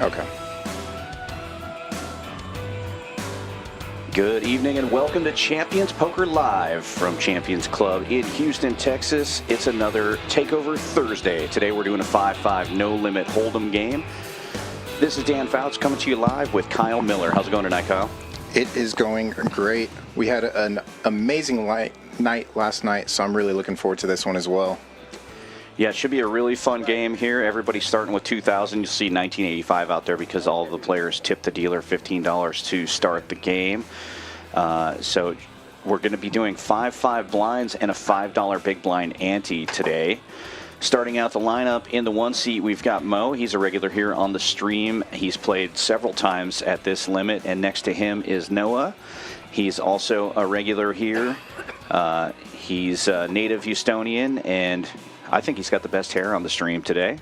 Okay. Good evening and welcome to Champions Poker Live from Champions Club in Houston, Texas. It's another Takeover Thursday. Today we're doing a 5-5 no-limit hold'em game. This is Dan Fouts coming to you live with Kyle Miller. How's it going tonight, Kyle? It is going great. We had an amazing night last night, so I'm really looking forward to this one as well. Yeah, it should be a really fun game here. Everybody's starting with 2,000. You'll see 1985 out there because all of the players tipped the dealer $15 to start the game. So we're going to be doing 5-5 blinds and a $5 big blind ante today. Starting out the lineup in the one seat, we've got Mo. He's a regular here on the stream. He's played several times at this limit, and next to him is Noah. He's also a regular here. He's a native Houstonian, and I think he's got the best hair on the stream today.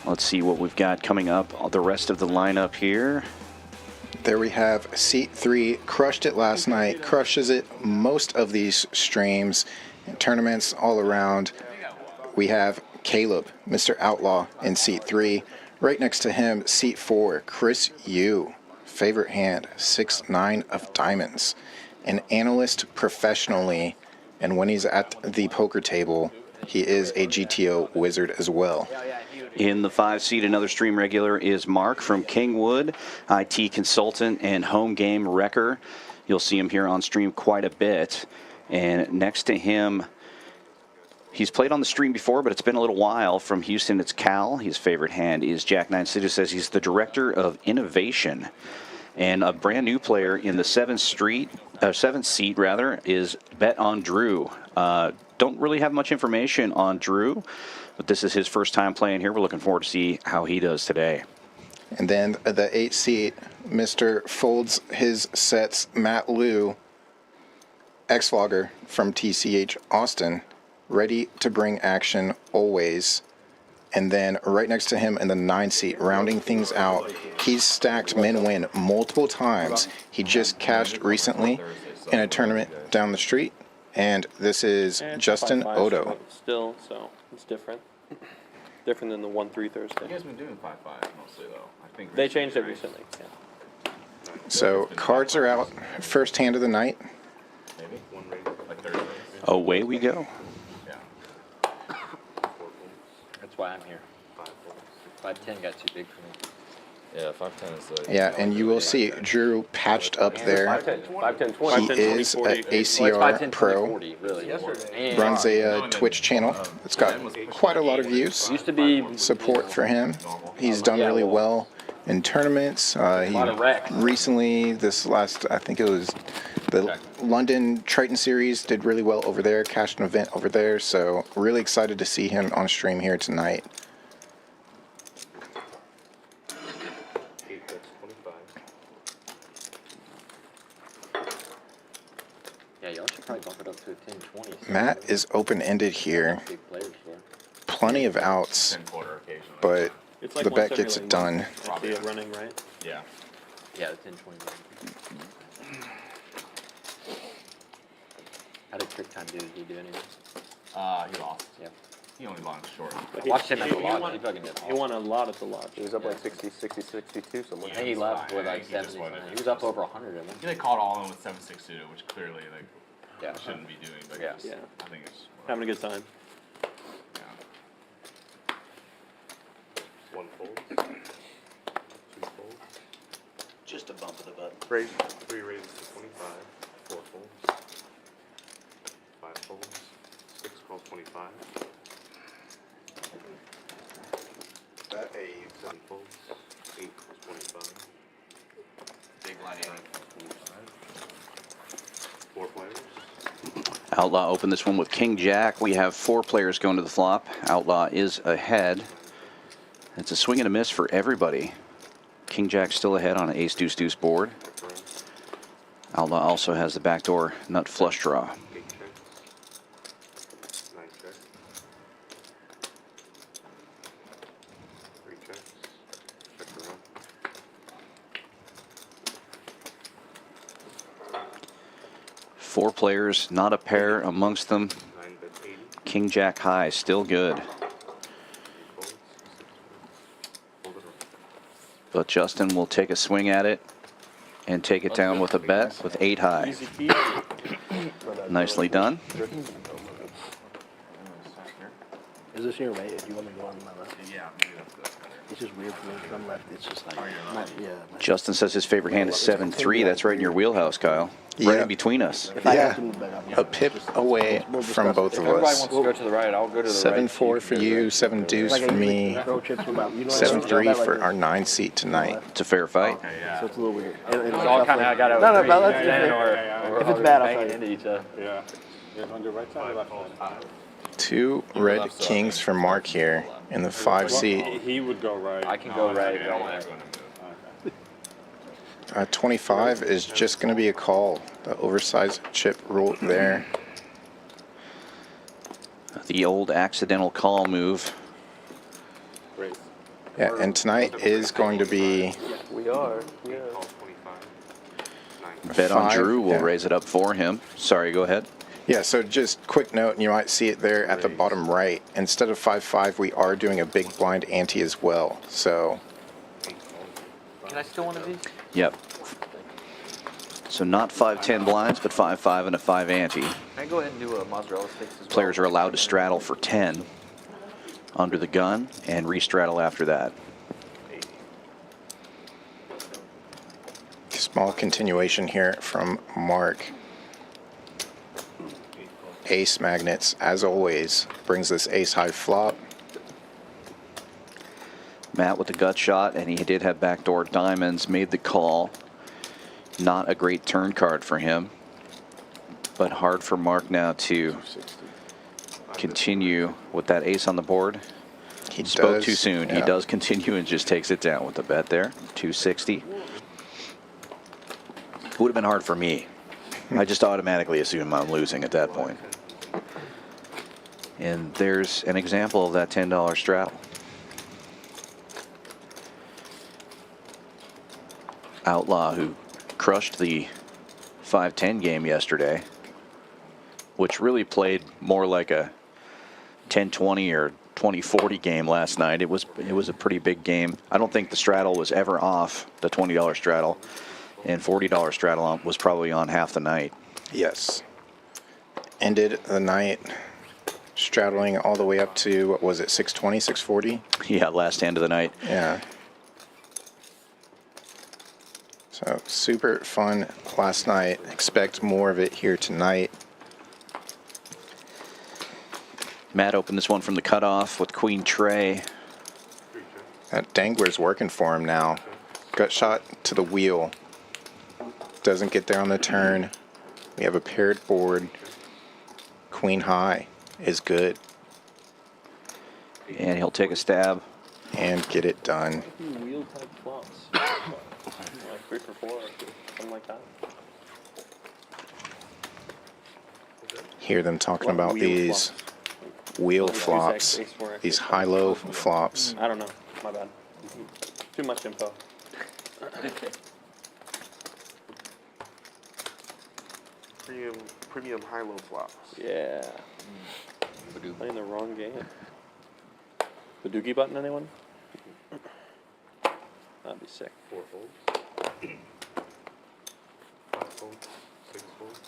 Let's see what we've got coming up. The rest of the lineup here. There we have seat 3. Crushed it last night. Crushes it most of these streams and tournaments all around. We have Caleb, Mr. Outlaw, in seat 3. Right next to him, seat 4, Chris Yu. Favorite hand, 6-9 of diamonds. An analyst professionally, and when he's at the poker table, he is a GTO wizard as well. In the 5 seat, another stream regular is Mark from Kingwood, IT consultant and home game wrecker. You'll see him here on stream quite a bit. And next to him, he's played on the stream before, but it's been a little while. From Houston, it's Cal. His favorite hand is Jack 9. Sidhu says he's the director of innovation. And a brand new player in the 7th seat is Bet on Drew. Don't really have much information on Drew, but this is his first time playing here. We're looking forward to see how he does today. And then the 8th seat, Mr. Folds His Sets, Matt Liu, ex-vlogger from TCH Austin, ready to bring action always. And then right next to him in the 9th seat, rounding things out, he's stacked min-win multiple times. He just cashed recently in a tournament down the street, and this is Justin Odo. Still, so it's different. Different than the 1-3 Thursday. You guys have been doing 5-5 mostly, though. I think they changed it recently. Yeah. So cards are out. First hand of the night. Maybe one rating, like Thursday. Away we go. That's why I'm here. 5-10 got too big for me. Yeah, 5-10 is like... Yeah, and you will see Drew patched up there. 5-10, 20. He is an ACR pro. 40, really. Runs a Twitch channel. It's got quite a lot of views. Used to be Support for him. He's done really well in tournaments. He recently, this last, I think it was the London Triton Series, did really well over there, cashed an event over there, so really excited to see him on stream here tonight. Yeah, y'all should probably bump it up to a 10-20. Matt is open-ended here. Big players for. Plenty of outs, 10-quarter occasionally. but It's like the bet 170, gets it done. Probably running, right? Yeah. Yeah, the 10-20. How did Trick Time do? Did he do anything? He lost. Yeah. He only launched short. I watched him at the lodge. He fucking did. He won a lot at the lodge. He was up like 60, 62, something. I think he left with like He just 70. wanted He was up over 100 of them. They called all in with 7-6 suited, which clearly like Yeah. shouldn't be doing. But Yeah. Yeah. I think it's Having a good time. Yeah. One fold. Two folds. Just a bump of the button. Raise, 3 raises to 25. 4 folds. 5 folds. 6 calls 25. 7 folds. 8 calls 25. Big line 4 players. Outlaw opened this one with King Jack. We have 4 players going to the flop. Outlaw is ahead. It's a swing and a miss for everybody. King Jack still ahead on an ace deuce deuce board. Outlaw also has the backdoor nut flush draw. 8 checks. 9 checks. 3 checks. Check the run. 4 players, not a pair amongst them. 9 bets 80. King Jack high, still good. 3 folds. 6 folds. But Justin will take a swing at it and take it down with a bet with 8 high. Easy peasy. Nicely done. Is this your right? If you want to go on my left, Yeah, maybe that's better. it's just weird for me to come left. It's just like, Justin says his favorite hand is 7-3. That's right in your wheelhouse, Kyle. Right Yeah. in between us. If I Yeah. have to move back up, A pip away from both of Everybody us. wants to go to the right. I'll go to the right. 7-4 for you, 7 deuce for me, throw chips about, you know, 7-3 for our 9 seat tonight. It's a fair fight. Okay, yeah. So it's a little weird. And It's all kind of got to No, agree. but that's Yeah, different. or If it's bad, I'll banging tell you. into each other. Yeah. Yeah, on your right side or left side? 2 red kings for Mark here in the 5 seat. He would go right. I can go right. Okay, Don't I'm worry. going to move. 25 is just going to be a call. The oversized chip rule there. The old accidental call move. Great. Yeah, and tonight is going to be We are. Yeah. Call 25. Bet on 5, Drew will yeah. raise it up for him. Sorry, go ahead. Yeah, so just quick note, and you might see it there at the bottom right. Instead of 5-5, we are doing a big blind ante as well. So Can I steal one of these? Yep. So not 5-10 blinds, but 5-5 and a 5 ante. Can I go ahead and do a mozzarella sticks as well? Players are allowed to straddle for 10 under the gun and restraddle after that. small continuation here from Mark. Ace magnets, as always, brings this ace high flop. Matt with the gut shot, and he did have backdoor diamonds, made the call. Not a great turn card for him, but hard for Mark now to continue with that ace on the board. He Spoke does, too soon. He yeah. does continue and just takes it down with the bet there. 260. Would have been hard for me. I just automatically assume I'm losing at that point. And there's an example of that $10 straddle. Outlaw, who crushed the 5-10 game yesterday, which really played more like a 10-20 or 20-40 game last night. It was a pretty big game. I don't think the straddle was ever off, the $20 straddle, and $40 straddle was probably on half the night. Yes. Ended the night straddling all the way up to, what was it, 620, 640? Yeah, last hand of the night. Yeah. So super fun last night. Expect more of it here tonight. Matt opened this one from the cutoff with Queen Trey. That dangler's working for him now. Gut shot to the wheel. Doesn't get there on the turn. We have a paired board. Queen high is good. And he'll take a stab. And get it done. Wheel type flops. Like 3 for 4, something like that. Hear them talking What about wheel these flops? wheel Like flops. ace, 4, These ace, high-low flops. I don't know. My bad. Too much info. Premium high-low flops. Yeah. Playing the wrong game. The dookie button, anyone? That'd be sick. 4 folds. 5 folds. 6 folds.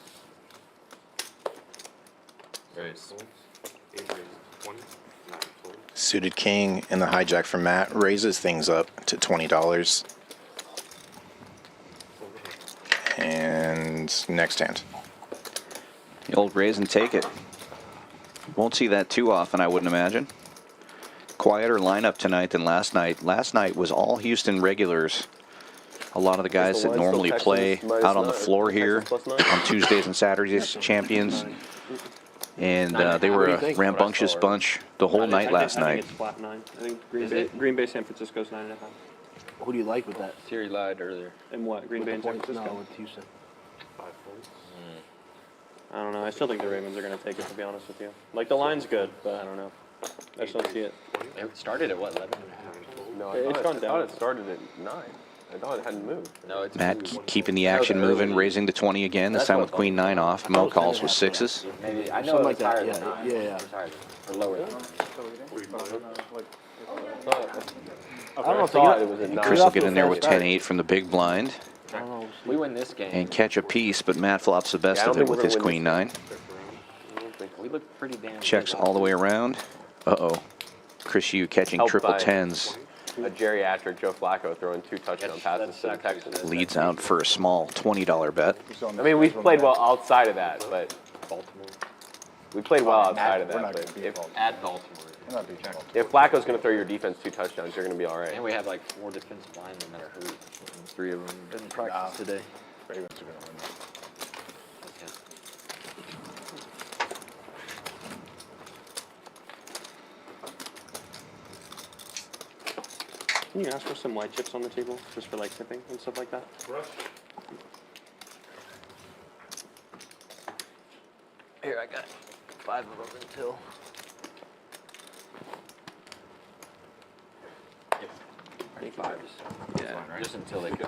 Raise. Folds. 8 raises. 20. 9 folds. Suited king and the hijack from Matt raises things up to $20. And next hand. The old raise and take it. Won't see that too often, I wouldn't imagine. Quieter lineup tonight than last night. Last night was all Houston regulars. A lot of the guys that normally play out on the floor here on Tuesdays and Saturdays, champions. And they were a rambunctious bunch the whole night last I night. think it's flat 9. I think it? Green Bay, San Francisco's 9.5. Who do you like with that? Siri lied earlier. And what? Green Bay and San Points? Francisco? No, with Houston. 5 folds. I don't know. I still think the Ravens are going to take it, to be honest with you. Like, the line's good, but I don't know. I just don't see it. It started at what, 11? 9 folds. No, It's gone down. I thought it started at 9. I thought it hadn't moved. No, it's Matt keeping the action moving, raising to 20 again, this time with Queen 9 off. Mo calls with 6s. maybe. I know Something it like was higher that, than yeah, 9. yeah, yeah. It was higher, or lower than 9. I don't know. thought it was a 9. Chris will get in there with 10-8 from the big blind I don't know. We win this game. and catch a piece, but Matt flops the best Yeah, I of don't it think with we're his gonna win queen this 9. We look pretty damn good. Checks all the way around. Uh-oh. Chris Yu catching Helped triple by- 10s. A geriatric Joe Flacco throwing 2 touchdown passes to the sucks. Texans. Leads out for a small $20 bet. I mean, we've played well outside of that, but Baltimore. we played well outside of We're that. not But going to beat if, Baltimore. At Baltimore. We're not beating Baltimore. if Flacco's going to throw your defense 2 touchdowns, you're going to be all right. And we have like 4 defensive linemen that are hurt. 3 of them. Didn't practice today. Ravens are going to win. Okay. Can you ask for some white chips on the table, just for like sipping and stuff like that? Here, I got 5 of them until. Yeah, just until they go.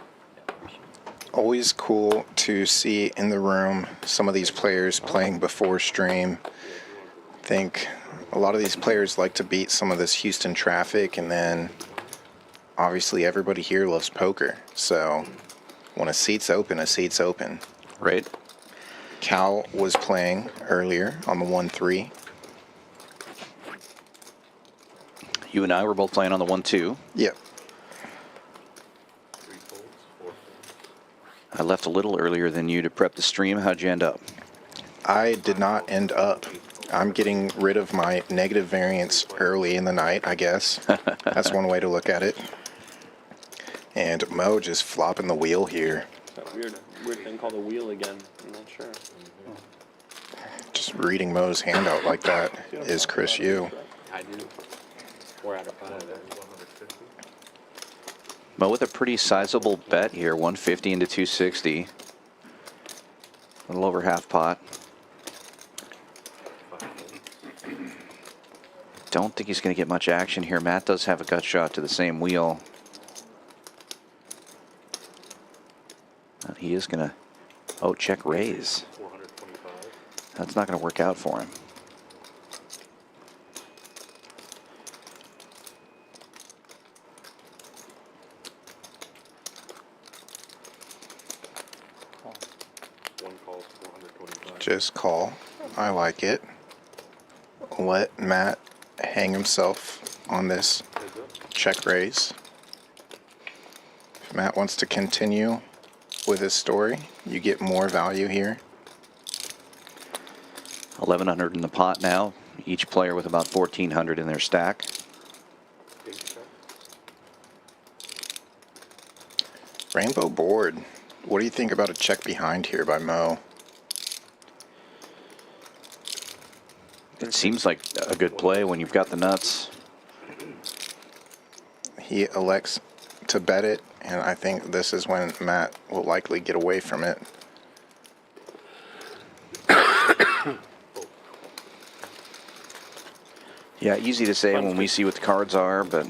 Always cool to see in the room some of these players playing before stream. I think a lot of these players like to beat some of this Houston traffic, and then obviously everybody here loves poker. So when a seat's open, a seat's open. Right? Cal was playing earlier on the 1-3. You and I were both playing on the 1-2. Yep. 3 folds, 4 folds. I left a little earlier than you to prep the stream. How'd you end up? I did not end up. I'm getting rid of my negative variance early in the night, I guess. That's one way to look at it. And Mo just flopping the wheel here. That weird thing called a wheel again. I'm not sure. Just reading Mo's handout like that is Chris Yu. I do. 4 out of 5. 150. Mo with a pretty sizable bet here, 150 into 260. A little over half pot. 5 folds. Don't think he's going to get much action here. Matt does have a gut shot to the same wheel. He is going to, oh, check raise. 425. That's not going to work out for him. One calls 425. Just call. I like it. Let Matt hang himself on this Heads up. check raise. If Matt wants to continue with his story, you get more value here. 1,100 in the pot now. Each player with about 1,400 in their stack. Big check. Rainbow board. What do you think about a check behind here by Mo? It seems like a good play when you've got the nuts. He elects to bet it, and I think this is when Matt will likely get away from it. Yeah, easy to say when we see what the cards are, but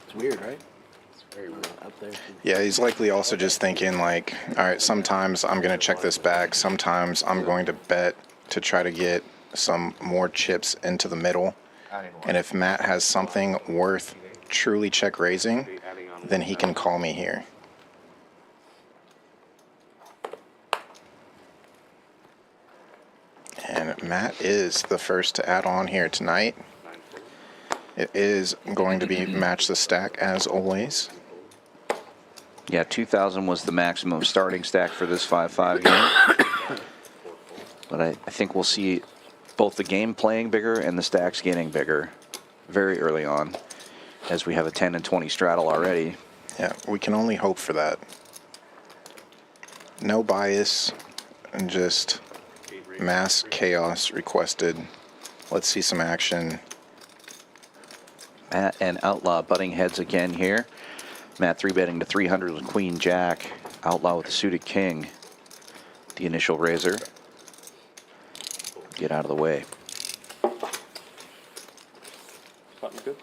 It's weird, right? It's very weird up there. Yeah, he's likely also just thinking like, all right, sometimes I'm going to check this back. Sometimes I'm going to bet to try to get some more chips into the middle. And if Matt has something worth truly check raising, then he can call me here. And Matt is the first to add on here tonight. It is going to be match the stack as always. yeah, 2,000 was the maximum starting stack for this 5-5 game. But I think we'll see both the game playing bigger and the stacks getting bigger very early on, as we have a 10 and 20 straddle already. Yeah, we can only hope for that. No bias and just mass chaos requested. Let's see some action. Matt and Outlaw butting heads again here. Matt 3-betting to 300 with Queen Jack. Outlaw with the suited king. The initial raiser. Get out of the way. Button's good.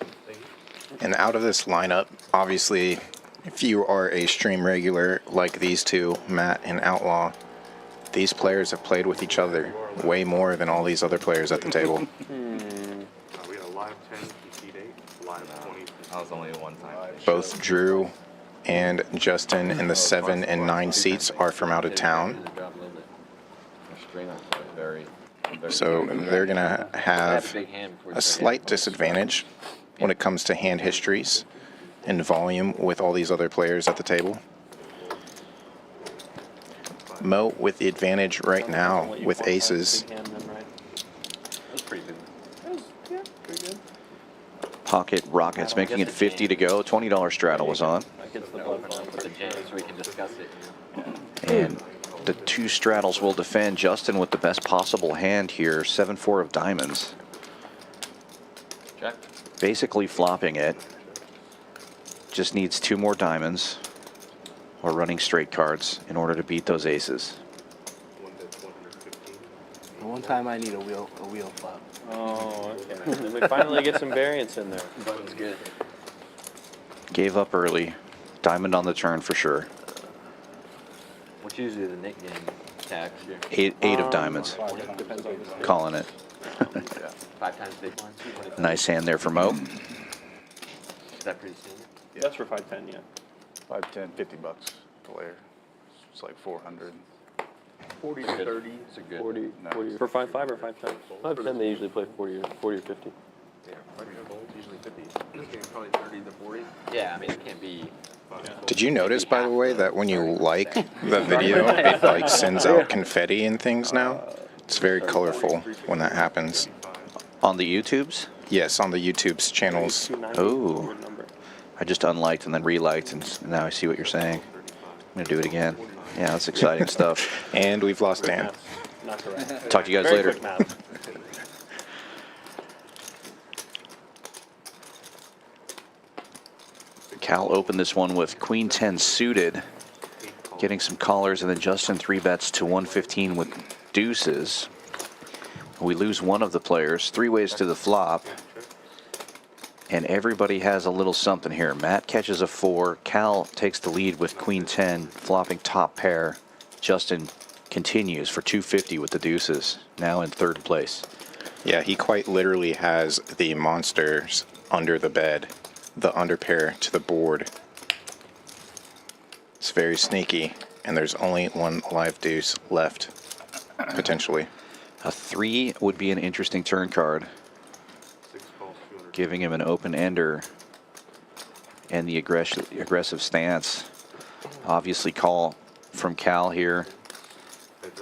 And out of this lineup, obviously, if you are a stream regular like these two, Matt and Outlaw, these players have played with each other way more than all these other players at the table. 10, concede 8, live 20. That was only a one-time thing. Both Drew and Justin in the 7 and 9 seats are from out of town. Drop a little bit. Our string on very. So they're going to have a slight disadvantage when it comes to hand histories and volume with all these other players at the table. Mo with the advantage right now with aces. Big hand then, right? That's pretty good. Yeah, pretty good. Pocket Rockets making it 50 to go. $20 straddle was on. Against the Open bluff. up with the jam so we can discuss it. And the two straddles will defend. Justin with the best possible hand here. 7-4 of diamonds. Check. Basically flopping it. Just needs 2 more diamonds or running straight cards in order to beat those aces. One that's 115. The one time I need a wheel flop. Oh, okay. Then we finally get some variance in there. Button's good. Gave up early. Diamond on the turn for sure. What's usually the nickname tax here? 8 of diamonds. Depends on the Calling it. 5 times big blinds. Nice hand there for Mo. Is that pretty standard? That's for 510, yeah. 5, 10, $50 player. It's like 400. 40 Good. to 30. It's a good. 40, No. 40 for 5-5 or 510? 510 they usually play 40 or 50. Yeah, 5 folds, usually 50. This game probably 30 to 40. Yeah, I mean, it can't be. Did you notice, by the way, that when you like the video, it like sends out confetti and things now? It's very colorful when that happens. On the YouTubes? Yes, on the YouTube's channels. 290 Oh. weird number. I just unliked and then reliked, and now I see what you're saying. I'm going to do it again. Yeah, that's exciting stuff. And we've lost Dan. Math. Not correct. Talk to you guys Very later. quick math. Cal opened this one with Queen 10 suited, getting some callers, and then Justin 3-bets to 115 with deuces. We lose one of the players, 3 ways to the flop. And everybody has a little something here. Matt catches a 4. Cal takes the lead with Queen 10, flopping top pair. Justin continues for 250 with the deuces, now in 3rd place. Yeah, he quite literally has the monsters under the bed, the underpair to the board. It's very sneaky, and there's only one live deuce left, potentially. A 3 would be an interesting turn card, 6 calls, 200. giving him an open ender and the aggressive stance. Obviously call from Cal here,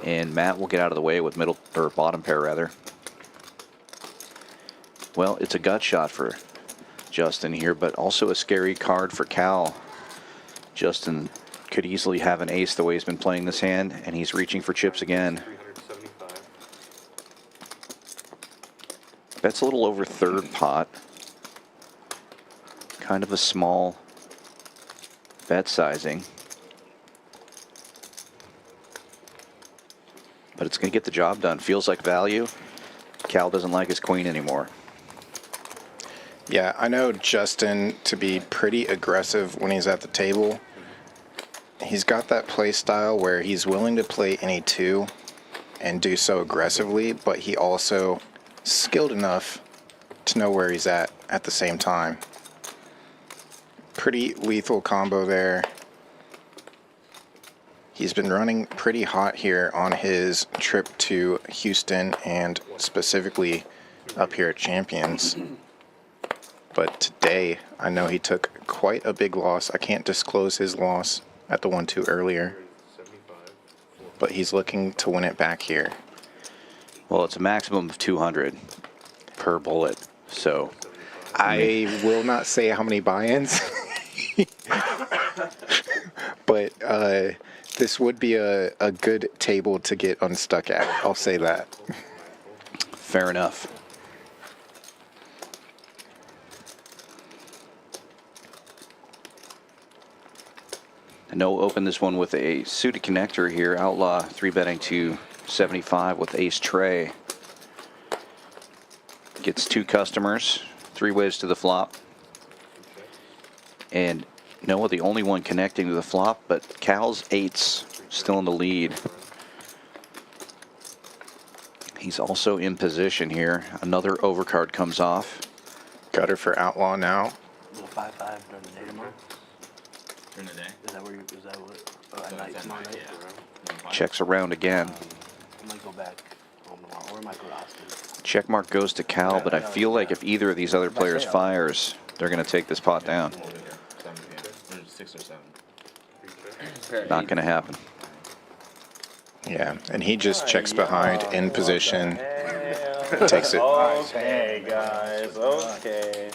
and Matt will get out of the way with middle or bottom pair rather. Well, it's a gut shot for Justin here, but also a scary card for Cal. Justin could easily have an ace the way he's been playing this hand, and he's reaching for chips again. 375. That's a little over 3rd pot. Kind of a small bet sizing. But it's going to get the job done. Feels like value. Cal doesn't like his queen anymore. Yeah, I know Justin to be pretty aggressive when he's at the table. He's got that play style where he's willing to play any 2 and do so aggressively, but he also skilled enough to know where he's at the same time. Pretty lethal combo there. He's been running pretty hot here on his trip to Houston and specifically up here at Champions. But today, I know he took quite a big loss. I can't disclose his loss at the 1-2 earlier, but he's looking to win it back here. Well, it's a maximum of 200 per bullet, so I will not say how many buy-ins, but this would be a good table to get unstuck at. I'll say that. fair enough. No open this one with a suited connector here. Outlaw 3-betting to 75 with ace tray. Gets 2 customers, 3 ways to the flop. And Noah the only one connecting to the flop, but Cal's 8's still in the lead. He's also in position here. Another overcard comes off. Gutter for Outlaw now. Is it 5-5 during the day tomorrow? During the day. Is that where you, is that what, at So night, it's at tomorrow night, night? yeah. Checks around again. I might go back home tomorrow, or I might go to Austin. Check mark goes to Cal, but I feel like if either of these other players fires, they're going to take this pot down. 7 p.m. Or 6 or 7. Not going to happen. Yeah, and he just checks behind in position. Takes it. Okay, guys. Okay.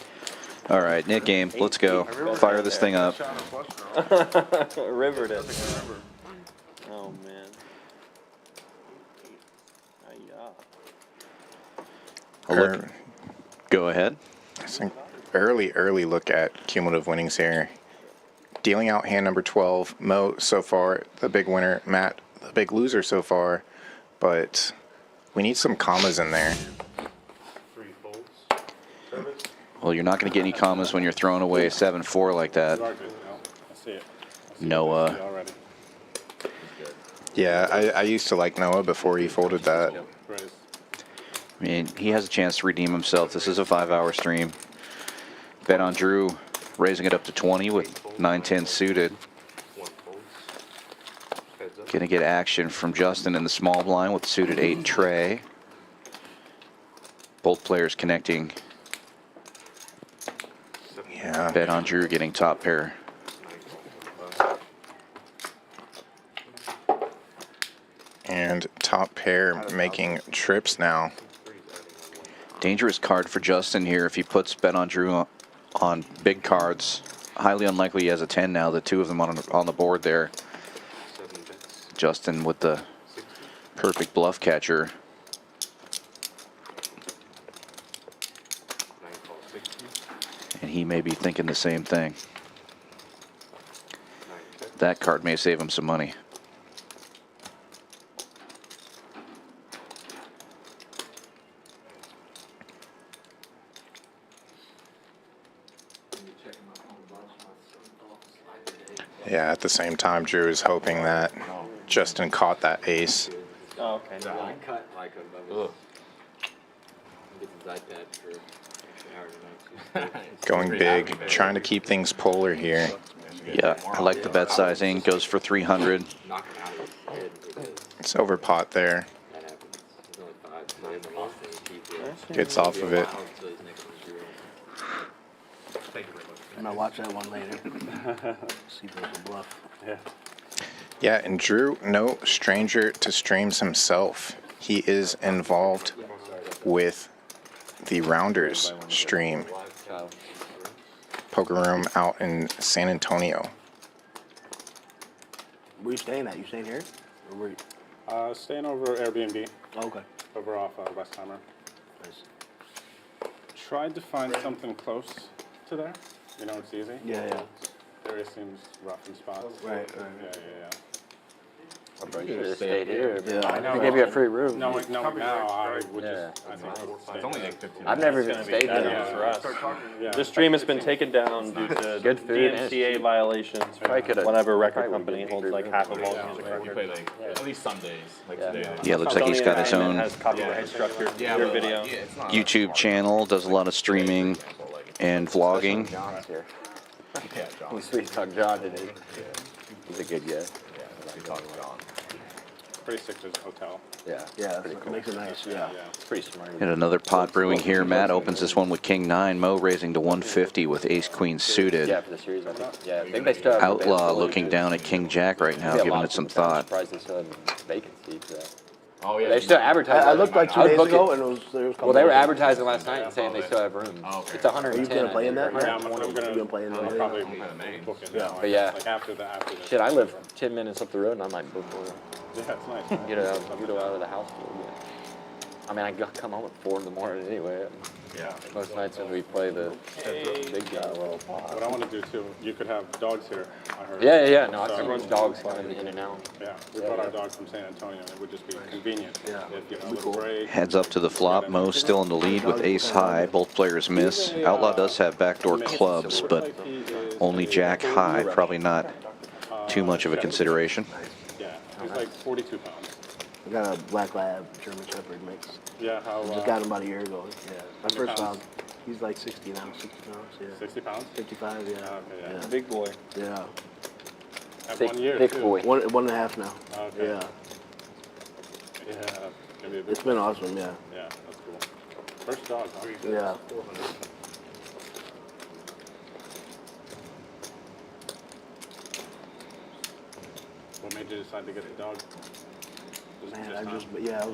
All right, Nick game. Let's go. Fire this thing up. Rivered it. Oh man. A look. Go ahead. I think early look at cumulative winnings here. Dealing out hand number 12. Mo so far the big winner. Matt the big loser so far. But we need some commas in there. 3 folds. Service. Well, you're not going to get any commas when you're throwing away 7-4 like that. I see it. Noah. Already. Yeah, I used to like Noah before he folded that. Raise. I mean, he has a chance to redeem himself. This is a 5-hour stream. Bet on Drew raising it up to 20 with 9-10 suited. 1 folds. Heads up. Going to get action from Justin in the small blind with suited 8 tray. Both players connecting. Yeah. Bet on Drew getting top pair. And top pair making trips now. Dangerous card for Justin here if he puts bet on Drew on big cards. Highly unlikely he has a 10 now. The two of them on the board there. 7 bets. Justin with the 60. perfect bluff catcher. 9 calls 60. And he may be thinking the same thing. 9 bets. That card may save him some money. Yeah, at the same time, Drew is hoping that Justin caught that ace. Oh, okay. I cut like a get the iPad for an hour tonight. Going big, trying to keep things polar here. Yeah, I like the bet sizing. Goes for 300. Knock him out of his head. With it. It's over pot there. That happens. He's only 5. He's not even lost any teeth. Gets off of it. So he's next to zero. Thank you very much. I'm gonna watch that one later. See if there's a bluff. Yeah. Yeah, and Drew, no stranger to streams himself. He is involved with the Rounders stream. Poker room out in San Antonio. Where you staying at? You staying here? Or where you? Staying over Airbnb. Oh, okay. Over off Westheimer. Nice. Tried to find something close to there. You know, it's easy. Yeah, yeah. Area seems rough in spots. Right. Yeah. You should have stayed here. Yeah. I know. They gave you a free room. No, now I would Yeah. just. I think It's only like 15 I've never even It's gonna be stayed better there. for us. Yeah. The stream has been taken down due to Good food and it's DMCA cheap. violations. Probably could've- Whatever record probably company would've holds been like free half of room. all Yeah, music we records. play like at least some days, like today. Yeah, looks like he's got his own Has copyright structured Yeah, your but, like, video. yeah, it's not YouTube hard. channel. Does a lot of streaming and vlogging. John's here. Yeah, John. We sweet talk John today. He's a good guy. Yeah, we talk to John. Pretty sick to hotel. Yeah. Yeah, it makes it nice. Yeah. It's pretty smart. And another pot brewing here. Matt opens this one with King 9. Mo raising to 150 with Ace Queen suited. Yeah, for the series, I think. Yeah, I think they still have Outlaw availability. looking down at King Jack right now, Yeah, a giving lot it some of people. I'm thought. surprised they still have vacancy for that. Oh yeah. They still advertise. I looked like 2 I would days book ago, it. and there was. Well, they were advertising last night and saying they still have room. Oh, okay. It's 110. Are you gonna play in that? Yeah, I'm You gonna gonna play in I'll that? probably names. book it Yeah. now. But yeah. Like after the. Shit, I live 10 minutes up the road and I might book more. Yeah, it's nice. Get it out of the house a little bit. I mean, I come home at 4 in the morning anyway. Yeah. Most nights when we play the big guy. What I want to do too, you could have dogs here, I heard. Yeah. No, So- everyone's dogs coming in and out. Yeah, we brought our dog from San Antonio, it would just be convenient. Yeah. If you have a little break. Heads up to the flop. Mo still in the lead with ace high. Both players miss. Outlaw does have backdoor clubs, but only jack high. Probably not too much of a consideration. Yeah, he's like 42 pounds. I got a black lab German Shepherd mix. Yeah, how, Just got him about a year ago. Yeah. My first round. He's like 60 now, 60 pounds, yeah. 60 pounds? 55, yeah. Okay, yeah. Big boy. Yeah. At Thick, 1 year, thick too. boy. One and a half now. Okay. Yeah. Yeah, maybe a bit. It's been awesome, yeah. Yeah, that's cool. First dog, huh? Yeah. What made you decide to get the dog? Was it Man, just I time? just, yeah,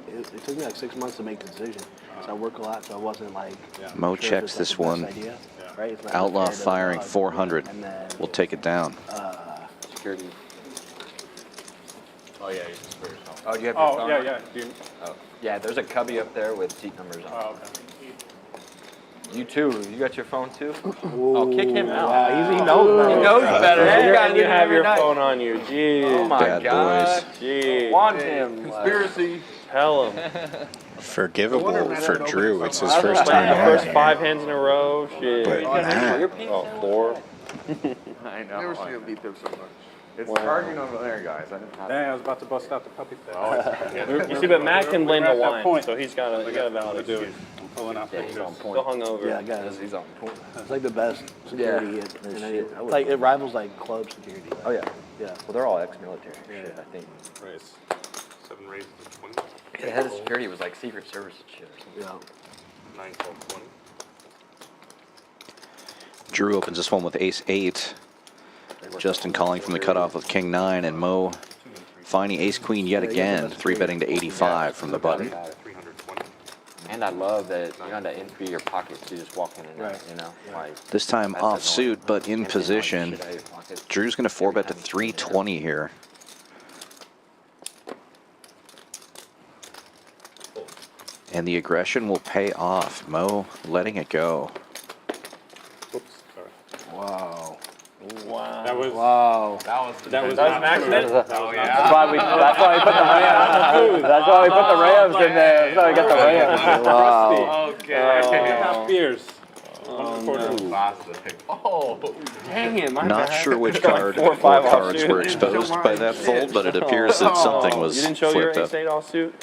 it took me like 6 months to make the decision. So I work a lot, so I wasn't like, Yeah. Mo sure if checks it's, like, this the best one. idea, Yeah. right? It's not Outlaw fair to the firing dog. 400. And then, We'll take it down. Security. Oh yeah, you just for yourself. Oh, do you have your Oh, phone yeah, on? yeah. Do you, Oh. Yeah, there's a cubby up there with seat numbers on. oh, okay. You too. You got your phone too? Oh, kick him out. wow, he knows better. He knows better. And You guys you didn't have even your know. phone on you. Jeez. Oh my Bad God. boys. Jeez. Want him. Conspiracy. Tell him. Forgivable for Drew. It's his Like first the time first on. 5 hands in a row. Shit. But Matt, Oh, 4. I know. Never seen him beat them so much. It's charging over there, guys. I didn't have Dang, I was about to bust out the puppy thing. You see, but Matt can blame We're the at that wine, point. so he's got a valid excuse. I'm pulling out Yeah, he's pictures. on Still point. hungover. Yeah, guys, He's on point. it's like the best security Yeah. it's like, it rivals like club security. Oh yeah. Yeah. Well, they're all ex-military. Shit, I think. Race. 7 raises to 20. The head of security was like Secret Service and shit. Yeah. 9, 12, 20. Drew opens this one with ace-8. Justin calling from the cutoff with king-9, and Mo finding ace-queen yet again, 3-betting to 85 from the button. 320. And I love that you don't have to empty your pockets. You just walk in and out, Right. you know? Like, This time that's off suit, annoying. but in Emptying all your position. shit out of your pockets. Drew's going to 4-bet to Every time you 320 here. And the aggression will pay off. Mo letting it go. Oops, sorry. Wow. Wow. That was Wow. that was That was not an accident? true. That was not That's why we put the Rams. That's why we put the Rams in there. That's why we got the Rams. Wow. Okay. Half beers. classic. Oh, Dang it, my Not bad. sure which Got like card 4 or or 5 cards offsuit. were exposed by that fold, but it appears that something was You didn't show your flipped up. ace-8 offsuit?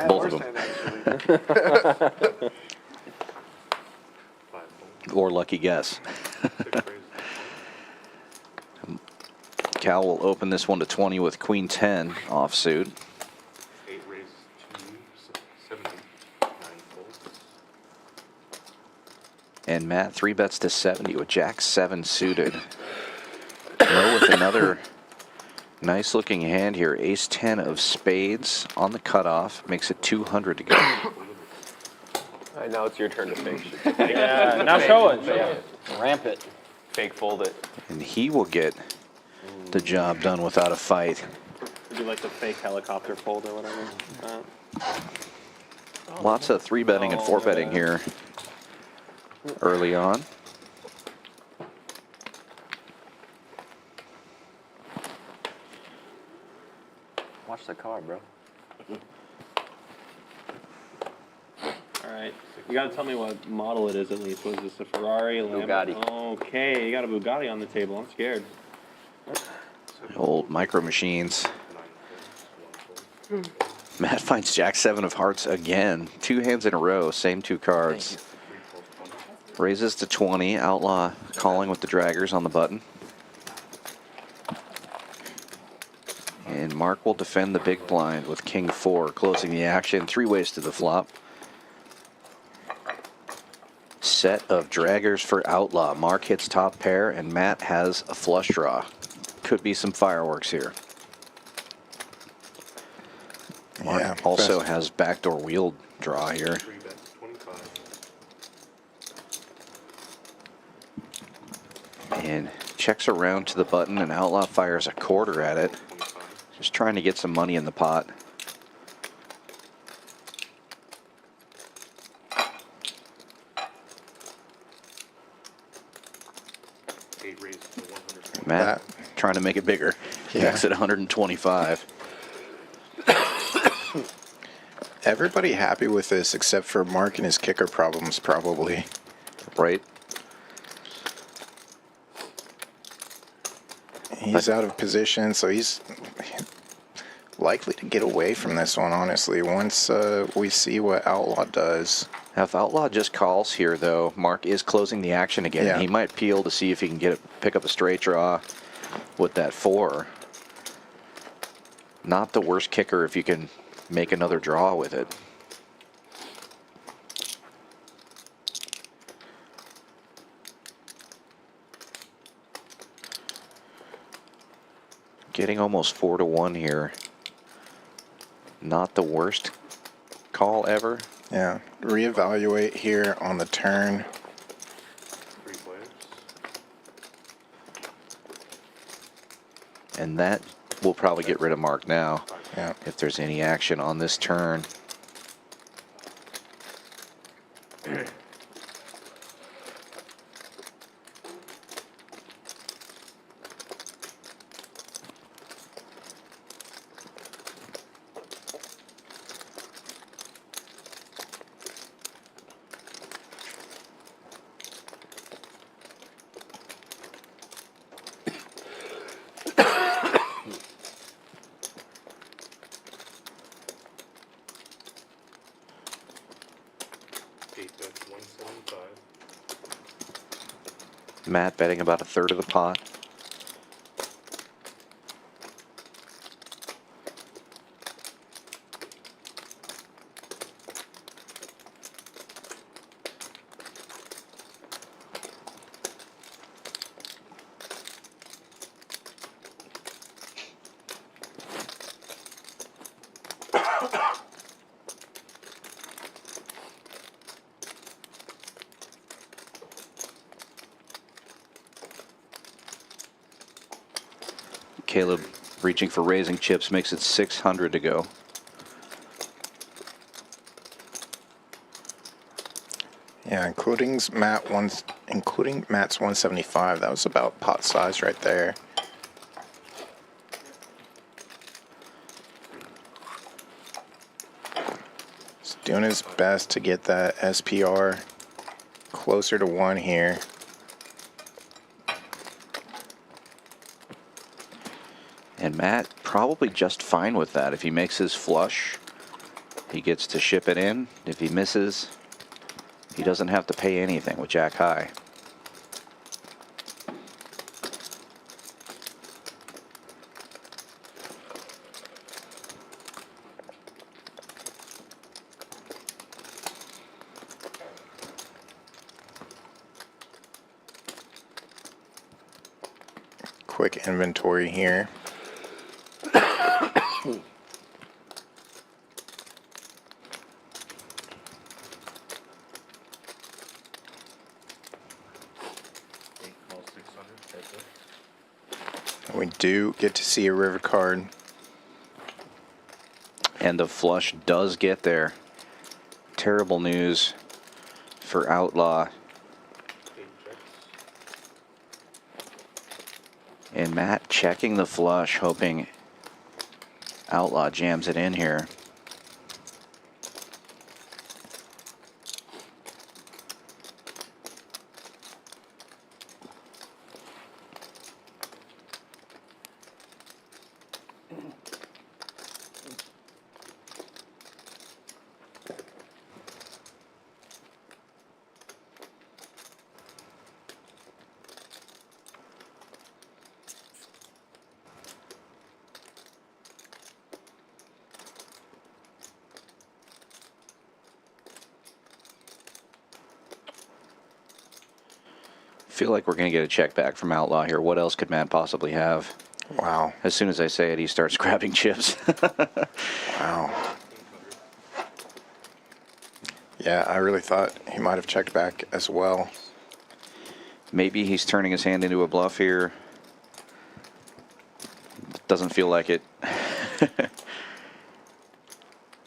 Both of them. Or lucky guess. Cal will open this one to 20 with queen 10 offsuit. 8 raises to 70. 9 folds. And Matt 3-bets to 70 with jack 7 suited. Mo with another nice looking hand here. Ace 10 of spades on the cutoff. Makes it 200 to go. All right, now it's your turn to fake shit. Yeah, now show it. Ramp it. Fake fold it. And he will get the job done without a fight. Would you like the fake helicopter fold or whatever? Lots of 3-betting and 4-betting here early on. Watch the card, bro. Alright, you gotta tell me what model it is at least. Was this a Ferrari? Bugatti. Okay, you got a Bugatti on the table. I'm scared. Old micro machines. Matt finds jack 7 of hearts again. 2 hands in a row, same 2 cards. Raises to 20. Outlaw calling with the draggers on the button. And Mark will defend the big blind with king 4, closing the action. 3 ways to the flop. Set of draggers for Outlaw. Mark hits top pair, and Matt has a flush draw. Could be some fireworks here. Mark Yeah, also best. has backdoor wheel draw here. 3 bets 25. And checks around to the button, and Outlaw fires a quarter at it. 25. Just trying to get some money in the pot. Eight raises to 120. Matt trying to make it bigger. He Yeah. makes it 125. Everybody happy with this except for Mark and his kicker problems, probably. Right? He's out of position, so he's likely to get away from this one, honestly, once we see what Outlaw does. Now, if Outlaw just calls here, though, Mark is closing the action again. Yeah. He might peel to see if he can pick up a straight draw with that 4. Not the worst kicker if you can make another draw with it. Getting almost 4 to 1 here. Not the worst call ever. Yeah. Reevaluate here on the turn. 3 players. And that will probably get rid of Mark now. Yeah. If there's any action on this turn. That's 175. Matt betting about a third of the pot. Caleb reaching for raising chips makes it 600 to go. Yeah, including Matt's 175. That was about pot size right there. He's doing his best to get that SPR closer to 1 here. And Matt probably just fine with that. If he makes his flush, he gets to ship it in. If he misses, he doesn't have to pay anything with Jack high. Quick inventory here. Call 600. Take it. We do get to see a river card. And the flush does get there. Terrible news for Outlaw. 8 checks. And Matt checking the flush, hoping Outlaw jams it in here. Feel like we're going to get a check back from Outlaw here. What else could Matt possibly have? Wow. As soon as I say it, he starts grabbing chips. Wow. Yeah, I really thought he might have checked back as well. Maybe he's turning his hand into a bluff here. Doesn't feel like it.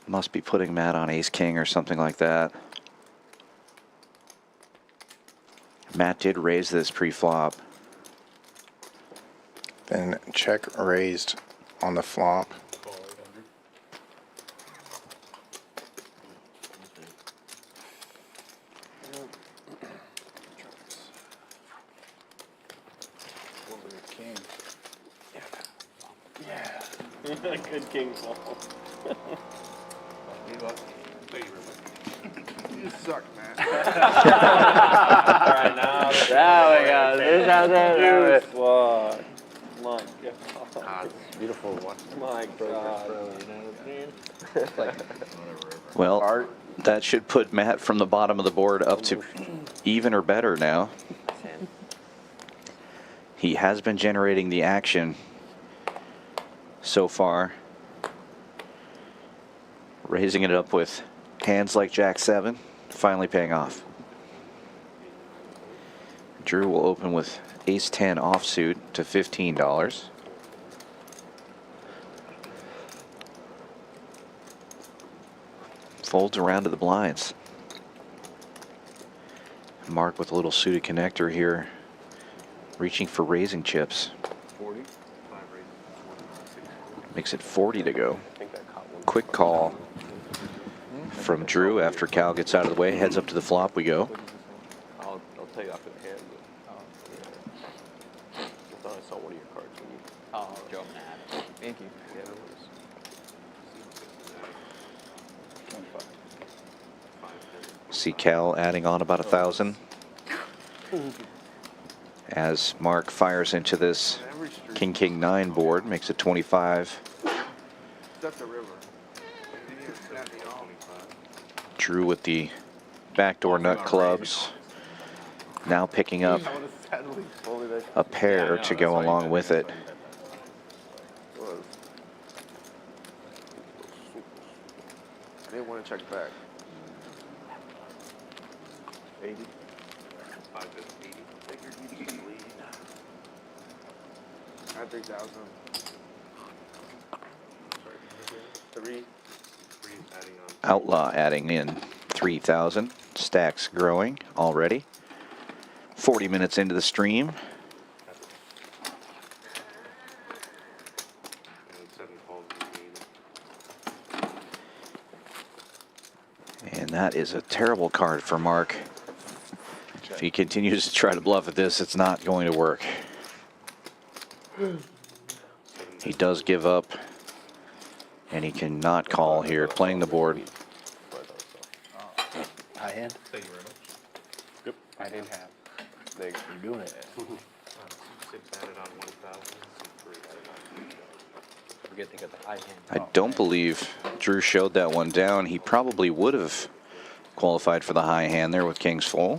Must be putting Matt on ace king or something like that. Matt did raise this pre-flop. Then check raised on the flop. Call 800. Good king call. Thank you very much. You suck, man. Alright, now. There we go. This has it. What? My God. Beautiful one. My God. Well, that should put Matt from the bottom of the board up to even or better now. He has been generating the action so far. Raising it up with hands like Jack 7, finally paying off. Drew will open with Ace 10 offsuit to $15. Folds around to the blinds. Mark with a little suited connector here, reaching for raising chips. 40. Makes it 40 to go. Quick call from Drew after Cal gets out of the way. Heads up to the flop we go. I'll take off the hand. I thought I saw one of your cards when you. Oh, Joe, Matt. Thank you. Yeah, that was. See Cal adding on about 1,000 as Mark fires into this King 9 board, makes it 25. That's the river. Drew with the backdoor nut clubs, now picking up a pair to go along with it. I didn't want to check back. 80. 5 is 80. Figured you just lead. Add 3,000. Three is adding on. Outlaw adding in 3,000. Stacks growing already. 40 minutes into the stream. And 7 calls is 80. And that is a terrible card for Mark. If he continues to try to bluff at this, it's not going to work. He does give up, and he cannot call here, playing the board. High hand. Thank you very much. Yep. I didn't have. You're doing it. 6 added on 1,000. 3 added on 2,000. Forget to get the high hand. I don't believe Drew showed that one down. He probably would have qualified for the high hand there with King's full.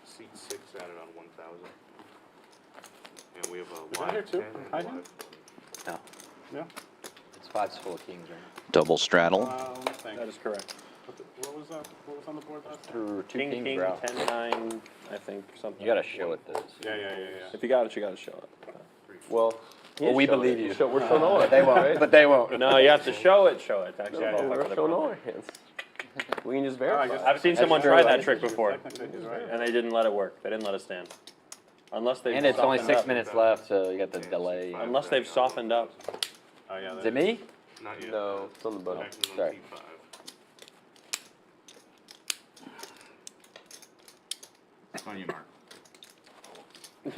Seat 6 added on 1,000. And we have a that live here too? 10 and High live hand? No. Yeah. It's 5's full of kings, right? Double straddle. Let me think. That is correct. What was that? What was on the board last time? Through two King, kings king, are out. 10, 9, I think, something. You gotta show it this. Yeah. If you got it, you gotta show it. Well, we believe you. We're showing all But they won't. But they won't. No, you have to show it. Actually, We're showing all our hands. We can just verify. I've seen someone That's try true. that trick before, Technically, he's right. and they didn't let it work. They didn't let it stand. Unless they've And it's only softened 6 up. minutes left, so you got the delay. Unless they've softened up. Oh yeah. Is it me? Not yet. No, it's on the bottom. Actions on Sorry. T5. It's on you, Mark. I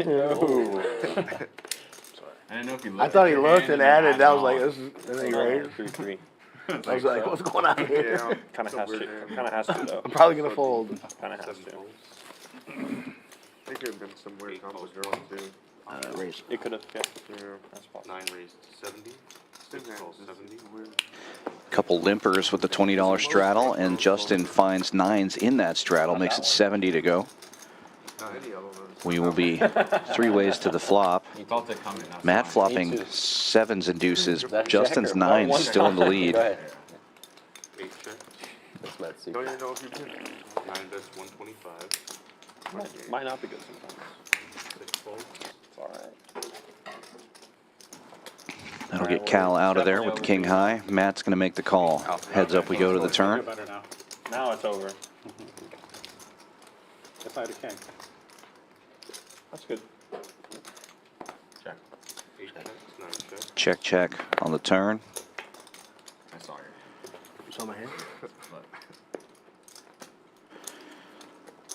didn't know if you I thought he looked and added. That was like, this is. And then he raised. 3-3. I was like, what's going on here? Yeah. Kind of has to. Kind of has to though. I'm probably gonna fold. Kind of has to. There could have been some weird combos going too. Raise. It could have. Yeah. Yeah. That's possible. 9 raised 70. 6 calls 70. Couple limpers with the $20 straddle, and Justin finds 9s in that straddle, makes it 70 to go. Not any of them. We will be 3 ways to the flop. You felt it coming. That's Matt fine. flopping Me too. 7s and deuces. That Justin's checker. 9s still in the lead. Go ahead. 8 check. That's Matt's Don't secret. even know if you did. 9 bets 125. Might not be good sometimes. 6 folds. It's all right. That'll get Cal out of there with the king high. Matt's going to make the call. Heads up, we go to the turn. Feel better now. Now it's over. If I had a king. That's good. Check. 8 checks, 9 checks. Check, check on the turn. I saw you. You saw my hand?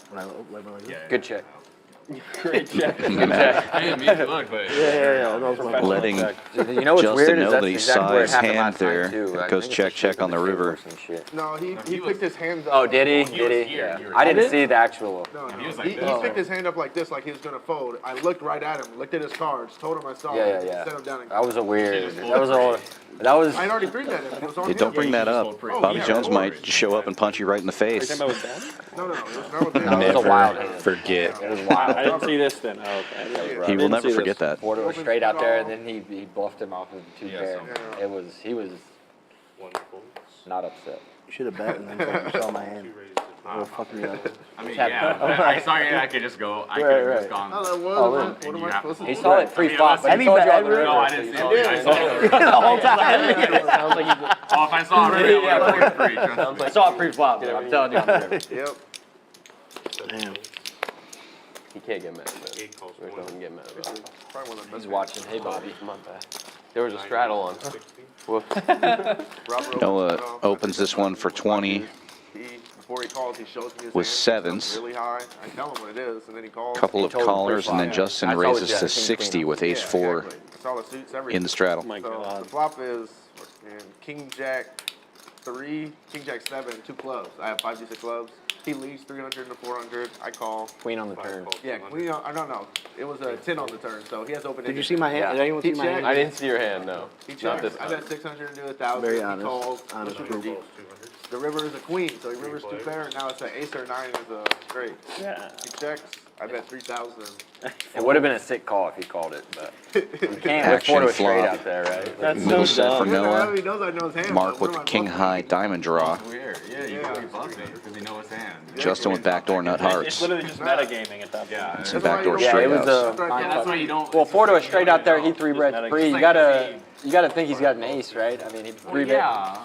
When I like this? Good check. Great check. I didn't mean to look, but Yeah. That was my Letting You know what's Justin weird is know that's that he exactly saw where it his happened hand last time, there. too. It I goes think it's check, just check on the moving river. or some shit. No, he picked his hands up. Oh, did he? He was Did he? here. Yeah. You were I didn't there. see the actual. No, He was no. like He this. picked his hand up like this, like he was gonna fold. I looked right at him, looked at his cards, told him I saw Yeah, him, yeah. set him down. And That was a weird. just That was a. That was. I had already three bet him. It was on Hey, him. don't bring that up. fold free. Bobby Yeah, Jones of might course. show up and punch you right in the Are you face. talking about with Ben? No, it was not with him. No, it was a wild hand. forget. It was wild. I didn't see this then. Oh, okay. He will never forget that. Porter was straight out there, and then he bluffed him off of the 2 pair. Yeah. He was One folds. not upset. You should have bet and then told you saw my hand. It would fuck me up. I mean, yeah. I saw it. I could just go. I could Right, have right. just gone. Oh, that was. Oh, What and am you I have to supposed to He do? saw it pre-flop, but he Any told you bet, on the river. No, I didn't see it. I saw it. The whole time. Sounds like he Oh, if I saw it already, I would have free. Trust me. I saw it pre-flop, dude. I'm telling you on the river. Yep. Damn. He can't get mad, man. 8 calls. There's nothing to get mad about. Probably one of the best. He's watching. Hey, Bobby, come on back. There was a straddle on. 16. Noah opens this one for 20. Before he calls, he shows me his With hand, sevens. really high. I tell him what it is, and then he calls. Couple of told him callers, and then pre-flop. Justin I saw it, raises yeah, to king, 60 queen. with ace 4 Exactly. It's all the suits, everything. in the straddle. My So God. the flop is King Jack 3, King Jack 7, 2 clubs. I have 5d6 clubs. He leaves 300 to 400. I call. Queen on the turn. Yeah, queen. No. It was a 10 on the turn, so he has open. Did you see my hand? Did anyone see my hand? I didn't see your hand, no. He Not checks. this I time. bet 600 into 1,000. Very He honest. calls. Honest Push proof. the deep. The river is a queen, so he rivers 2 pair. Now it's an ace or 9 is a straight. Yeah. He checks. I bet 3,000. It would have been a sick call if he called it, but you can't. Action Porter was straight flop. out there, right? That's Middle so set for dumb. Noah. He knows I know his hand. Mark but with what the am I king supposed to high do? diamond draw. Weird. Yeah, you could be bumping because he knows his hand. Justin with backdoor nut It's hearts. literally just metagaming at that point. Yeah. Some That's why backdoor you Yeah, don't- it was straight outs. Yeah, that's why you don't. Well, Porter was straight out there. He three bet Just free. like You gotta think he's got an ace, right? I mean, he three bet. Yeah,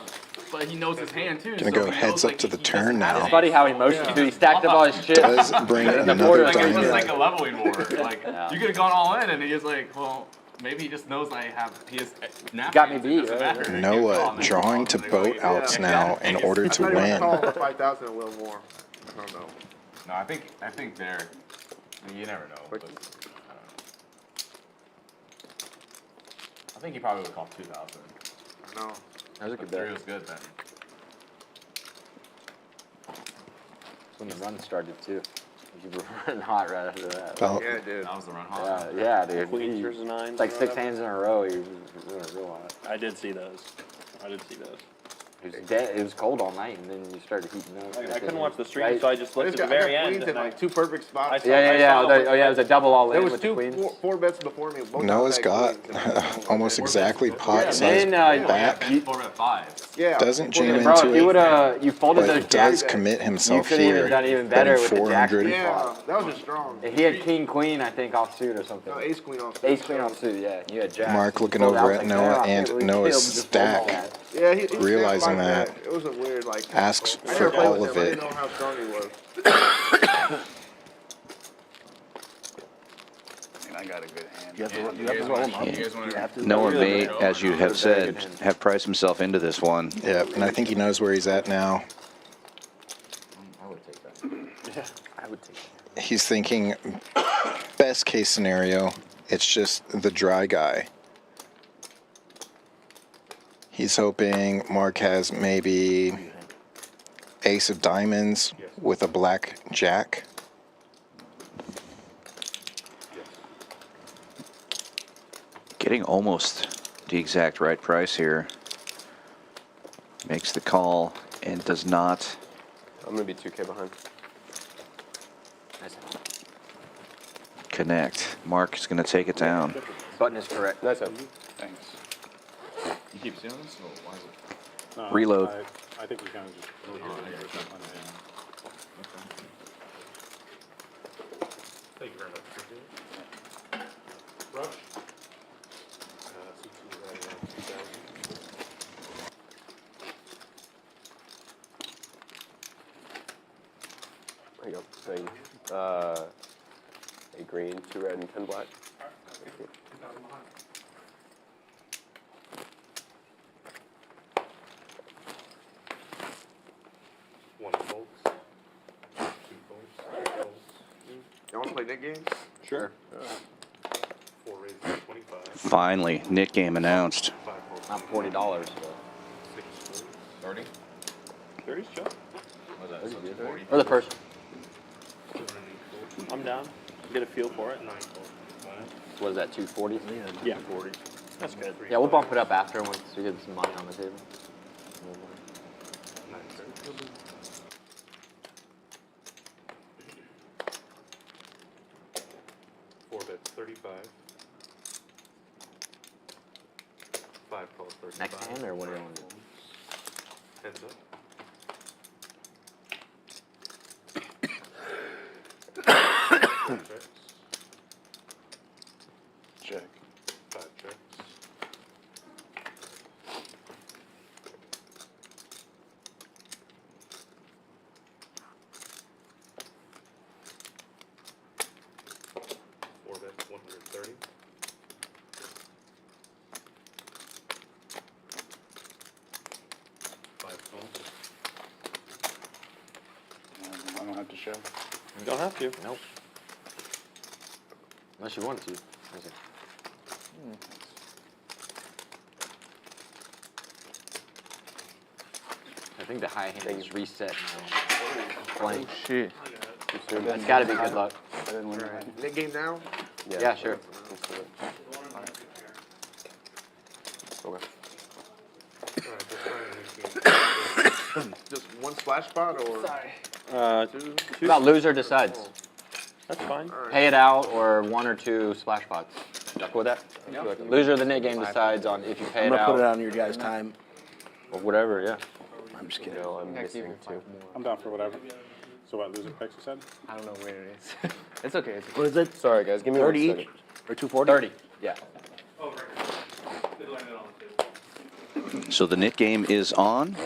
but he knows his hand too. Gonna so go he heads knows, up like, to the he turn doesn't now. have It's an funny ace. how he motioned to. He stacked up all his chips. Does bring Porter- another Like, it was like diamond. a leveling board. Like Yeah. you could have gone all in, and he was like, well, maybe he just knows I have. He has napkins. Got me it beat, doesn't right? matter. Noah drawing to boat outs now in order to I thought he was win. calling for 5,000 a little more. I don't know. No, I think they're. I mean, you never know. But, I don't know. I think he probably would call 2,000. No. That was a good Three bet. was good then. When the run started too. You were running hot right after that. Well, Yeah, dude. That was the run hot. Yeah, dude. Queens He- versus 9s. It's like 6 hands in a row. He was running real hot. I did see those. It was cold all night, and then you started heating up. I couldn't watch the stream, Right? so I just I looked just at the got very queens end. in like 2 perfect spots. Yeah. Oh, yeah, it was a double all There in was with the queens. 4 bets before me. Both Noah's had got queens. almost exactly Yeah, pot-sized then, back. you, 4 at 5. Yeah. Doesn't before jam me. bro, into if you it, would you folded but those does jacks. commit You himself could have even here. done even better Betting with the jack. 400. Yeah, that was just strong. He had king queen, I think, offsuit or something. No, ace queen off. Ace queen offsuit, yeah. You had jack. Mark looking Fold out over at like Noah that. I and can't believe Noah's Caleb just folded all stack. that. Yeah, he Realizing snapped that, like it was a weird like. asks I never for played all with of him. I it. didn't know how strong he was. I got a good hand. You have to roll him up. You guys want You have to. Noah may, as you have said, have priced himself into this one. Yeah, and I think he knows where he's at now. I would take that. I would take that. He's thinking, best case scenario, it's just the dry guy. He's hoping Mark has maybe ace of diamonds with a black jack. Getting almost the exact right price here. Makes the call and does not I'm going to be 2K behind. connect. Mark is going to take it down. Button is correct. Nice up. Thanks. You keep seeing this? Or why is it? Reload. I think we kind of just. Thank you very much. Appreciate it. Rush. C2 at 2,000. There you go. Saying, a green, 2 red, and 10 black. Thank you. One folds. 2 folds. 3 folds. Y'all want play net games? Sure. 4 raises, 25. Finally, Knit game announced. 5 folds. Not $40, but 6 folds. 30? 30's chill. What was that? So 240? or the first. 7 and 8 folds. I'm down. Get a feel for it. 9 folds. 5. What is that? 240. Yeah, 40. That's good. Yeah, we'll bump it up after once we get some money on the table. 9 tricks. 4 bets, 35. 5 calls, 35. Next hand or what do you want to do? Heads up. Checks. Check. 5 checks. Four bets, 130. 5 calls. I don't have to show. You don't have to. Nope. Unless you want to. I think the high hand is reset now. Blank. Shit. That's got to be good luck. I didn't win that. Net game now? Yeah, sure. Okay. Alright, just trying to make Just one splash spot or? Two. About loser decides. That's fine. Pay it out or 1 or 2 splash pots. Cool with that? Loser of the net game decides on if you pay I'm it gonna put it out on your guys' time. or whatever. Yeah. I'm just kidding. No, I'm missing 2. I'm down for whatever. So what, loser picks, you said? I don't know where it is. It's okay. What is it? Sorry, guys. Give me 30 1 each? second. Or 240? 30. Yeah. So the Knit game is on.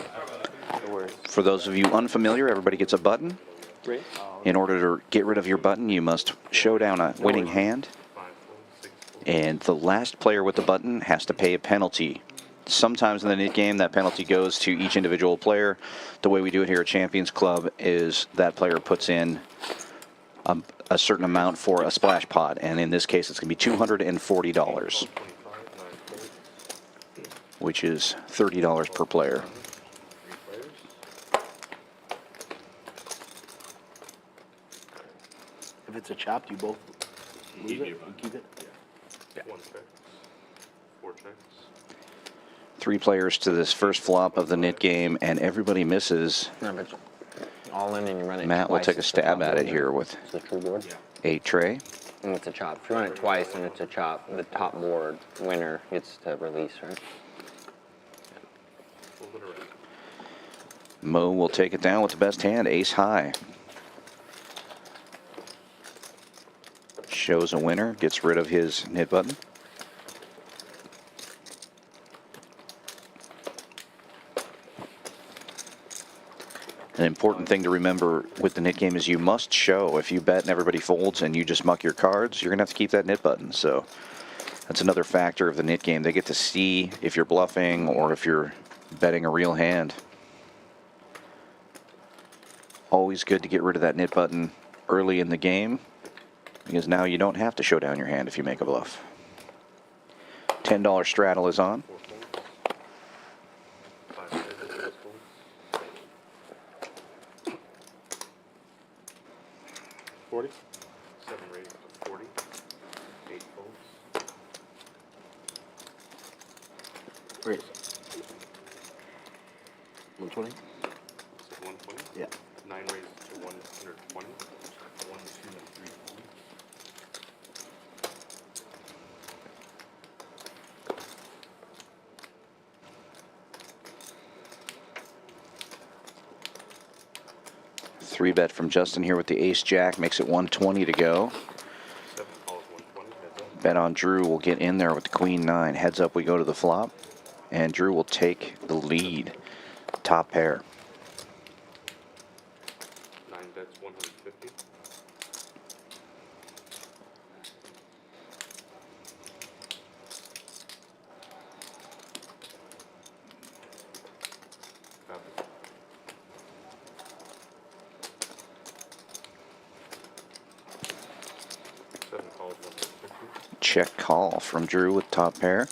No worries. For those of you unfamiliar, everybody gets a button. Great. In order to get rid of your button, you must show down a winning hand. 5 folds, 6 folds. And the last player with the button has to pay a penalty. Sometimes in the Knit game, that penalty goes to each individual player. The way we do it here at Champions Club is that player puts in a certain amount for a splash pot. And in this case, it's going to be $240, 25, 9 folds. which is $30 per player. 3 players. If it's a chop, do you both lose it? You keep it? 1 check. 4 checks. 3 players to this first flop of the Knit game, and everybody misses. No, but all in and you run it Matt will twice, take a it's stab top at it board. here with It's a true board. 8 tray. And it's a chop. If you run it twice and it's a chop, the top board winner gets to release, right? Fold it around. Mo will take it down with the best hand, ace high. Shows a winner, gets rid of his Knit button. An important thing to remember with the Knit game is you must show. If you bet and everybody folds and you just muck your cards, you're going to have to keep that Knit button. So that's another factor of the Knit game. They get to see if you're bluffing or if you're betting a real hand. Always good to get rid of that Knit button early in the game, because now you don't have to show down your hand if you make a bluff. $10 straddle is on. 4 folds. 5 players, 6 folds. 40? 7 raises to 40. 8 folds. Wait. 120? Is it 120? Yeah. 9 raises to 120. 1, 2, and 3 folds. Three bet from Justin here with the ace jack, makes it 120 to go. 7 calls, 120. Heads up. Bet on Drew will get in there with the queen 9. Heads up, we go to the flop, and Drew will take the lead. Top pair. 9 bets, 150. Copy. check call from Drew with top pair.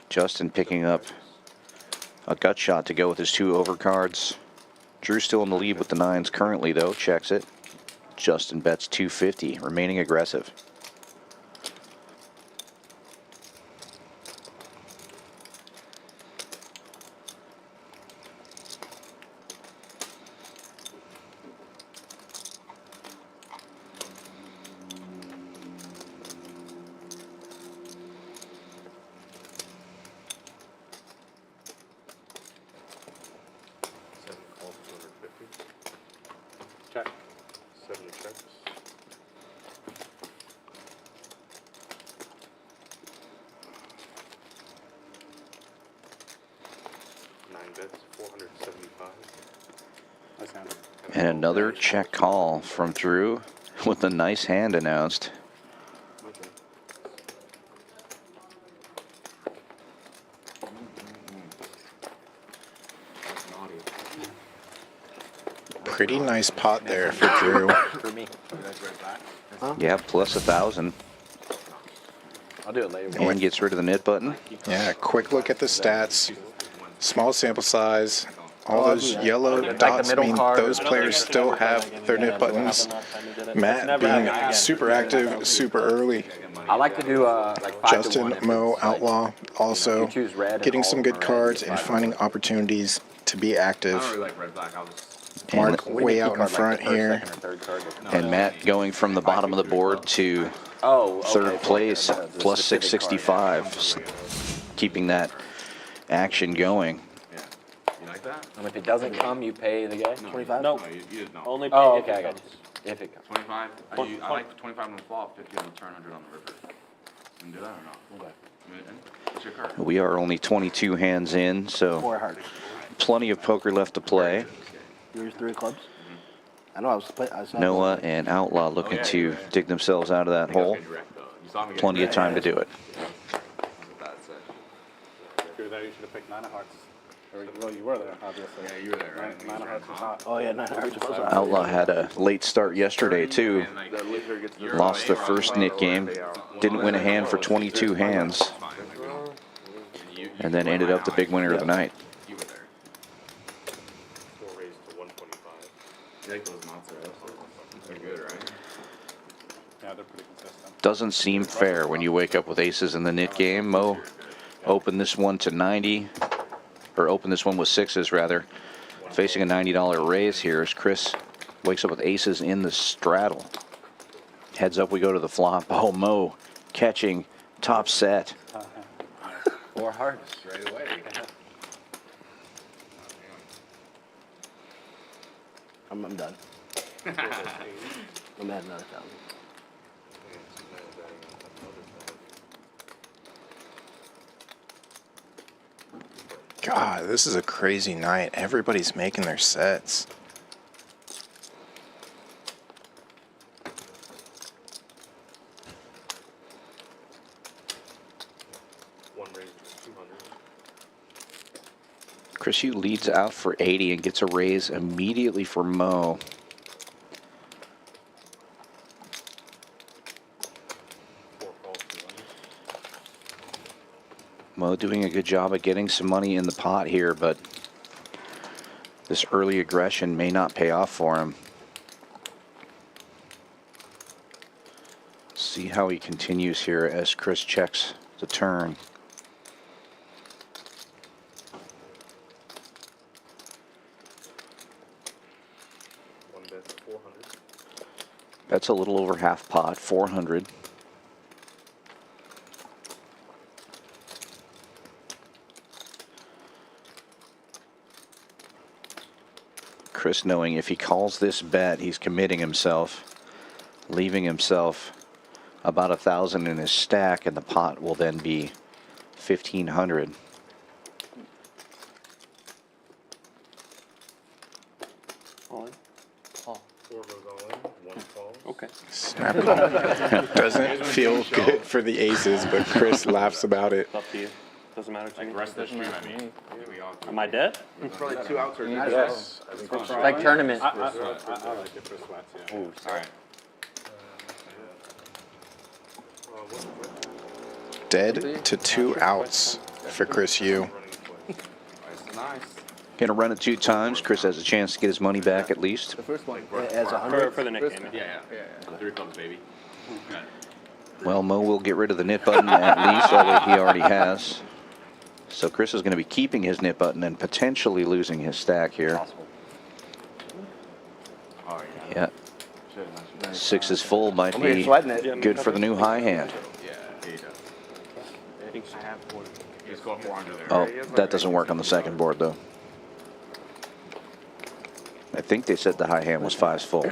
Justin picking up a gut shot to go with his 2 overcards. Drew still in the lead with the 9s currently, though. Checks it. Justin bets 250, remaining aggressive. Seven calls, 250. Check. 7 checks. 9 bets, 475. And another check call from Drew with a nice hand announced. Pretty nice pot there for Drew. For me. Yeah, plus 1,000. I'll do it later. And gets rid of the nit button. Yeah, quick look at the stats. Small sample size. All those yellow dots mean those players still have their nit buttons. Matt being super active, super early. I like to do like 5 to 1. Justin, Mo, Outlaw also You choose red and getting all some of good them are cards red. and finding opportunities to be I active. don't really like red black. I was Mark What do you way mean out key in card, front like the first, here. second, or third card? And Matt going from the bottom of the board to Oh, okay, third for place, the plus specific card. 665. Keeping that action going. yeah. You like that? And if it doesn't come, you pay the guy? No, 25? Nope. No, you just no. Only pay Oh, if okay, I it got comes. you. If it comes. 25. I like 25 on the flop, 50 on the turn, 100 on the river. You can do that or not? Okay. What's your card? We are only 22 hands in, so 4 hearts. plenty of poker left to play. Yours 3 clubs? I know I was not Noah and Outlaw looking to dig themselves out of that hole. You saw me get Plenty of time to do it. That's it. If you were there, you should have picked 9 of hearts. Well, you were there, obviously. Yeah, you were there, right? 9 of hearts was hot. Oh yeah, 9 hearts was out. Outlaw had a late start yesterday, too. Lost the first nit game. Didn't win a hand for 22 hands. And then ended up the big winner of the night. You were there. 4 raised to 125. You like those mozzarella? They're good, right? Yeah, they're pretty consistent. Doesn't seem fair when you wake up with aces in the nit game. Mo opened this one to 90, or opened this one with 6s rather. Facing a $90 raise here as Chris wakes up with aces in the straddle. Heads up, we go to the flop. Oh, Mo catching top set. 4 hearts. Straight away. I'm done. I'm at another 1,000. God, this is a crazy night. Everybody's making their sets. One raised to 200. Chris Yu leads out for 80 and gets a raise immediately for Mo. Mo doing a good job of getting some money in the pot here, but this early aggression may not pay off for him. See how he continues here as Chris checks the turn. One bet to 400. That's a little over half pot, 400. Chris knowing if he calls this bet, he's committing himself, leaving himself about 1,000 in his stack, and the pot will then be 1,500. All in. Call. 4 goes all in, 1 calls. Okay. Snap call. Doesn't feel good for the aces, but Chris laughs about it. It's up to you. Doesn't matter to me. The rest of the stream, I mean. Am I dead? Probably 2 outs or Yes. Like tournament. I like it for sweats, yeah. Ooh, All right. Dead to 2 outs for Chris Yu. Nice. Gonna run it 2 times. Chris has a chance to get his money back at least. The first one as 100. For the Nick game. Yeah. 3 clubs, baby. Well, Mo will get rid of the nip button at least, although he already has. So Chris is going to be keeping his nip button and potentially losing his stack here. Oh, Yeah. 6 is full, might I'm here be sweating it. good for the new high hand. Yeah, there you go. I think so. You just go 400 there. Oh, that doesn't work on the second board though. I think they said the high hand was 5's full.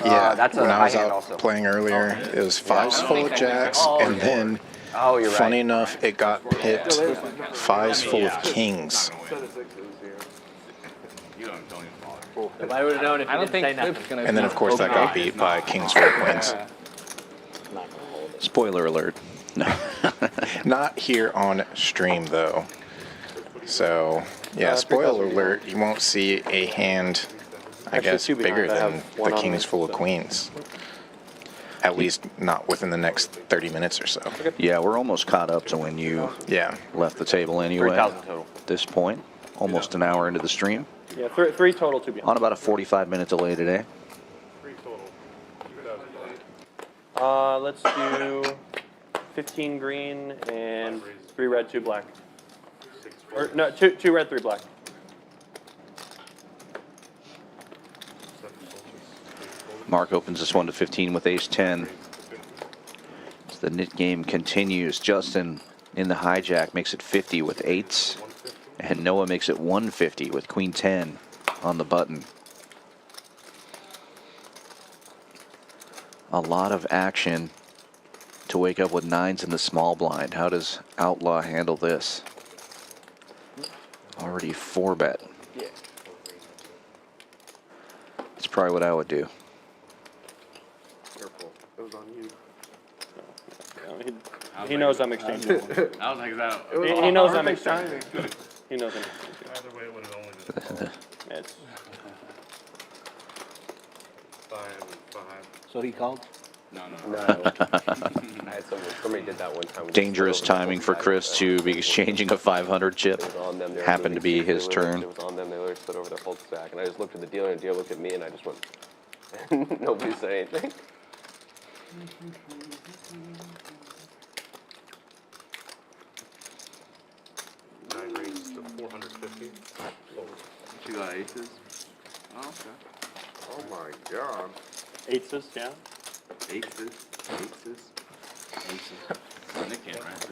Yeah, that's a when I was high hand out also. playing earlier, it was 5's full of jacks, and then, Oh, you're funny right. enough, it got pipped 5's full of kings. You don't even bother. If I would have known if I you don't didn't say think nothing. Flip's gonna. And then, of course, that got beat by kings full of queens. Spoiler alert. No. Not here on stream, though. So, yeah, spoiler alert, you won't see a hand, I Actually, guess, 2 behind. bigger I than have the one on kings me, full of so. queens. At least not within the next 30 minutes or so. Yeah, we're almost caught up to when you Yeah. left the table anyway. 3,000 total. At this point, almost an hour into the stream. Yeah, 3 total, 2 behind. On about a 45-minute delay today. 3 total. 2,000. Let's do 15 green and 3 red, 2 black. 6 Or no, 2 red, 3 black. 7 folds. Mark opens this one to 15 with ace-10. As the knit game continues, Justin in the hijack makes it 50 with 8s. And Noah makes it 150 with queen-10 on the button. A lot of action to wake up with 9s in the small blind. How does Outlaw handle this? Already 4-bet. That's probably what I would do. Careful. It was on you. He knows I'm exchanging. I was like, that. He knows I'm exchanging. He knows I'm exchanging. Either way, it would have only been It's 5 and 5. So he called? No. I had somebody did that one time. Dangerous timing for Chris to be exchanging a 500 chip. It was on them. They were Happened to be moving his sticks. They were- turn. It was on them. They literally slid over their whole stack, and I just looked at the dealer, and the dealer looked at me, and I just went. Nobody said anything. Nine raises to 450. You got aces? Oh, okay. Oh my god. 8s, yeah. Aces. Nick game, right?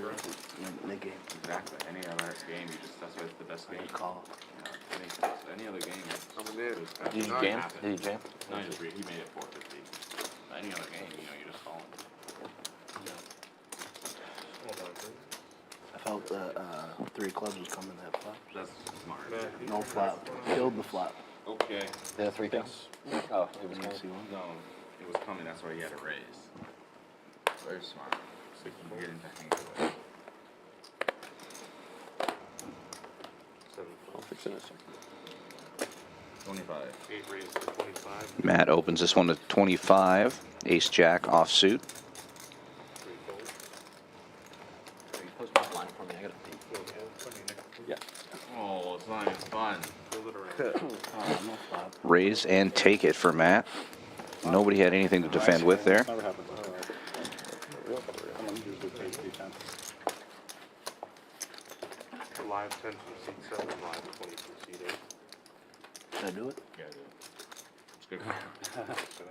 Nick game. Exactly. Any other game, you just, that's why it's the best game. Call. Yeah, any other game. Coming in. Did you jam? Did you jam? No, he made it 450. But any other game, you know, you just call him. I felt the 3 clubs was coming that flop. That's smart. No flop. Killed the flop. Okay. The 3 things. Oh, it was See one? No, it was coming, that's why he had to raise. Very smart. So you can get into hang of it. 7 I'll folds. fix it in a second. 25. 8 raises to 25. Matt opens this one to 25. Ace-Jack offsuit. 3 folds. Post my line for me. I gotta pee. Yeah. Oh, it's not even fun. Build it around. No flop. Raise and take it for Matt. Nobody had anything to defend with there. Never happens. Someone usually pays defense. Live 10 from seat 7, live 20 from seat 8. Did I do it? Yeah, dude. It's good.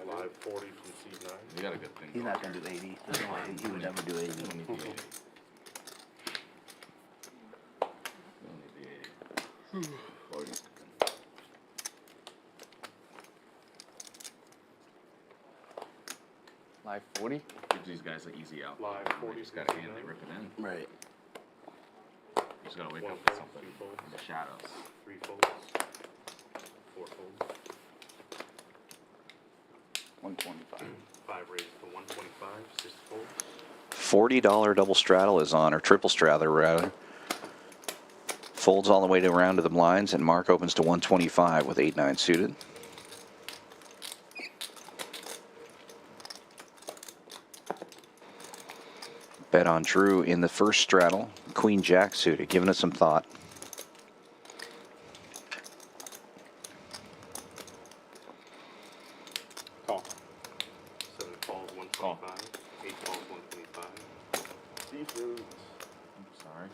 Live 40 from seat 9. You got a good thing. He's not going to do 80. There's no way he would ever do 80. You don't need the 80. You don't need the 80. 40. Live 40? Gives these guys an easy out. Live They 40 just got a hand, they rip it in. Right. You just gotta wake 1 up to fold, something 2 folds. in the shadows. 3 folds. 4 folds. 125. 5 raises to 125. 6 folds. $40 double straddle is on, or triple straddle rather. Folds all the way around to the blinds, and Mark opens to 125 with 8-9 suited. Bet on Drew in the first straddle. Queen Jack suited, giving us some thought. Call. 7 calls, 125. 8 calls, 125. Seafood. Sorry.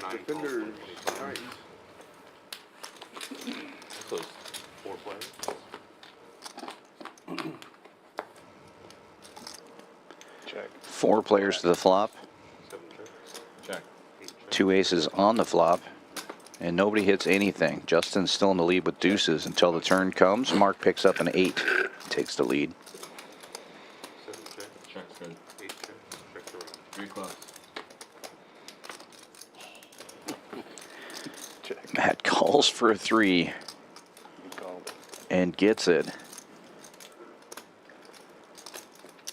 9 calls, Defenders. 125. Nice. Close. 4 players. Check. 4 players to the flop. 7 checks. Check. 8 checks. 2 aces on the flop. And nobody hits anything. Justin's still in the lead with deuces until the turn comes. Mark picks up an 8. Takes the lead. 7 checks. Check's good. 8 checks. Checks around. 3 clubs. Matt calls for a 3 and gets it.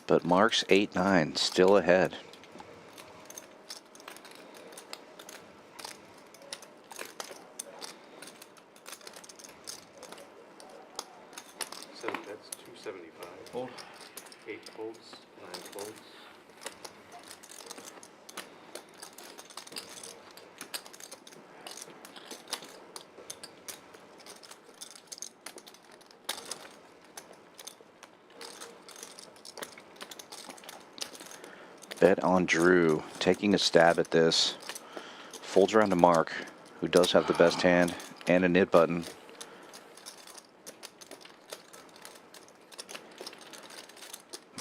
But Mark's 8-9 still ahead. Seven bets, 275. Fold. 8 folds, 9 folds. Bet on Drew, taking a stab at this. Folds around to Mark, who does have the best hand and a nit button.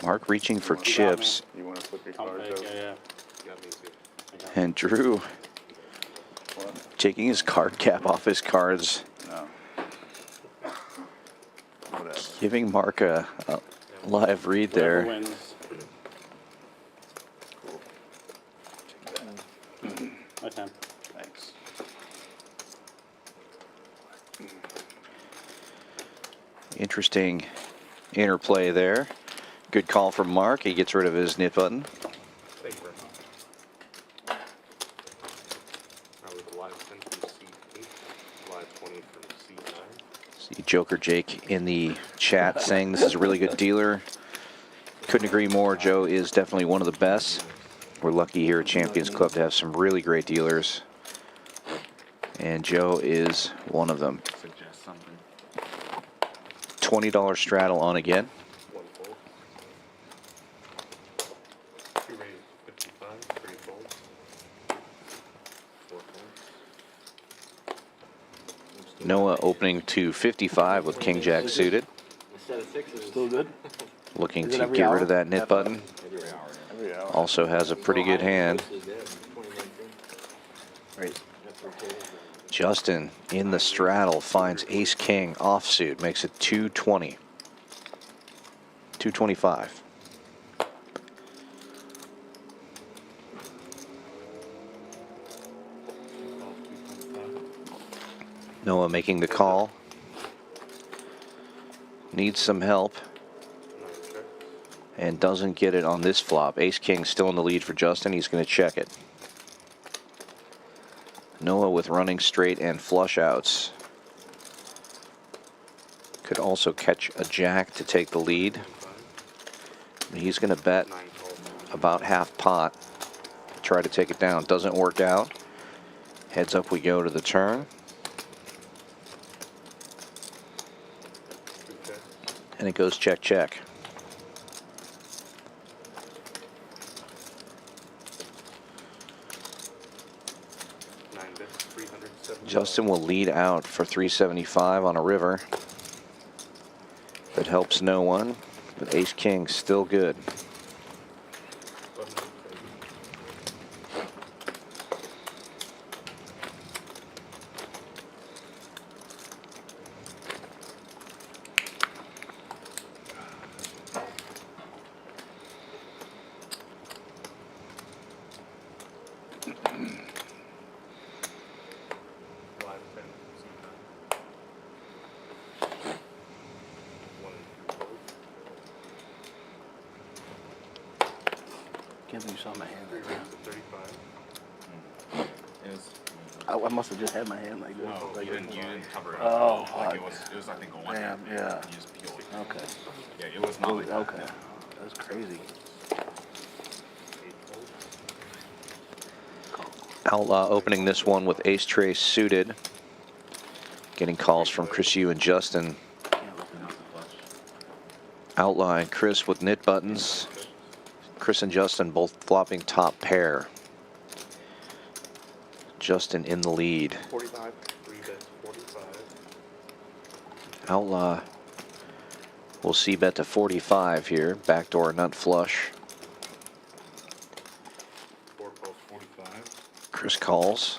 Mark reaching for chips, You want to flip your cards over? You got me too. and Drew taking his card cap off his cards, No. Whatever. giving Mark a live read Whoever there. wins. I can. Thanks. Interesting interplay there. Good call from Mark. He gets rid of his nit button. Thank you very much. That was a live 10 from C8, live 20 from C9. See Joker Jake in the chat saying this is a really good dealer. Couldn't agree more. Joe is definitely one of the best. We're lucky here at Champions Club to have some really great dealers. And Joe is one of them. Suggest something. $20 straddle on again. 1 fold. 2 raises, 55, 3 folds. 4 folds. Noah opening to 55 with King Jack suited. Instead of 6s. Still good? Looking Is it to every get hour? rid of that nit button. Every hour. Every hour. Also has a pretty good hand. Right. Justin in the straddle finds ace king offsuit, makes it 220. 225. Noah making the call. Needs some help 9 checks. and doesn't get it on this flop. Ace king still in the lead for Justin. He's going to check it. Noah with running straight and flush outs. Could also catch a jack to take the lead. He's going to bet 9 calls. about half pot. Try to take it down. Doesn't work out. Heads up we go to the turn. 2 checks. And it goes check, check. Bets, 370. Justin will lead out for 375 on a river. That helps no one, but ace king still good. Live 10 C9. 1 and 2 folds. Can't believe you saw my hand. 3 raises to 35. I must have just had my hand like this. No, like you didn't cover it Oh, up. fuck. It was I think a 1 Damn, hand. yeah. You just peeled it. Okay. Yeah, it was not like that. Okay. That's crazy. 8 folds. Outlaw opening this one with ace trace suited. Getting calls from Chris Yu and Justin. Outlaw and Chris with knit buttons. Chris and Justin both flopping top pair. Justin in the lead. 45. 3 bets 45. Outlaw will see bet to 45 here. Backdoor nut flush. 4 calls 45. Chris calls.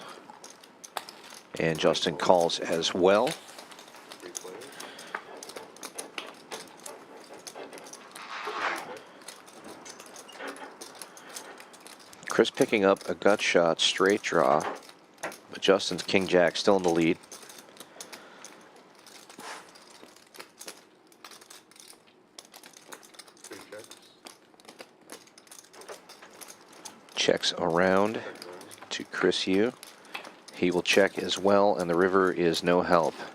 And Justin calls as well. 3 players. Chris picking up a gut shot straight draw. But Justin's king jack still in the lead. Checks around to Chris Yu. He will check as well, and the river is no help. 9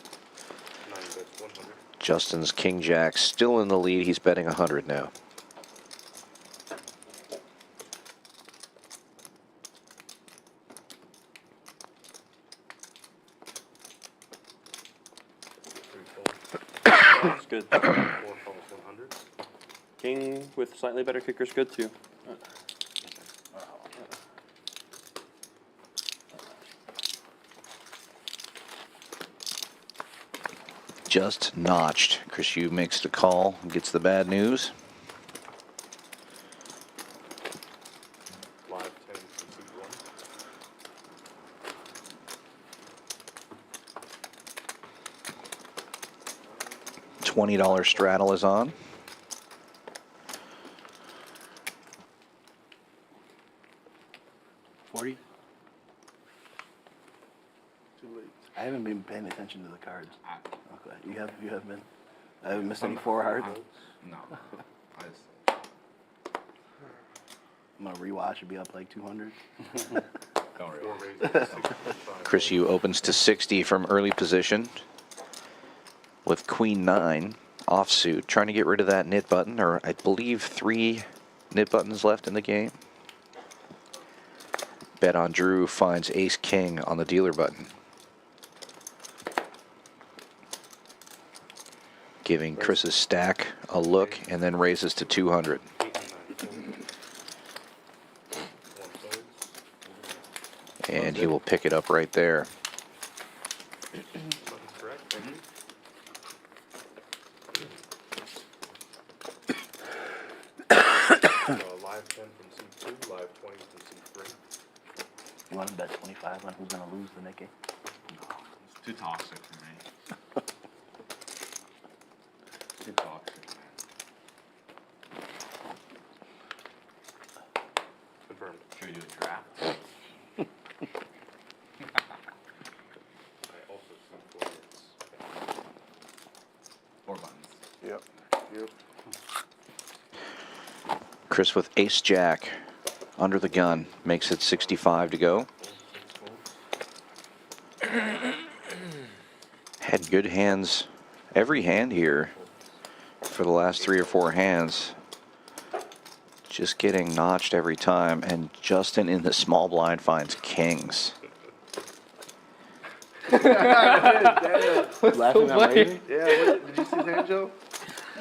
bets 100. Justin's king jack still in the lead. He's betting 100 now. That's good. 4 calls 100. King with slightly better kicker's good too. Just notched. Chris Yu makes the call, gets the bad news. Live 10 from seat 1. $20 straddle is on. $40. Too late. I haven't been paying attention to the cards. Okay, you have been. I haven't missed any 4 hearts. No. I'm gonna rewatch and be up like 200. Don't worry. 4 raises 65. Chris Yu opens to 60 from early position with queen 9 offsuit, trying to get rid of that knit button, or I believe 3 knit buttons left in the game. Bet on Drew finds ace king on the dealer button, giving Chris's stack a look, and then raises to 200. 8 and 9. 1 thirds. And he will pick it up right there. Button's correct. Thank you. Live 10 from seat 2. Live 20 from seat 3. You want to bet 25 on who's gonna lose the Nikkei? It's too toxic for me. Too toxic, man. Confirmed. Should we do a draft? I also see 4 hits. 4 buttons. Yep. Yep. Chris with ace jack under the gun makes it 65 to go. Had good hands every hand here for the last 3 or 4 hands. Just getting notched every time, and Justin in the small blind finds kings. Laughing at Raven? Yeah, did you see his hand, Joe?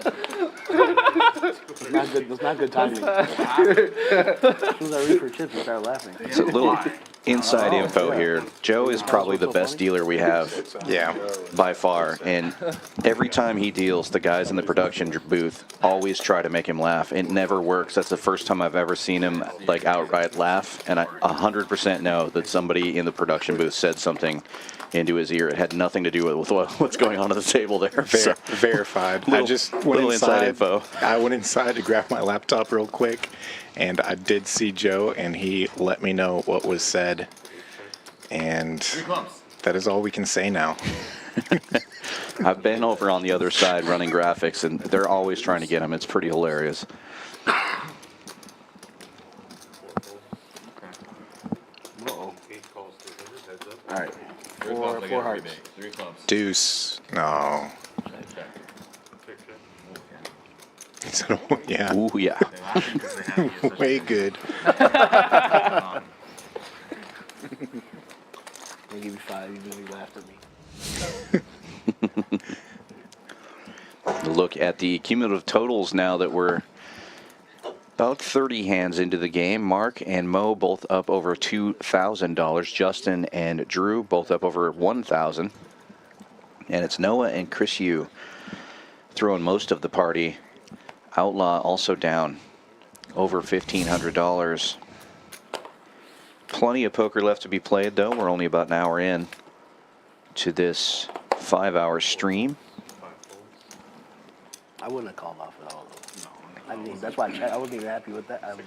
It's not good. It's not good timing. As soon as I reach for chips, I start laughing. It's a little inside info here. Joe is probably the best dealer we have. Yeah. By far, and every time he deals, the guys in the production booth always try to make him laugh. It never works. That's the first time I've ever seen him like outright laugh, and I 100% know that somebody in the production booth said something into his ear. It had nothing to do with what's going on at the table there. So, Verified. I little- just went little inside inside. info. I went inside to grab my laptop real quick, and I did see Joe, and he let me know what was said. And 3 clubs. that is all we can say now. I've been over on the other side running graphics, and they're always trying to get him. It's pretty hilarious. Uh-oh. 8 calls 300. Heads up. All right. 3 clubs. I 4 get a hearts. rebate. 3 clubs. Deuce. No. Okay. Check, check. He said, oh, yeah. Ooh, yeah. They laugh because they have the Way good. I'm gonna give you 5, even though you laughed at me. Look at the cumulative totals now that we're about 30 hands into the game. Mark and Mo both up over $2,000. Justin and Drew both up over $1,000. And it's Noah and Chris Yu throwing most of the party. Outlaw also down over $1,500. Plenty of poker left to be played, though. We're only about an hour in to this 5-hour stream. I wouldn't have called off at all, though. No. I mean, that's why I wasn't even happy with that. I was,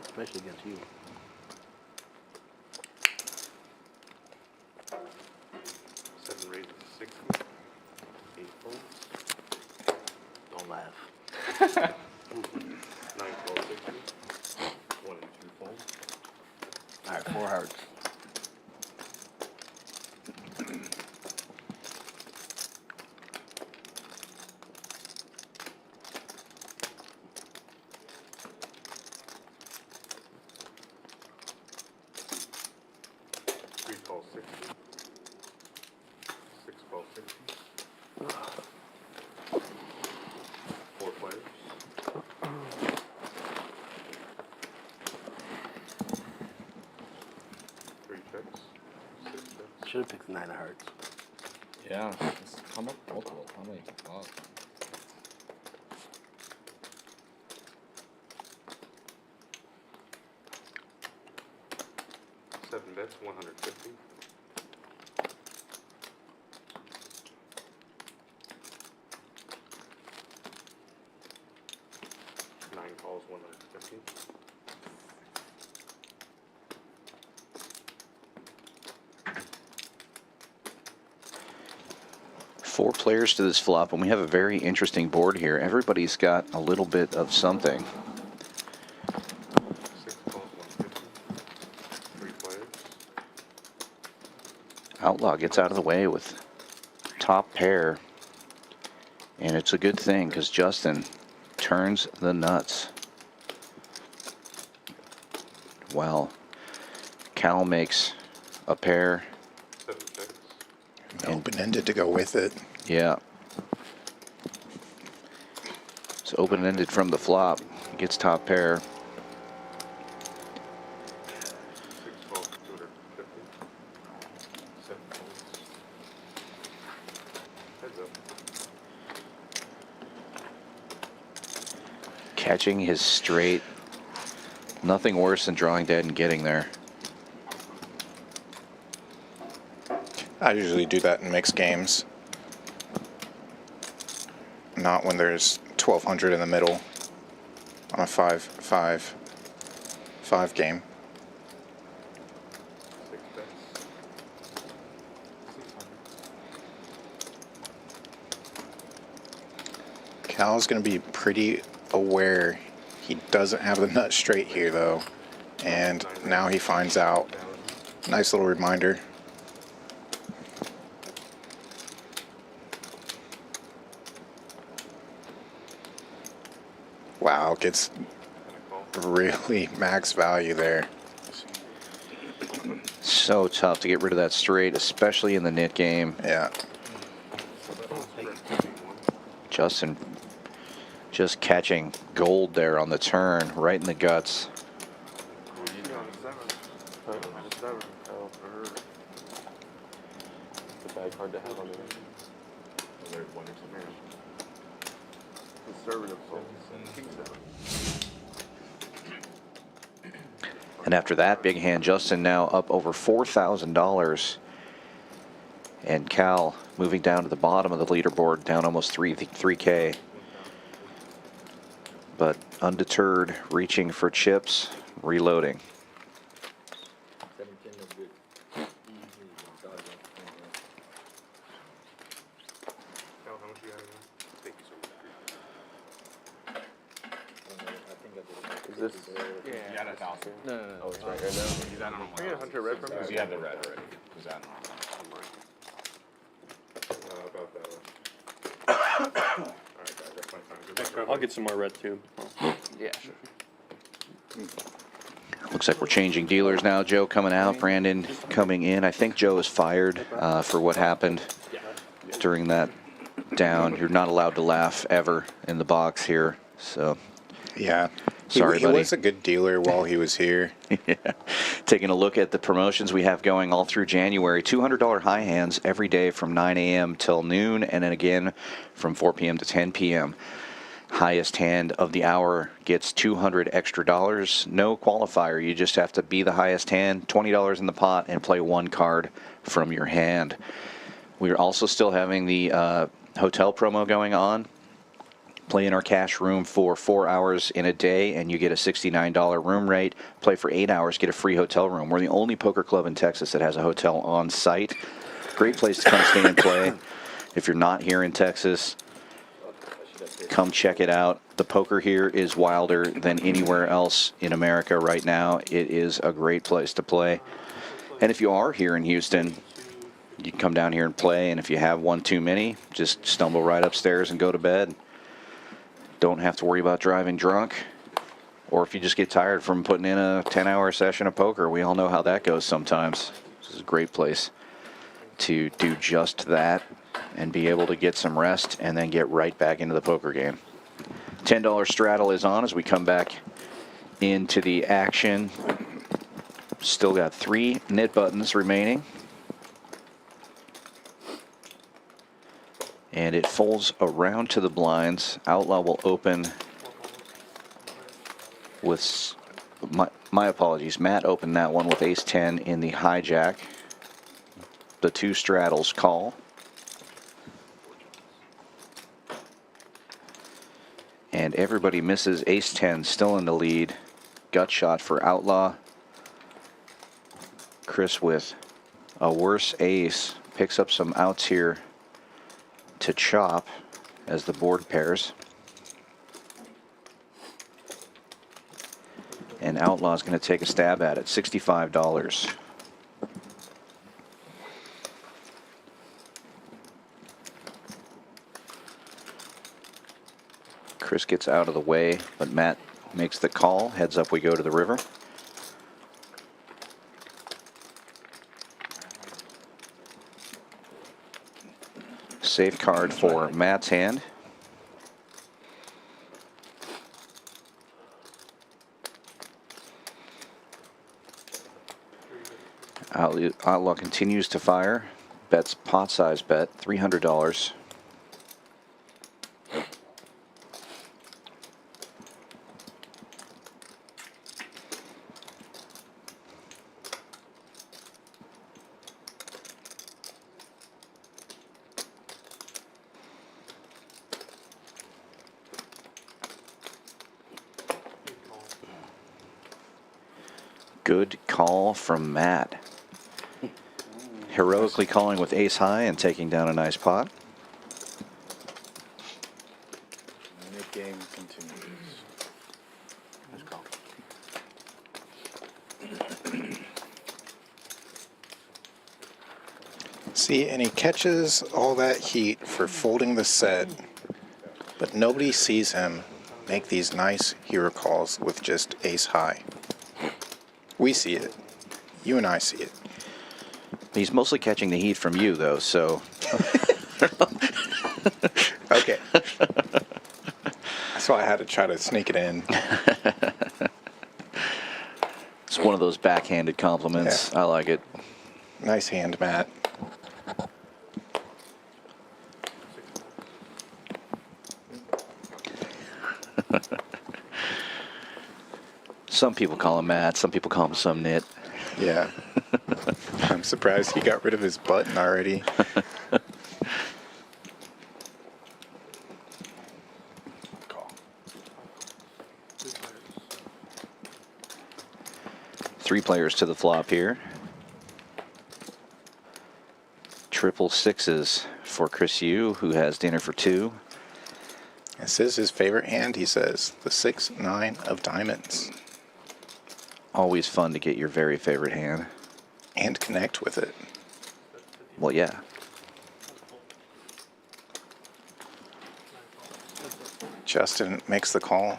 especially against you. Seven raises 60. 8 folds. Don't laugh. 9 folds 60. 1 and 2 folds. All right, 4 hearts. Calls 60. 6 calls 60. 4 players. 3 checks. 6 checks. Should have picked 9 of hearts. Yeah, it's come up multiple. How many? Wow. Seven bets, 150. 9 calls, 150. Four players to this flop, and we have a very interesting board here. Everybody's got a little bit of something. 6 calls, 150. 3 players. Outlaw gets out of the way with top pair. And it's a good thing because Justin turns the nuts. Well, Cal makes a pair. 7 checks. Open-ended to go with it. Yeah. It's open-ended from the flop. Gets top pair. 6 calls, 250. 7 folds. Heads up. Catching his straight. Nothing worse than drawing dead and getting there. I usually do that in mixed games. Not when there's 1,200 in the middle on a 5 game. 6 bets. 600. Cal's going to be pretty aware he doesn't have the nut straight here, though. And now he finds out. Nice little reminder. Wow, gets really max value there. So tough to get rid of that straight, especially in the nit game. Yeah. Justin just catching gold there on the turn, right in the guts. It's a bad card to have on there. Conservative folks. King 7. And after that big hand, Justin now up over $4,000. And Cal moving down to the bottom of the leaderboard, down almost 3K. But undeterred, reaching for chips, reloading. Cal, how much you got in there? Thank you so much. Is this? You got a thousand. No. Oh, it's right here now. Is that on Bring a Hunter Red from Because me. you have the red already. Is that on? About that one. Alright, guys, that's my time. Good luck. I'll get some more red too. Yeah, sure. Looks like we're changing dealers now. Joe coming out, Brandon coming in. I think Joe is fired for what happened during that down. You're not allowed to laugh ever in the box here. So, Yeah. sorry, he buddy. was a good dealer while he was here. Yeah. Taking a look at the promotions we have going all through January. $200 high hands every day from 9 a.m. till noon, and then again from 4 p.m. to 10 p.m. Highest hand of the hour gets $200 extra. No qualifier. You just have to be the highest hand, $20 in the pot, and play one card from your hand. We're also still having the hotel promo going on. Play in our cash room for 4 hours in a day, and you get a $69 room rate. Play for 8 hours, get a free hotel room. We're the only poker club in Texas that has a hotel on site. Great place to come stay and play. If you're not here in Texas, come check it out. The poker here is wilder than anywhere else in America right now. It is a great place to play. And if you are here in Houston, you can come down here and play. And if you have one too many, just stumble right upstairs and go to bed. Don't have to worry about driving drunk. Or if you just get tired from putting in a 10-hour session of poker, we all know how that goes sometimes. This is a great place to do just that and be able to get some rest and then get right back into the poker game. $10 straddle is on as we come back into the action. Still got 3 knit buttons remaining. And it folds around to the blinds. Outlaw will open with, my apologies, Matt opened that one with ace-10 in the hijack. The 2 straddles call. And everybody misses ace-10, still in the lead. Gut shot for Outlaw. Chris with a worse ace picks up some outs here to chop as the board pairs. And Outlaw's going to take a stab at it, $65. Chris gets out of the way, but Matt makes the call. Heads up we go to the river. Safe card for Matt's hand. Outlaw continues to fire. Bets pot size bet, $300. Good call from Matt. Heroically calling with ace high and taking down a nice pot. And the game continues. Nice call. See, and he catches all that heat for folding the set, but nobody sees him make these nice hero calls with just ace high. We see it. You and I see it. He's mostly catching the heat from you, though, so. Okay. That's why I had to try to sneak it in. It's one of those backhanded compliments. Yeah. I like it. Nice hand, Matt. Some people call him Matt. Some people call him some nit. Yeah. I'm surprised he got rid of his button already. Call. 3 players to the flop here. Triple sixes for Chris Yu, who has dinner for 2. This is his favorite hand, he says. The 6-9 of diamonds. Always fun to get your very favorite hand. And connect with it. Well, yeah. Justin makes the call.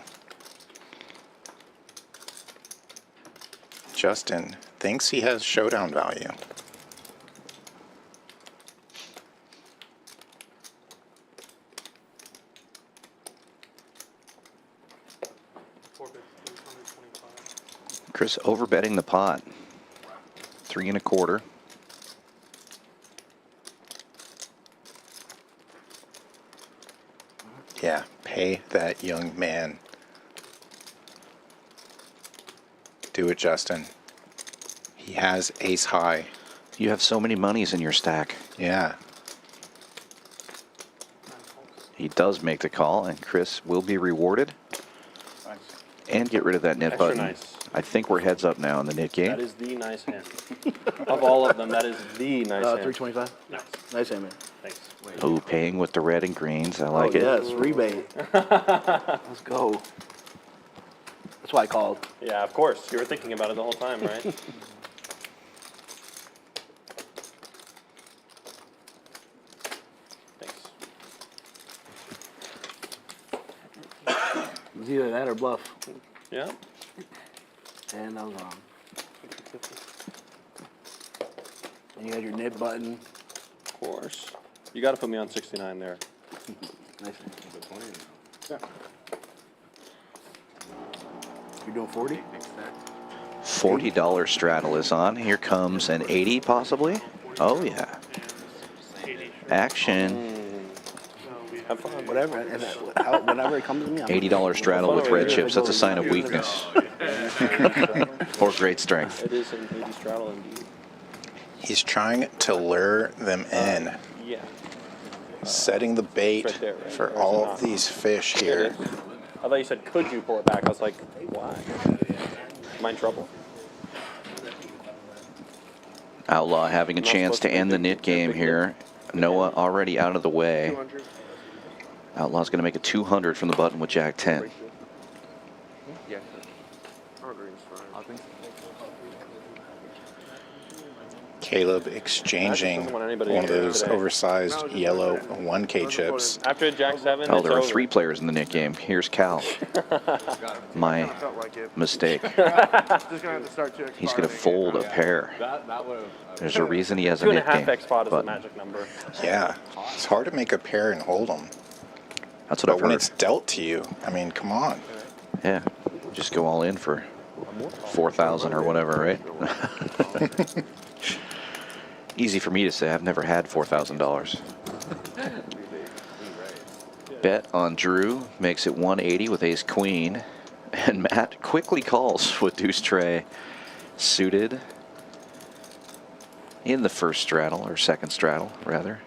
Justin thinks he has showdown value. Chris overbetting the pot. 3 1/4. Yeah, pay that young man. Do it, Justin. He has ace high. You have so many monies in your stack. Yeah. He does make the call, and Chris will be rewarded. Nice. And get rid of that nit Extra button. nice. I think we're heads up now in the nit game. That is the nice hand. Of all of them, that is the nice hand. 325. Nice. Nice hand, man. Thanks. Oh, paying with the red and greens. I like oh, it. Yes, rebate. Let's go. That's why I called. Yeah, of course. You were thinking about it the whole time, right? Thanks. It was either that or bluff. Yeah. And I was wrong. And you had your nib button. Of course. You got to put me on 69 there. Nice. You're doing 40? $40 straddle is on. Here comes an 80 possibly. Oh, yeah. Action. Have fun. Whatever. And whenever it comes to me, I'm $80 straddle with red chips. That's a sign of weakness. Or great strength. It is an 80 straddle indeed. He's trying to lure them in, Yeah. setting the bait Right there, right? for Or is all it of not? these fish here. I thought you said, could you pull it back? I was like, why? Am I in trouble? Outlaw having a Not chance supposed to to end be the big- nit game big here. Noah already out of the way. 200. Outlaw's going to make a 200 from the button with Jack 10. Yeah. Our green's fine. Caleb exchanging Doesn't want anybody one of to do those today. oversized yellow 1K chips. After Jack 7, Oh, it's there are over. 3 players in the nit game. Here's Cal. My Felt like it. mistake. Just gonna have to start checking. He's going to fold a pair. That would have. There's a reason he has a 2.5 nit game. X pot is the But magic number. Yeah, it's hard to make a pair and hold them. that's what But I've when heard. it's dealt to you, I mean, come on. Yeah, just go all in for 4,000 or whatever, right? Easy for me to say. I've never had $4,000. Bet on Drew makes it 180 with ace queen, and Matt quickly calls with deuce tray suited in the first straddle, or second straddle rather.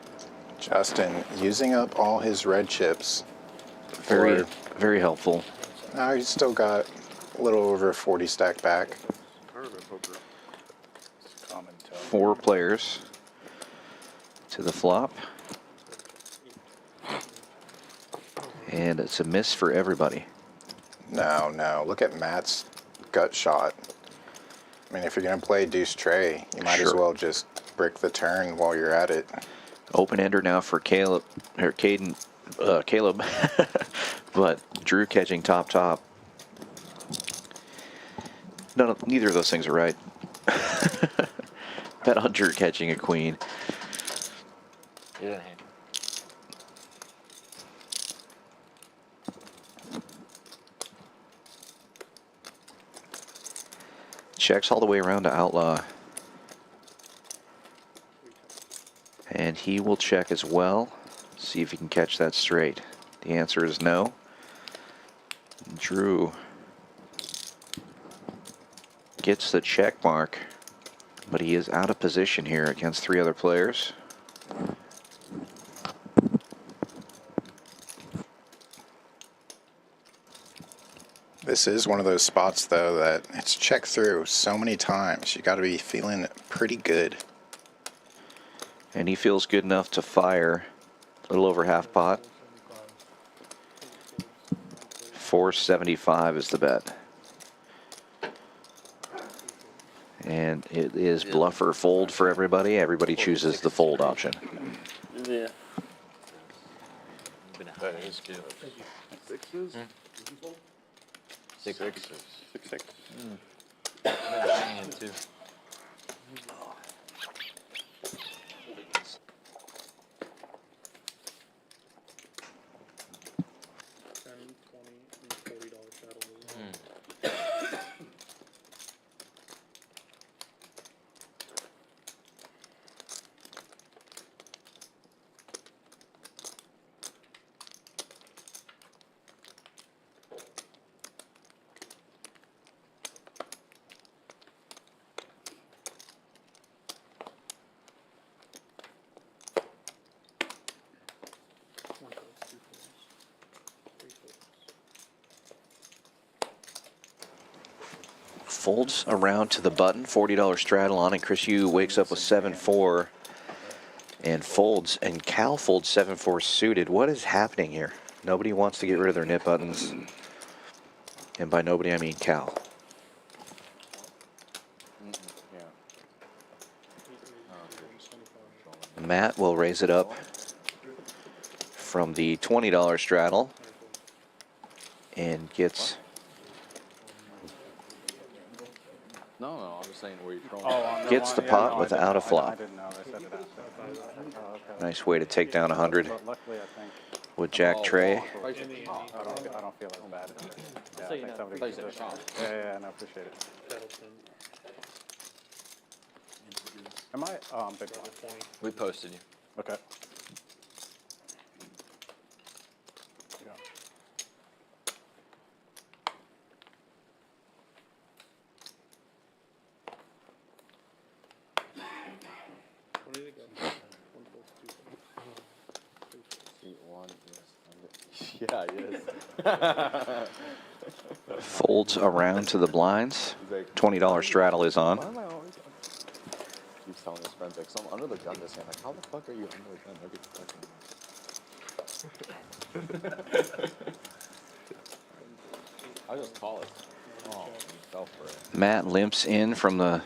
Justin using up all his red chips. Very, very helpful. Now he's still got a little over 40 stack back. Common tone. 4 players to the flop. And it's a miss for everybody. No, no. Look at Matt's gut shot. I mean, if you're going to play deuce tray, you might as Sure. well just brick the turn while you're at it. Open ender now for Caleb, or Caleb. But Drew catching top. Neither of those things are right. Bet on Drew catching a queen. Yeah. Checks all the way around to Outlaw. And he will check as well. See if he can catch that straight. The answer is no. Drew gets the check mark, but he is out of position here against 3 other players. This is one of those spots, though, that it's checked through so many times. You got to be feeling pretty good. And he feels good enough to fire a little over half pot. 475 is the bet. And it is bluffer fold for everybody. Everybody chooses the fold option. Yeah. That is good. Sixes? 6-6. too. Folds around to the button, $40 straddle on, and Chris Yu wakes up with 7-4 and folds, and Cal folds 7-4 suited. What is happening here? Nobody wants to get rid of their nip buttons, and by nobody I mean Cal. Matt will raise it up from the $20 straddle and gets No, I'm just saying where you're throwing. gets the pot without a I flop. didn't know they said it after. Oh, okay. Nice way to take down 100 But luckily, I think with Jack Trey. I don't feel as bad. Yeah, I think somebody gets this. Yeah, no, appreciate it. Am I? Oh, I'm big blind. We posted you. Okay. Yeah. Yeah, he is. Folds around to the blinds. $20 straddle is on. Why am I always keeps telling his friends like, I'm under the gun this hand. Like, how the fuck are you under the gun every fucking? I'll just call it. Oh, he fell for it. Matt limps in from the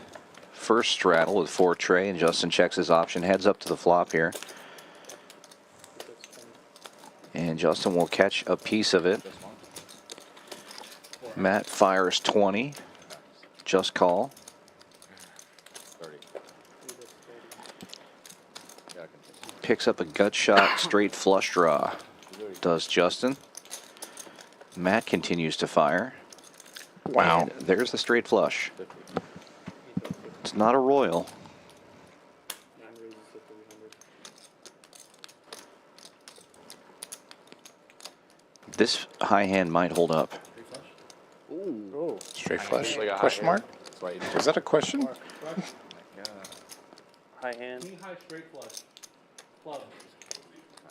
first straddle with 4 Trey, and Justin checks his option, heads up to the flop here. And Justin will catch a piece of it. Matt fires 20. Just call. 30. Picks up a gut shot, straight flush draw. Does Justin. Matt continues to fire. Wow. And there's the straight flush. It's not a royal. This high hand might hold up. Straight flush? Like a high Question mark? hand. That's why you Is that a question? High hand. High straight flush. Club.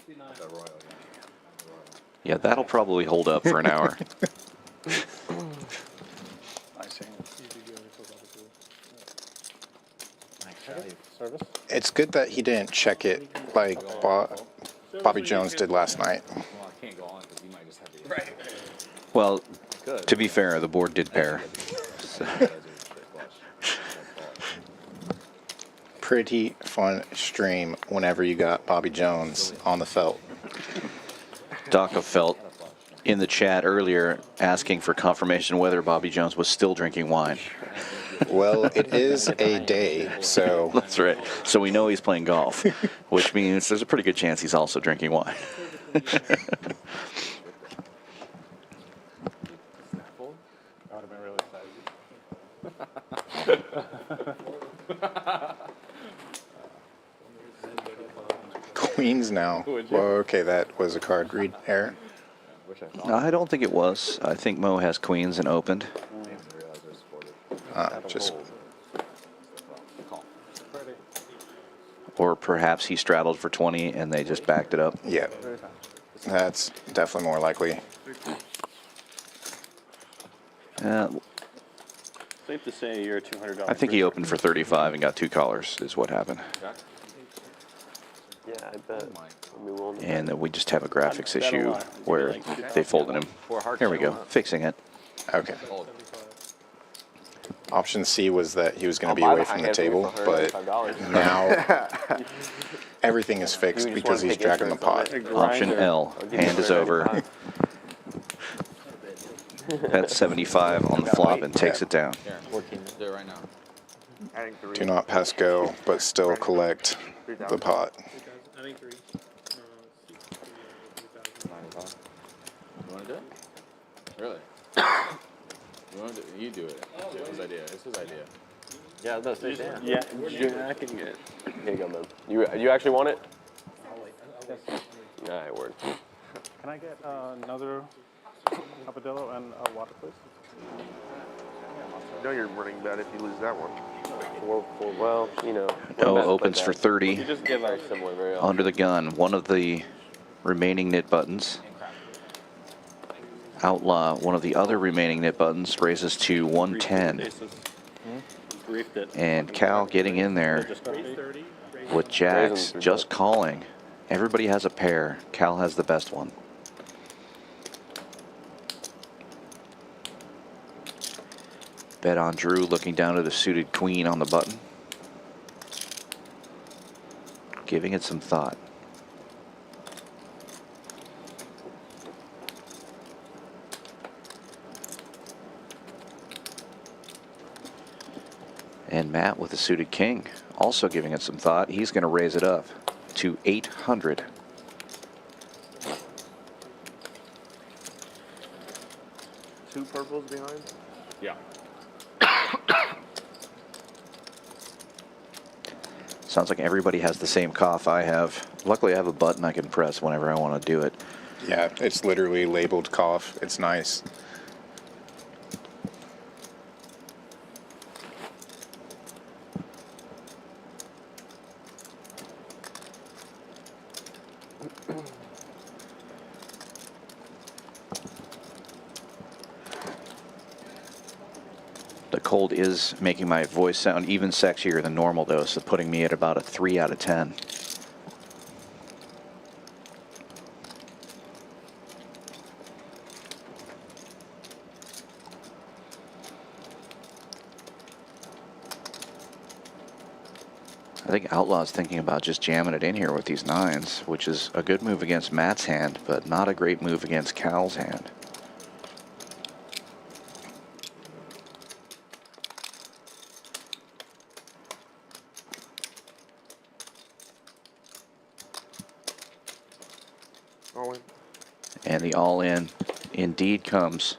the royal. Yeah, that'll probably hold up for an hour. I see. Service? It's good that he didn't check it like Bobby Jones did last night. Well, I can't go on because you might just have the. Right. Well, to be fair, the board did pair. Pretty fun stream whenever you got Bobby Jones on the felt. Doca felt in the chat earlier asking for confirmation whether Bobby Jones was still drinking wine. Well, it is a day, so. That's right. So we know he's playing golf, which means there's a pretty good chance he's also drinking wine. I would have been really excited. Queens now. Well, okay, that was a card read error. I don't think it was. I think Mo has queens and opened. Just Or perhaps he straddled for 20 and they just backed it up. yeah, that's definitely more likely. Safe to say you're a $200. I think he opened for 35 and got 2 callers is what happened. Yeah, I bet. We won't. And we just have a graphics issue where they folded him. Here we go, fixing it. Okay. Option C was that he was going to be away from the table, but now everything is fixed because he's dragging the pot. Option L, hand is over. Bet 75 on the flop and takes it down. Here, 14. Do it right now. Adding 3. Do not pass go, but still collect the pot. Adding 3. You want to do it? Really? You want to do it? You do it. It's his idea. It's his idea. Yeah, I was about to say, damn. Yeah, I can get it. Here you go, man. You actually want it? All right, word. Can I get another Papadillo and a water, please? You know you're running bad if you lose that one. Well, you know. No opens for 30. You just give us Similar, very often. Under the gun, one of the remaining knit buttons. Outlaw, one of the other remaining knit buttons, raises to 110. Briefed it. And Cal getting in there Just got paid. with jacks, just calling. Everybody has a pair. Cal has the best one. Bet on Drew, looking down to the suited queen on the button. Giving it some thought. And Matt with the suited king, also giving it some thought. He's going to raise it up to 800. Two purples behind. Yeah. Sounds like everybody has the same cough I have. Luckily, I have a button I can press whenever I want to do it. Yeah, it's literally labeled cough. It's nice. The cold is making my voice sound even sexier than normal, though, so putting me at about a 3 out of 10. I think Outlaw's thinking about just jamming it in here with these 9s, which is a good move against Matt's hand, but not a great move against Cal's hand. All in. And the all-in indeed comes.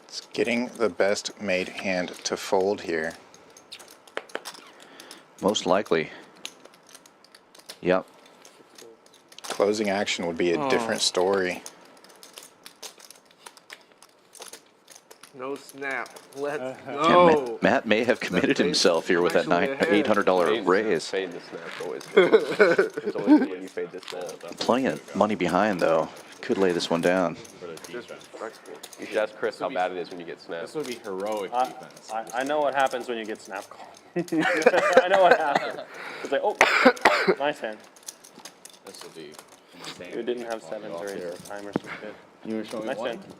It's getting the best made hand to fold here. Most likely. Yep. Closing action would be a different story. No snap. Let's Yeah, go. Matt may have committed himself here with that $800 raise. Fade the snap always. It's always good when you fade the snap. Plenty of money behind, though. Could lay this one down. For the defense. You should ask Chris how bad it is when you get snapped. This would be heroic defense. I know what happens when you get snap call. I know what happens. It's like, oh, nice hand. This will be insane. You didn't have 7s or 8s at the time or some shit. You were showing me Nice one? hand.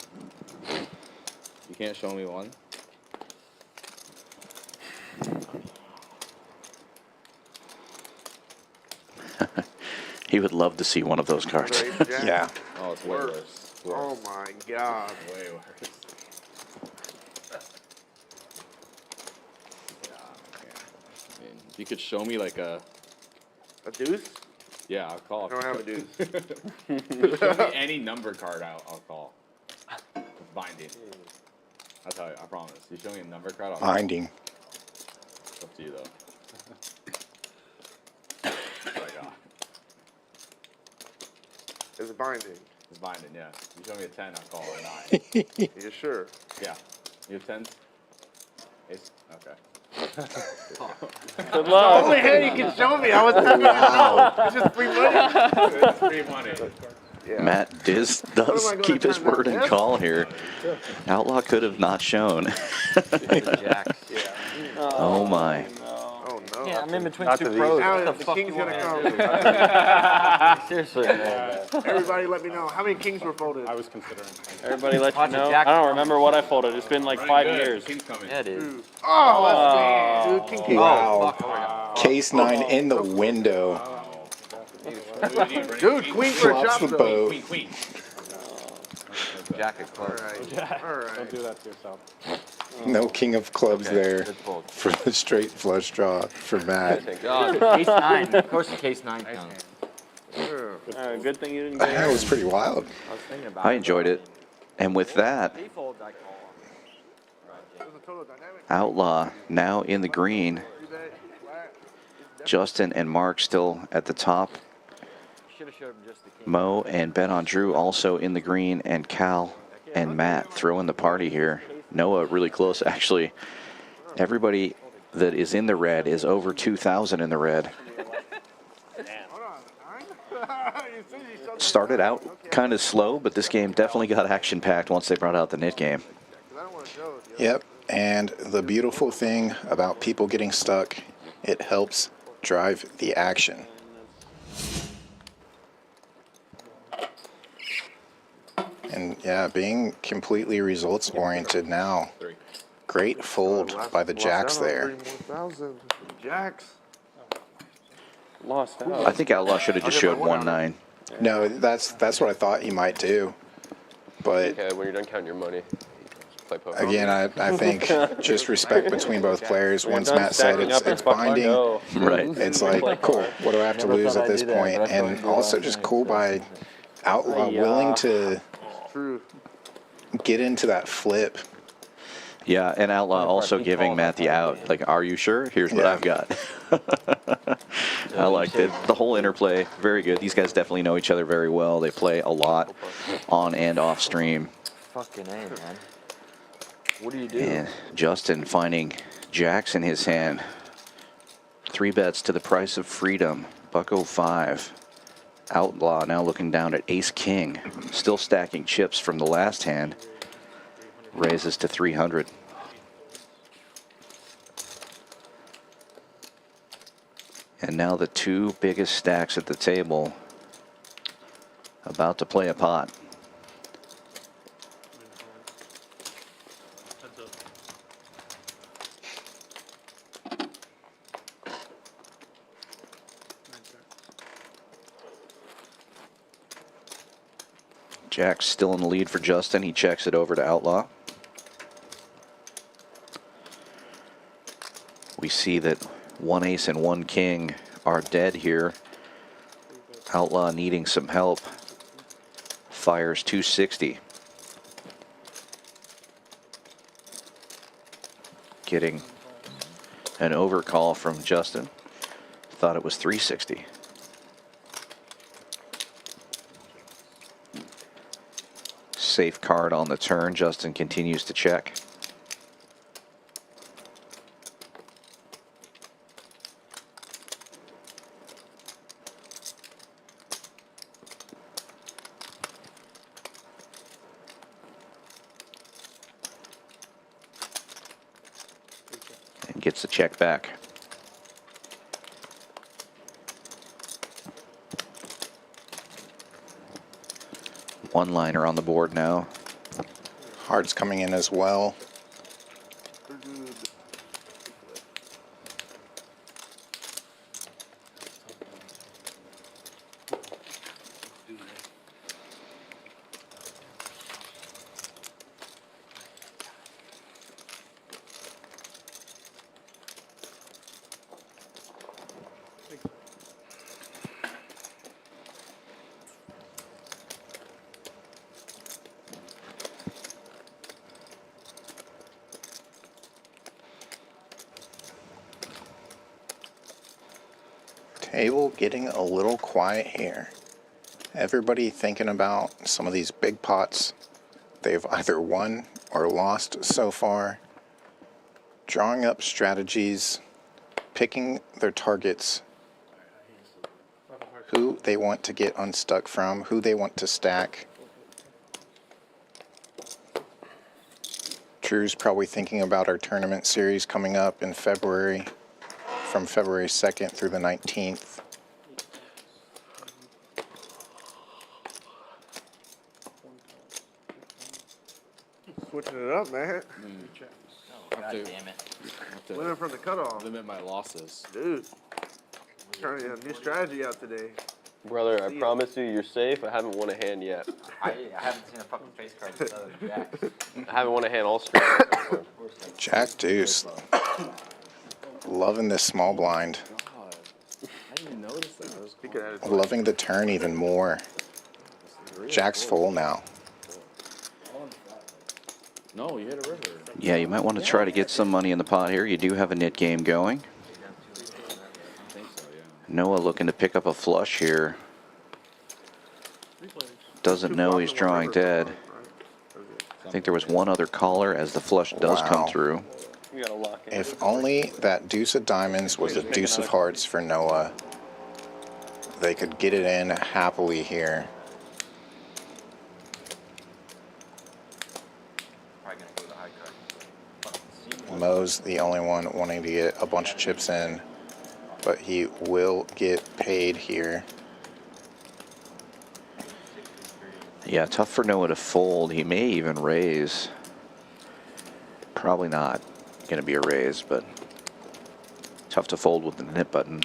You can't show me one? He would love to see one of those cards. Raise jack. Yeah. Oh, it's way worse. Oh my god. Way worse. I mean, you could show me like a... A deuce? Yeah, I'll call. I don't have a deuce. Show me any number card out, I'll call. It's binding. I'll tell you, I promise. You show me a number card, I'll call. Binding. It's up to you, though. What I got. It's binding. It's binding, yeah. You show me a 10, I'll call, or a 9. You sure? Yeah. You have 10s? Ace? Okay. Good luck. Only hand you can show me. I was telling you. It's just free money. It's free money. Yeah. Matt does am I gonna keep his turn that word and down? call here. Outlaw could have not shown. Jacks. Oh my. Oh no. can't. I'm in between Not two to these. pros. Now What the the fuck king's you want gonna me to come. do? Seriously, man. Everybody let me know. How many kings were folded? I was considering. Everybody let you Watch it, know. Jack. I don't remember what I folded. It's been like 5 years. King's coming. Yeah, dude. Oh, that's bad, dude. King, king. Wow. Oh, fuck. Case 9 in the window. Dude, queen for a Flops chop, the though. boat. Queen. Jacket All close. right. All Don't right. do that to yourself. No king of clubs Okay, there good fold. for the straight flush draw for Matt. Case 9. Of course the case 9 counts. Good thing you didn't get That was pretty wild. I was thinking about I enjoyed it. And with that, Default, I call. There's a total dynamic. Outlaw now in the green. Justin and Mark still at the top. Should have showed him just the king. Mo and Ben Andrew also in the green, and Cal and Matt throwing the party here. Noah really close, actually. Everybody that is in the red is over 2,000 in the red. Started out kind of slow, but this game definitely got action-packed once they brought out the knit game. Yep, and the beautiful thing about people getting stuck, it helps drive the action. And yeah, being completely results oriented now. Great fold by the jacks there. Jacks. Lost out. I think Outlaw should have just showed 1-9. No, that's what I thought he might do. But Okay, when you're done counting your money, play poker. again, I think just respect between both players. Once done Matt said stacking it's up and binding, go. Right. it's like, cool, what do I have to Never lose thought at I'd this do that, point? but I feel And like also last just night, cool so. by Outlaw willing to True. get into that flip. Yeah, and Outlaw also giving Matt the out. Like, are you sure? Here's what Yeah. I've got. I liked it. The whole interplay, very good. These guys definitely know each other very well. They play a lot on and off stream. Fucking A, man. What do you do? And Justin finding jacks in his hand. 3 bets to the price of freedom. $1.05. Outlaw now looking down at ace king. Still stacking chips from the last hand. Raises to 300. And now the 2 biggest stacks at the table about to play a pot. Jack's still in the lead for Justin. He checks it over to Outlaw. We see that 1 ace and 1 king are dead here. Outlaw needing some help. Fires 260. Getting an overcall from Justin. Thought it was 360. Safe card on the turn. Justin continues to check. And gets the check back. One-liner on the board now. Hearts coming in as well. Table getting a little quiet here. Everybody thinking about some of these big pots they've either won or lost so far. Drawing up strategies, picking their targets, who they want to get unstuck from, who they want to stack. Drew's probably thinking about our tournament series coming up in February. from February 2nd through the 19th. Switching it up, man. God damn it. Winning from the cutoff. Limit my losses. Dude. Trying a new strategy out today. Brother, I promise you, you're safe. I haven't won a hand yet. I haven't seen a fucking face card other than Jack's. I haven't won a hand all stream. Jack deuce. Loving this small blind. God. I didn't even notice that. That was cool. Loving the turn even more. Jack's full now. No, you hit a river. Yeah, you might want to try to get some money in the pot here. You do have a nit game going. I think so, yeah. Noah looking to pick up a flush here. Doesn't know he's drawing dead. I think there was one other caller as the flush does come Wow. through. You gotta lock in. If only that deuce of diamonds was a deuce of hearts for Noah, they could get it in happily here. Probably gonna go with the high card. Mo's the only one wanting to get a bunch of chips in, but he will get paid here. Yeah, tough for Noah to fold. He may even raise. Probably not going to be a raise, but tough to fold with the nit button.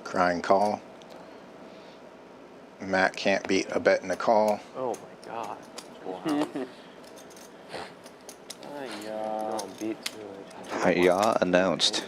Crying call. Matt can't beat a bet in a call. Oh my god. No, beat to it. Hiya announced.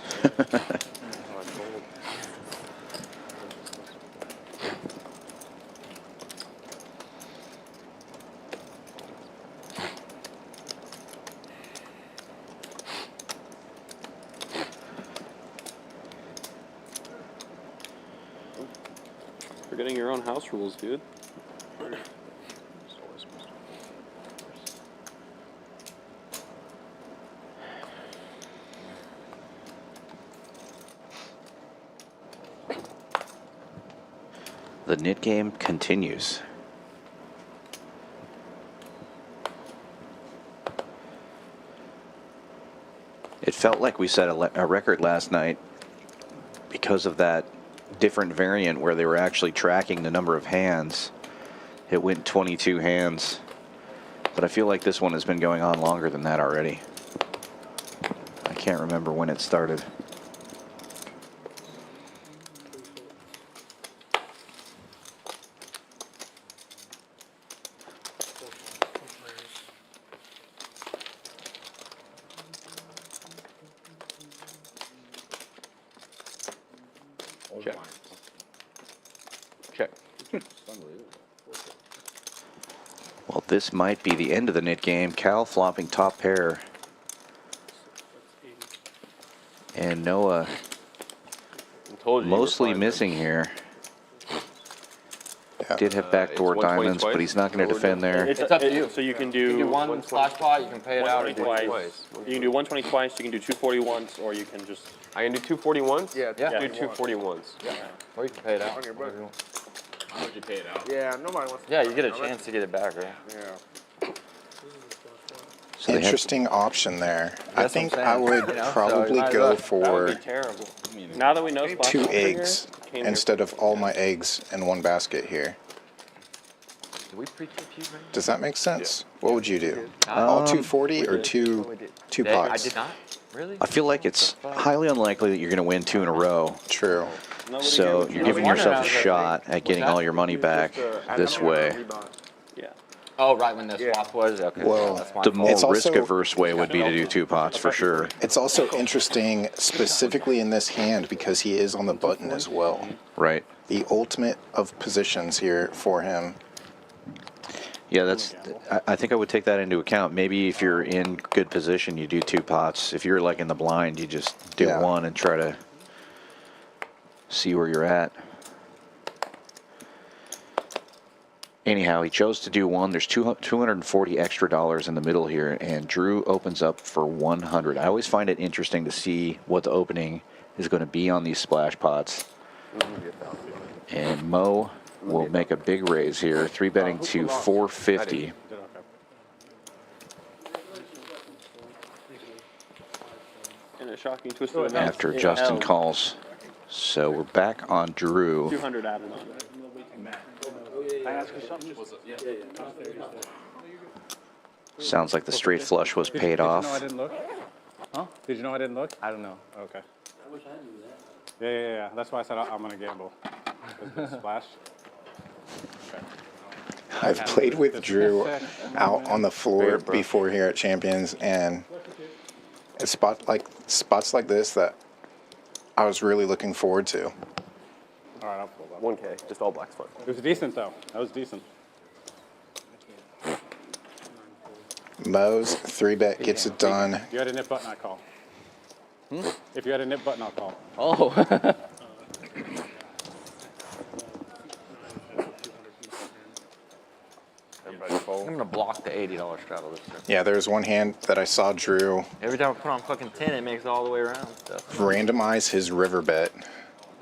Forgetting your own house rules, dude. The nit game continues. It felt like we set a record last night because of that different variant where they were actually tracking the number of hands. It went 22 hands, but I feel like this one has been going on longer than that already. I can't remember when it started. Check. Check. Well, this might be the end of the nit game. Cal flopping top pair. And Noah I told you you were mostly fine, missing here. Yeah. Did have backdoor it's 120 diamonds, but twice. he's not going to Is that what defend we're there. It's It's up to you. So you can You can do do one splash pot, you can pay it out. or 120 do it twice. twice. You can do 120 twice. You can do 240 once, or you can just. I can do 241s? Yeah, Yeah. Do 241s. Yeah. Or you can pay it out. On your book. How would you pay it out? Yeah, nobody wants to. Yeah, you get a know, that's- chance to get it back, right? Yeah. So they have- Interesting option there. I That's what I'm think I saying. would You know, so probably you might as go well. That would for be terrible. Now that we know splash 2 pots are here, eggs came here- instead of all my eggs in one basket here. Did we pre-tip you, man? Does that make sense? What would you do? All 240 or two I pots? did not. Really? I feel like it's highly unlikely that you're going to win 2 in a row. True. Nobody So here- you're giving yourself a shot at getting all your money back this way. Yeah. Oh, right when the swap was? Okay. Well, that's my The fault. more It's also- risk-averse way would be to do 2 pots for sure. It's also interesting specifically in this hand because he is on the button as well. Right. The ultimate of positions here for him. Yeah, that's. I think I would take that into account. Maybe if you're in good position, you do 2 pots. If you're like in the blind, you just do Yeah. 1 and try to see where you're at. Anyhow, he chose to do one. There's 240 extra dollars in the middle here, and Drew opens up for 100. I always find it interesting to see what the opening is going to be on these splash pots. And Mo will make a big raise here, 3-betting to 450. And a shocking twist of the nose. After It Justin held. calls. So we're back on Drew. 200 added on. I ask you something? Sounds like the straight flush was paid Did you know I off. didn't look? Huh? Did you know I didn't look? I don't know. Okay. I wish I knew that. Yeah. That's why I said I'm going to gamble. Splash. I've played with Drew out on the floor before here at Champions, and it's spots like this that I was really looking forward to. All right, I'll pull that. 1K, just all black's fun. It was decent, though. That was decent. Mo's 3-bet gets it done. If you had a nip button, I'd call. If you had a nip button, I'll call. Oh. I'm gonna block the $80 straddle this time. Yeah, there's one hand that I saw Drew Every time I put on fucking 10, it makes it all the way around. So. randomize his river bet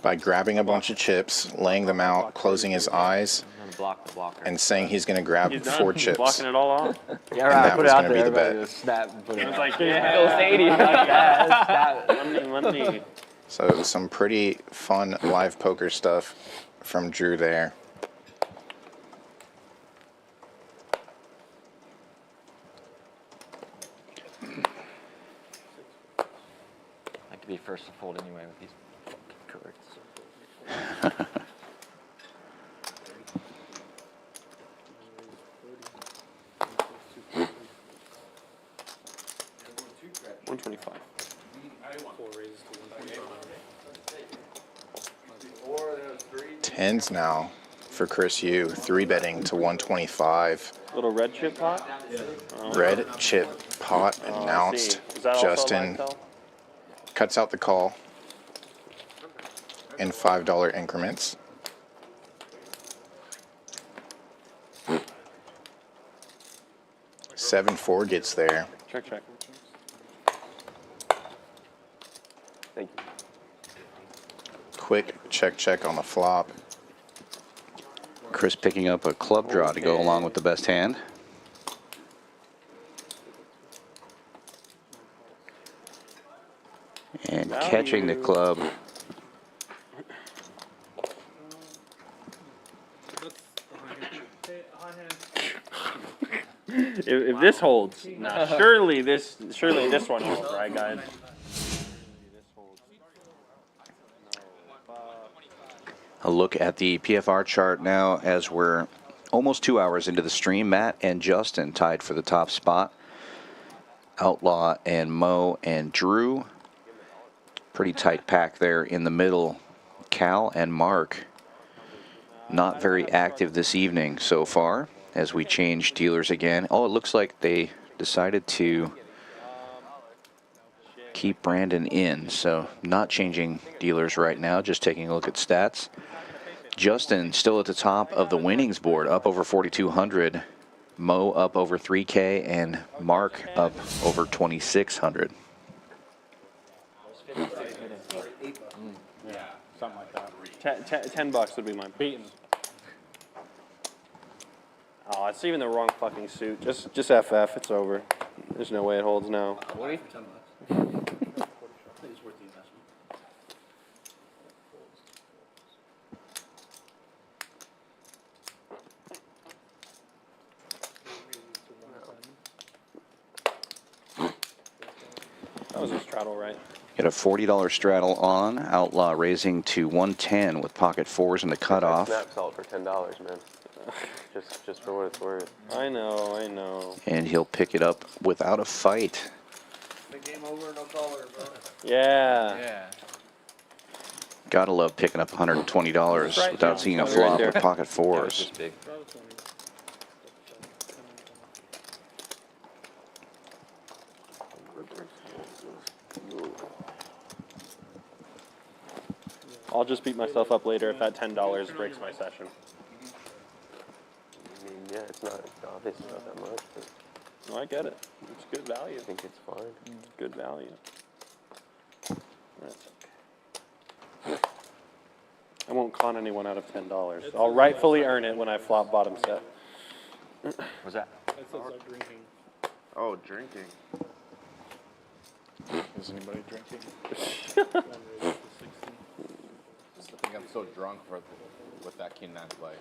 by grabbing a bunch of chips, laying them out, closing his eyes, I'm gonna block the blocker. and saying he's going to grab He's done. 4 He's chips. blocking it all off. Yeah, And right. that I put was it out gonna be there. the Everybody bet. just snap and put it It was out. like, yeah. Goes 80. Like that. Money. So some pretty fun live poker stuff from Drew there. I could be first to fold anyway with these fucking cards. 125. Tens now for Chris Yu, 3-betting to 125. Little red chip pot. Red chip pot I announced. see. Is that also a Justin live tell? cuts out the call in $5 increments. Seven 4 gets there. Check. Thank you. Quick check on the flop. Chris picking up a club draw to go along with the best hand. And catching the club. If this holds, nah, surely this one holds, right, guys? A look at the PFR chart now as we're almost 2 hours into the stream. Matt and Justin tied for the top spot. Outlaw and Mo and Drew. Pretty tight pack there in the middle. Cal and Mark not very active this evening so far as we change dealers again. Oh, it looks like they decided to keep Brandon in, so not changing dealers right now, just taking a look at stats. Justin still at the top of the winnings board, up over 4,200. Mo up over 3K, and Mark up over 2,600. Yeah, something like that. $10 would be my Beaten. Oh, it's even the wrong fucking suit. Just FF. It's over. There's no way it holds now. What? $10. I think it's worth the investment. That was a straddle, right? Get a $40 straddle on. Outlaw raising to 110 with pocket fours in the cutoff. Snap salt for $10, man. just for what it's worth. I know. And he'll pick it up without a fight. The game over, no caller, bro. Yeah. Gotta love picking up $120 Right, without John. seeing a Right flop there. with pocket Yeah, it's fours. just big. I'll just beat myself up later if that $10 breaks my session. yeah, it's not obviously not that much, but No, I get it. It's good value. I think it's fine. It's good value. That's okay. I won't con anyone out of $10. I'll rightfully earn it when I flop bottom set. What's that? Oh, drinking. Is anybody drinking? Just think I'm so drunk with that king nine play.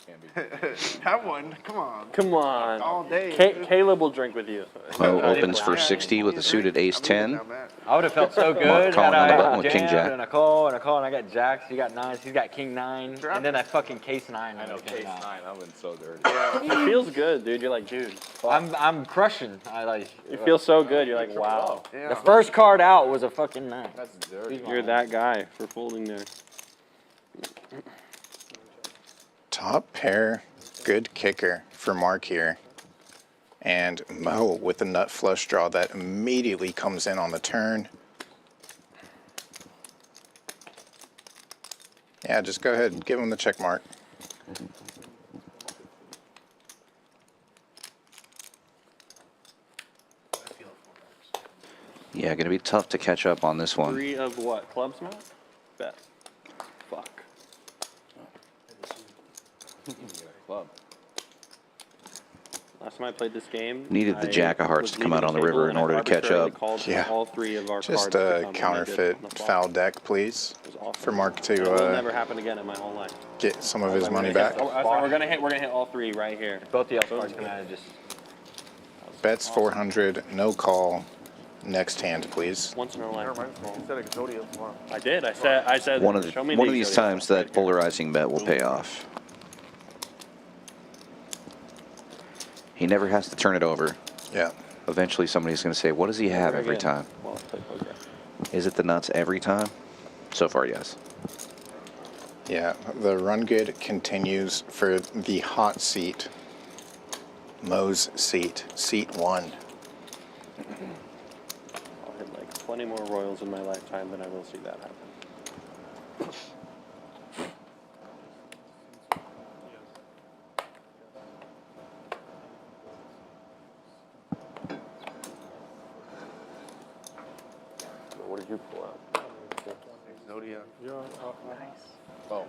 Can't be. Have one. Come on. Come on. All day. Caleb will drink with you. Mo opens for 60 with a suited ace-10. I would have felt so good Mark had calling on the button I with king jammed jack. and a call and a call and I got jacks. He got nines. He's got king nine, and then a fucking case nine. I know, and a king case nine. 9, I've been so dirty. It feels good, dude. You're like, dude. Fuck. I'm crushing. I like. You feel so good. You're like, wow. The first card out was a fucking nine. That's dirty. You're that guy for folding there. Top pair, good kicker for Mark here. And Mo with the nut flush draw that immediately comes in on the turn. Yeah, just go ahead and give him the check mark. Yeah, going to be tough to catch up on this one. 3 of what? Clubs, Matt? Bet. Fuck. Club. Last time I played this game, Needed the I jack of hearts was to come out leaving on the table river in and I order to catch arbitrarily up. called Yeah. all 3 of our Just cards to a come when I did counterfeit on the flop. foul deck, please, It was awesome. for Mark It will to never happen again in my whole life. get some of his We're money gonna back. hit- oh, sorry, we're gonna hit all 3 right here. Both the L cards come out of just. Bets 400, no call. Next hand, please. Once in a Never lifetime. mind. You said Exodia. Wow. I did. I said. One show me of the these Exodia times stuff that right here. polarizing bet will pay off. He never has to turn it over. Yeah. Eventually somebody's going to say, what does he have every Again. time? Well, I play poker. Is it the nuts every time? So far, yes. Yeah, the run good continues for the hot seat. Mo's seat, seat 1. I'll hit like 20 more Royals in my lifetime than I will see that happen. What did you pull out? Exodia. Oh.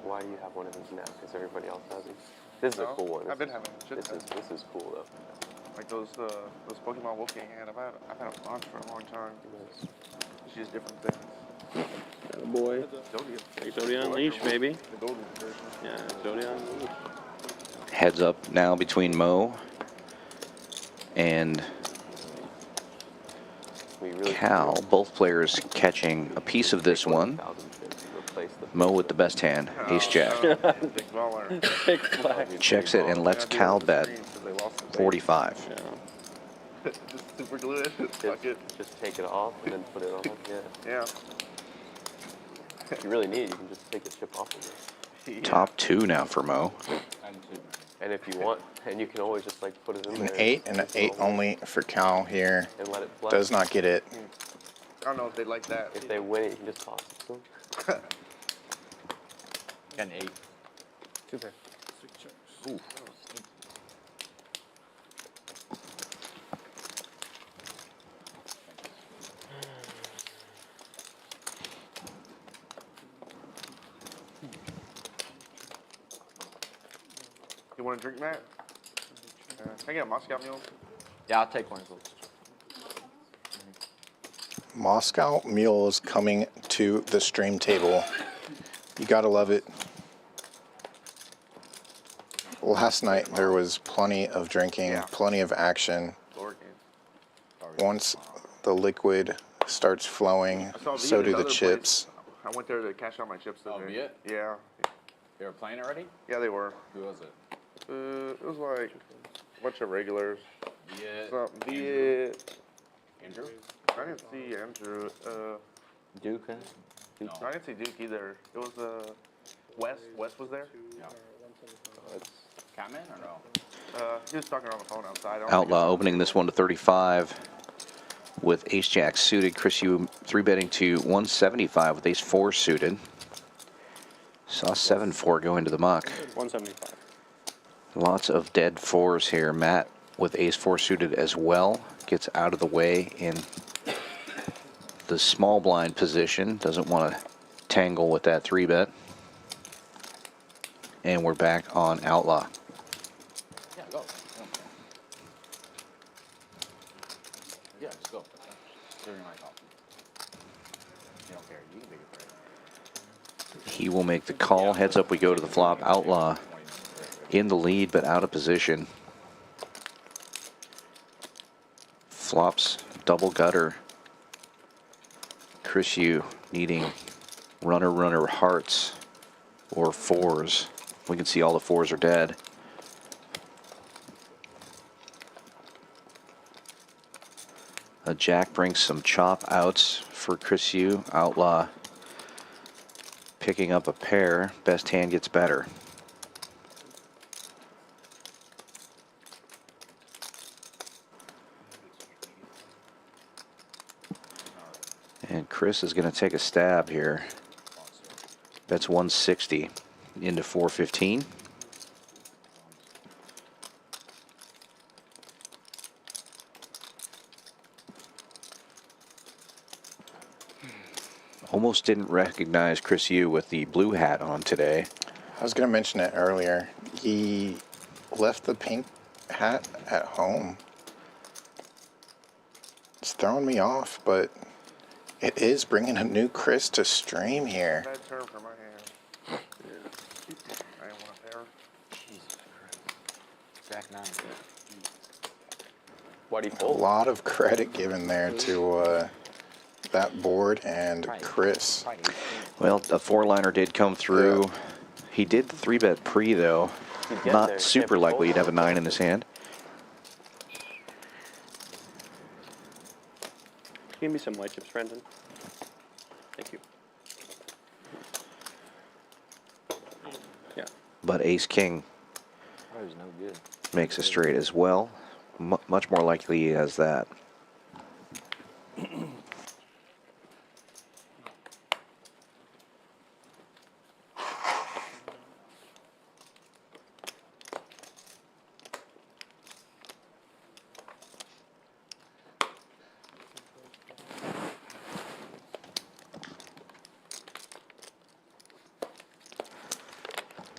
Why do you have one of these now? Because everybody else has these. This is a No, cool one. I've been having shit This is cool though. like those Pokemon Wolfgang had. I've had a bunch for a long time. It's just different things. Boy. Exodia. Exodia Unleashed, baby. The golden version. Yeah, Exodia Unleashed. Heads up now between Mo and We really Cal. Both players catching a piece of this one. Mo with the best hand, ace-jack. Big baller. Big flag. Checks it and lets Cal bet 45. Yeah. Just super glue it. Fuck it. Just take it off and then put it on. Yeah. Yeah. If you really need it, you can just take the chip off of it. Yeah. Top 2 now for Mo. And if you want, and you can always just like put it in An there. 8 and an 8 only for Cal here. And let it flex. Does not get it. I don't know if they like that. If they win it, you can just toss it to them. An 8. Super. Ooh. You want a drink, Matt? Can I get a Moscow Mule? Yeah, I'll take one. Moscow Mules coming to the stream table. You gotta love it. Last night there was plenty of drinking, Yeah. plenty of action. Lower game. Once the liquid starts flowing, I saw so Viet do at the other chips. place. I went there to cash out my chips today. Oh, Viet? Yeah. They were playing already? Yeah, they were. Who was it? It was like a bunch of regulars. Viet. Something. Viet. Andrew? I didn't see Andrew. Duke. No. I didn't see Duke either. It was Wes. Wes was there. No. It's Catman or no? He was talking on the phone outside. I don't think Outlaw it's- opening this one to 35 with ace-jack suited. Chris, you 3-betting to 175 with ace-4 suited. Saw 7-4 go into the muck. 175. Lots of dead fours here. Matt with ace-4 suited as well. Gets out of the way in the small blind position. Doesn't want to tangle with that 3-bet. And we're back on Outlaw. Yeah, go. Yeah, just go. During my call. You don't care. You can take it right. He will make the call. Heads up we go to the flop. Outlaw in the lead, but out of position. Flops double gutter. Chris Yu needing runner hearts or fours. We can see all the fours are dead. A jack brings some chop outs for Chris Yu. Outlaw picking up a pair. Best hand gets better. And Chris is going to take a stab here. That's 160 into 415. Almost didn't recognize Chris Yu with the blue hat on today. I was going to mention it earlier. He left the pink hat at home. It's throwing me off, but it is bringing a new Chris to stream here. Bad turn for my hand. I didn't want a pair. Jesus Christ. Jack 9. Why'd he A fold? lot of credit given there to that board and Chris. Well, a 4-liner did come through. Yeah. He did the 3-bet pre, though. Not super likely he'd have a 9 in his hand. Give me some white chips, Brendan. Thank you. Yeah. But ace-king Oh, he's no good. makes a straight as well. Much more likely he has that.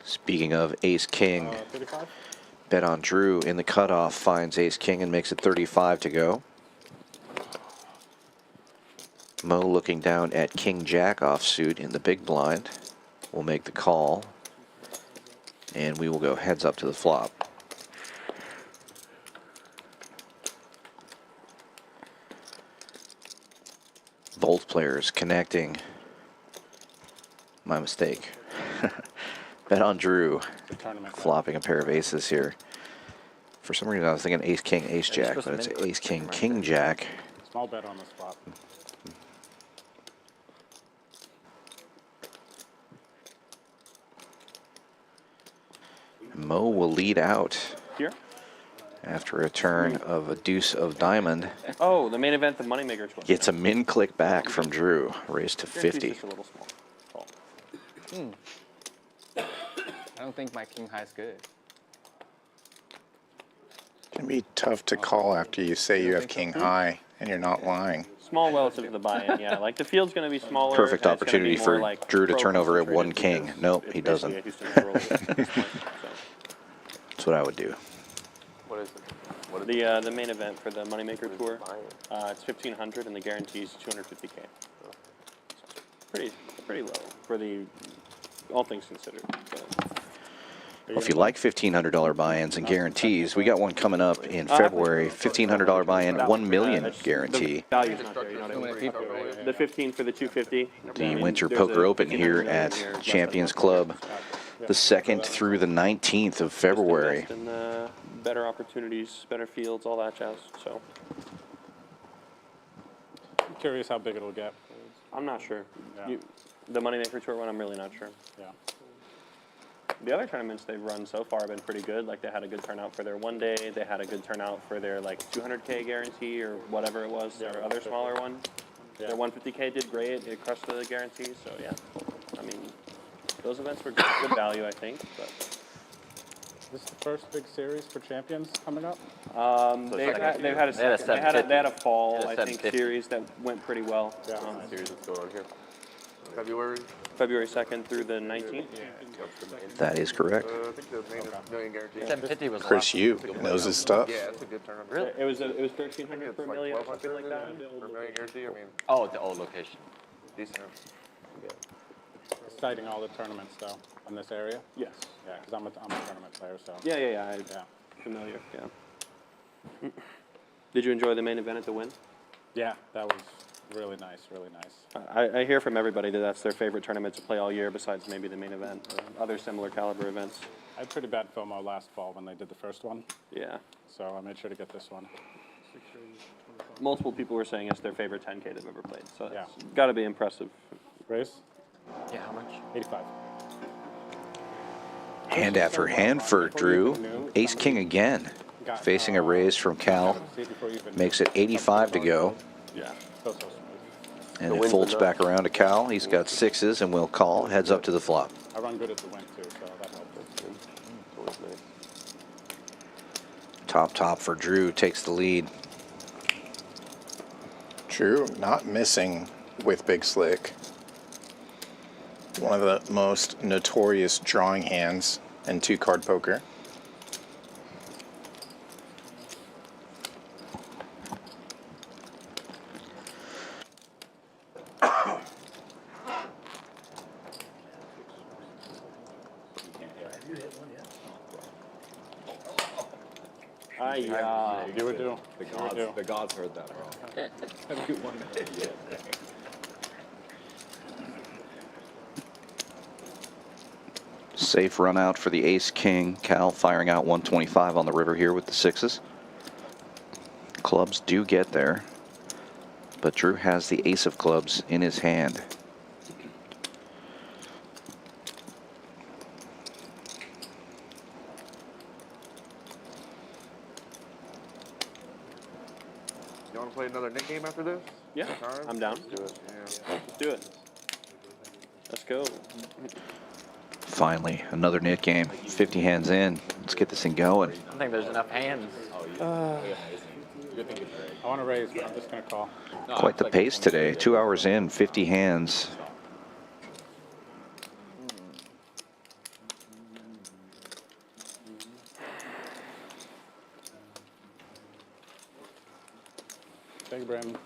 Speaking of ace-king, 35? bet on Drew in the cutoff, finds ace-king and makes it 35 to go. Mo looking down at king-jack offsuit in the big blind. Will make the call. And we will go heads up to the flop. Both players connecting. My mistake. Bet on Drew. Flopping a pair of aces here. For some reason I was thinking ace-king, ace-jack, but it's ace-king, king-jack. Small bet on the spot. Mo will lead out Here? after a turn of a deuce of diamond. Oh, the main event, the moneymaker choice. Gets a min click back from Drew, raised to 50. Just a little small. Call. I don't think my king high is good. It can be tough to call after you say you have king high and you're not lying. Small relative to the buy-in, yeah. Like the field's going to be smaller. Perfect and it's gonna opportunity be more for like Drew to turn over at pro-concentrated one king. because Nope, it's he basically doesn't. a Houston Royals at this point, so. That's what I would do. What is it? What is The main event for the moneymaker tour, it's 1,500 and the guarantee is 250K. Pretty low for the all things considered. So. Well, if you like $1,500 buy-ins and guarantees, we got one coming up in February. $1,500 buy-in, $1 million guarantee. The value's not there, you know what I mean? The 15 for the 250. The Winter Poker Open here at Champions Club, the 2nd through the 19th of February. And better opportunities, better fields, all that jazz. So I'm curious how big it'll get. I'm not sure. Yeah. The moneymaker tour one, I'm really not sure. Yeah. The other tournaments they've run so far have been pretty good. Like they had a good turnout for their one day. They had a good turnout for their like 200K guarantee or whatever it was. Their other smaller one. Yeah. Their 150K did great. It crushed the guarantee. So yeah, I mean, those events were good value, I think. But This is the first big series for champions coming up. They've had a They had a second, they had a 750. fall, They had a I think, 750. series that went pretty well. Series that's going on here. February. February 2nd through the 19th. That is correct. I think the main is million guarantee. 750 was the Chris, last one. you knows his stuff. Yeah, it's a good tournament. Really? It was 1,300 per million or something like that. For million guarantee, I mean, Oh, the old location. decent. Citing all the tournaments though in this area. Yes. Yeah, because I'm a tournament player, so. Yeah. Yeah. Familiar. Yeah. Did you enjoy the main event at the Win? Yeah, that was really nice, really nice. I hear from everybody that that's their favorite tournament to play all year, besides maybe the main event or other similar caliber events. I had pretty bad FOMO last fall when they did the first one, Yeah. so I made sure to get this one. Multiple people were saying it's their favorite 10K they've ever played, so Yeah. it's got to be impressive. Raise? Yeah, how much? 85. Hand after hand for Drew. Ace King again. Facing a raise from Cal. See before you even Makes it 85 to go. Yeah. so smooth. And it folds back around to Cal. He's got sixes and will call. Heads up to the flop. I run good at the win too, so that helped. Always nice. Top for Drew. Takes the lead. Drew not missing with Big Slick. One of the most notorious drawing hands in two-card poker. You would do. The gods heard that, bro. Safe run out for the Ace King. Cal firing out 125 on the river here with the sixes. Clubs do get there, but Drew has the ace of clubs in his hand. You want to play another Nick game after this? Yeah, Time? I'm down. Do it. Yeah. Let's do it. Let's go. Finally, another net game. 50 hands in. Let's get this thing going. I don't think there's enough hands. I want to raise, but I'm just going to call. Quite the pace today. 2 hours in, 50 hands. Thank you, Brandon.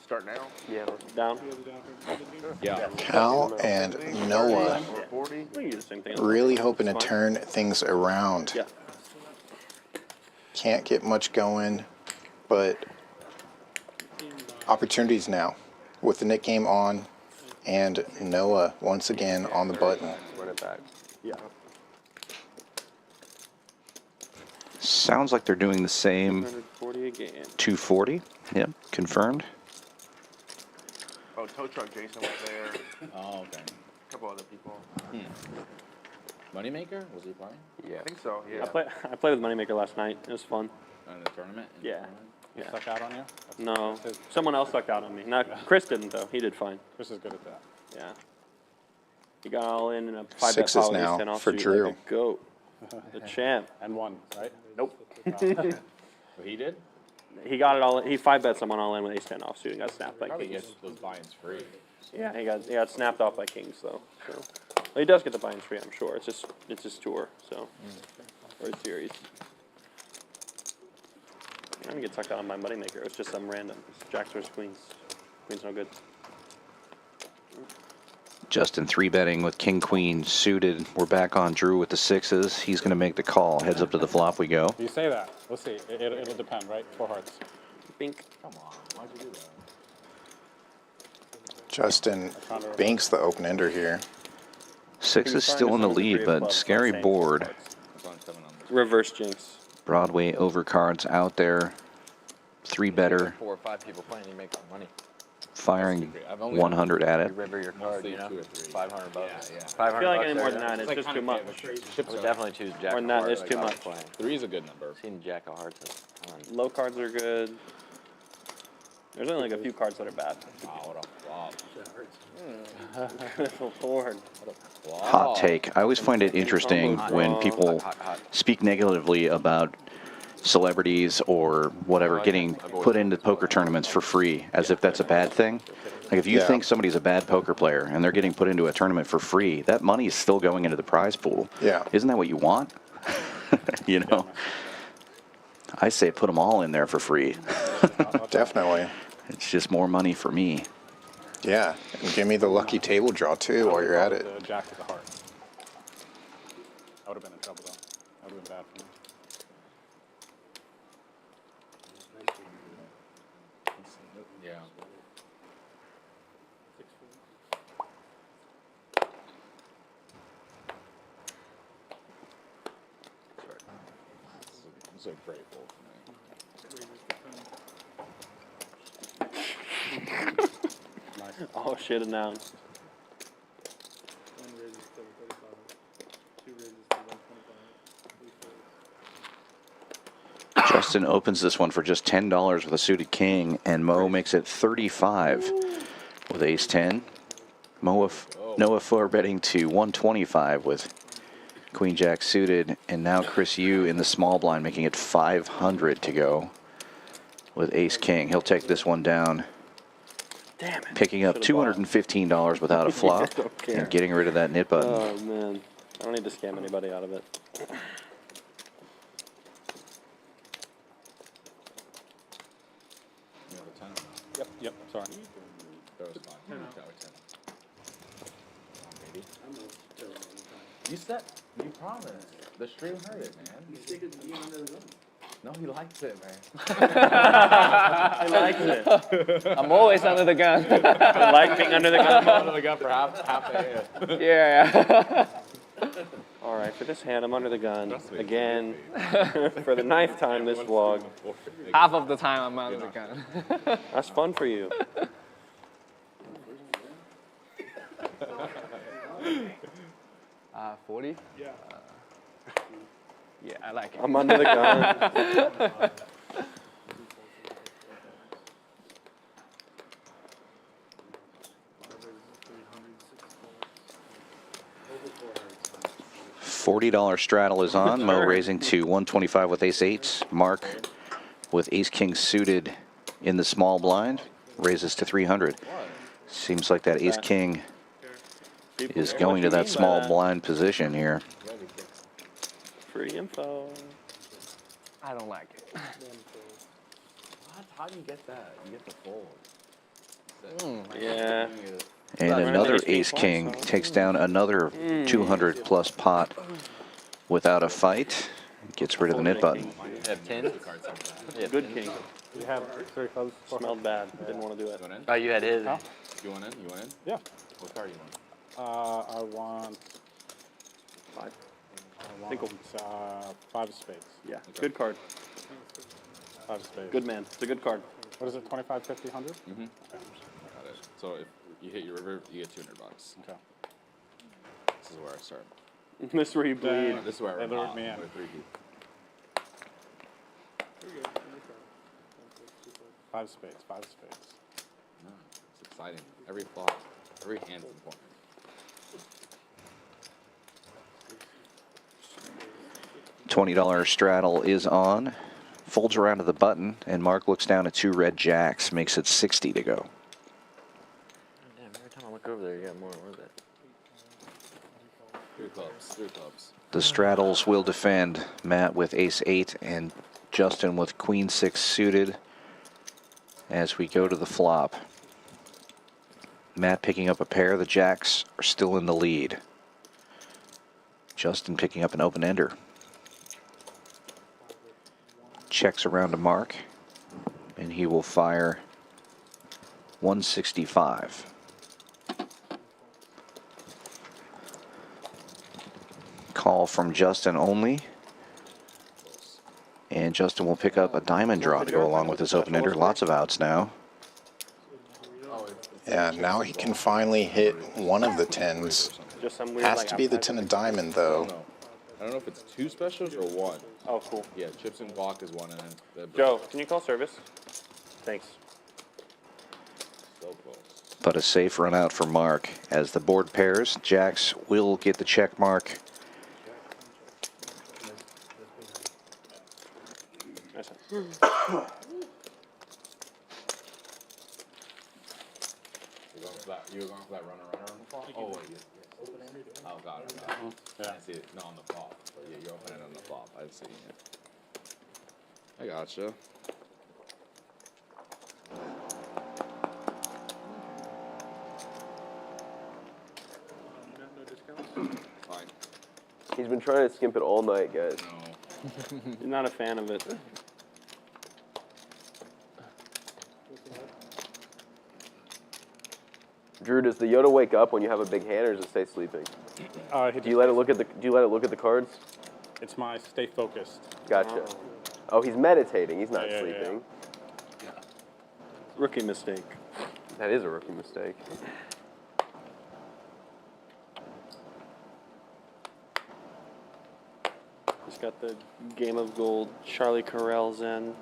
Start now. Yeah, down. Yeah. Cal and Noah 40. We can do the same thing. really hoping to It's fine. turn things around. Yeah. Can't get much going, but opportunities now with the Nick game on and Noah once again on the button. Run it back. Yeah. Sounds like they're doing the same. 140 again. 240. Yep, confirmed. Oh, tow truck Jason was there. Oh, okay. A couple other people. Moneymaker? Was he playing? Yeah, I think so. Yeah. I played with Moneymaker last night. It was fun. In the tournament? Yeah. He Yeah. stuck out on you? No, someone else stuck out on me. Not Chris didn't though. He did fine. Chris is good at that. Yeah. He got all in a 5-bet Sixes follow, now 10 off for suit Drew. like a goat. The champ. And one, right? Nope. Oh, he did? He got it all. He 5-bet someone all in with ace 10 offsuit and got snapped by Probably kings. gets those buy-ins free. Yeah, he got snapped off by kings though. So well, he does get the buy-in free, I'm sure. It's his tour, so or his series. I didn't get tucked out on my moneymaker. It was just some random. It's Jacks versus Queens. Queens no good. Justin 3-betting with King Queen suited. We're back on Drew with the sixes. He's going to make the call. Heads up to the flop we go. You say that. We'll see. It'll depend, right? 4 hearts. Bink. Come on. Why'd you do that? Justin binks the open ender here. Six is still in the lead, but scary board. It's on 7 on this. Reverse jinx. Broadway overcards out there. 3-better, 4 or 5 people playing, you make some money. firing I've only 100 at You it. river your card, you know? 2 or 3. 500 bucks. Yeah, yeah. 500 I feel like bucks any more there, than that you is know? just too much. Would definitely choose jack More of than that hearts. is too I was much. playing. 3 is a good number. Seen jack of hearts a ton. Low cards are good. There's only like a few cards that are bad. Wow, what a flop. Good Lord. Hot take. I always find it interesting when people speak negatively about celebrities or whatever getting put into poker tournaments for free, as if that's a bad thing. Like if you think somebody's a bad poker player and they're getting put into a tournament for free, that money is still going into the prize pool. Yeah. Isn't that what you want? You know? I say put them all in there for free. Definitely. It's just more money for me. Yeah. And give me the lucky table draw too while you're at it. The jack of the heart. I would have been in trouble though. That would have been bad for me. Yeah. It's a great bowl for me. Oh, shit announced. Justin opens this one for just $10 with a suited king, and Mo makes it 35 with ace 10. Noah Fuhr betting to 125 with queen jack suited, and now Chris Yu in the small blind making it 500 to go with ace king. He'll take this one down. Damn it. Picking up $215 without a flop and getting rid of that nit button. Oh, man. I don't need to scam anybody out of it. Yep, sorry. That was fine. That was 10. You said, you promised. The stream heard it, man. No, he likes it, man. He likes it. I'm always under the gun. I like being under the gun. Under the gun for half the hand. Yeah. All right, for this hand, I'm under the gun again for the 9th time this vlog. Half of the time I'm under the gun. That's fun for you. 40? Yeah. Yeah, I like it. I'm under the gun. $40 straddle is on. Mo raising to 125 with ace 8. Mark with ace king suited in the small blind raises to 300. Seems like that ace king is going to that small blind position here. Free info. I don't like it. What? How do you get that? You get the fold. Yeah. And another ace king takes down another 200 plus pot without a fight. Gets rid of the nit button. You have 10? Good king. We have 3 clubs. Smelled bad. Didn't want to do it. Oh, you had his. Huh? You want in? You want in? Yeah. What card do you want? I want 5. I want 5 of spades. Yeah. Good card. 5 of spades. Good man. It's a good card. What is it, 25, 50, 100? Mm-hmm. Got it. So if you hit your river, you get $200. Okay. This is where I start. This is where you bleed. This is where I They run lured hot me in. with 3 deep. 5 of spades, 5 of spades. No, it's exciting. Every flop, every hand's important. $20 straddle is on. Folds around to the button, and Mark looks down at 2 red jacks, makes it 60 to go. Damn, every time I look over there, you got more. What is it? 3 clubs, 3 clubs. The straddles will defend. Matt with ace 8 and Justin with queen 6 suited as we go to the flop. Matt picking up a pair. The jacks are still in the lead. Justin picking up an open ender. Checks around to Mark, and he will fire 165. Call from Justin only. And Justin will pick up a diamond draw to go along with his open ender. Lots of outs now. Yeah, now he can finally hit one of the 10s. Just some weird, Has like, to be the outside 10 of diamond, though. I don't know if it's 2 specials or 1. Oh, cool. Yeah, chips and block is 1, and then Joe, can you call service? Thanks. So close. But a safe run out for Mark as the board pairs. Jacks will get the check mark. Nice. You were going for that runner on the flop? Oh, wait. Oh, got it. Yeah. I see it. No, on the flop. But yeah, you're opening on the flop. I see. Yeah. I gotcha. Fine. He's been trying to skimp it all night, guys. No. You're not a fan of it. Drew, does the Yoda wake up when you have a big hand, or does it stay sleeping? Do you let it look at the cards? It's my stay focused. Gotcha. Oh, he's meditating. He's not sleeping. Yeah. Rookie mistake. That is a rookie mistake. He's got the Game of Gold Charlie Carell's in.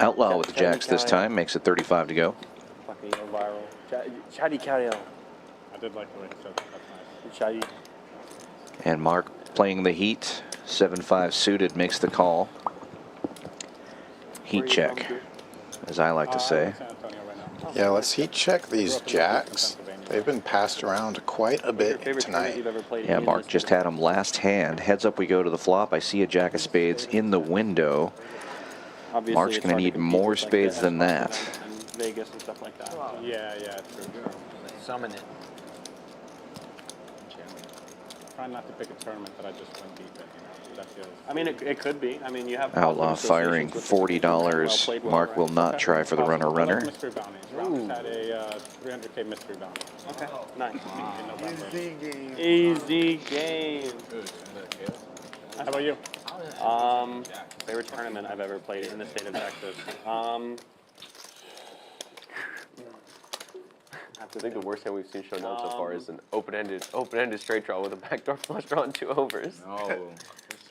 Outlaw with the jacks this time. Makes it 35 to go. Fucking viral. Charlie Carell. I did like the way it said that. That's nice. Charlie. And Mark playing the heat. 7-5 suited makes the call. Heat check, as I like to say. Yeah, let's heat check these jacks. They've been passed around quite a bit tonight. Yeah, Mark just had them last hand. Heads up we go to the flop. I see a jack of spades in the window. Obviously, Mark's going to need more spades than that. Vegas and stuff like that. Yeah, true. Summon it. Try not to pick a tournament that I just went deep in. That feels. I mean, it could be. I mean, you have Outlaw firing $40. Mark will not try for the runner. Mystery bounties. Rounders had a 300K mystery bounty. Okay, nice. Easy game. Easy game. How about you? Favorite tournament I've ever played in the state of Texas. I think the worst hand we've seen shown out so far is an open-ended straight draw with a backdoor flush draw and 2 overs. No.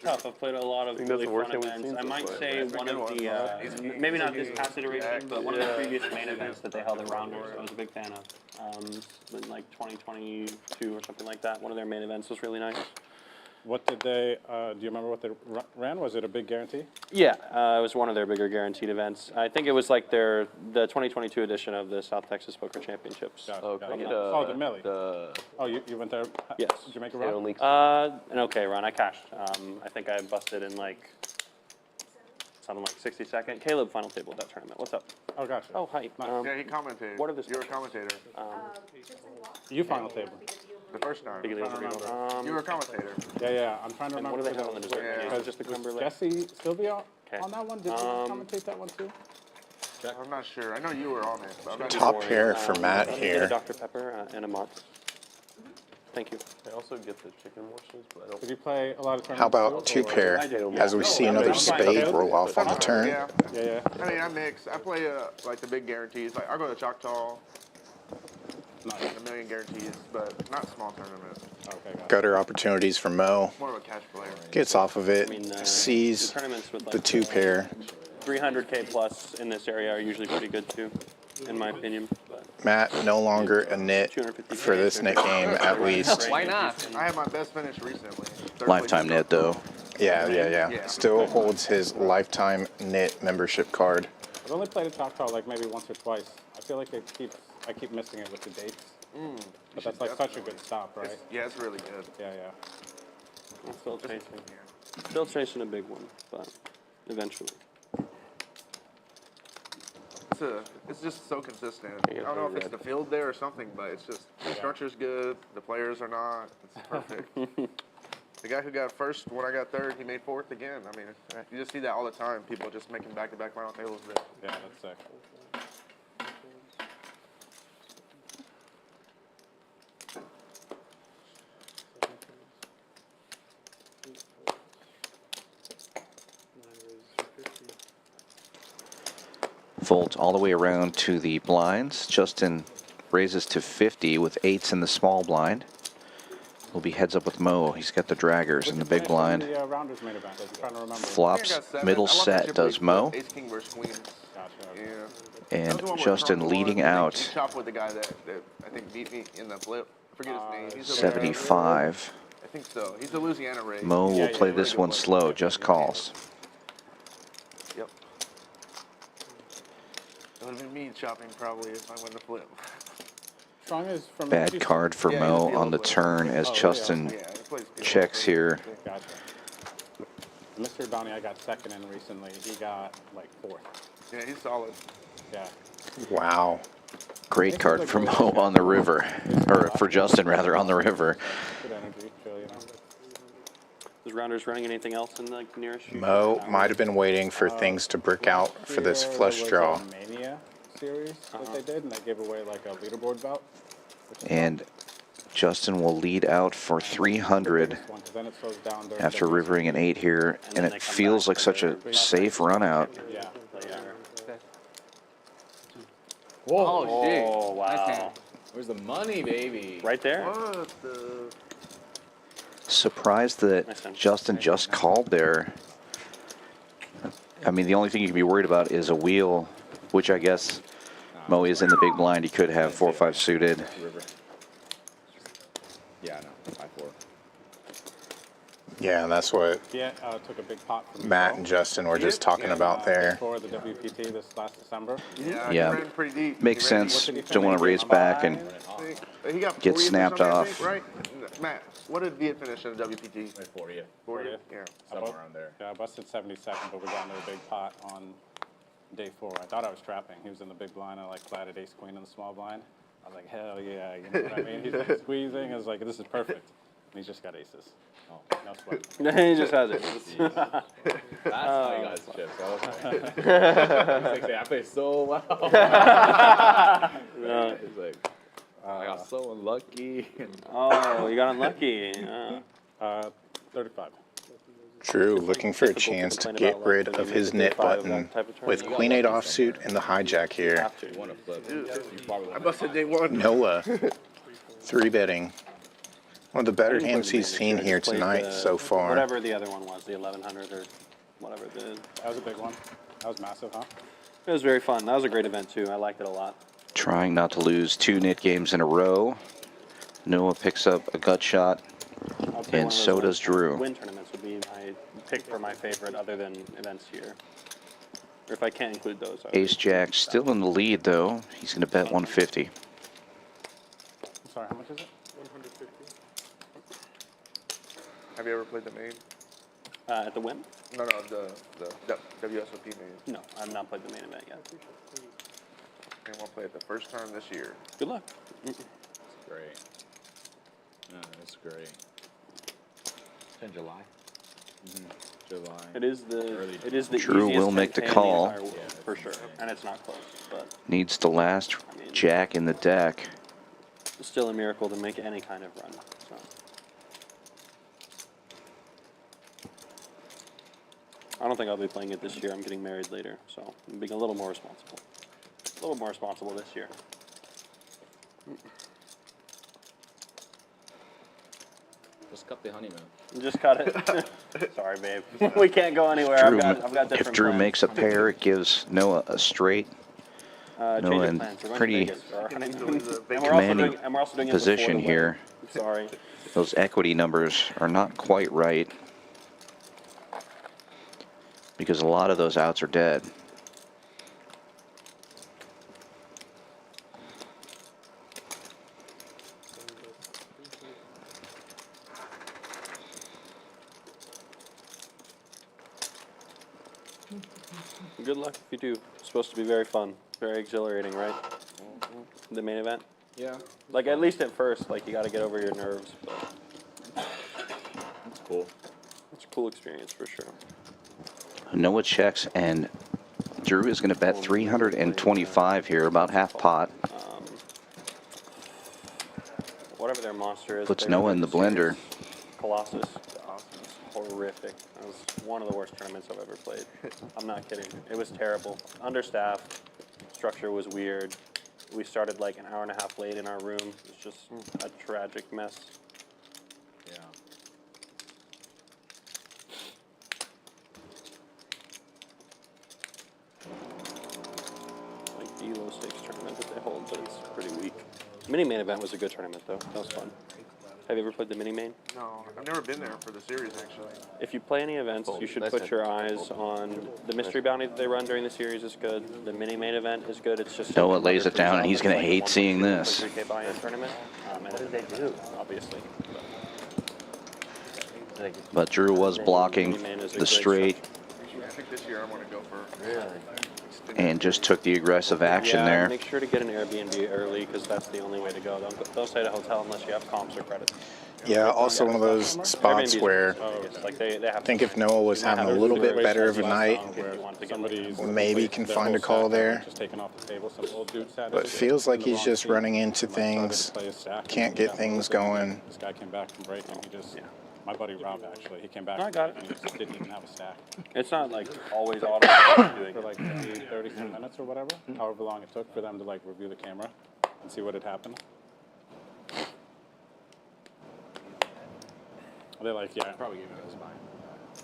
Tough. I've played a lot of really fun events. I might say one of the, maybe not this past iteration, but one of the previous main events that they held at Rounders, I was a big fan of. In like 2022 or something like that. One of their main events was really nice. What did they, do you remember what they ran? Was it a big guarantee? Yeah, it was one of their bigger guaranteed events. I think it was like the 2022 edition of the South Texas Poker Championships. Gotcha, Okay. oh, the Millie. The Oh, you went there? Yes. Did you make a run? An okay run. I cashed. I think I busted in like something like 60-second. Caleb final table at that tournament. What's up? Oh, gotcha. Oh, hi. Yeah, he commented. What are the You're a commentator. You final table. The first time. Big You league. were a commentator. Yeah, I'm trying to And remember. what do they have on the dessert menu? Is it just the creme brulee? Jesse Sylvia Okay. on that one? Did you commentate that one too? I'm not sure. I know you were on it. But I'm not Top pair for Matt Get a here. Dr. Pepper and a Mott. Thank you. I also get the chicken morsels, but I don't. Did you play a lot of tournaments? How about too, 2 or- pair as we see another spade roll off on the turn? Yeah. Yeah. I mean, I mix. I play like the big guarantees. Like I go to Choctaw. Like a million guarantees, but not small tournaments. Okay, got it. Gutter opportunities for Mo. More of a cash player. Gets off of it, I mean, sees tournaments with like the 2 pair. 300K plus in this area are usually pretty good too, in my opinion. But Matt no longer a nit for this nit game at least. Why not? I had my best finish recently. Lifetime nit though. Yeah. Still holds his lifetime nit membership card. I've only played a Choctaw like maybe once or twice. I feel like I keep missing it with the dates. But that's like such a good stop, right? It's really good. Yeah. I'm still chasing a big one, but eventually. It's just so consistent. I don't know if it's the field there or something, but it's just the structure's good. The players are not. It's perfect. The guy who got first when I got third, he made 4th again. I mean, you just see that all the time. People just making back-to-back final tables. Yeah, that's sick. Folds all the way around to the blinds. Justin raises to 50 with 8s in the small blind. Will be heads up with Mo. He's got the draggers in the big blind. The Rounders main event. I'm trying to remember. Flops middle set does Mo. Ace King versus Queen. Gotcha. Yeah. That was the one where Justin Trump leading won. I out. think he chopped with the guy that I think beat me in the flip. I forget his name. He's a 75. I think so. He's a Louisiana race. Mo will play Very this good one player. slow, just calls. Yep. It would have been me chopping probably if I went to flip. Strong is from Bad card for Yeah, Mo he's a on the field turn Oh, as Justin Yeah, he plays field checks player. here. Gotcha. Mr. Donnie, I got second in recently. He got like fourth. Yeah, he's solid. Yeah. Wow. Great card for Mo on the river, or for Justin rather, on the river. Good energy, chill, you know. Is Rounders running anything else in the nearest future? Mo might have been waiting for things to brick out for this Here flush there was draw. a Mania series that they did, and they gave away like a leaderboard belt. And Justin will lead out for 300 Then it slows down during after the rivering an 8 here, and it feels like such a safe run out. Yeah. Whoa, Oh, shit. wow. Nice hand. Where's the money, baby? Right there. What the? Surprised that Justin just called there. I mean, the only thing you can be worried about is a wheel, which I guess Mo is in the big blind. He could have 4-5 suited. River. Yeah, no. 5-4. Yeah, that's what Yeah, took a big pot from Matt and Justin were just talking about there. for the WPT this last December. Yeah, Yeah. he ran pretty deep. Makes He ran sense. deep. Don't want to raise back and He got get 40th or snapped something, I off. think, right? Matt, what did Viet finish in the WPT? Like 40th. 40th? Yeah. Somewhere around there. Yeah, I busted 72nd, but we got into a big pot on day 4. I thought I was trapping. He was in the big blind. I like flatted ace queen in the small blind. I was like, hell yeah, you know what I mean? He's like squeezing. I was like, this is perfect. And he's just got aces. Oh, no sweat. He just has it. That's how you got his chips. Okay. I played so well. He's like, I got so unlucky. Oh, you got unlucky. 35. Drew looking for a chance to get rid of his knit button with queen 8 offsuit and the hijack here. You want to flip. You probably I want busted day 1. Noah 3-betting. One of the better hands he's seen here tonight so far. Whatever the other one was, the 1100 or whatever. That was a big one. That was massive, huh? It was very fun. That was a great event too. I liked it a lot. trying not to lose 2 knit games in a row. Noah picks up a gut shot, and so does Drew. Win tournaments would be my pick for my favorite other than events here. Or if I can't include those. Ace Jack still in the lead, though. He's going to bet 150. I'm sorry, how much is it? 150. Have you ever played the main? At the win? No, the WSOP main. No, I've not played the main event yet. And we'll play it the first time this year. Good luck. Great. No, that's great. In July. July. It is the Drew easiest will make the 10K in call. entire world, for sure, and it's not close. But Needs the last Jack in the deck. it's still a miracle to make any kind of run. So. I don't think I'll be playing it this year. I'm getting married later, so I'm being a little more responsible. A little more responsible this year. Just cut the honeymoon. Just cut it. Sorry, babe. We can't go anywhere. Drew, I've got different if Drew plans. makes a pair, it gives Noah a straight. Change Noah of in plans. We're going to pretty Vegas for our honeymoon. commanding and we're also doing it position before the here. wedding. Sorry. Those equity numbers are not quite right, because a lot of those outs are dead. Good luck if you do. It's supposed to be very fun, very exhilarating, right? The main event. Yeah. Like at least at first, like you got to get over your nerves, but That's cool. it's a cool experience for sure. Noah checks, and Drew is going to bet 325 here, about half pot. Whatever their monster is. Puts they Noah were in the serious. blender. Colossus. Horrific. That was one of the worst tournaments I've ever played. I'm not kidding. It was terrible. Understaffed. Structure was weird. We started like an hour and a half late in our room. It was just a tragic mess. Yeah. Like the low stakes tournament that they hold, but it's pretty weak. Mini main event was a good tournament though. That was fun. Have you ever played the mini main? No, I've never been there for the series actually. If you play any events, you should put your eyes on the mystery bounty that they run during the series is good. The mini main event is good. It's just Noah lays it down, and he's going to hate seeing this. 3K buy-in tournament. What did they do? Obviously. But Drew was blocking the straight I think this year I want to go for. and just took the aggressive action there. Make sure to get an Airbnb early because that's the only way to go. Don't stay at a hotel unless you have comps or credits. Yeah, also one of those spots where I think if Noah was having a little bit better of a night, maybe can find a call there. But it feels like he's just running into things, can't get things going. This guy came back from breaking. He just, my buddy Rob actually, he came back. I got it. And he just didn't even have a stack. It's not like always auto doing For like 30 minutes or whatever, however long it took for them to like review the camera and see what had happened. They're like, yeah. Probably gave it a spine.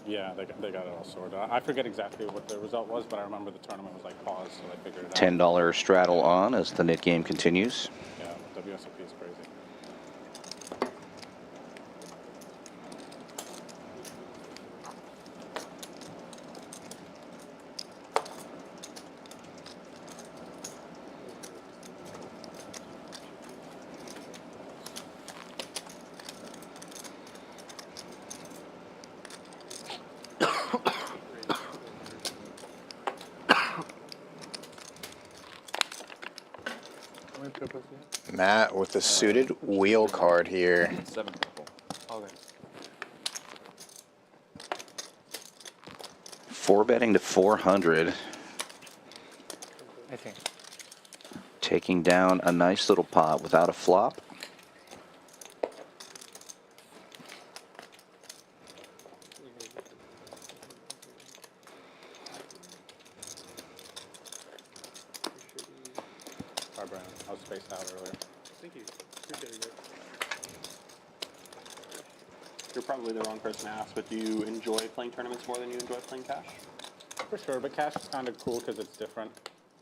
Yeah, they got it all sorted. I forget exactly what the result was, but I remember the tournament was like paused, so I figured it out. $10 straddle on as the knit game continues. Yeah, WSOP is crazy. Matt with the suited wheel card here. 7 purple. Okay. 4-betting to 400. I think. Taking down a nice little pot without a flop. Sorry, Brian. I was spaced out earlier. Thank you. Appreciate it. You're probably the wrong person to ask, but do you enjoy playing tournaments more than you enjoy playing cash? For sure, but cash is kind of cool because it's different,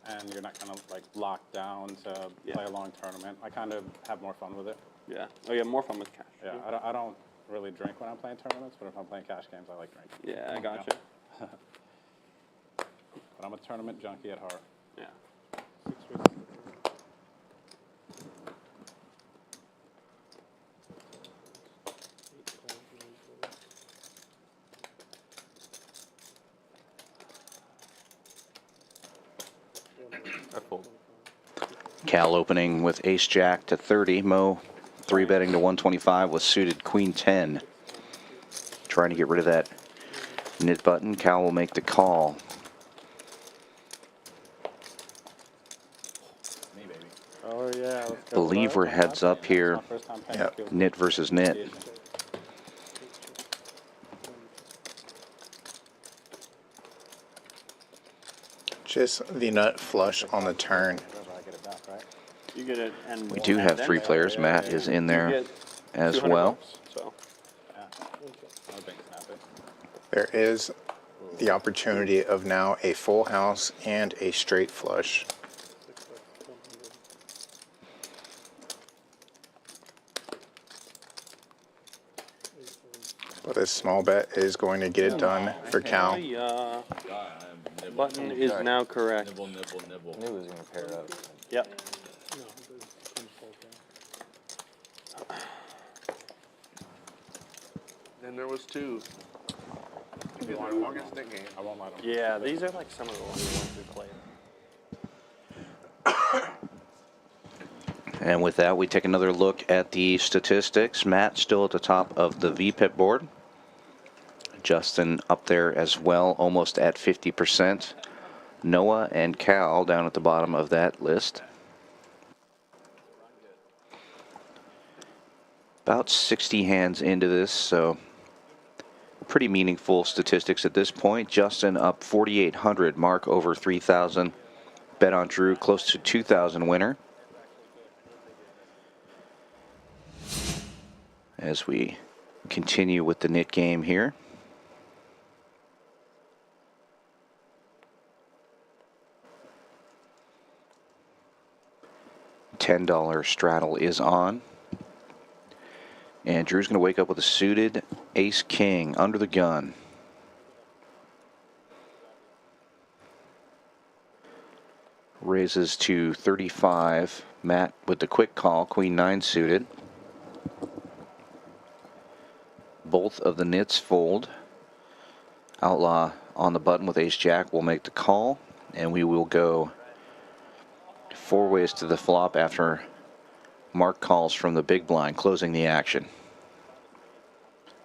and you're not kind of like locked down to play a long tournament. I kind of have more fun with it. Yeah. Oh, you have more fun with cash. Yeah, I don't really drink when I'm playing tournaments, but if I'm playing cash games, I like drinking. Yeah, I gotcha. But I'm a tournament junkie at heart. Yeah. Cal opening with ace jack to 30. Mo 3-betting to 125 with suited queen 10. Trying to get rid of that knit button. Cal will make the call. Me, baby. Oh yeah. Believe we're heads up here. Yep. Knit versus knit. Just the nut flush on the turn. You get it, and We do have 3 players. Matt is in there as well. So. There is the opportunity of now a full house and a straight flush. But this small bet is going to get it done for Cal. God, I'm nibble. Button is now correct. Nibble, nibble, nibble. I knew it was going to pair up. Yep. Then there was 2. The longest net game. I won't let them. Yeah, these are like some of the ones we played. And with that, we take another look at the statistics. Matt still at the top of the VPIP board. Justin up there as well, almost at 50%. Noah and Cal down at the bottom of that list. About 60 hands into this, so pretty meaningful statistics at this point. Justin up 4,800, Mark over 3,000. Bet on Drew close to 2,000 winner. As we continue with the knit game here. $10 straddle is on. And Drew's going to wake up with a suited ace-king under the gun. Raises to 35. Matt with the quick call, queen 9 suited. Both of the nits fold. Outlaw on the button with ace-jack will make the call, and we will go 4 ways to the flop after Mark calls from the big blind, closing the action.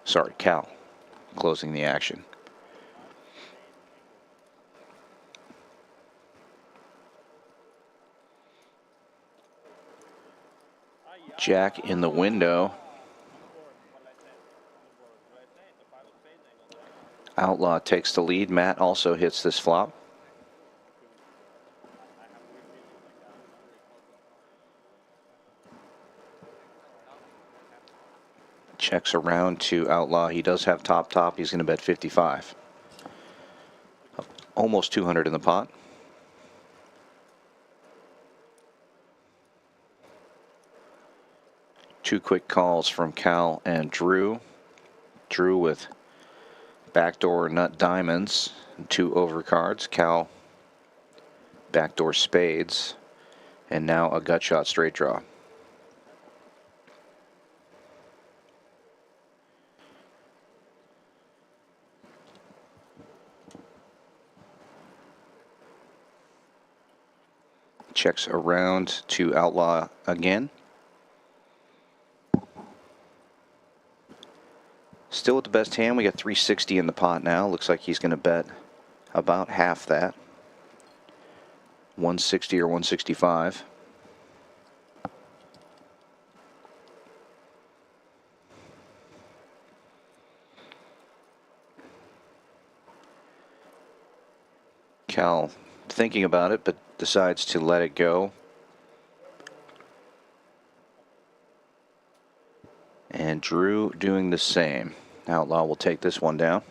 Sorry, Cal, closing the action. Jack in the window. Outlaw takes the lead. Matt also hits this flop. Checks around to Outlaw. He does have top. He's going to bet 55. Almost 200 in the pot. Two quick calls from Cal and Drew. Drew with backdoor nut diamonds and 2 overcards. Cal backdoor spades. And now a gut shot straight draw. Checks around to Outlaw again. Still with the best hand. We got 360 in the pot now. Looks like he's going to bet about half that. 160 or 165. Cal thinking about it, but decides to let it go. And Drew doing the same. Outlaw will take this one down.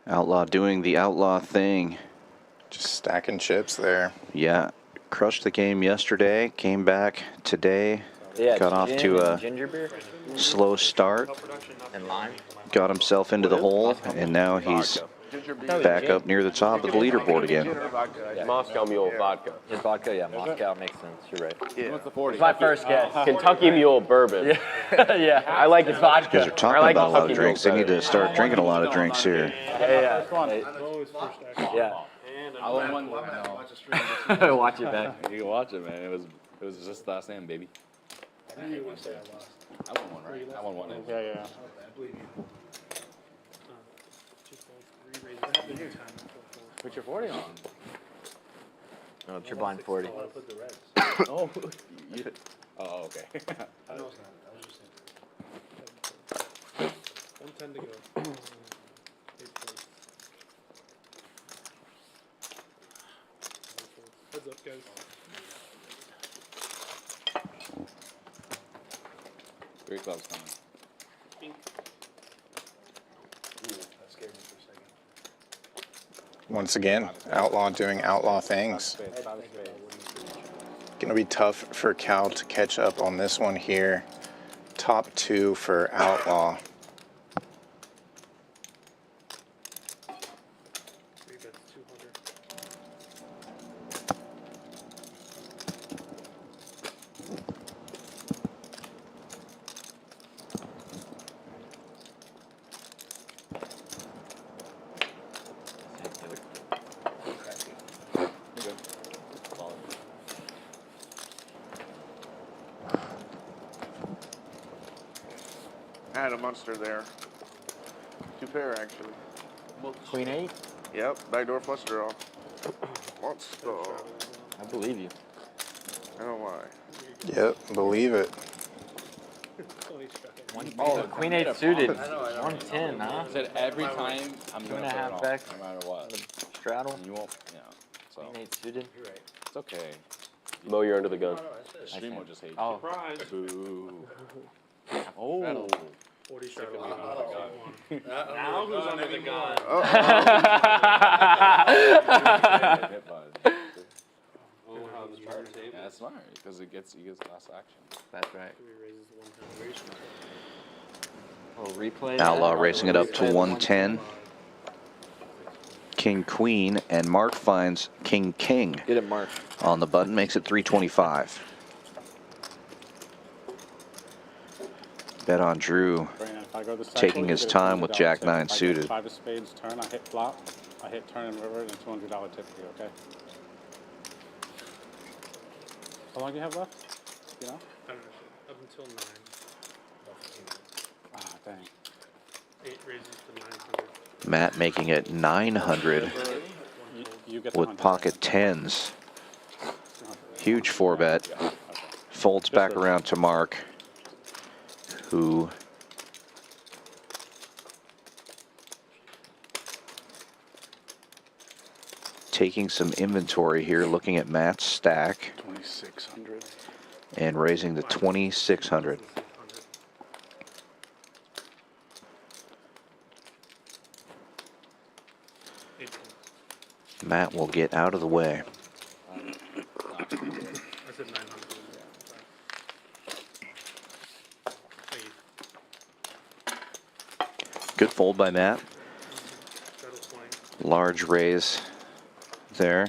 Outlaw doing the Outlaw thing. Just stacking chips there. Yeah. Crushed the game yesterday, came back today, Yeah, got off to a ginger beer slow start, and lime. got himself into the hole, and now he's back up near the top of the leaderboard again. Yeah. Moscow Mule vodka. His vodka, yeah, Moscow makes sense. You're right. Yeah. What's the 40? It's my first guess. Kentucky Mule bourbon. Yeah, I like his vodka. You guys are talking I like about a lot of Kentucky drinks. Mule They need better. to start drinking a lot of drinks here. Yeah. I won one. Watch it back. You can watch it, man. It was just last name, baby. I won one, right? I won one. Yeah. Put your 40 on. No, it's your blind 40. Oh, oh, okay. No, it's not. I was just thinking. 110 to go. Heads up, guys. 3 clubs coming. That scared me for a second. Once again, Outlaw doing Outlaw things. Going to be tough for Cal to catch up on this one here. Top 2 for Outlaw. Three bets, 200. I had a monster there. 2 pair, actually. Queen 8? Yep, backdoor flush draw. Monster. I believe you. I don't know why. Yep, believe it. Oh, Queen 8 suited. 110, huh? I said every time I'm Two going and to a throw half it off, back. no matter what. Straddle. And you won't, you know, so Queen 8 suited. it's okay. Mo, you're under the gun. Stream will just hate you. Oh. Surprise. Boo. Oh. 40 straddle on. Now who's under the gun? Hit button. Oh, how the charge table. Yeah, that's smart because it gets you gets last action. That's right. Oh, replay. Outlaw that. racing it up to Replay the 110. King Queen, and Mark finds King King Get it, Mark. on the button, makes it 325. Bet on Drew. Brandon, if I go this Taking cycle, his you get a time with $200 Jack tip. 9 If I get suited. 5 of spades turn, I hit flop. I hit turn and river, and a $200 tip for you, okay? How long do you have left? You know? I don't know. Up until 9. Ah, dang. 8 raises to 900. Matt making it 900 You get the with 100. pocket tens. Huge 4-bet. Folds back around to Mark, who taking some inventory here, looking at Matt's stack 2,600. and raising to 2,600. Matt will get out of the way. I said 900. Good fold by Matt. Straddle 20. Large raise there.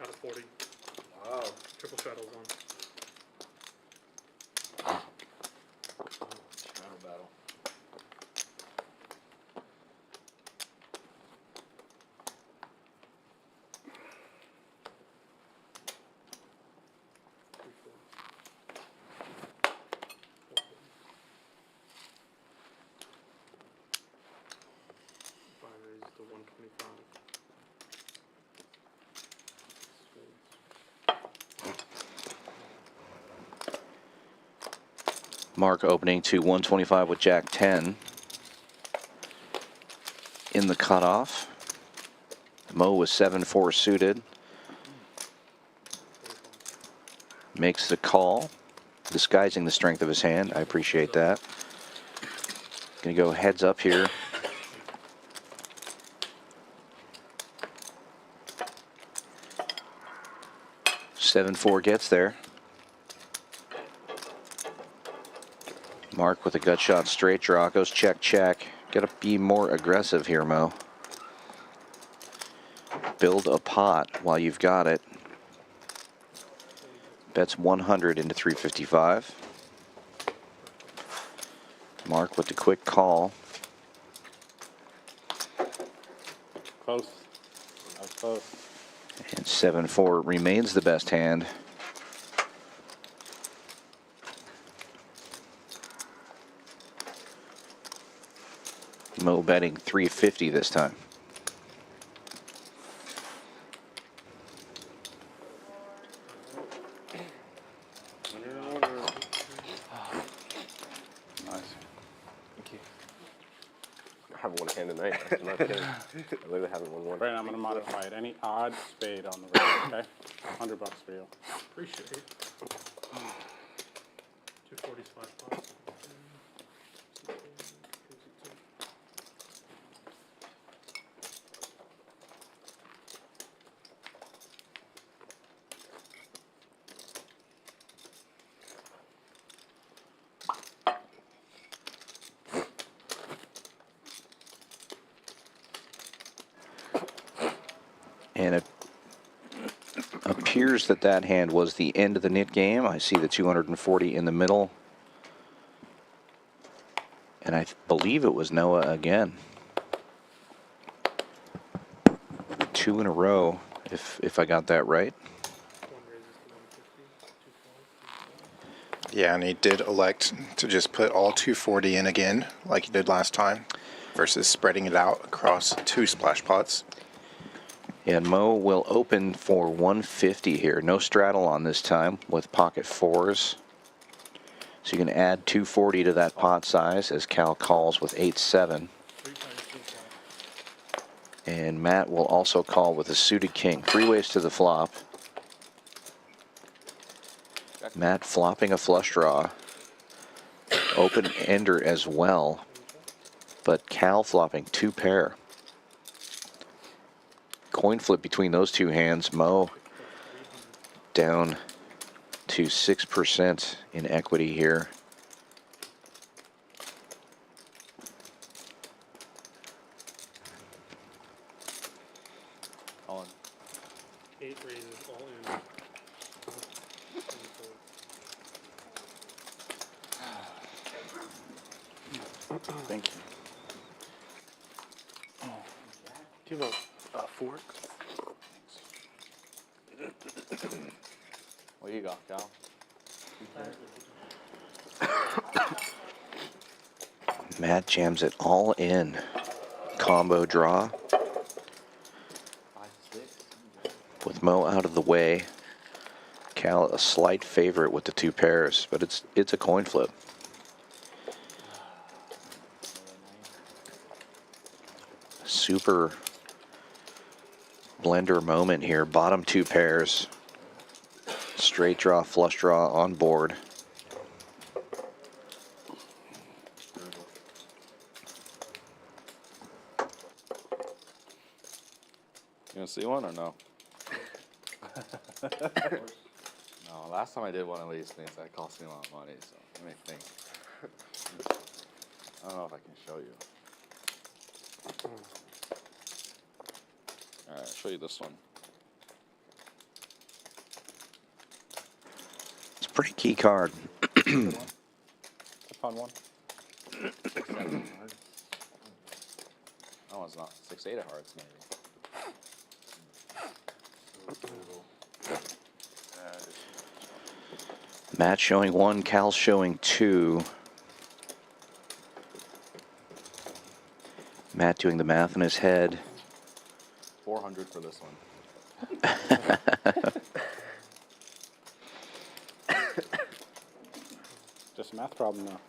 Out of 40. Wow. Triple straddles on. Straddle battle. Five raises to 125. Mark opening to 125 with Jack 10 in the cutoff. Mo was 7-4 suited. Makes the call, disguising the strength of his hand. I appreciate that. Gonna go heads up here. Seven 4 gets there. Mark with a gut shot straight draw, goes check, check. Gotta be more aggressive here, Mo. Build a pot while you've got it. Bets 100 into 355. Mark with the quick call. Close. I was close. And 7-4 remains the best hand. Mo betting 350 this time. Nice. Thank you. I have one hand tonight. I'm not kidding. I literally haven't won one. Brandon, I'm gonna modify it. Any odd spade on the race, okay? $100 for you. Appreciate it. 240's 5 pots. And it appears that that hand was the end of the knit game. I see the 240 in the middle. And I believe it was Noah again. 2 in a row, if I got that right. One raises to 150. 2 calls. Yeah, and he did elect to just put all 240 in again, like he did last time, versus spreading it out across 2 splash pots. And Mo will open for 150 here. No straddle on this time with pocket 4s. So you can add 240 to that pot size as Cal calls with 8-7. And Matt will also call with a suited king. 3 ways to the flop. Matt flopping a flush draw. Open ender as well. But Cal flopping 2 pair. Coin flip between those 2 hands. Mo down to 6% in equity here. All in. 8 raises, all in. Thank you. Do you have a fork? What you got, Cal? Matt jams it all in. Combo draw. With Mo out of the way, Cal a slight favorite with the 2 pairs, but it's a coin flip. Super blender moment here. Bottom 2 pairs. Straight draw, flush draw on board. You want to see one or no? No, last time I did one of these things, that cost me a lot of money, so let me think. I don't know if I can show you. Alright, I'll show you this one. It's a pretty key card. It's a fun one. 6, 7 hearts. No, it's not. 6, 8 of hearts, maybe. Matt showing 1, Cal showing 2. Matt doing the math in his head. 400 for this one. Just a math problem now.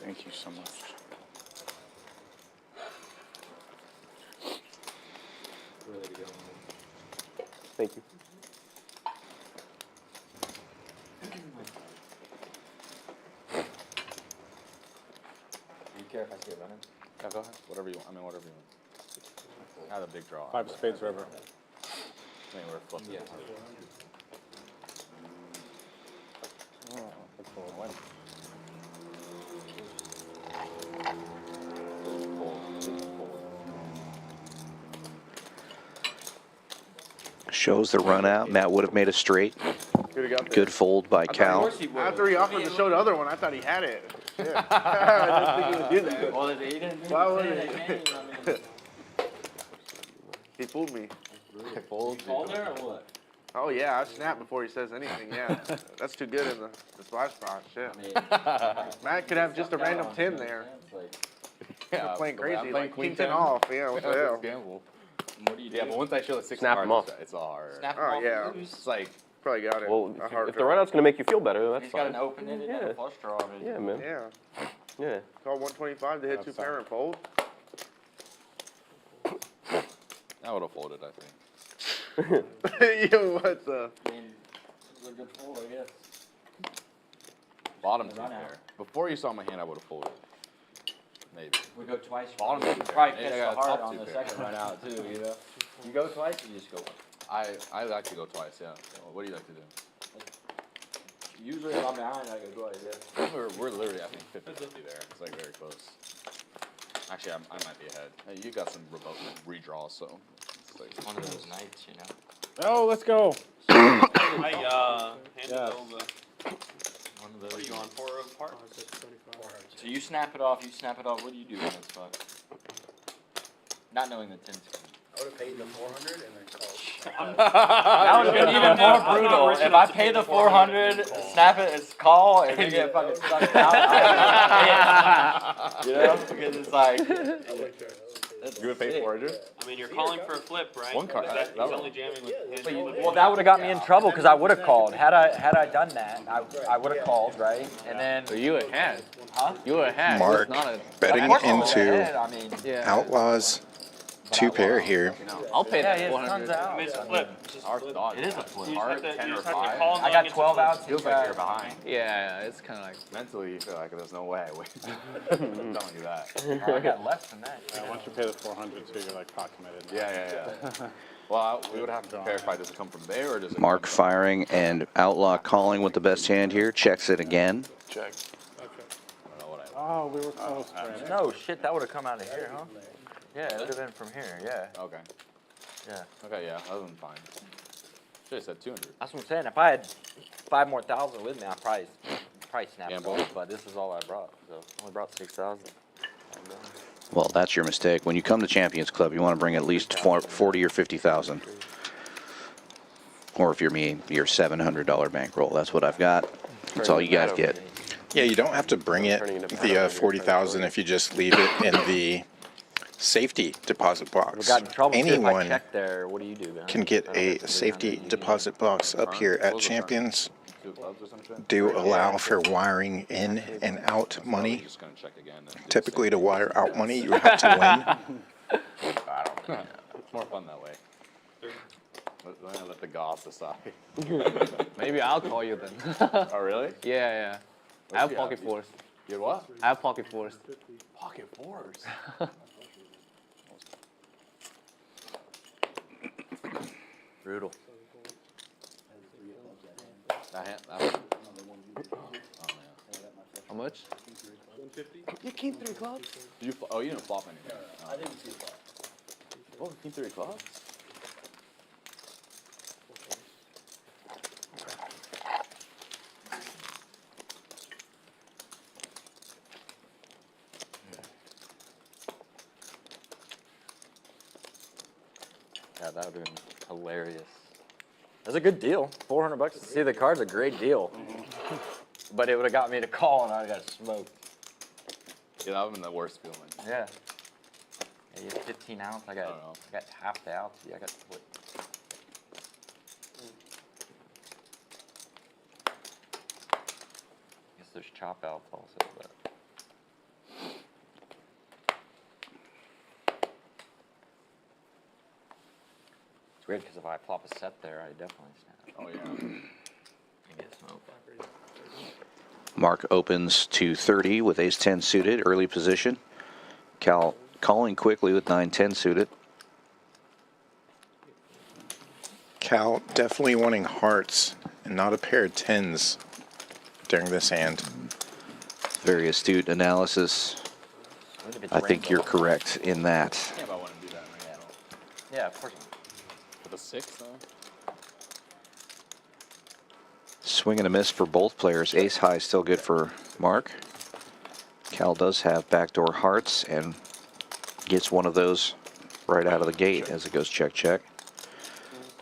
Thank you so much. Thank you. Do you care if I see it running? Yeah, go ahead. Whatever you want. I mean, whatever you want. I had a big draw. 5 of spades river. I mean, we're flipping. Yeah. Oh, good for a win. Shows the run out. Matt would have made a straight. Could have got there. Good fold by Cal. After he offered to show the other one, I thought he had it. Shit. I didn't think he would do that. Well, he didn't Why would say he? that, man. I mean, He fooled me. call there or what? Oh yeah, I snapped before he says anything. Yeah, that's too good in the splash spot. Shit. I mean, Matt could have just a random 10 there. It's like, Yeah, playing the way I'm crazy, playing like queen king 10 10. off. Yeah, what the hell? Gamble. what do you do? Yeah, but once I show the 6 Snap cards, them off. it's all hard. Snap Oh, off yeah. and lose? It's like, Probably got it. Well, A hard if the draw. runout's gonna make you feel better, that's He's got fine. an open-ended and a flush draw. I mean, Yeah, man. Yeah, Yeah. call 125 to hit 2 pair and fold. I would have folded, I think. Yo, what's up? I mean, it's a good fold, I guess. Bottom The 2 run pair. out. Before you saw my hand, I would have folded. Maybe. We go twice. Bottom You two pair. probably Yeah, catch I got the a heart top on two the pair. second run out too, you know? You go twice, you just go one. I like to go twice, yeah. So what do you like to do? Usually if I'm behind, I go twice, yeah. We're literally, I think, 50-50 there. It's like very close. Actually, I might be ahead. Hey, you got some redraws, so it's like One of those nights, you know? Oh, let's go. I handed Yes. over. One of What those. are you on, 4 of hearts? So you snap it off, What do you do in that spot? Not knowing the 10's coming. would have paid the 400 and then called. That would have been even more brutal. If I pay the 400, snap it as call, and then get fucking sucked out. You know? Because it's like. You would pay 400? I mean, you're calling for a flip, right? One card. He's only jamming with his. Well, that would have got me in trouble because I would have called. Had I done that, I would have called, right? And then. So you ahead. Huh? You ahead. Mark betting Of course I was into ahead, I mean, Outlaws 2-pair here. I'll pay yeah, that he has 400. tons of I outs. mean, it's a flip. Hard thought. It is a flip. You just have to, 10 you or just have to 5. call I knowing got it's a 12 flip. outs. Feels like you're behind. Yeah, it's kind of like. Mentally, you feel like there's no way. I'm telling you that. I got less than that. Once you pay the 400 too, you're like pot committed. Yeah. Well, we would have to verify, does it come from there or does it Mark come from firing and Outlaw calling with the best hand here. Checks it again. Check. I don't know what I Oh, we were close, Brandon. No, shit, that would have come out of here, huh? Yeah, it would have been from here, yeah. Okay. Yeah. Okay, yeah, that would have been fine. Should have said 200. That's what I'm saying. If I had 5 more thousand with me, I'd probably snap it Gamble. all, but this is all I brought. So I only brought 6,000. Well, that's your mistake. When you come to Champions Club, you want to bring at least 40 or 50,000. Or if you're me, your $700 bankroll. That's what I've got. That's all you guys get. Yeah, you don't have to bring it the 40,000 if you just leave it in the safety deposit We box. got in trouble too if I Anyone check there. What do you do, man? can get a safety deposit box up here at Champions. 2 clubs or some shit? Do allow for wiring in and out money. Just gonna check again. Typically, to wire out money, you have to win. I don't know. It's more fun that way. Let the gods decide. Maybe I'll call you then. Oh, really? Yeah. I have pocket fours. You had what? I have pocket fours. Pocket fours. Brutal. How much? You king 3 clubs? You didn't flop anything. I didn't see a flop. Oh, king 3 clubs? Yeah, that would have been hilarious. That's a good deal. $400 to see the card's a great deal. But it would have got me to call and I got smoked. Yeah, that would have been the worst feeling. Yeah. Yeah, you had 15 outs. I don't know. got half the outs. Yeah, I got split. I guess there's chop outs also, but. It's weird because if I flop a set there, I definitely snap. Oh, yeah. And get smoked. Mark opens to 30 with ace-10 suited, early position. Cal calling quickly with 9-10 suited. Cal definitely wanting hearts and not a pair of tens during this hand. Very astute analysis. What if it's I think rainbow? you're correct in that. If I want to do that right now. Yeah, of course. With a 6, though? Swing and a miss for both players. Ace high still good for Mark. Cal does have backdoor hearts and gets one of those right out of the gate as it goes check, check.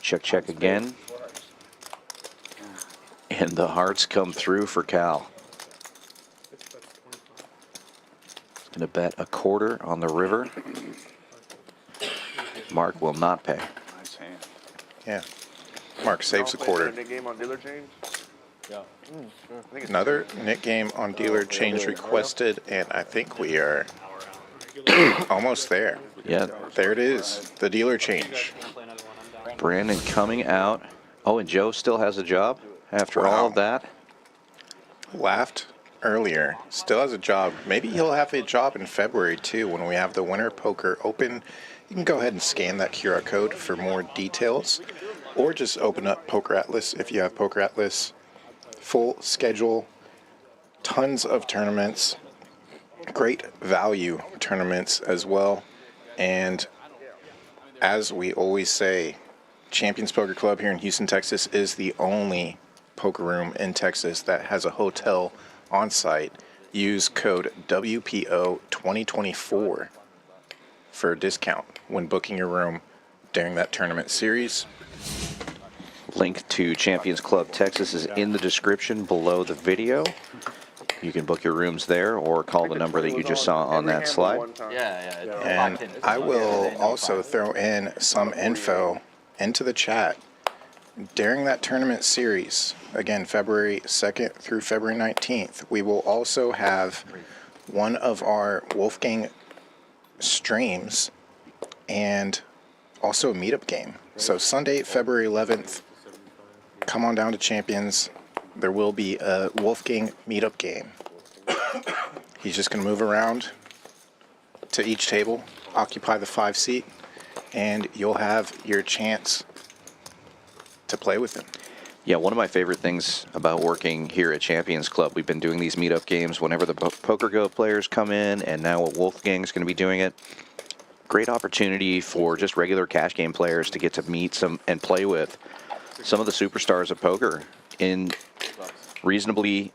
Check, check again. And the hearts come through for Cal. Going to bet a quarter on the river. Mark will not pay. Nice hand. Yeah. Mark saves a quarter. Nick game on dealer change. Yeah. I think it's Another Nick game on dealer change requested, and I think we are almost there. Yeah, There it is, the dealer change. Brandon coming out. Oh, and Joe still has a job after all of that. Laughed earlier, still has a job. Maybe he'll have a job in February too when we have the Winter Poker Open. You can go ahead and scan that QR code for more details, or just open up Poker Atlas if you have Poker Atlas. Full schedule, tons of tournaments, great value tournaments as well. And as we always say, Champions Poker Club here in Houston, Texas is the only poker room in Texas that has a hotel on site. Use code WPO2024 for a discount when booking your room during that tournament series. Link to Champions Club Texas is in the description below the video. You can book your rooms there or call the number that you just saw on that slide. And I will also throw in some info into the chat. During that tournament series, again, February 2nd through February 19th, we will also have one of our Wolfgang streams and also a meetup game. So Sunday, February 11th, come on down to Champions. There will be a Wolfgang meetup game. He's just going to move around to each table, occupy the 5 seat, and you'll have your chance to play with him. Yeah, one of my favorite things about working here at Champions Club, we've been doing these meetup games whenever the Poker Go players come in, and now Wolfgang's going to be doing it. Great opportunity for just regular cash game players to get to meet some and play with some of the superstars of poker in reasonably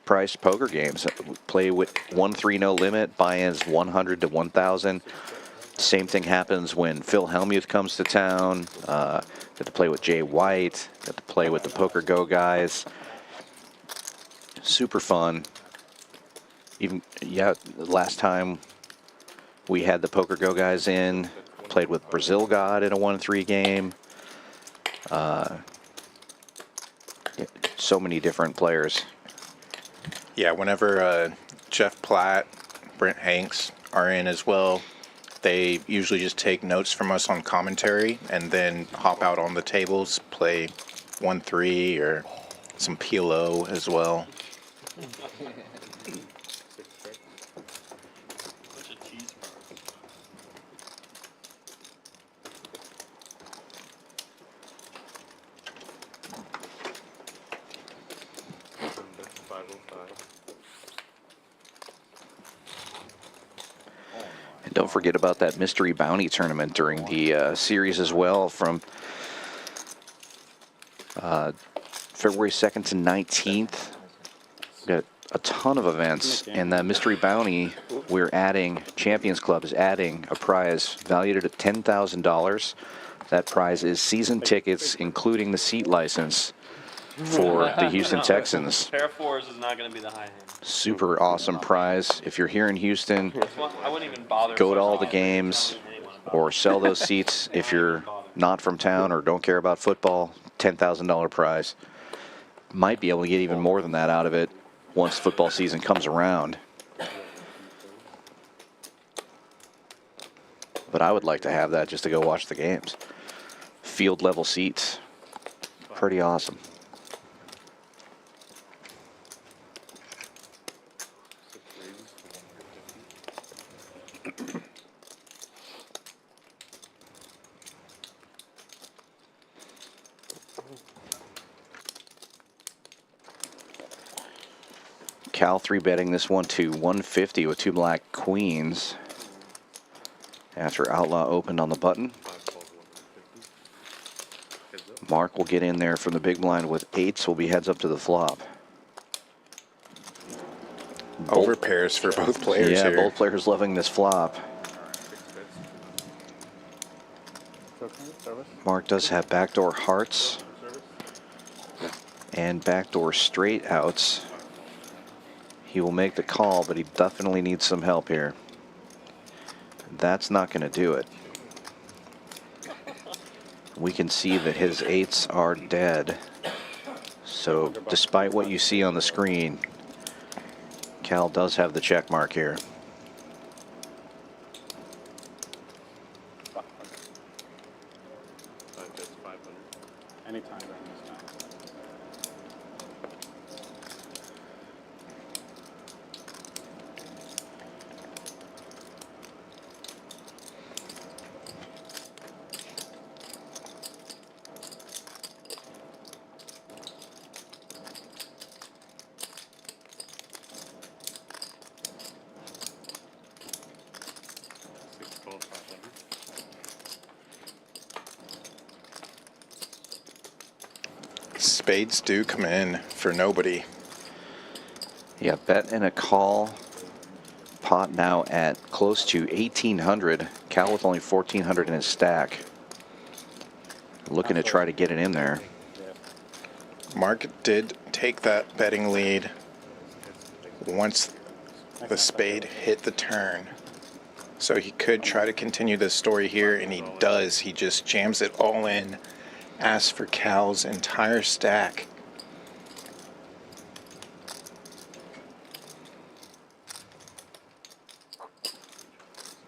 priced poker games. Play with 1-3 no limit, buy-ins 100 to 1,000. Same thing happens when Phil Hellmuth comes to town. Get to play with Jay White. Get to play with the Poker Go guys. Super fun. Even, yeah, last time we had the Poker Go guys in, played with Brazil God in a 1-3 game. So many different players. Yeah, whenever Jeff Platt, Brent Hanks are in as well, they usually just take notes from us on commentary and then hop out on the tables, play 1-3 or some PLO as well. Don't forget about that mystery bounty tournament during the series as well from February 2nd to 19th. We've got a ton of events, and that mystery bounty, we're adding, Champions Club is adding a prize valued at $10,000. That prize is season tickets, including the seat license for the Houston Texans. Pair of fours is not going to be the high hand. Super awesome prize. If you're here in Houston, I wouldn't even bother. go to all the games or sell those seats if you're not from town or don't care about football. $10,000 prize. Might be able to get even more than that out of it once football season comes around. But I would like to have that just to go watch the games. Field level seats. Pretty awesome. Cal 3-betting this one to 150 with 2 black queens after Outlaw opened on the button. Mark will get in there from the big blind with 8s, will be heads up to the flop. Over pairs for both players yeah, here. both players loving this flop. Mark does have backdoor hearts and backdoor straight outs. He will make the call, but he definitely needs some help here. That's not going to do it. We can see that his 8s are dead. So despite what you see on the screen, Cal does have the check mark here. Anytime during this time. Spades do come in for nobody. Yeah, bet and a call. Pot now at close to 1,800. Cal with only 1,400 in his stack. looking to try to get it in there. Mark did take that betting lead once the spade hit the turn. So he could try to continue this story here, and he does. He just jams it all in, asks for Cal's entire stack.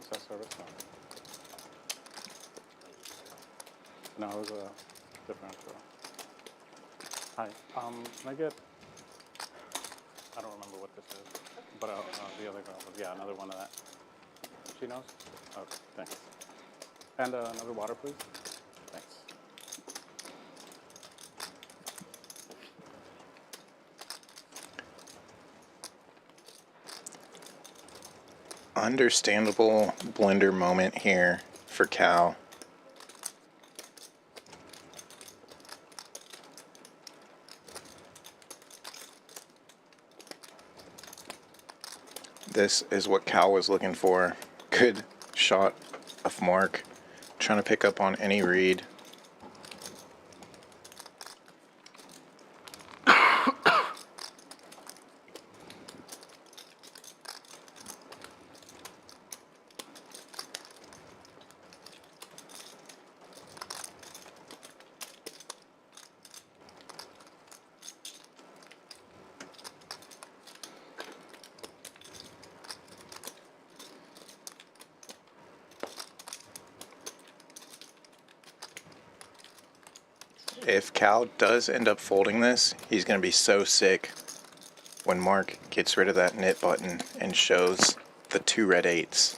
Success service? No, it was a differential. Hi, can I get, I don't remember what this is, but the other girl, yeah, another one of that. She knows? Okay, thanks. And another water, please. Thanks. Understandable blender moment here for Cal. This is what Cal was looking for. Good shot of Mark, trying to pick up on any read. If Cal does end up folding this, he's going to be so sick when Mark gets rid of that knit button and shows the 2 red 8s.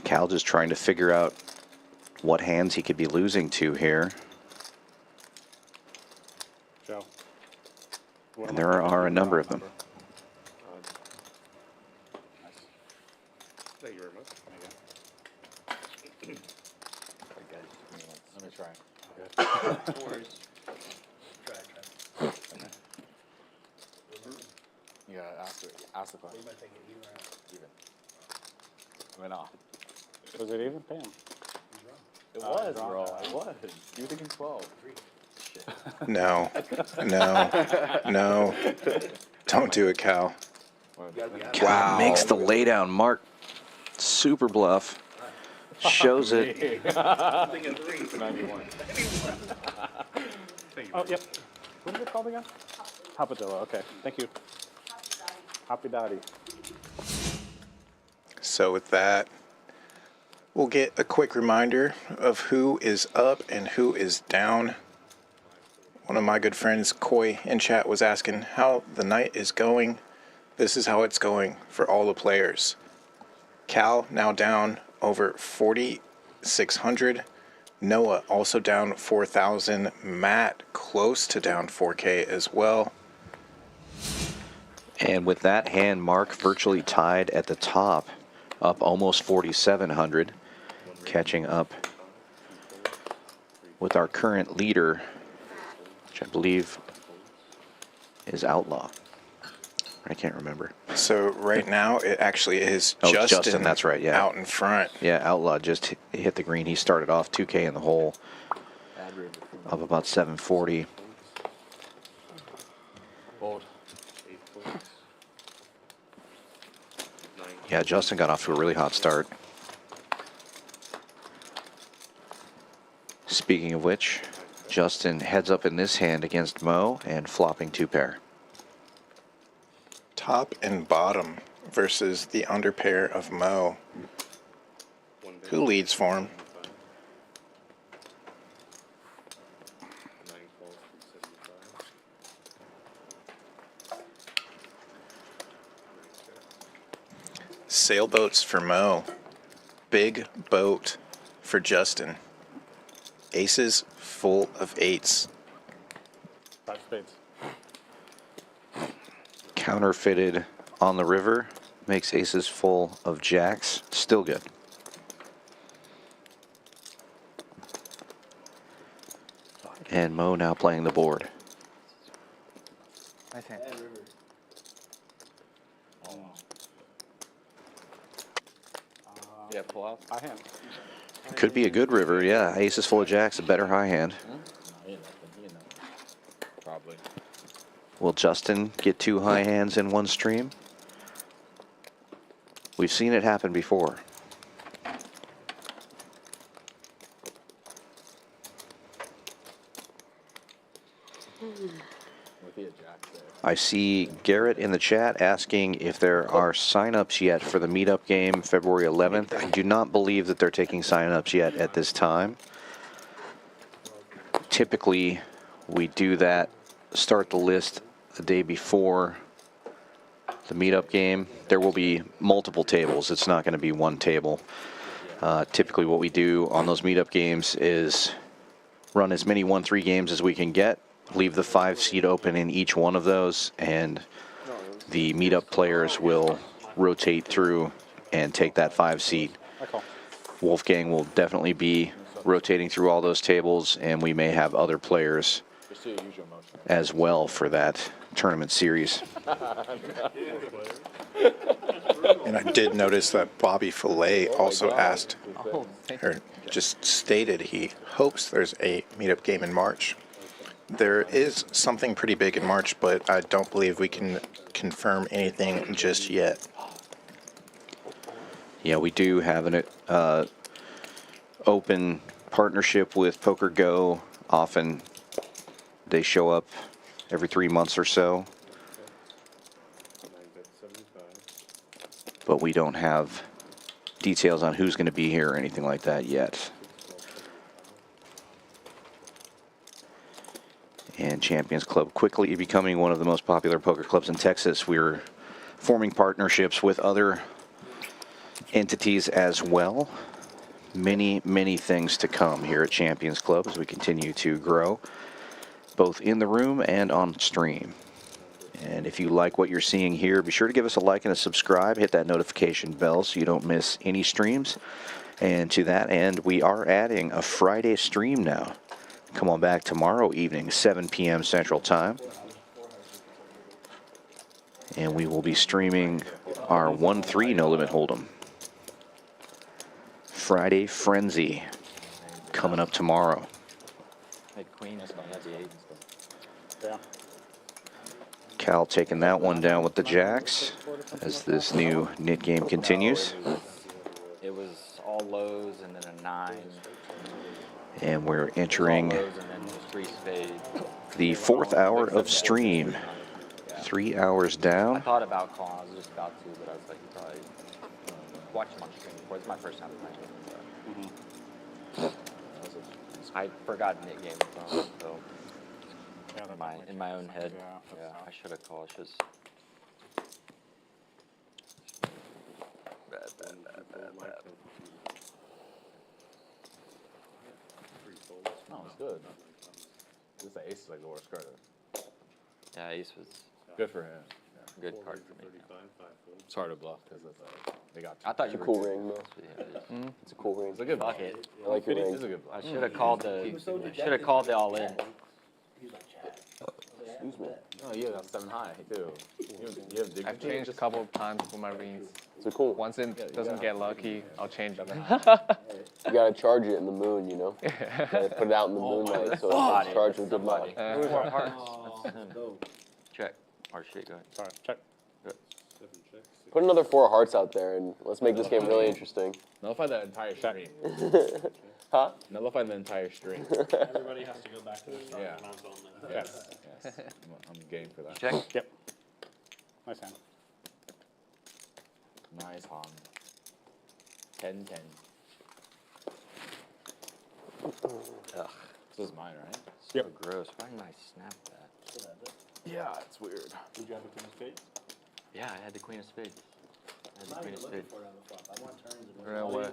Cal just trying to figure out what hands he could be losing to here. Joe. And there are a number of them. Thank you very much. Let me try. You gotta ask the question. Even. I mean, Was it even? Damn. it was, bro. It was. You were thinking 12. No, no, no. Don't do it, Cal. Cal makes the laydown. Mark, super bluff. Shows it. Oh, yep. What is it called again? Hopadillo. Okay, thank you. Hoppy Dotty. So with that, we'll get a quick reminder of who is up and who is down. One of my good friends, Koi, in chat was asking how the night is going. This is how it's going for all the players. Cal now down over 4,600. Noah also down 4,000. Matt close to down 4K as well. And with that hand, Mark virtually tied at the top, up almost 4,700, catching up with our current leader, which I believe is Outlaw. I can't remember. So right now it actually is Oh, Justin, that's right, yeah. out in front. Yeah, Outlaw just hit the green. He started off 2K in the hole, up about 740. Bold. Yeah, Justin got off to a really hot start. Speaking of which, Justin heads up in this hand against Mo and flopping 2 pair. Top and bottom versus the under pair of Mo. Who leads for him? Sailboats for Mo. Big boat for Justin. Aces full of 8s. 5 spades. Counterfeited on the river. Makes aces full of jacks. Still good. And Mo now playing the board. Nice hand. Yeah, pull out. High hand. Could be a good river, yeah. Aces full of jacks, a better high hand. Probably. Will Justin get 2 high hands in one stream? We've seen it happen before. I see Garrett in the chat asking if there are signups yet for the meetup game February 11th. I do not believe that they're taking signups yet at this time. Typically, we do that, start the list the day before the meetup game. There will be multiple tables. It's not going to be one table. Typically what we do on those meetup games is run as many 1-3 games as we can get, leave the 5 seat open in each one of those, and the meetup players will rotate through and take that 5 seat. Wolfgang will definitely be rotating through all those tables, and we may have other players as well for that tournament series. And I did notice that Bobby Fillet also asked, or just stated he hopes there's a meetup game in March. There is something pretty big in March, but I don't believe we can confirm anything just yet. Yeah, we do have an open partnership with Poker Go. Often they show up every 3 months or so. But we don't have details on who's going to be here or anything like that yet. And Champions Club quickly becoming one of the most popular poker clubs in Texas. We're forming partnerships with other entities as well. Many, many things to come here at Champions Club as we continue to grow, both in the room and on stream. And if you like what you're seeing here, be sure to give us a like and a subscribe. Hit that notification bell so you don't miss any streams. And to that end, we are adding a Friday stream now. Come on back tomorrow evening, 7 p.m. Central Time. And we will be streaming our 1-3 No Limit Hold'em. Friday Frenzy coming up tomorrow. Hey, queen is going to the 8. Yeah. Cal taking that one down with the jacks as this new knit game continues. It was all lows and then a 9. And we're entering All lows and then 3 spades. the 4th hour of stream. 3 hours I down. thought about calling. I was just about to, but I was like, you probably watch him on stream before. It's my first time playing with him. I forgot knit game so in my own head. Yeah, I should have called. It's just bad. No, it's good. This ace is like the worst card. Yeah, ace was Good for him. a good card for me. It's hard to bluff because they got. I thought you It's a were cool too. ring, though. It's a cool ring. It's a good bluff. Fuck it. I like your It's ring. a good bluff. I should have called the all in. Excuse me. No, you got 7 high too. You have I've changed a couple of times with my rings. It's a cool. Once it doesn't get lucky, I'll change them. You gotta charge it in the moon, you know? Gotta put it out in the moonlight so it's charged with good luck. Four hearts. Check. Or shit, go ahead. Sorry, check. Put another 4 hearts out there and let's make this game really interesting. Nullify the entire stream. Huh? Nullify the entire stream. Everybody has to go back to their starting Yeah. round zone then. Yes. Yes. I'm game for that. Check. Yep. Nice hand. Nice hon. 10-10. Ugh. This is mine, right? So gross. Why didn't I snap that? Yeah, it's weird. Did you have the queen of spades? Yeah, I had the queen of spades. I had the queen of spades.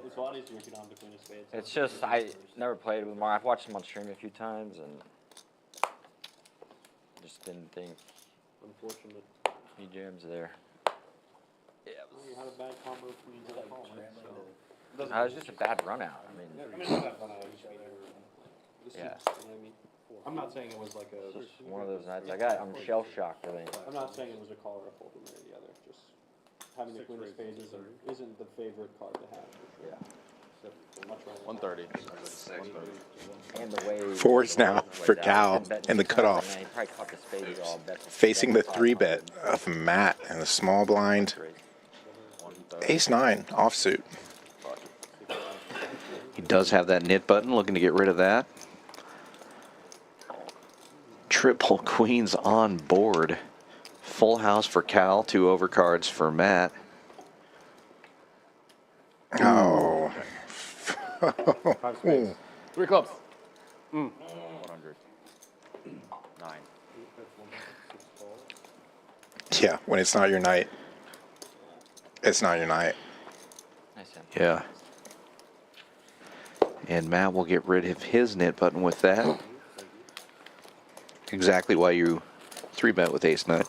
It's a lot easier if you don't have the queen of spades. It's just, I never played with Mark. I've watched him on stream a few times and just didn't think Unfortunate. he jams there. Yeah, You had a bad combo queens at home, so. it was just a bad run out. I mean, yeah. I'm not saying it was like a. Just one of those nights. I'm shell shocked. I think. I'm not saying it was a call or a fold one or the other. Just having the queen of spades isn't the favorite card to have. Yeah. Much rather 130. And the way Fours now for Cal in the cutoff. Man, he probably caught the spades all bet. Facing the 3-bet of Matt in the small blind. Ace-9 offsuit. He does have that knit button, looking to get rid of that. Triple queens on board. Full house for Cal, 2 overcards for Matt. Oh. 5 spades. 3 clubs. 100. 9. Yeah, when it's not your night, it's not your night. Nice hand. Yeah. And Matt will get rid of his knit button with that. Exactly why you 3-bet with ace-9.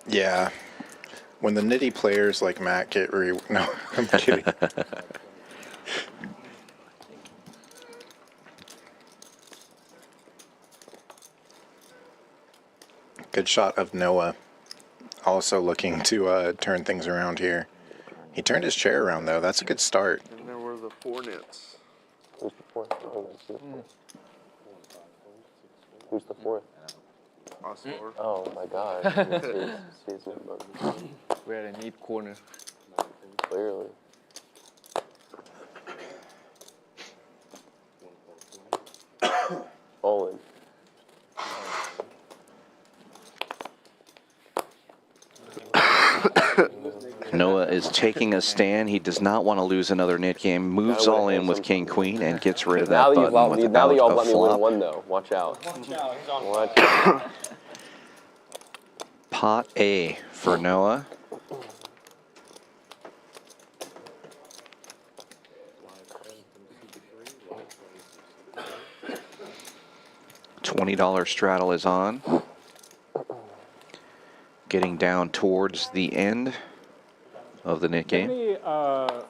Yeah. When the nitty players like Matt get no, I'm kidding. Good shot of Noah. Also looking to turn things around here. He turned his chair around though. That's a good start. And there were the 4 nits. Who's the fourth? Oh, let's see the fourth. Who's the fourth? Oscar. Oh my God. See his name, but We had a neat corner. clearly. All in. Noah is taking a stand. He does not want to lose another knit game. Moves all in with king queen and gets rid of that button without now that y'all a let me win flop. one though. Watch out. Watch out, he's on Watch out. Pot A for Noah. $20 straddle is on. Getting down towards the end of the knit Do you game. have any, do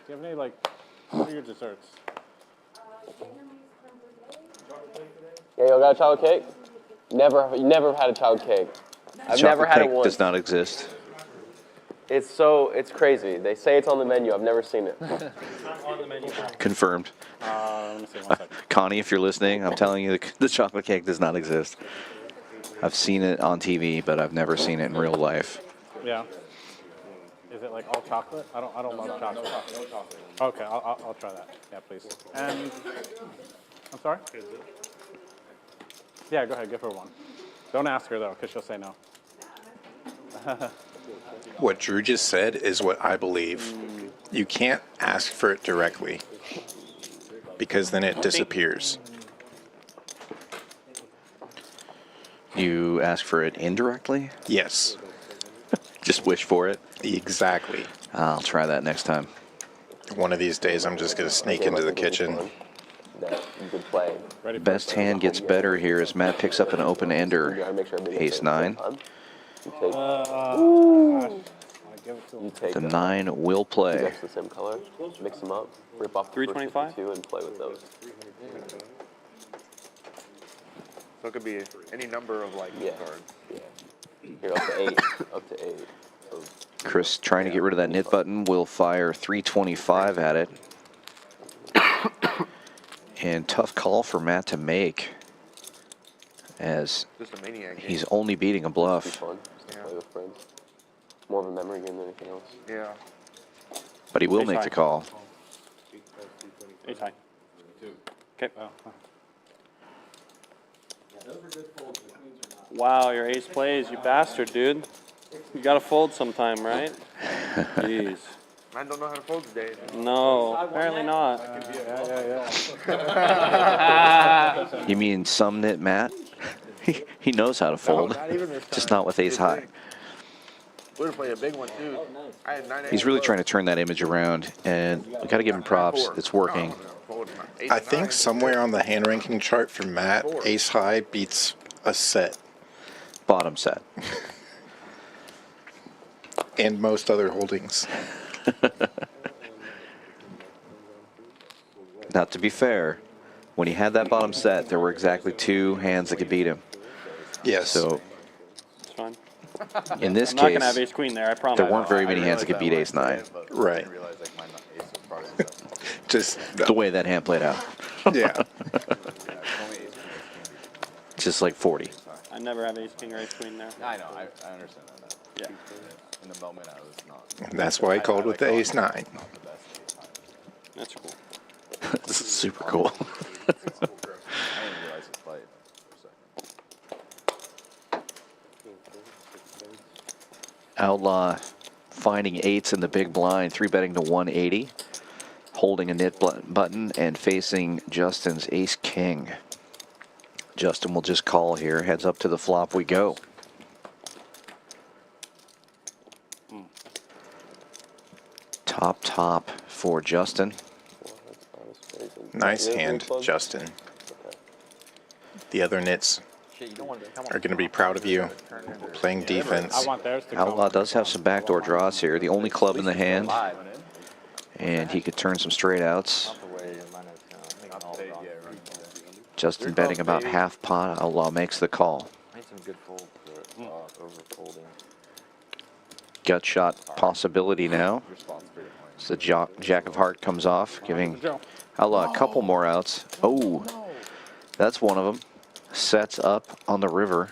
you have any, like, what are your desserts? Yeah, y'all got a child cake? Never had a child cake. I've never Chocolate had it cake once. does not exist. It's crazy. They say it's on the menu. I've never seen it. on the menu. Confirmed. Let me see, 1 second. Connie, if you're listening, I'm telling you the chocolate cake does not exist. I've seen it on TV, but I've never seen it in real life. Yeah. Is it like all chocolate? I don't love chocolate. No chocolate. Okay, I'll try that. Yeah, please. And I'm sorry? Yeah, go ahead, give her one. Don't ask her though, because she'll say no. What Drew just said is what I believe. You can't ask for it directly because then it disappears. You ask for it indirectly? Yes, Just wish for it? exactly. I'll try that next time. One of these days I'm just going to sneak into the kitchen. That you could play. Ready? Best hand gets better here as Matt picks up an open You ender. gotta make sure everybody gets it Ace-9. at the same time. You take The two 9 will play. decks the same color, mix them up, rip off the first 325? 52 and play with those. So it could be any number of like Yeah. cards. Yeah. Here up to 8. Up to 8. So Chris trying to get rid of that knit button will fire 325 at it. And tough call for Matt to make as Just a maniac game. he's only beating a it's bluff. fun just to Yeah. play with friends. It's more of a memory game than anything else. Yeah. But he will make the call. Ace high. Okay. Wow, your ace plays, you bastard, dude. You gotta fold sometime, right? Jeez. I don't know how to fold today. No, apparently not. You mean some knit Matt? He knows how to fold, not even this just time. not with ace high. Would have played a big one too. I had 9 He's really trying to turn that image around, and we got to give him props. It's working. I think somewhere on the hand ranking chart for Matt, ace high beats a set. Bottom set. And most other holdings. Now, to be fair, when he had that bottom set, there were exactly 2 hands that could beat him. Yes. So It's fine. in this I'm not gonna case, have ace queen there. I promise. there weren't very many hands that could beat ace 9. Right. Just The way that hand played out. yeah. Just like 40. I never have ace king or ace queen there. I know, I understand that. Yeah. In the moment, I was not. And that's why I called with the ace 9. Not the best ace 9. That's cool. This is super cool. I didn't realize his play for a second. Outlaw finding 8s in the big blind, 3-betting to 180. Holding a nit button and facing Justin's ace king. Justin will just call here. Heads up to the flop we go. Top for Justin. Nice hand, Justin. The other nits are going to be proud of you playing defense. I want theirs to Outlaw come. does have some backdoor draws here. The only club in the hand. And he could turn some straight outs. Justin betting about half pot. Outlaw makes the call. Made some good folds for over folding. Gut shot possibility now. So Jack of Heart comes off, giving Outlaw a couple more outs. Oh, that's one of them. Sets up on the river.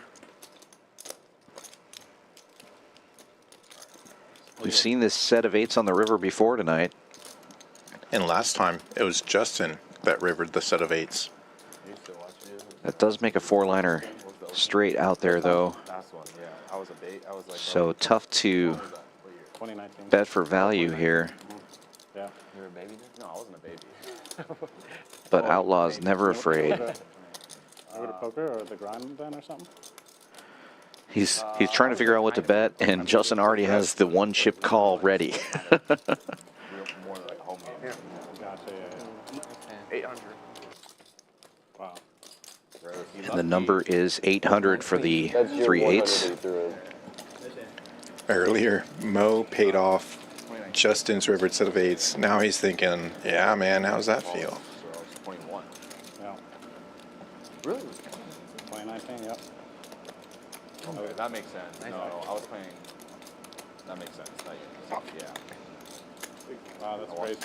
We've seen this set of 8s on the river before tonight. And last time, it was Justin that rivered the set of 8s. That does make a 4-liner straight out there, though. So tough to 2019. bet for value here. Yeah. You were a baby then? No, I wasn't a baby. But Outlaw's never afraid. Over to poker or the grind then or something? He's trying to figure out what to bet, and Justin already has the 1-chip call ready. More like a home game. Gotcha, yeah. 800. Wow. And the number is 800 for the That's your 3 100 8s. that he threw in. Earlier, Mo paid off Justin's rivered set of 8s. Now he's thinking, yeah, man, how's that feel? So I was 21. Yeah. Really? 2019, yep. Okay, that makes sense. No, I was playing. That makes sense. Yeah. Wow, that's crazy.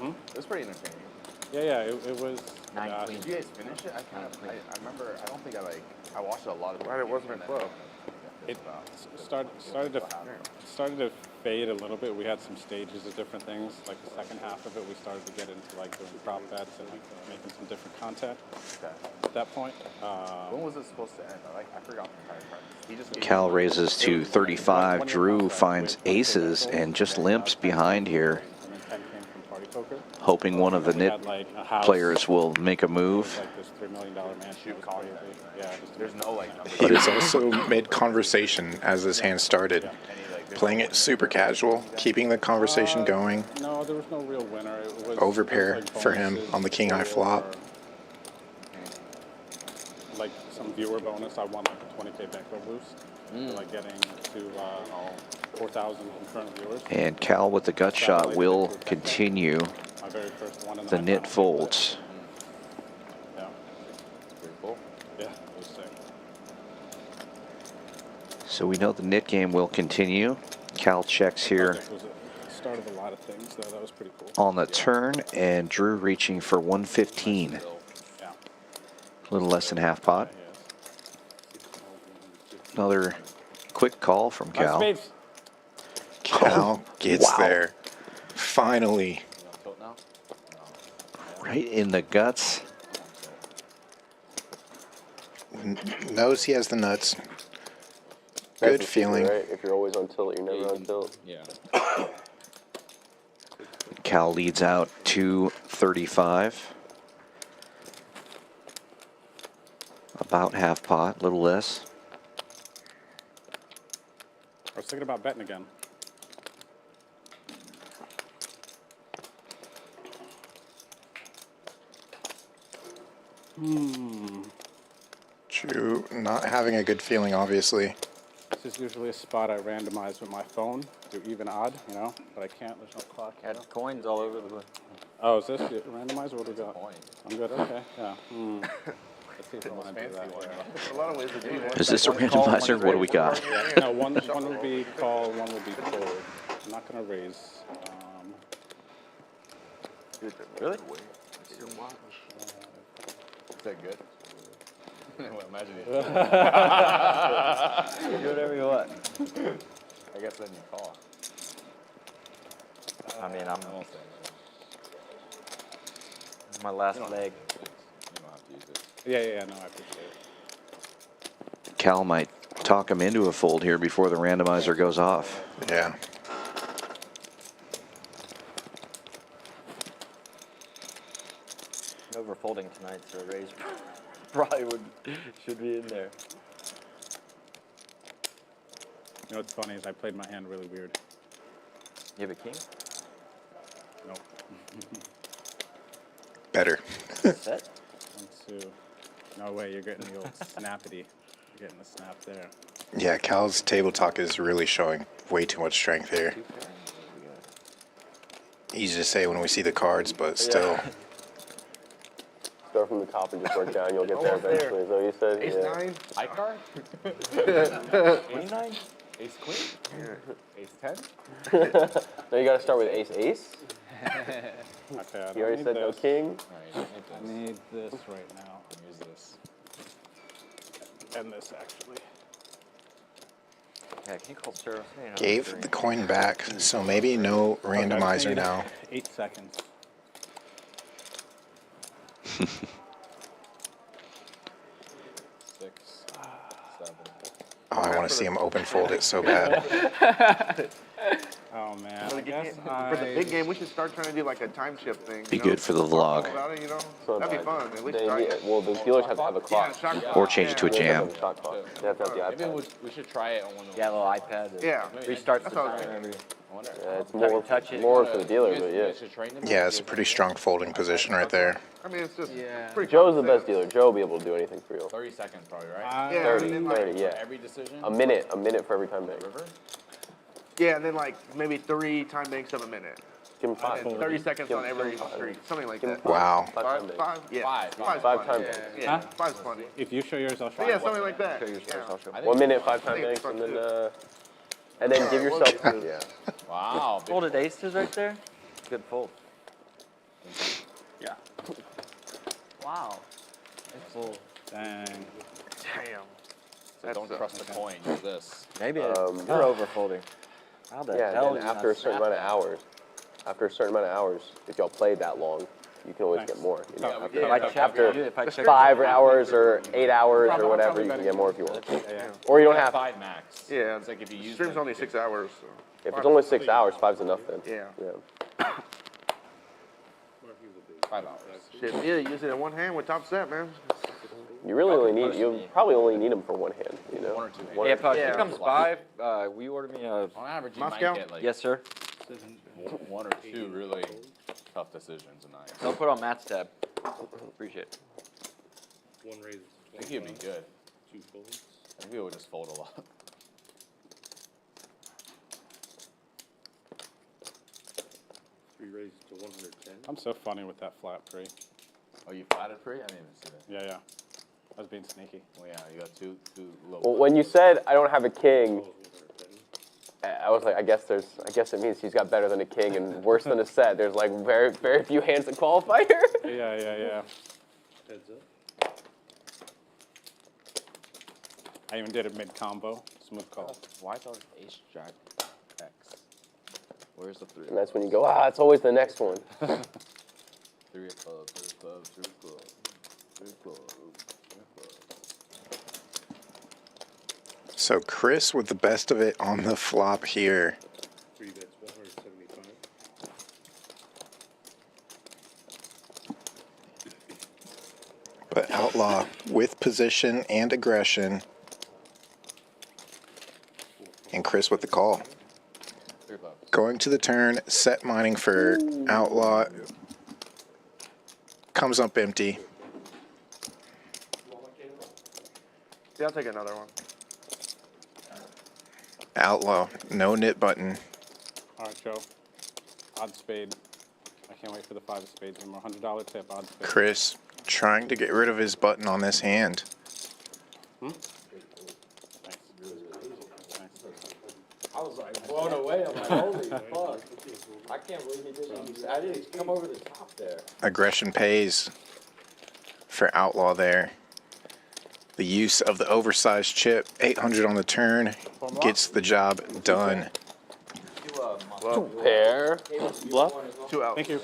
It was pretty entertaining. Yeah, it was. Did you guys finish it? I remember. I don't think I watched it a lot of. Glad it wasn't a club. It started to fade a little bit. We had some stages of different things. Like the second half of it, we started to get into like doing prop bets and like making some different content. At that point. When was it supposed to end? I forgot the entire part. He just gave Cal me- raises to 35. Drew finds aces and just limps behind here, And then Ken came from Party Poker. hoping one of the We nit had, like, a house, players will make a move. like this $3 million mansion. It was crazy. Yeah, just There's no like. He was also mid conversation as his hand started. Playing it super casual, keeping the conversation going. no, there was no real winner. It was Overpair it was, like, for him bonuses on the king high flop. or, like some viewer bonus. I won like a 20K bankroll boost. For, like getting to 4,000 concurrent viewers. And Cal with the gut shot will continue My very first one in the nit folds. Yeah. Pretty cool. Yeah, it was sick. So we know the nit game will continue. Cal checks here Project was the start of a lot of things, though. That was pretty cool. on the turn, and Drew reaching for 115. Yeah. A little less than half pot. Another quick call from Nice Cal. spades. Cal gets wow. there. Finally. Tilt now? Right in the guts. Knows he has the nuts. That's Good the secret, feeling. Right? If you're always on tilt, you're never on tilt. Yeah. Cal leads out 235. About half pot, a little less. I was thinking about betting again. Drew not having a good feeling, obviously. is usually a spot I randomize with my phone, do even odd, you know, but I can't, there's no clock. You know? Had coins all over the place. Oh, is this randomized? What do we got? I'm good, okay, yeah. Let's see if I want to do that. There's a lot of ways to do it. Is this a randomizer? What do we got? No, one will be call, one will be fold. I'm not going to raise. Really? Is that good? Well, imagine it. Do whatever you want. I guess then you call. I mean, I'm Almost there. my last leg. You don't have to use it. Yeah, no, I appreciate it. Cal might talk him into a fold here before the randomizer goes off. Yeah. Over folding tonight, so raise probably should be in there. You know what's funny is I played my hand really weird. You have a king? Nope. Better. Set? 1, 2. No way, you're getting the old snappity. You're getting the snap there. Yeah, Cal's table talk is really showing way too much strength here. Easy to say when we see the cards, but still. Start from the top and just work down. You'll get there eventually. Is that what you said? Ace Yeah. 9. High card? Queen 9? Ace queen? Ace 10? No, you gotta start with ace ace. Okay, I You don't already need said no this. king. Alright, I need this right now. use this. And this, actually. Yeah, king called Sarah. Gave the coin back, so maybe no Okay, I just randomizer need now. 8 seconds. 6, 7. Oh, I want to see him open fold it so bad. Oh, man. For I guess the big game, we should start trying to do like a time shift thing. Be you know? good for the vlog. About it, you know? So That'd be fun. At least try it. well, the dealers have to have a clock. Yeah, shot clock. Or change it to a They have jam. to have a shot clock. They have to have the Maybe iPad. we should try it on one of Yeah, a little iPad. That Yeah. restarts the That's all time right. every. Yeah, it's more touch it. more for the dealer, but yeah. Yeah, it's a pretty strong folding position right there. I mean, it's just pretty Joe's the common best dealer. Joe will be able to do anything for you. 30 seconds probably, right? Yeah, 30, and then, like, 30, yeah. Every decision? A minute for every time bank. River? Yeah, and then like maybe 3 time banks of a minute. Give him 5. And 30 seconds Give on every him 5. street. Something like Give him that. 5. Wow. 5 time banks. 5? Yeah. Five. Five's 5 funny. time banks. Yeah, Huh? 5's funny. If you show yours, I'll show Yeah, you. something like that. Show yours first, I'll show. 1 minute, 5 time think it's banks, fun and then give yourself. Yeah. Wow. big Folded aces right there. Good fold. Yeah. Wow. Dang. Damn. So don't trust the coin, use this. Maybe you're over folding. How the Yeah, hell and did then you after a not certain snap amount of hours, if y'all played that long, you can always get more. You know, Yeah, we after, can. If I check 5 hours or 8 hours or whatever, you can get more if you want. Or you don't have to. 5 max. Yeah. It's like if you use Stream's like, only 6 hours. So. If it's only 6 hours, 5's enough then. Yeah. 5 hours. Shit, yeah, use it in one hand with top set, man. You really only need, you probably only need them for one hand, you know? One or two hands. One Yeah, or if two. he comes by, will you order me a? On average, you Moscow? might get like Yes, sir. 1 or 2 really tough decisions a night. Don't put on Matt's tab. Appreciate it. One raise. I think he'd be good. 2 folds. I think he would just fold a lot. 3 raises to 110. I'm so funny with that flat pre. Oh, you flatted free? I didn't even see that. Yeah. I was being sneaky. Well, yeah, you got two low. Well, when you said I don't have a king, I was like, I guess it means he's got better than a king and worse than a set. There's like very few hands that qualify here. Yeah. Heads up. I even did it mid-combo. Smooth call. Why is always ace jack X? Where's the 3? And that's when you go, it's always the next one. 3 of clubs, 3 of clubs, 3 of clubs, 3 of clubs, 3 of clubs. So Chris with the best of it on the flop here. 3 bets, 175. But Outlaw with position and aggression. And Chris with the call. 3 of clubs. Going to the turn, set mining for Outlaw. Comes up empty. Yeah, I'll take another one. Outlaw, no nit button. All right, Joe. Odd spade. I can't wait for the 5 of spades anymore. $100 tip, odd spade. Chris trying to get rid of his button on this hand. Thanks. I was like blown away. I'm like, holy fuck. I can't believe he didn't. I didn't come over the top there. Aggression pays for Outlaw there. The use of the oversized chip, 800 on the turn, gets the job done. Pair. Bluff? 2 outs. Thank you.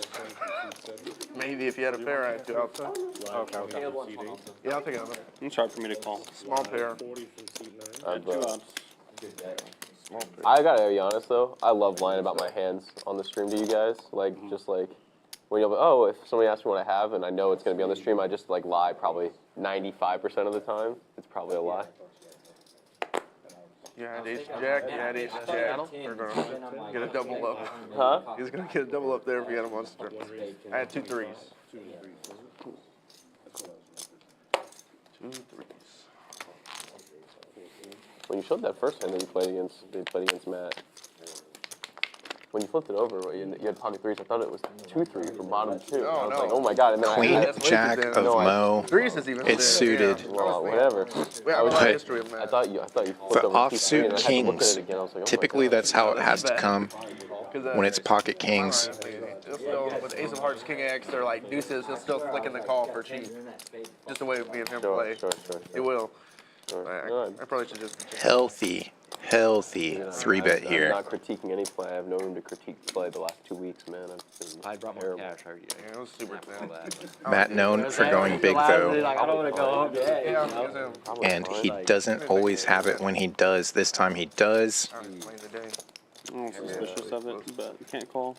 Maybe if you had a pair, I had 2 outs. Okay. Yeah, I'll take another. It's hard for me to call. Small pair. I gotta be honest though, I love lying about my hands on the stream to you guys. Like, just like, when you're like, oh, if somebody asks me what I have and I know it's gonna be on the stream, I just like lie probably 95% of the time. It's probably a lie. You had ace jack, you had ace jack. We're gonna get a double up. Huh? He's gonna get a double up there if he had a monster. I had 2 threes. 2 threes. When you showed that first hand that you played against Matt, when you flipped it over, you had pocket threes. I thought it was 2-3 from bottom 2. No, I was no. like, oh my god! And then Queen I had, Jack of Mo. Threes is even It's thin, suited. well, whatever. Yeah, I But history of I Matt. thought you flipped The over 2-3, and offsuit I had to look at kings, it again. I was like, oh my typically God. that's how it has to come when it's pocket kings. Still, with Ace of Hearts, King X, they're like deuces. He'll still flick in the call for cheap. Just the way me and him play. Sure. It will. Sure. I probably should just. Healthy 3-bet I'm here. not critiquing any play. I have no room to critique play the last 2 weeks, man. I've been I brought my terrible. cash. Yeah, it was super thin. Matt known for going big though, Like, I don't want to go home yet. Yeah, it was him. Probably and fine. he doesn't always have it when he does. This time he does. Playing the day. I'm suspicious of it, but you can't call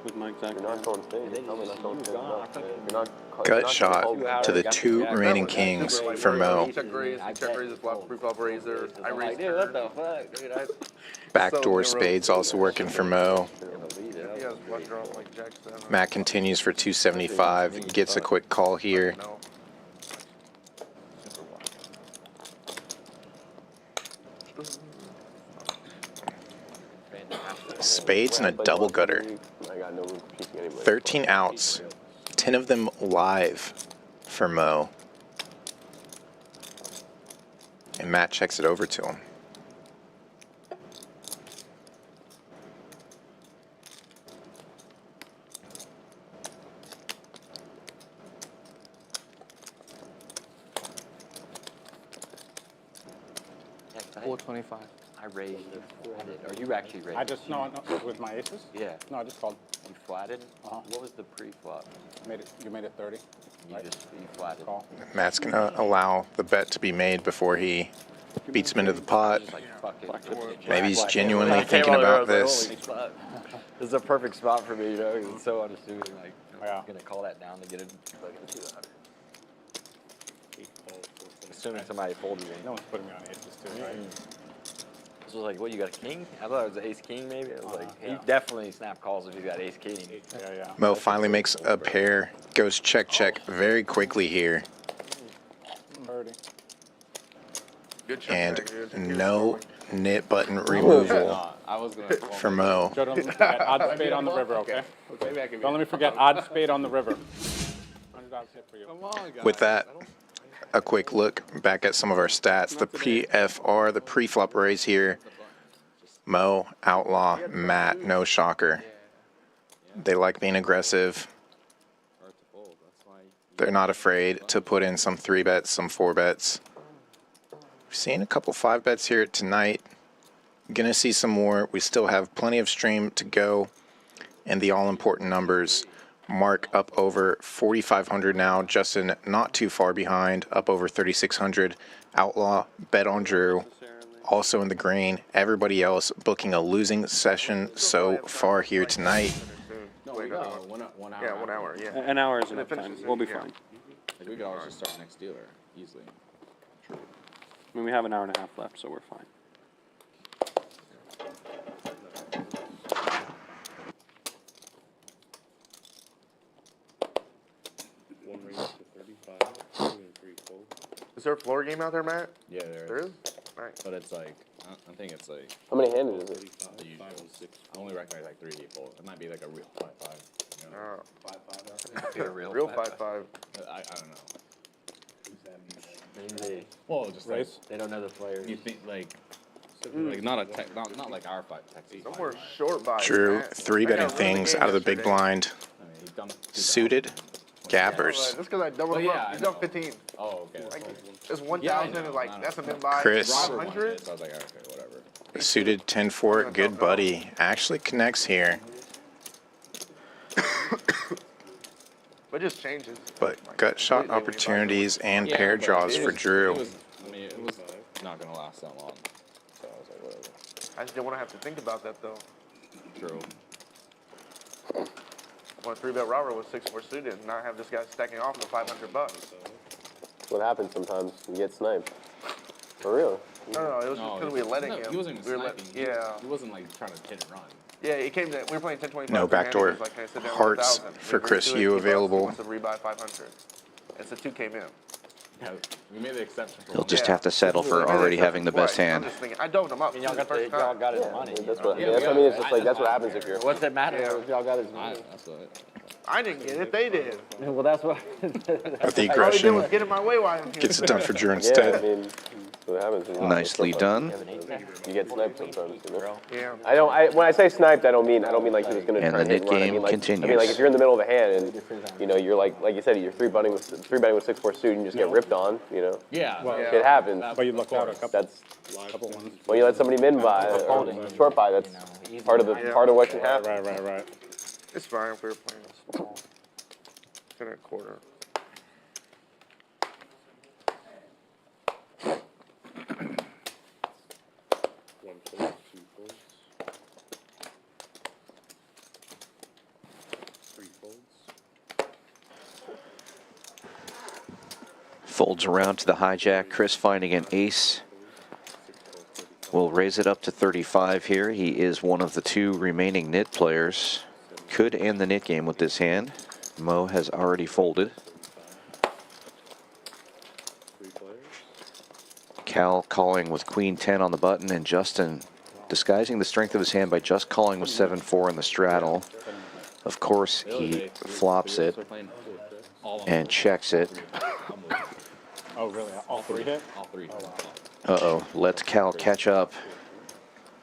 with my exact. You're not going spades. Tell me not going spades. No. You're not. Gut shot to the 2 remaining kings for Mo. Check raise, flop proof up razor. I raised. Dude, what the fuck, dude? Backdoor spades also working for Mo. He has flush draw like Jack 7. Matt continues for 275. Gets a quick call here. No. Spades and a double gutter. I got no room for critiquing anybody. 13 outs. 10 of them live for Mo. And Matt checks it over to him. $425. I raised it. Or you actually raised I just, no, with my aces? Yeah. No, I just called. You flatted? Uh-huh. What was the pre-flop? You made it 30. You flatted. Call. Matt's going to allow the bet to be made before he beats him into the pot. Just like, fuck it. Maybe he's genuinely thinking about this. Holy fuck. This is a perfect spot for me, you know, 'cause it's so unassuming. Like, Yeah. I'm gonna call that down to get it fucking 200. Assuming somebody folded me. No one's putting me on aces too, right? This was like, what, you got a king? I thought it was ace king maybe. I was like, yeah. you definitely snap calls if you got ace king. Yeah. Mo finally makes a pair. Goes check very quickly here. 30. Good check And back, dude. no nit button removal I was gonna for Mo. Joe, don't let me forget odd spade on the river, okay? Don't let me forget odd spade on the river. $100 tip for you. With that, a quick look back at some of our stats. The PFR, the pre-flop raise here. Mo, Outlaw, Matt, no shocker. They like being aggressive. They're not afraid to put in some 3-bets, some 4-bets. We've seen a couple 5-bets here tonight. Gonna see some more. We still have plenty of stream to go. And the all-important numbers. Mark up over 4,500 now. Justin not too far behind, up over 3,600. Outlaw, bet on Drew, also in the green. Everybody else booking a losing session so far here tonight. No, we got 1 hour. Yeah, 1 hour. Yeah. An hour is enough time. We'll be fine. Like, we could always just start next dealer easily. I mean, we have an hour and a half left, so we're fine. Is there a floor game out there, Matt? Yeah, there There is. is? Alright. But it's like, I I think it's like How many handed is it? the usual. I only recognize like 3 people. It might be like a real 5-5. You know? Real 5-5. I don't know. Well, just like They don't know the players. you think like not a tech, not like our tech. Some more short buys. Drew, man. 3-betting I got really things game out of the big yesterday. blind. I mean, he's done Suited, gappers. That's because I doubled him yeah, up. I He's done know. 15. Oh, okay. Like, it's 1,000 Yeah, I and know, like I know. that's a min buy. Chris. 100. So I was like, okay, whatever. Suited 10-4, good buddy. Actually connects here, But it just changes. but gut shot opportunities and Yeah, pair but draws it for was- Drew. It was, I mean, it was not gonna last that long. So I was like, whatever. I just didn't want to have to think about that though. True. I want a 3-bet Robert with 6-4 suited and not have this guy stacking off for $500. That's what happens sometimes. You get sniped. For real. No, it was because we were letting him. He wasn't even we were sniping. yeah. He wasn't like trying to hit and run. Yeah, he came to, we were playing 10-25. No backdoor hearts for Chris Yu available. Wants to rebuy 500. And so 2 came in. Yeah, we made the exception for He'll him. just have to settle for already having the best I'm hand. just thinking, I doubled him up. Y'all got first y'all time. got his money. That's what I mean. It's just like that's what happens if you're. What's it matter Yeah. if y'all got his money? That's what. I didn't get it, they did. Well, that's what. But the All he did aggression was get in my way while I'm here. gets it done for Drew Yeah, I instead. mean, that's what happens. Nicely done. You get sniped sometimes. You know? Yeah. When I say sniped, I don't mean like he was going to And try the and hit and run. net I game mean like continues. if you're in the middle of a hand and you know you're like you said you're 3-betting with 6-4 suit and you just get ripped on. You know, Yeah. Yeah. it happens. But you looked out a couple That's ones. when you let somebody min buy or short buy. That's part of what can happen. Right. It's fine if we were playing small. In a quarter. One fold, 2 folds. 3 folds. Folds around to the hijack. Chris finding an ace. We'll raise it up to 35 here. He is one of the 2 remaining nit players. Could end the nit game with this hand. Mo has already folded. 3 players. Cal calling with Queen 10 on the button, and Justin disguising the strength of his hand by just calling with 7-4 in the straddle. Of course, he flops it and checks it. Oh, really? All 3 hit? All 3. Uh-oh, lets Cal catch up.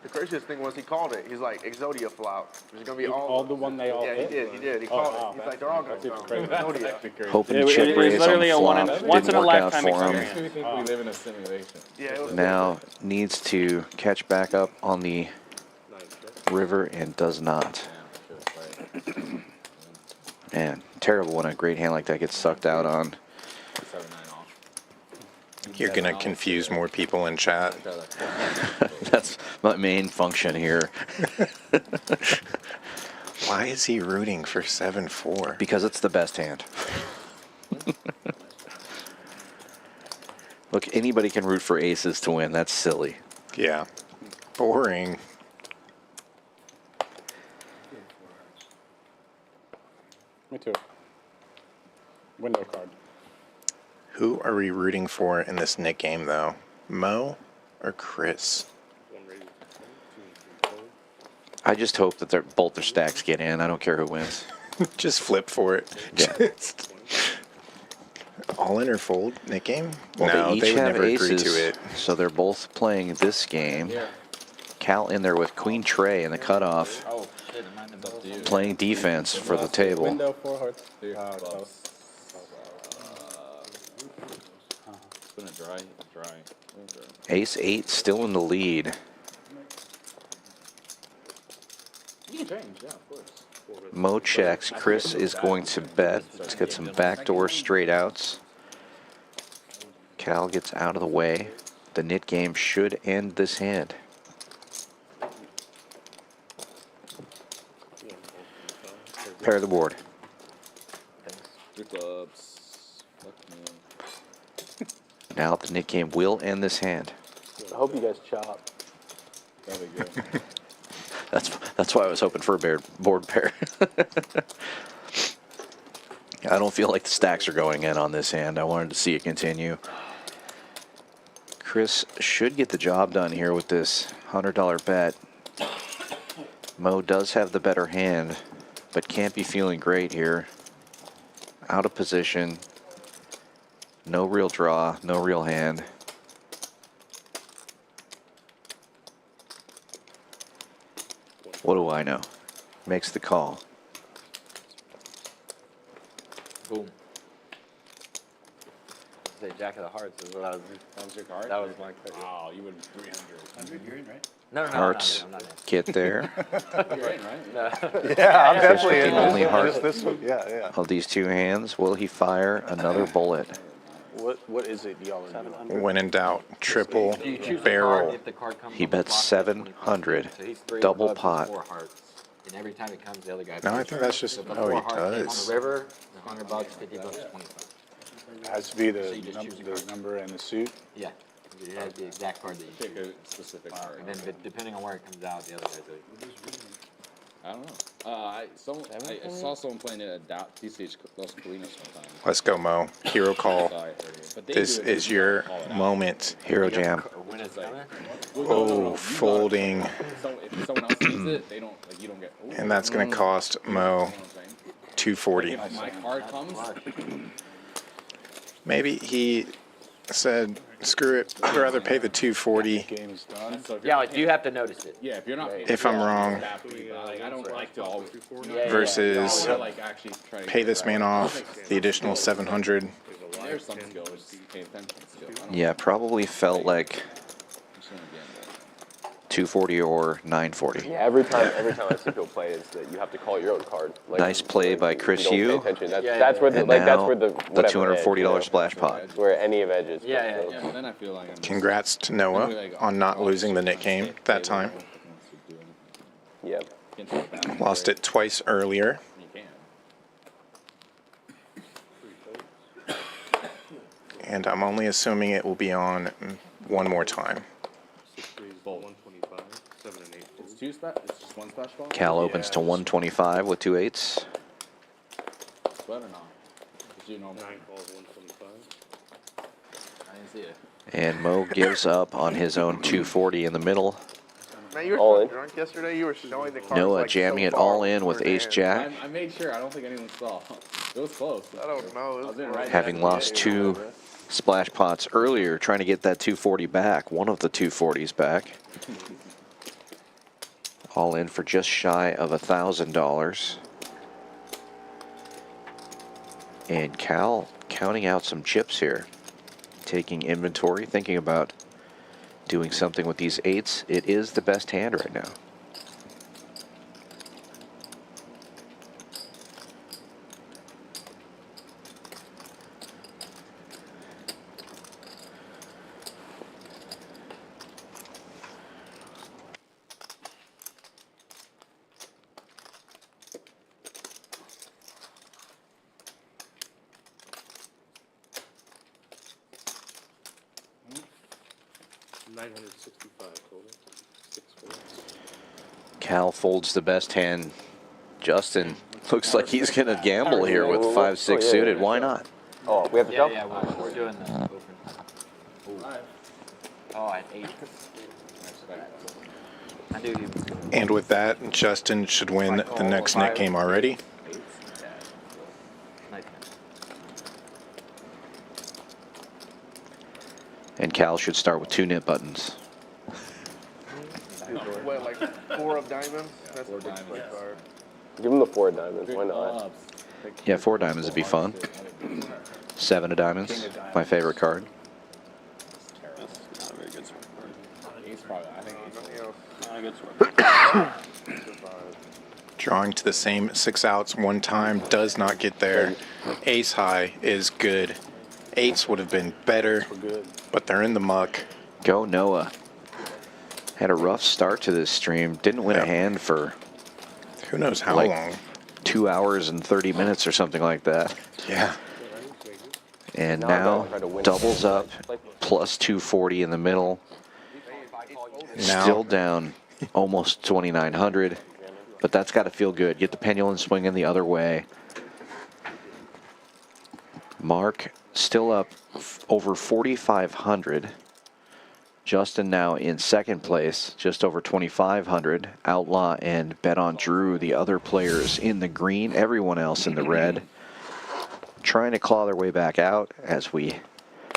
The craziest thing was he called it. He's like, Exodia flop. There's going to be All the one they all Yeah, hit? he did. He called it. He's like, they're all going to That's come. even crazy. Exodia. Hoping to It chip is raise on literally the a flop. once in Didn't a work out lifetime for him. experience. We think we live in a simulation. Yeah, it was Now needs to catch back up on the river and does not. Man, terrible when a great hand like that gets sucked out on. 7-9 off. You're gonna confuse more people in chat. That's my main function here. Why is he rooting for 7-4? Because it's the best hand. Look, anybody can root for aces to win. That's silly. Yeah. Boring. Me too. Window card. Who are we rooting for in this Nick game, though? Mo or Chris? 1 raise, 2 and 3 fold. I just hope that both their stacks get in. I don't care who wins. Just flip for it. Yeah. Just all in or fold Nick game? Well, No, they each they would have never aces, agree to it. so they're both playing this game. Cal in there with Queen Trey in the cutoff, Oh, shit, it might have been up to you. playing defense for the table. Window 4 hearts. Close. It's been a dry. Ace 8 still in the lead. You can change, yeah, of course. Mo checks. Chris is going to bet. Let's get some backdoor straight outs. Cal gets out of the way. The nit game should end this hand. Pair the board. 3 clubs. Fuck me. Now the nit game will end this hand. I hope you guys chop. That'd be good. That's why I was hoping for a board pair. I don't feel like the stacks are going in on this hand. I wanted to see it continue. Chris should get the job done here with this $100 bet. Mo does have the better hand, but can't be feeling great here. Out of position. No real draw, no real hand. What do I know? Makes the call. Boom. Say Jack of the Hearts is what I was. That was your card? That was my card. Oh, you would 300. You're in, right? No, Hearts I'm not in. get there. You're in, right? No. Yeah, I'm definitely the in. only heart Just this one. Yeah, yeah. of these two hands. Will he fire another bullet? What is it, y'all? When in doubt, triple You choose a card barrel. if the card comes He on the bets flop, it's 700. So he's 3 Double clubs pot. and 4 hearts. And every time it comes, the other guy. No, I pays think for that's it. just So if the how he 4 hearts came does. On the river, $100, $50, 25. It has to be So you just choose a the card. number and the suit. Yeah. It has the exact card that you Pick choose. a specific card. And then depending on where it comes out, the other guy does. I don't know. I saw someone playing it at TCH Los Colinas one time. Let's go, Mo. Hero call. So I heard it. But they This do it, is they your call it out. moment. Hero jam. When it's coming? Oh, folding. So if someone else sees it, they don't, like, you don't get. Ooh, And that's going to cost Mo you know what I'm saying? 240. If my card comes, Maybe he said, screw it, I'd rather pay the 240. Game is done. so if Yeah, you're like you have to notice it. yeah, if you're not. If I'm wrong. Like, I don't like to always. Versus Like actually try to pay this man off the additional 700. There's some skill, just pay attention still. I don't Yeah, probably felt like just wanna gamble. 240 or 940. Yeah, every time I see people play is that you have to call your own card. Like, Nice play by you Chris don't pay Yu. attention. That's, Yeah, that's where the And like now that's where the the whatever edge, $240 you know, splash pot. where any of edges. Yeah, goes, yeah, so. But then I feel like I'm just, Congrats to Noah on not losing the Nick game that time. Yeah. Lost it twice earlier. You can. And I'm only assuming it will be on one more time. 125, 7 and 8. It's just one splash ball. Cal opens to 125 with 2 8s. But or not? Because you know, 9 calls, 125. I didn't see it. And Mo gives up on his own 240 in the middle. Man, you were All so in. drunk yesterday. You were showing the cards. Noah like, jamming so it far all in with over your ace hand. jack. I made sure. I don't think anyone saw. It was close. I don't know. I was in right. Having lost 2 splash pots earlier, trying to get that 240 back, one of the 240s back. All in for just shy of $1,000. And Cal counting out some chips here, taking inventory, thinking about doing something with these 8s. It is the best hand right now. $965 total. 6 folds. Cal folds the best hand. Justin looks like he's going to gamble here with 5-6 suited. Why not? Oh, we have to Yeah, jump. yeah, we're doing the open. Oh, at 8. I knew he was going. And with that, Justin should win the next Nick game already. Nice. And Cal should start with 2 nip buttons. What, like 4 of diamonds? That's a big play card. Give him the 4 diamonds. Why not? Yeah, 4 diamonds would be fun. 7 of diamonds, my favorite card. Not a very good sword card. Ace probably. I think ace. Nothing else. Not a good sword card. Drawing to the same 6 outs one time does not get there. Ace high is good. 8s would have been better, but they're in the muck. Go Noah. Had a rough start to this stream. Didn't win a Yeah. hand for Who knows how Like- long? 2 hours and 30 minutes or something like that. Yeah. And No, now no, try to win. doubles up, plus 240 in the middle. Now, Still down almost 2,900, but that's got to feel good. Get the pendulum swinging the other way. Mark still up over 4,500. Justin now in second place, just over 2,500. Outlaw and Bet on Drew, the other players in the green, everyone else in the red, trying to claw their way back out as we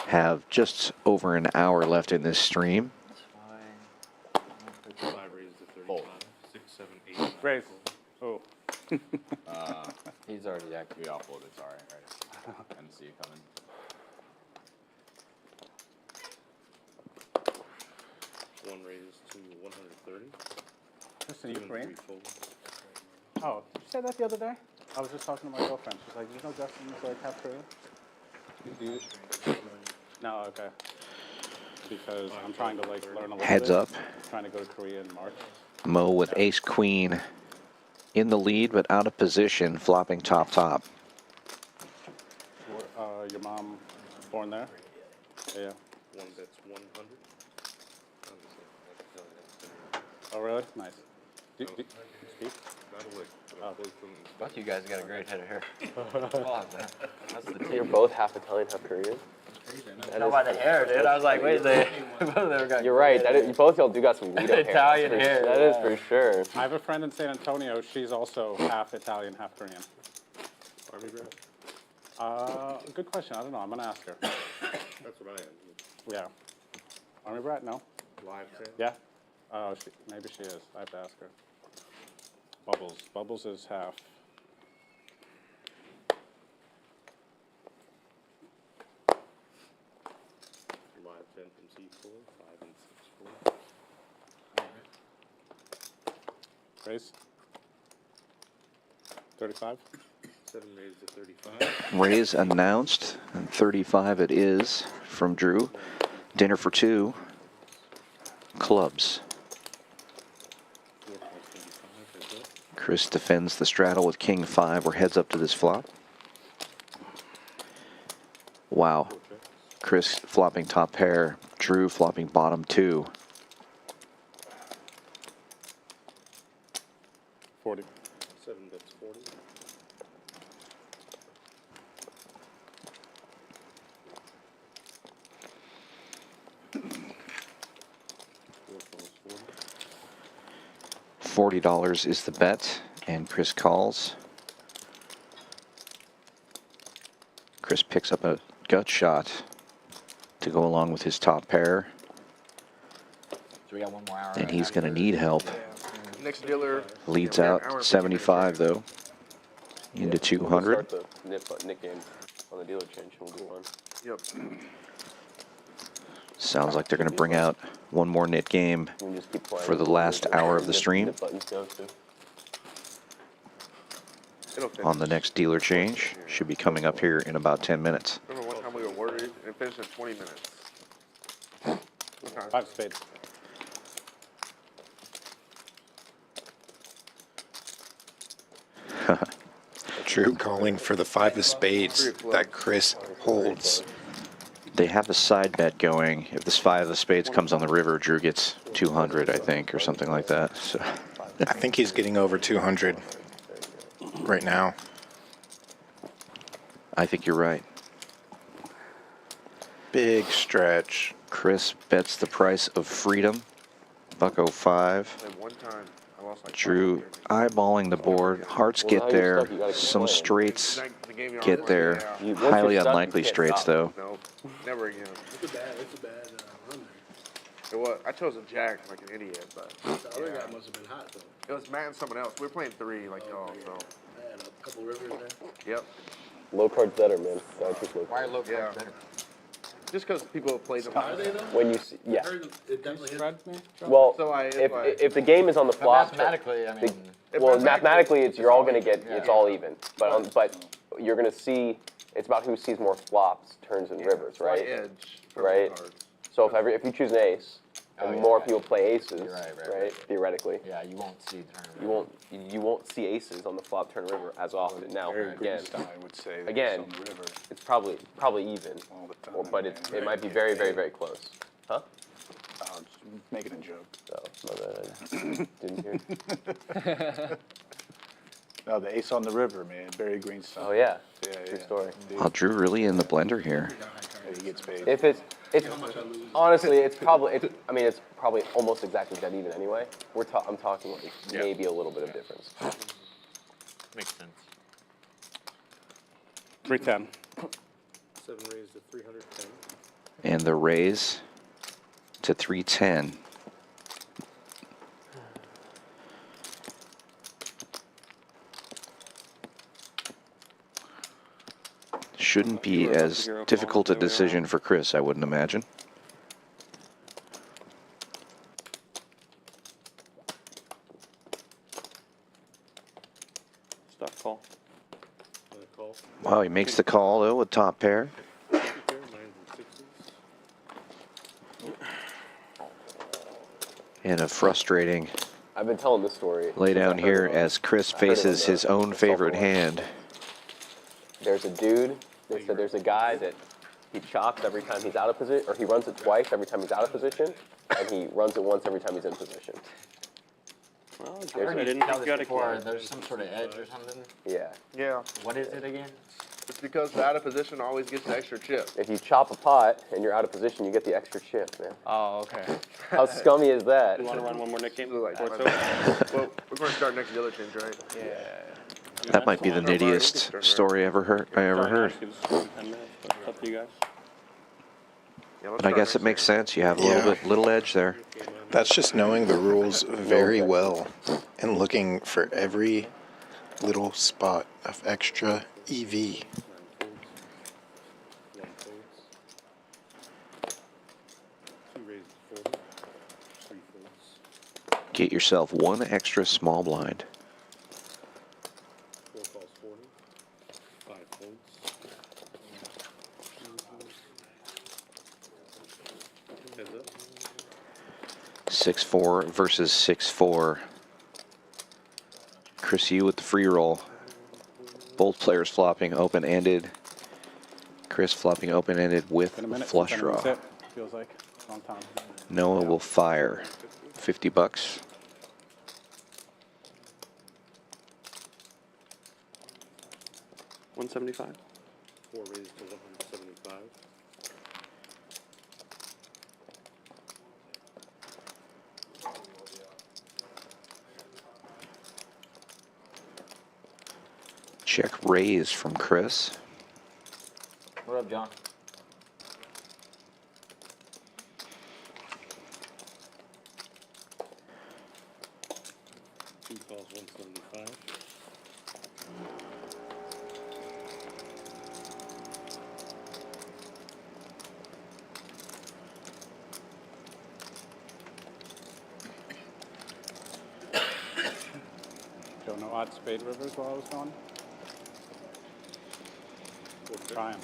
have just over an hour left in this stream. 5 raised to 35. 6, 7, 8. Raise. Oh. He's already actually offloaded. It's all right. I didn't see you coming. One raised to 130. Just in 2 and 3 Ukraine? folds. Oh, did you say that the other day? I was just talking to my girlfriend. She's like, you know Justin's like half Korean? No, okay. Because I'm trying to like learn a little Heads bit. up. Trying to go to Korea in March. Mo with ace queen in the lead, but out of position, flopping top. Your mom born there? Yeah. One bet's 100. Oh, really? Nice. Do you speak? Not a lick, but I played some. Both you guys got a great head of hair. That's the You're both half Italian, half Korean. Not by the hair, dude. I was like, wait, You're right. That is, both y'all do got some weird Italian hair. hair. That is for sure. I have a friend in San Antonio. She's also half Italian, half Korean. Army grab? Good question. I don't know. I'm gonna ask her. That's what I am. Yeah. Army brat? No. Live 10? Yeah. Oh, maybe she is. I have to ask her. Bubbles. Bubbles is half. Live 10 from C4, 5 and 6, 4. Raise. 35. 7 raised to 35. Raise announced, and 35 it is from Drew. Dinner for two. Clubs. Chris defends the straddle with king 5. We're heads up to this flop. Wow. Chris flopping top pair. Drew flopping bottom 2. 40. 7 bets 40. $40 is the bet, and Chris calls. Chris picks up a gut shot to go along with his top pair, So we got 1 more hour. and he's going to need help. Next dealer. Leads Yeah, out hour and 75 though, into 200. Start the nit game on the dealer change. We'll go on. Yep. Sounds like they're going to bring out one more nit game We can just keep playing. for the last hour of the stream Nip buttons go too. It'll finish. on the next dealer change. Should be coming up here in about 10 minutes. Remember one time we were worried and it finished in 20 minutes. What time? 5 spades. Drew calling for the 5 of spades that Chris holds. They have a side bet going. If this 5 of spades comes on the river, Drew gets 200, I think, or something like that. So I think he's getting over 200 right now. I think you're right. Big stretch. Chris bets the price of freedom. $1.05. Like one time, I lost like Drew eyeballing the board. Hearts Well, now get you're there. stuck. You gotta keep Some playing. straights The game you're on get right there. now. Once you're Highly stuck, you unlikely can't straights, stop. though. No, never again. It's a bad run It was. I chose a jack like an idiot, but there. The other guy must have been hot though. it was Matt and someone else. We were playing 3 like y'all, so. Man, a couple rivers there. Yep. Low cards better, man. Gotta keep low Why are cards. low Yeah. cards better? Just because people play them. Are they though? When you see, yeah. I heard it definitely is. Spread me? Well, So if the game is on the But flop, mathematically, I mean, well, mathematically, it's you're all gonna get Yeah. it's all even. But you're gonna see it's about who sees more flops, turns, and rivers, right? Edge. for Right. the cards. So if you choose an ace, Oh, and yeah, more yeah. people play aces, You're right. Theoretically, yeah, you won't see the tournament. you won't see aces on the flop, turn, river as often. Now again, I would say. Again, it's probably even, but it might be very very close. Huh? Making a joke. So my bad. I didn't hear. No, the ace on the river, man. Barry Green stuff. Oh yeah. Yeah, True yeah. story. Oh, Drew really in the blender here. Yeah, he gets paid. If it's It's honestly, it's probably. I mean, it's probably almost exactly dead even anyway. I'm talking like maybe a little bit of difference. Makes sense. 310. 7 raised to 310. And the raise to 310. Shouldn't be as difficult a decision for Chris, I wouldn't imagine. Stuff call. Call. Wow, he makes the call though with top pair. 9s and 6s. And a frustrating I've been telling this story. lay down here as Chris faces his own the favorite self-alarm. hand. There's a dude. They said there's a guy that he chops every time he's out of position, or he runs it twice every time he's out of position, and he runs it once every time he's in position. Well, I George, heard I you didn't tell think you this had a before. card. There's some sort of edge or something. Yeah. Yeah. What is it again? It's because the out of position always gets the extra chip. If you chop a pot and you're out of position, you get the extra chip, man. Oh, okay. How scummy is that? You want to run one more Nick game? Like, Before it's over? well, we're going to start next village change, right? Yeah. That might be the nittiest story I ever heard. Give us 10 minutes, but it's up to you guys. Yeah, let's But I start guess next it makes turn. sense. You have a Yeah. little edge there. That's just knowing the rules very well and looking for every little spot of extra E EV. 1 folds. 2 raised to 40. 3 folds. Get yourself one extra small blind. 4 calls 40. 5 folds. Heads up. 6-4 versus 6-4. Chris, you with the free roll. Both players flopping open-ended. Chris flopping open-ended with Been a minute flush since anyone's draw. hit. Feels like a long time. Noah will fire. $50. 175. 4 raised to 175. Check raise from Chris. What up, John? Two calls 175. Joe, no odd spade rivers while I was gone? Trying.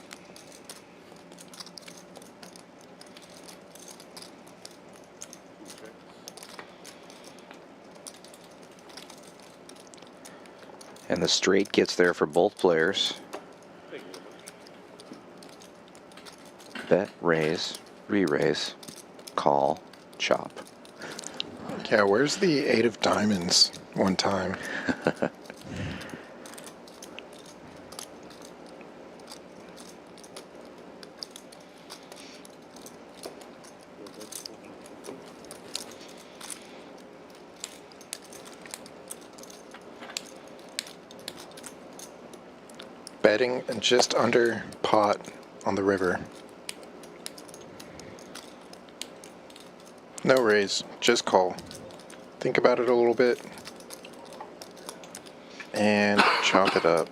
And the straight gets there for both players. Bet, raise, re-raise, call, chop. Yeah, where's the 8 of diamonds one time? Betting just under pot on the river. No raise, just call. Think about it a little bit. And chop it up.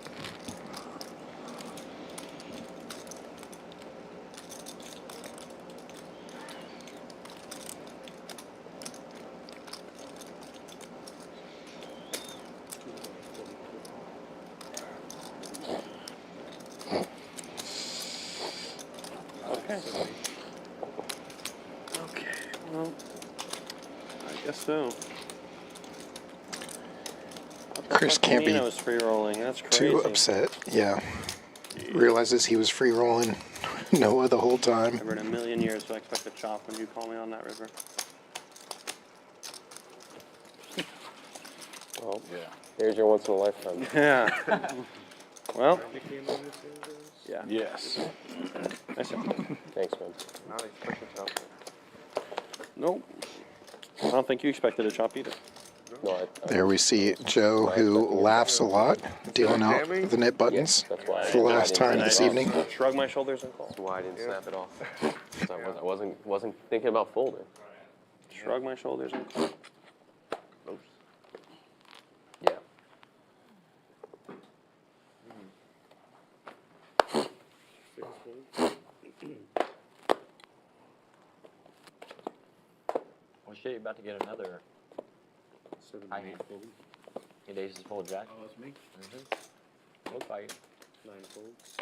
Okay. Okay, well, I guess so. Chris can't be was free rolling. That's crazy. too upset. Yeah. Realizes he was free rolling Noah the whole time. Never in a million years do I expect a chop when you call me on that river. Well, Yeah. here's your once in a lifetime. Yeah. Well, yeah. Yes. Nice. Thanks, man. Not expecting chop. Nope. I don't think you expected a chop either. No, There we see Joe, who laughs a lot, dealing out the knit buttons that's why. for the last time this evening. Shrug my shoulders and call. That's why I didn't snap it off. 'Cause I wasn't thinking about folding. Shrug my shoulders and call. Yeah. Well, shit, you're about to get another high hand. Your aces full of jack. Oh, it's me. Looks like it. 9 folds.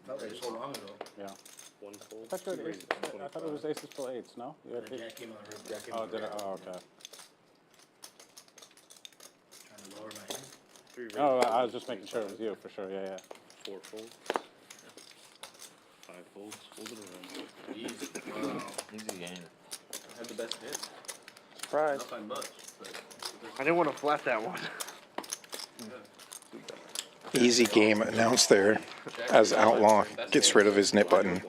Felt like so long ago. Yeah. 1 fold. I thought it was aces full eights, no? You had Jack came on the river. Jack came Oh, on the did it? river. Oh, okay. Trying to lower my hand. 3 Oh, raises, I was just making sure it was you, for sure, yeah. 4 folds. 5 folds. Fold it around. Easy. Wow. Easy game. I had the best hit. Surprise. Not by much, but I didn't want to flat that one. Easy game announced there as Outlaw gets rid of his knit button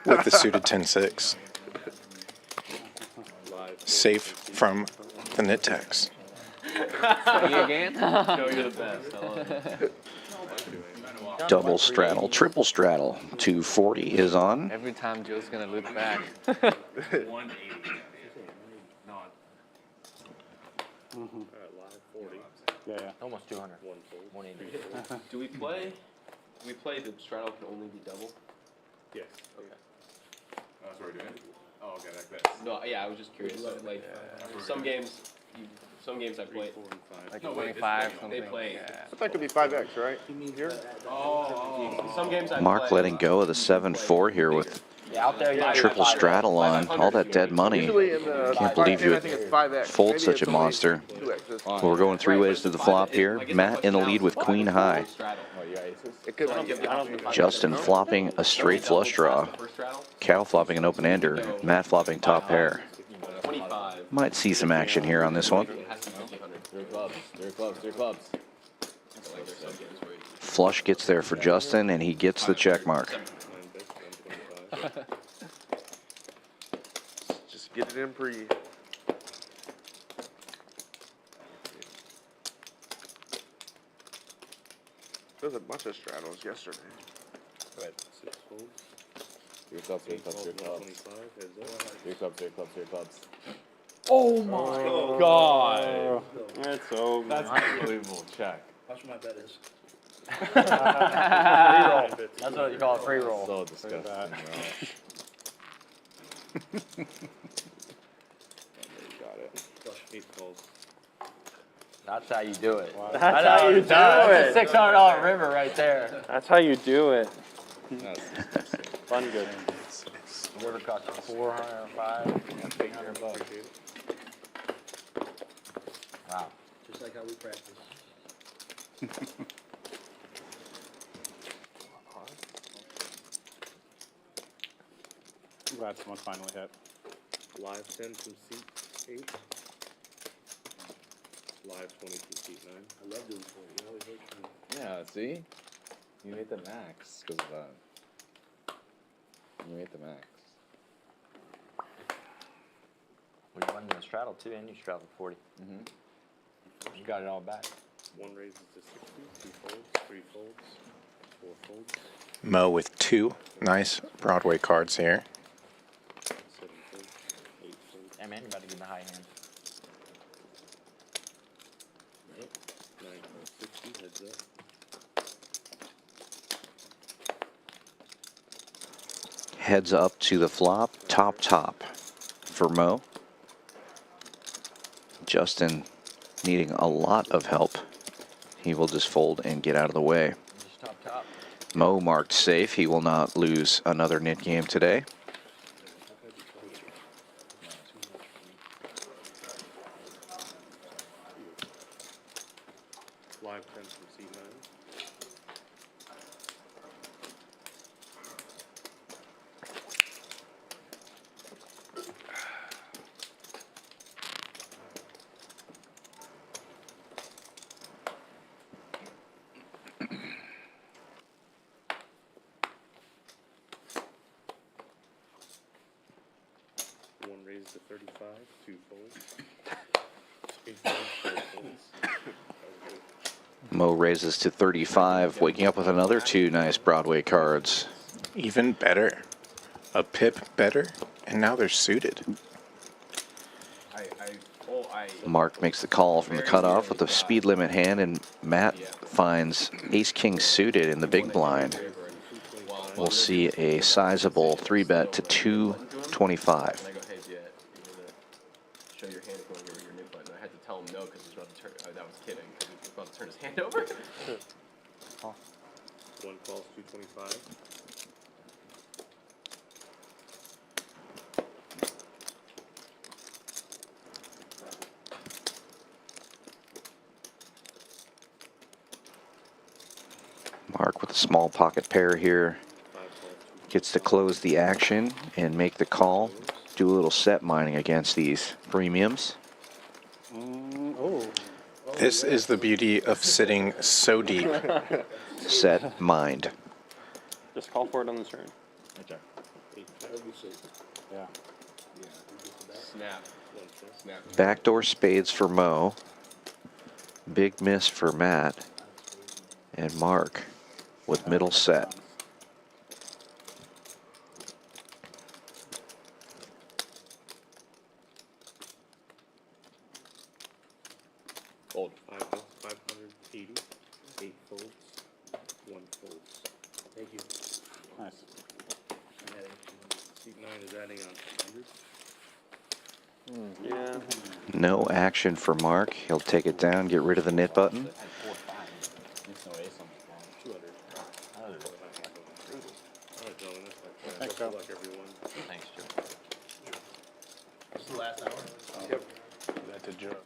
with the suited 10-6. Safe from the knit tax. again? No, you're the best. I love it. Double straddle, triple straddle. 240 is on. Every time Joe's gonna look back. 180. No. Alright, live 40. Yeah. Almost 200. 1 fold. 180. Do we play the straddle can only be double? Yes. Okay. That's what we're doing? Oh, okay, like this. No, yeah, I was just curious. Like, some games I 3, play. 4, and 5. Like No, wait, 25 it's- something. They play. But that could be 5x, right? Here? Some games I Mark play. letting go of the 7-4 here with Yeah, out there. Yeah, triple straddle on. All that dead money. Usually in the Can't believe 510, you I think it's 5x. fold Maybe such it's a only monster. 2x. Well, we're going 3 ways to the flop here. Matt in the lead with queen high. Oh, you got aces? It could be. Justin flopping a straight flush draw. Cal flopping an open ender. Matt flopping top pair. 25. Might see some action here on this one. It has to be 300. 3 clubs, 3 clubs, 3 clubs. Flush gets there for Justin, and he gets the check mark. 9 bets, 25. Just get it in pre. There's a bunch of straddles yesterday. 6 folds. 3 clubs, 3 clubs, 3 clubs. 25. Heads up. 3 clubs, 3 clubs, 3 clubs. Oh my god. That's over. That's unbelievable. Check. watch my bet is. Pre-roll. That's what you call a pre-roll. So disgusting, bro. Got it. 8 folds. That's how you do it. That's how you do That's it. a $600 river right there. That's how you do it. That's Fun good. River cost you 405, 800 bucks. Wow. Just like how we practice. I'm glad someone finally hit. Live 10 from seat 8. Live 20 from seat 9. I love doing it. You always work for me. Yeah, see? You hit the max because of that. You hit the max. We won the straddle too, and you straddled 40. Mm-hmm. You got it all back. 1 raises to 60. 2 folds. 3 folds. 4 folds. Mo with 2 nice Broadway cards here. 7 folds. 8 folds. Hey man, you're about to get in the high hand. 9 60. Heads up. Heads up to the flop, top for Mo. Justin needing a lot of help. He will just fold and get out of the way. Just top. Mo marked safe. He will not lose another knit game today. Live 10 from seat 9. to 35, 2 folds. 8 folds, 4 folds. Mo raises to 35, waking up with another 2 nice Broadway cards. Even better. A pip better, and now they're suited. Mark makes the call from the cutoff with the speed limit hand, and Matt finds ace-king suited in the big blind. We'll see a sizable 3-bet to 225. And I go, hey, yeah, you're gonna show your hand going over your mid button. I had to tell him no because he's about to turn. That was kidding because he was about to turn his hand over. 1 calls 225. Mark with a small pocket pair here gets to close the action and make the call. Do a little set mining against these premiums. This is the beauty of sitting so deep. Set mined. Just call for it on the turn. Yeah. Snap. Snap. Backdoor spades for Mo. Big miss for Matt. And Mark with middle set. Fold. 580. 8 folds. 1 folds. Thank you. Nice. Seat 9 is adding on 100. Yeah. No action for Mark. He'll take it down, get rid of the knit button. Alright, gentlemen. Thanks, Good Joe. luck, everyone. Thanks, Joe. This is the last hour. Yep. That's a joke.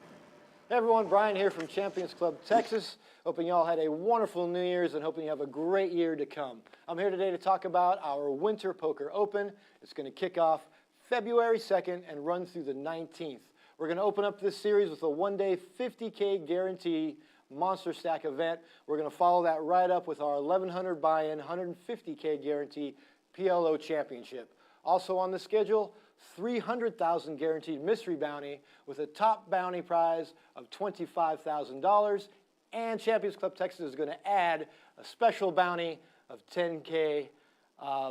Hey everyone, Brian here from Champions Club Texas. Hoping y'all had a wonderful New Year's and hoping you have a great year to come. I'm here today to talk about our Winter Poker Open. It's going to kick off February 2nd and run through the 19th. We're going to open up this series with a one-day 50K guarantee monster stack event. We're going to follow that right up with our 1,100 buy-in, 150K guarantee PLO championship. Also on the schedule, 300,000 guaranteed mystery bounty with a top bounty prize of $25,000. And Champions Club Texas is going to add a special bounty of 10K,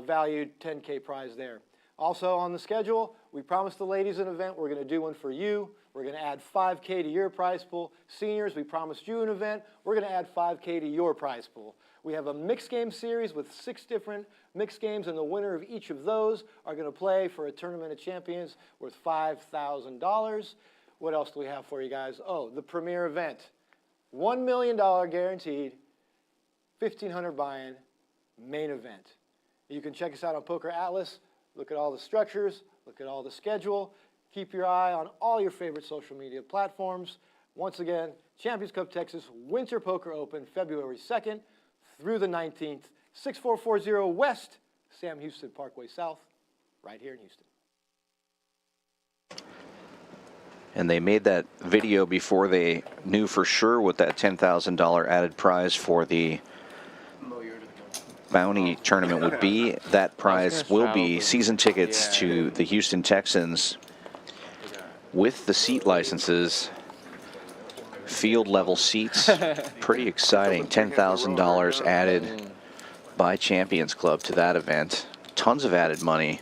valued 10K prize there. Also on the schedule, we promised the ladies an event. We're going to do one for you. We're going to add 5K to your prize pool. Seniors, we promised you an event. We're going to add 5K to your prize pool. We have a mixed game series with 6 different mixed games, and the winner of each of those are going to play for a Tournament of Champions worth $5,000. What else do we have for you guys? Oh, the premier event. $1 million guaranteed, 1,500 buy-in, main event. You can check us out on Poker Atlas. Look at all the structures. Look at all the schedule. Keep your eye on all your favorite social media platforms. Once again, Champions Cup Texas Winter Poker Open, February 2nd through the 19th, 6440 West, Sam Houston Parkway South, right here in Houston. And they made that video before they knew for sure what that $10,000 added prize for the bounty tournament would be. That prize will be season tickets to the Houston Texans with the seat licenses, field level seats. Pretty exciting. $10,000 added by Champions Club to that event. Tons of added money.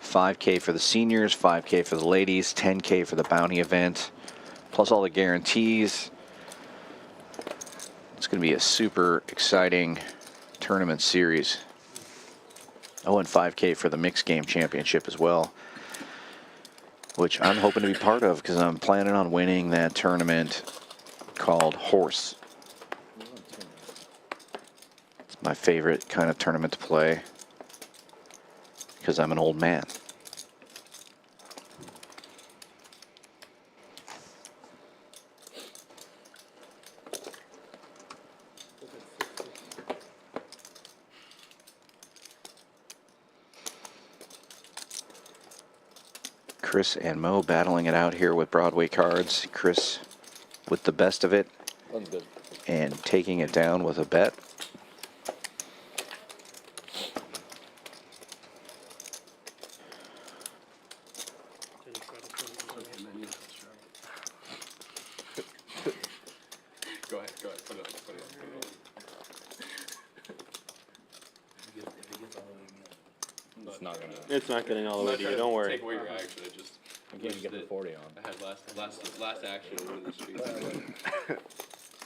5K for the seniors, 5K for the ladies, 10K for the bounty event, plus all the guarantees. It's going to be a super exciting tournament series. Oh, and 5K for the mixed game championship as well, which I'm hoping to be part of because I'm planning on winning that tournament called Horse. It's my favorite kind of tournament to play because I'm an old man. Chris and Mo battling it out here with Broadway cards. Chris with the best of it and taking it down with a bet. not gonna. It's not getting all the way to you. Don't worry. Take away your action. It just. I can't get the 40 on. I had last action in the streets.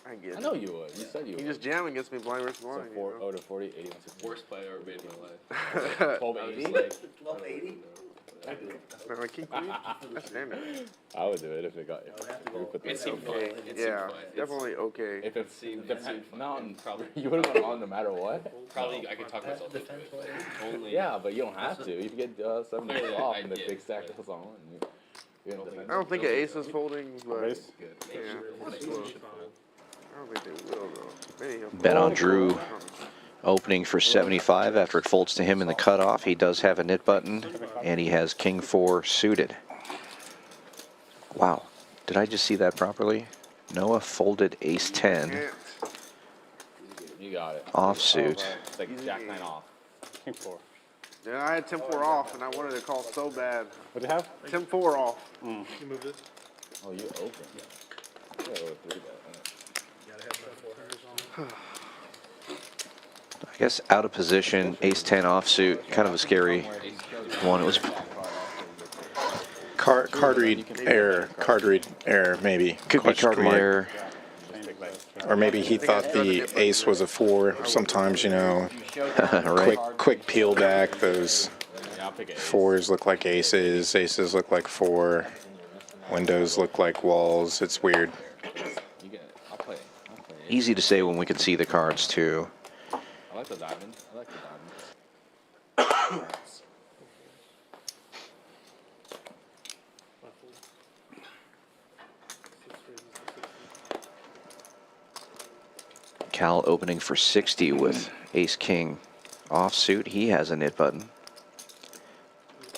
I get it. I know you would. You said you would. You just jam against me blind versus blind. So 0 to 40, 81. Worst play I ever made in my life. 1280? 1280? Man, I keep that's standard. I would do it if it got. If we put It this seemed fun. Okay. It seemed Yeah, fun. definitely okay. If it seemed depend, fun. no, Probably. you would have gone on no matter what. Probably I could talk myself into it. Only. Yeah, but you don't have to. You can get 7 days Clearly, off I and the did. big stack goes on. You I don't think an ace is folding, but Ace? yeah, it's close. I don't think they will though. Maybe he'll Bet on fold. Drew opening for 75 after it folds to him in the cutoff. He does have a nit button, and he has king 4 suited. Wow. Did I just see that properly? Noah folded ace 10 Can't. You got it. offsuit. It's like Jack 9 off. King 4. Yeah, I had 10-4 off, and I wanted to call so bad. What do you have? 10-4 off. Oh, you open. Yeah, or 3 bet. I guess out of position, ace 10 offsuit, kind of a scary one. It was Card read error, maybe. could be Question card read mark. error. Or maybe he thought the ace was a 4. Sometimes, you know, Right. quick peel back. Those Yeah, I'll pick an ace. 4s look like aces. Aces look like 4. Windows look like walls. It's weird. You get it. I'll play. Easy to say when we can see the cards too. I like the diamond. I like the diamond. Cal opening for 60 with ace king offsuit. He has a nit button.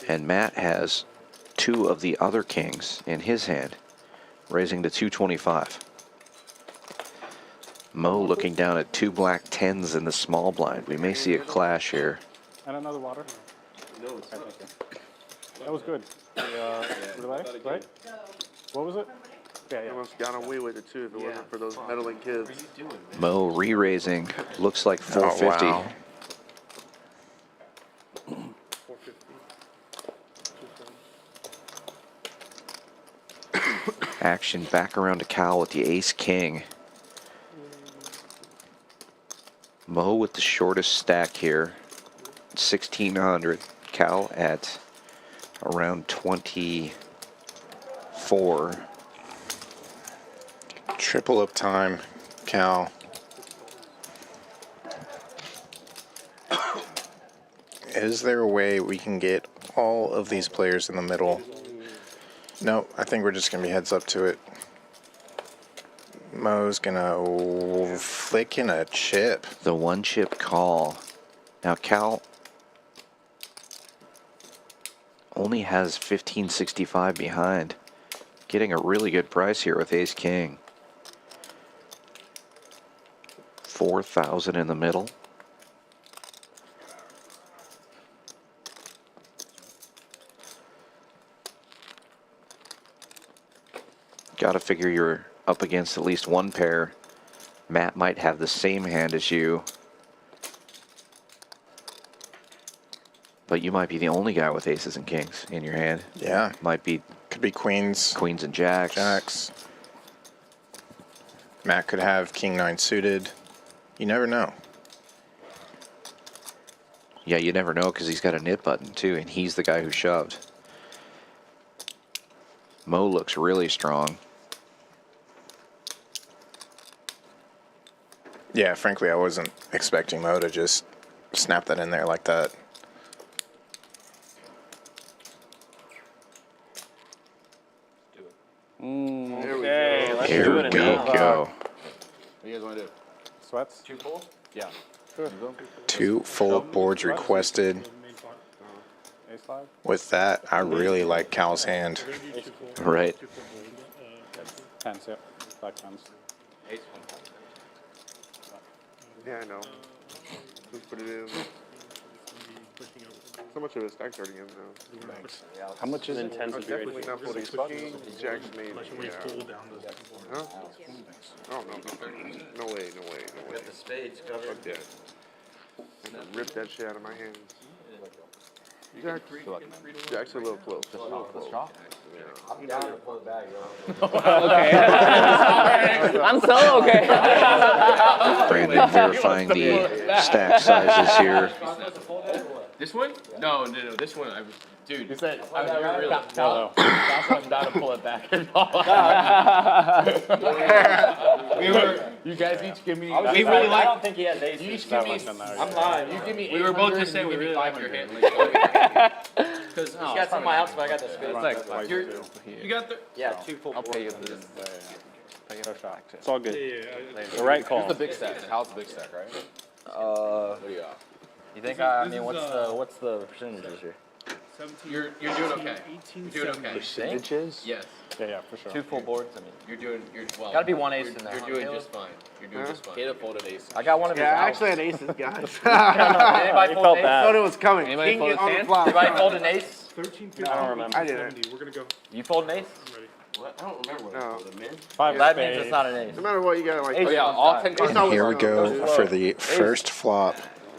And Matt has 2 of the other kings in his hand, raising to 225. Mo looking down at 2 black 10s in the small blind. We may see a clash here. And another water? No, it's not. That was good. Relay, right? What was it? Yeah, yeah. Almost got away with it too if it wasn't for those meddling kids. Mo re-raising. Looks like 450. Oh, wow. Action back around to Cal with the ace king. Mo with the shortest stack here, 1600. Cal at around 24. Triple up time, Cal. Is there a way we can get all of these players in the middle? No, I think we're just going to be heads up to it. Mo's going to flick in a chip. The 1-chip call. Now Cal only has 1565 behind. Getting a really good price here with ace king. 4,000 in the middle. Got to figure you're up against at least one pair. Matt might have the same hand as you, but you might be the only guy with aces and kings in your hand. Yeah. Might be Could be queens. queens and jacks. Jacks. Matt could have king 9 suited. You never know. Yeah, you never know because he's got a nit button too, and he's the guy who shoved. Mo looks really strong. Yeah, frankly, I wasn't expecting Mo to just snap that in there like that. Okay, let's Here do we it go. now. What do you guys want to do? Sweats? 2 full? Yeah. 2 full boards requested. Ace 5? With that, I really like Cal's hand. Right. Tens, yep. Black tens. Ace 1. Yeah, I know. Just put it in. So much of his stack's already in now. Thanks. How much is And it? then tens would be right Definitely here. not folding king, jack's made. Yeah. Huh? Oh, no. No way, no way, no way. The spades covered. Fuck that. I can rip that shit out of my hands. Jack's a little close. A little close. I'm down to pull it back, Okay. I'm so okay. Brandon verifying the stack sizes here. This one? No. This one, dude. You said, I was really. I'm down to pull it back. You guys each give me. We really like. I don't think he has aces. You each give me. I'm lying. You give me. We were both just saying we really like your hand. Because he's got some of my house, but I got the spades. You got the. Yeah, 2 full boards. I'll pay you for this. No shot. It's all good. The right call. Who's the big stack? Hal's the big stack, right? What do you got? You think? I mean, what's the percentages here? You're doing okay. You're doing okay. Percentages? Yes. Yeah, for sure. 2 full boards. I mean, You're well. gotta be 1 ace in there. You're huh, doing Caleb? just fine. You're doing just fine. Caleb folded ace. I got one of his Yeah, I outs. actually had aces, guys. Anybody felt fold an that. ace? Thought it was coming. Anybody King fold on the a flop. Anybody fold an ace? I don't remember. I didn't. You fold an ace? What? I don't remember what I No. told him, man. 5 That means spades. it's not an ace. No matter what, you got like. Ace Oh yeah, on all top. 10 Ace cards. on Here we Goes go low. for the first flop.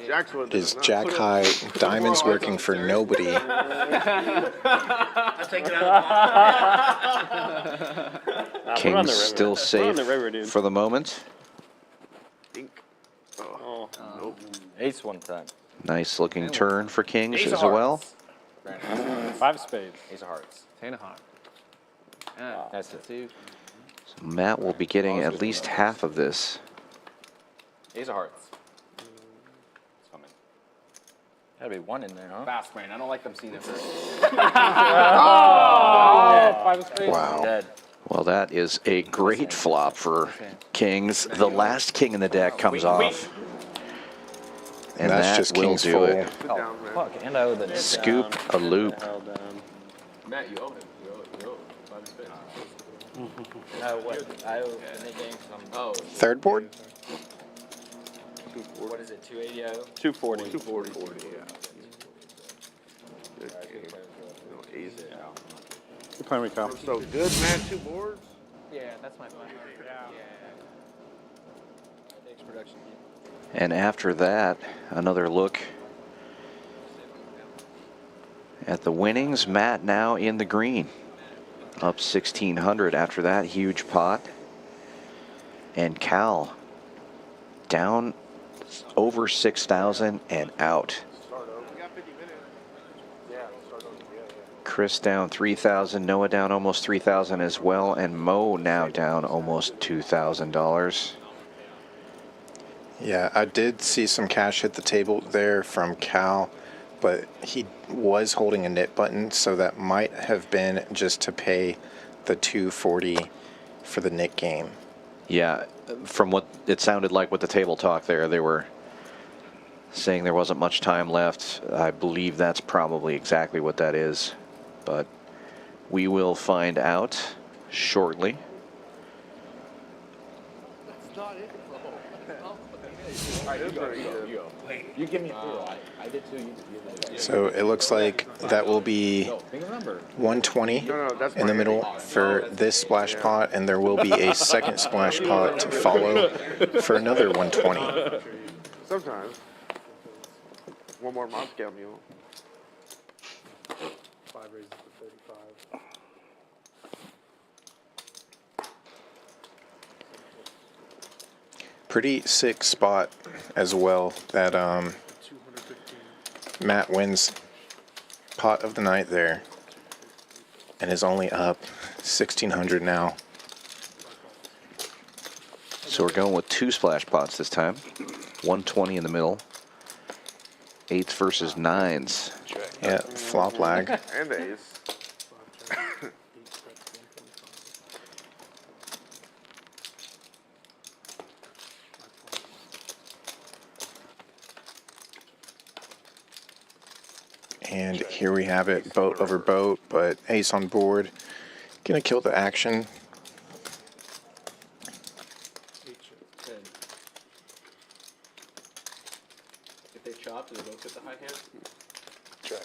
Jack's one. It is Jack High. Diamonds working for nobody. I'll take it out. Nah, put it on King's the river. still Put it on safe the river, dude. for the moment. Oh. Ace one time. Nice looking turn for Kings Ace of as well. hearts. 5 spades. Ace of hearts. 10 of hearts. That's it. So Matt will be getting at least half of this. Ace of hearts. Gotta be 1 in there, huh? Fast brain. I don't like them seeing it first. Oh, 5 spades. Wow. Dead. Well, that is a great flop for Kings. The last king in the deck comes off. And That's that just will King's do full. it. Sit down, man. Fuck, and I owe the Scoop a loop. Hell down. Matt, you owe him. You owe 5 spades. I owe the Nick Games. Oh. Third board? What is it, 280 I owe? 240. 240. Yeah. Good king. No, ace. You're playing with Kyle. So good, man. 2 boards. Yeah, that's my plan. Thanks, production. And after that, another look at the winnings. Matt now in the green. Up 1,600 after that huge pot. And Cal down over 6,000 and out. Chris down 3,000, Noah down almost 3,000 as well, and Mo now down almost $2,000. Yeah, I did see some cash hit the table there from Cal, but he was holding a knit button, so that might have been just to pay the $240 for the knit game. Yeah, from what it sounded like with the table talk there, they were saying there wasn't much time left. I believe that's probably exactly what that is, but we will find out shortly. You give me 4. I did 2. You did. So it looks like that will be 120 in the middle for this splash pot, and there will be a second splash pot to follow for another 120. Sometimes. One more mob scale mule. 5 raises to 35. Pretty sick spot as well that Matt wins pot of the night there and is only up 1,600 now. So we're going with 2 splash pots this time. 120 in the middle. 8s versus 9s. Yeah, flop lag. And ace. And here we have it, boat over boat, but ace on board. Gonna kill the action. If they chop, do they both get the high hand? Check.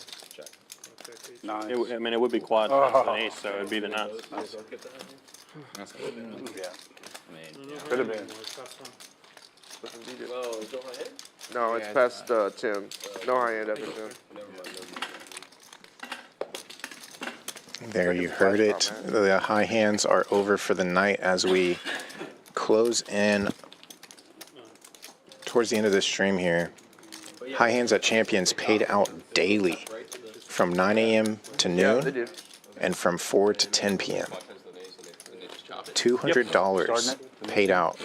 No, I mean, it would be quad as an ace, so it would be the nuts. Do they both get the high hand? Yeah. Could have been. Well, is it high hand? No, it's past 10. No high end after 10. Never mind. There, you heard it. The high hands are over for the night as we close in towards the end of this stream here. High hands at Champions paid out daily from 9 a.m. to noon and from 4 to 10 p.m. $200 paid out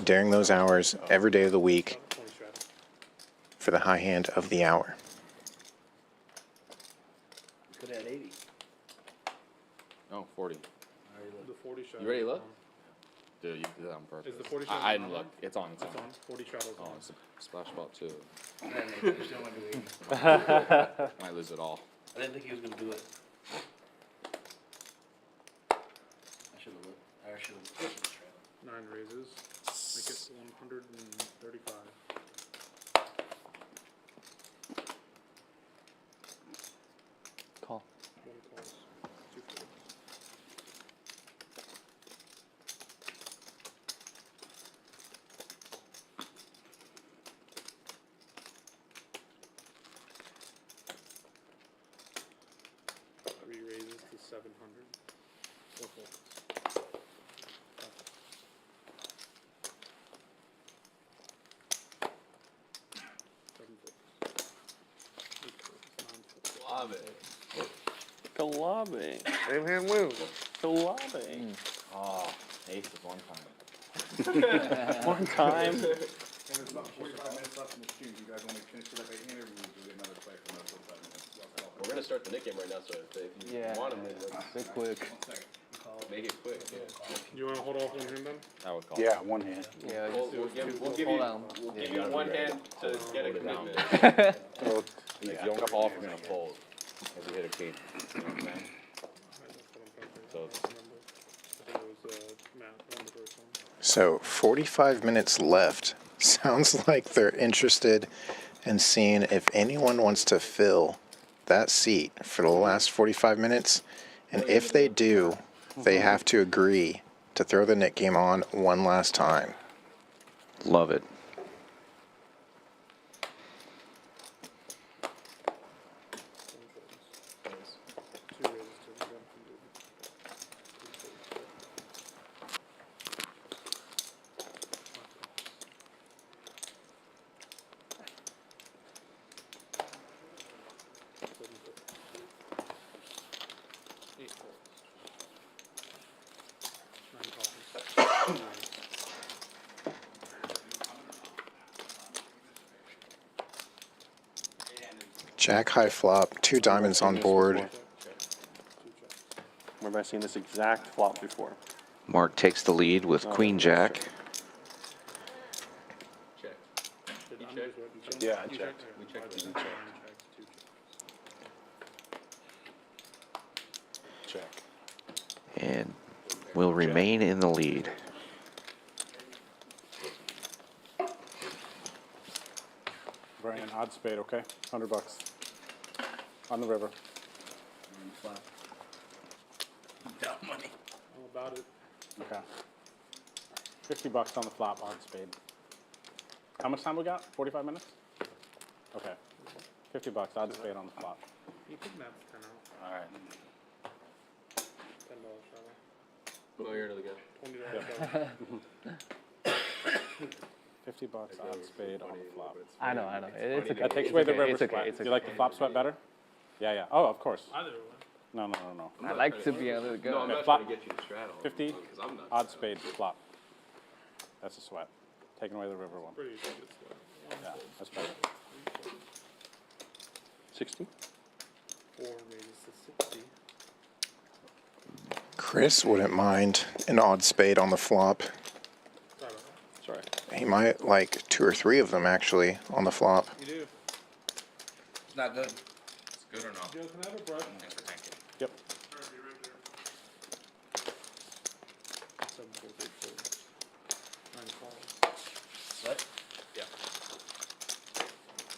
during those hours every day of the week for the high hand of the hour. Put it at 80. No, 40. The 40 shot. You ready to look? Dude, you did that on purpose. Is the 40 shot I didn't look. It's on. It's on. 40 shadows Oh, on. it's a splash ball too. I didn't think he was going to do 80. Might lose it all. I didn't think he was going to do it. I should have looked. I should have looked. 9 raises. Make it 135. Call. 1 calls. 2 folds. Raises to 700. 4 folds. Love it. Kalabe. Same hand wins. Kalabe. Oh, ace is one time. One time. And there's about 45 minutes left in the stream. You guys want to finish it up at interviews? We'll get another play for another 45 minutes. We're gonna start the Nick game right now, so if you want him, Bit quick. make it quick. Yeah. Do you want to hold off one hand then? I would call. Yeah, one hand. Yeah, We'll give you hold on. we'll give you one hand to get a commitment. If you don't call, we're gonna fold. As we hit a cage. You know what I'm saying? So I think it was Matt on the first one. So 45 minutes left. Sounds like they're interested in seeing if anyone wants to fill that seat for the last 45 minutes. And if they do, they have to agree to throw the Nick game on one last time. Love it. Jack high flop, 2 diamonds on board. Where have I seen this exact flop before? Mark takes the lead with Queen Jack. Check. You check? Yeah, I checked. We checked. Check. And will remain in the lead. Brian, odd spade, okay? $100 on the river. Dumb money. All about it. Okay. $50 on the flop, odd spade. How much time we got? 45 minutes? Okay. $50, odd spade on the flop. You could map 10 out. All right. $10 shadow. Oh, you're really good. $20 $50 odd spade on the flop. I know. It's okay. That takes away the river It's okay. sweat. It's You okay. like the flop sweat better? Yeah, yeah. Oh, of course. Either way. No. I like to be able to No, go. I'm not flop. trying to get you to straddle. 50, Because I'm not. odd spade, flop. That's a sweat. Taking away the river one. Pretty good. Yeah, that's better. 60? 4 raises to 60. Chris wouldn't mind an odd spade on the flop. Sorry. He might like 2 or 3 of them actually on the flop. You do. It's not good. It's good or not? Joe, can I have a brush? Yep. Alright, be right there. 7 folds, 8 folds. 9 calls. What?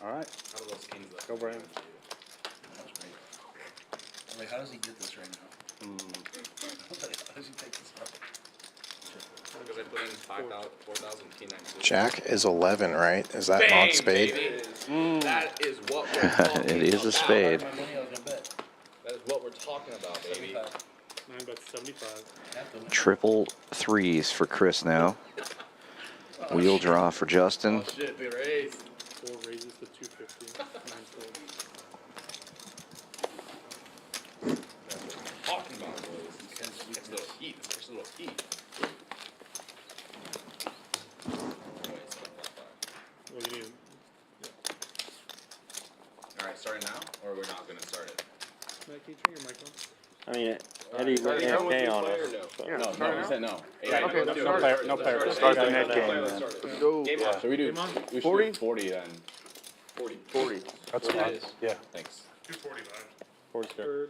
All right. How do those kings look? Go, Brian. That's great. I'm like, how does he get this right now? How does he take this up? Because I put in 4,000 T9. Jack is 11, right? Is that an odd spade? That is what we're talking It is a spade. My money I was gonna bet. That is what we're talking about, baby. 9 bets 75. Triple threes for Chris now. Wheel draw for Justin. Oh shit, big raise. 4 raises to 250. 9 folds. Talking about boys. It's a little heat. It's a little heat. Well, you need. All right, starting now, or we're not gonna start it? Matt, can you turn your mic on? I mean, Eddie went AFK on us. Yeah, No, start we now. said no. Okay, let's start. No player. Start the net game, man. Let's go. So we do. We 40? should do 40 then. 40. 40. That's What fine. it is. Yeah. Thanks. 245. 40 square.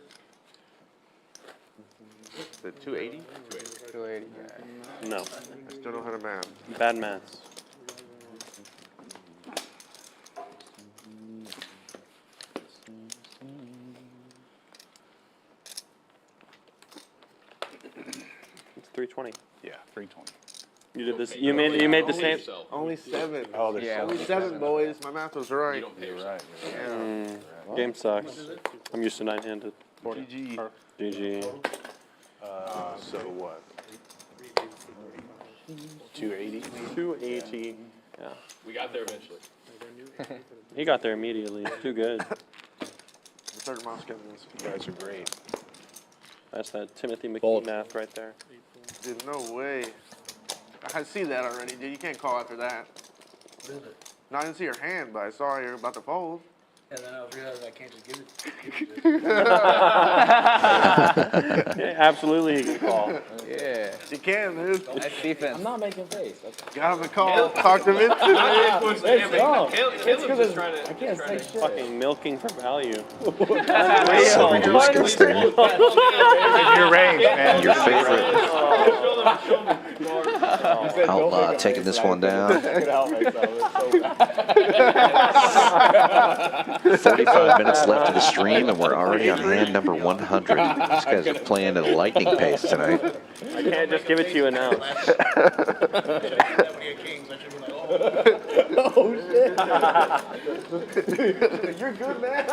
The 280? 280. No, I still don't know how to math. bad maths. It's 320. Yeah, 320. You did this. You made the same. Only 7. Oh, there's Yeah. Only 7, boys. My math was right. You're right. Yeah. Game sucks. I'm used to 9-handed. GG. GG. So what? 280. 280. Yeah. We got there eventually. He got there immediately. Too good. Third mouse getting this. You guys are great. That's that Timothy McKee math right there. Dude, no way. I see that already, dude. You can't call after that. No, I didn't see your hand, but I saw you're about to fold. And then I realized I can't just give it. Yeah, absolutely, he can call. Yeah. You can, dude. That's defense. I'm not making face. Got him a call. Talk to him into it. I can't say shit. Fucking milking for value. Seven deuce gets there. Your range, man. Your favorite. Outlaw taking this one down. 45 minutes left of the stream, and we're already on hand number 100. These guys are playing at a lightning pace tonight. I can't just give it to you announced. Oh, shit. You're good, man.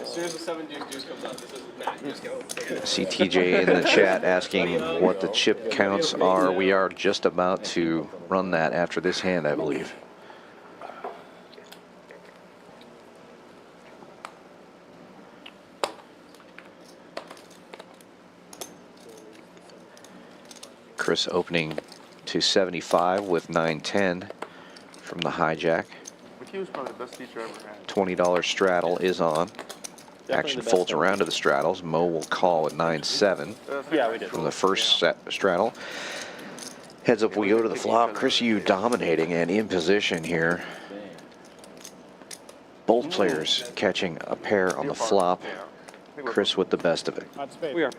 As soon as the 7 deuce comes out, this is Matt. You just go. See TJ in the chat asking what the chip counts are. We are just about to run that after this hand, I believe. Chris opening to 75 with 910 from the hijack. McKee was probably the best teacher I ever had. $20 straddle is on. Action folds around to the straddles. Mo will call at 9-7 Yeah, we did. from the first set straddle. Heads up, we go to the flop. Chris Yu dominating and in position here. Both players catching a pair on the flop. Chris with the best of it. We are.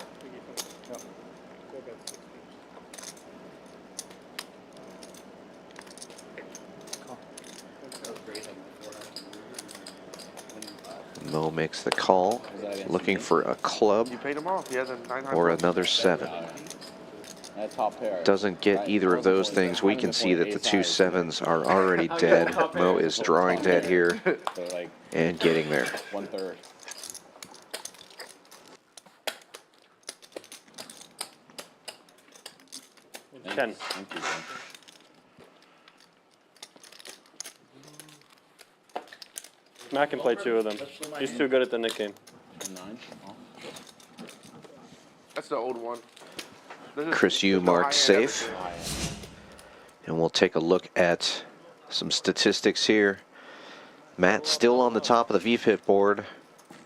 Mo makes the call, looking for a club You paid him off. He has a 900. or another 7. Doesn't get either of those things. We can see that the 2 7s are already dead. Mo is drawing dead here and getting there. 1/3. Ten. Matt can play 2 of them. He's too good at the nick game. 9. That's the old one. This is- Chris Yu this is the marked high-end safe. everything. And we'll take a look at some statistics here. Matt still on the top of the VPIP board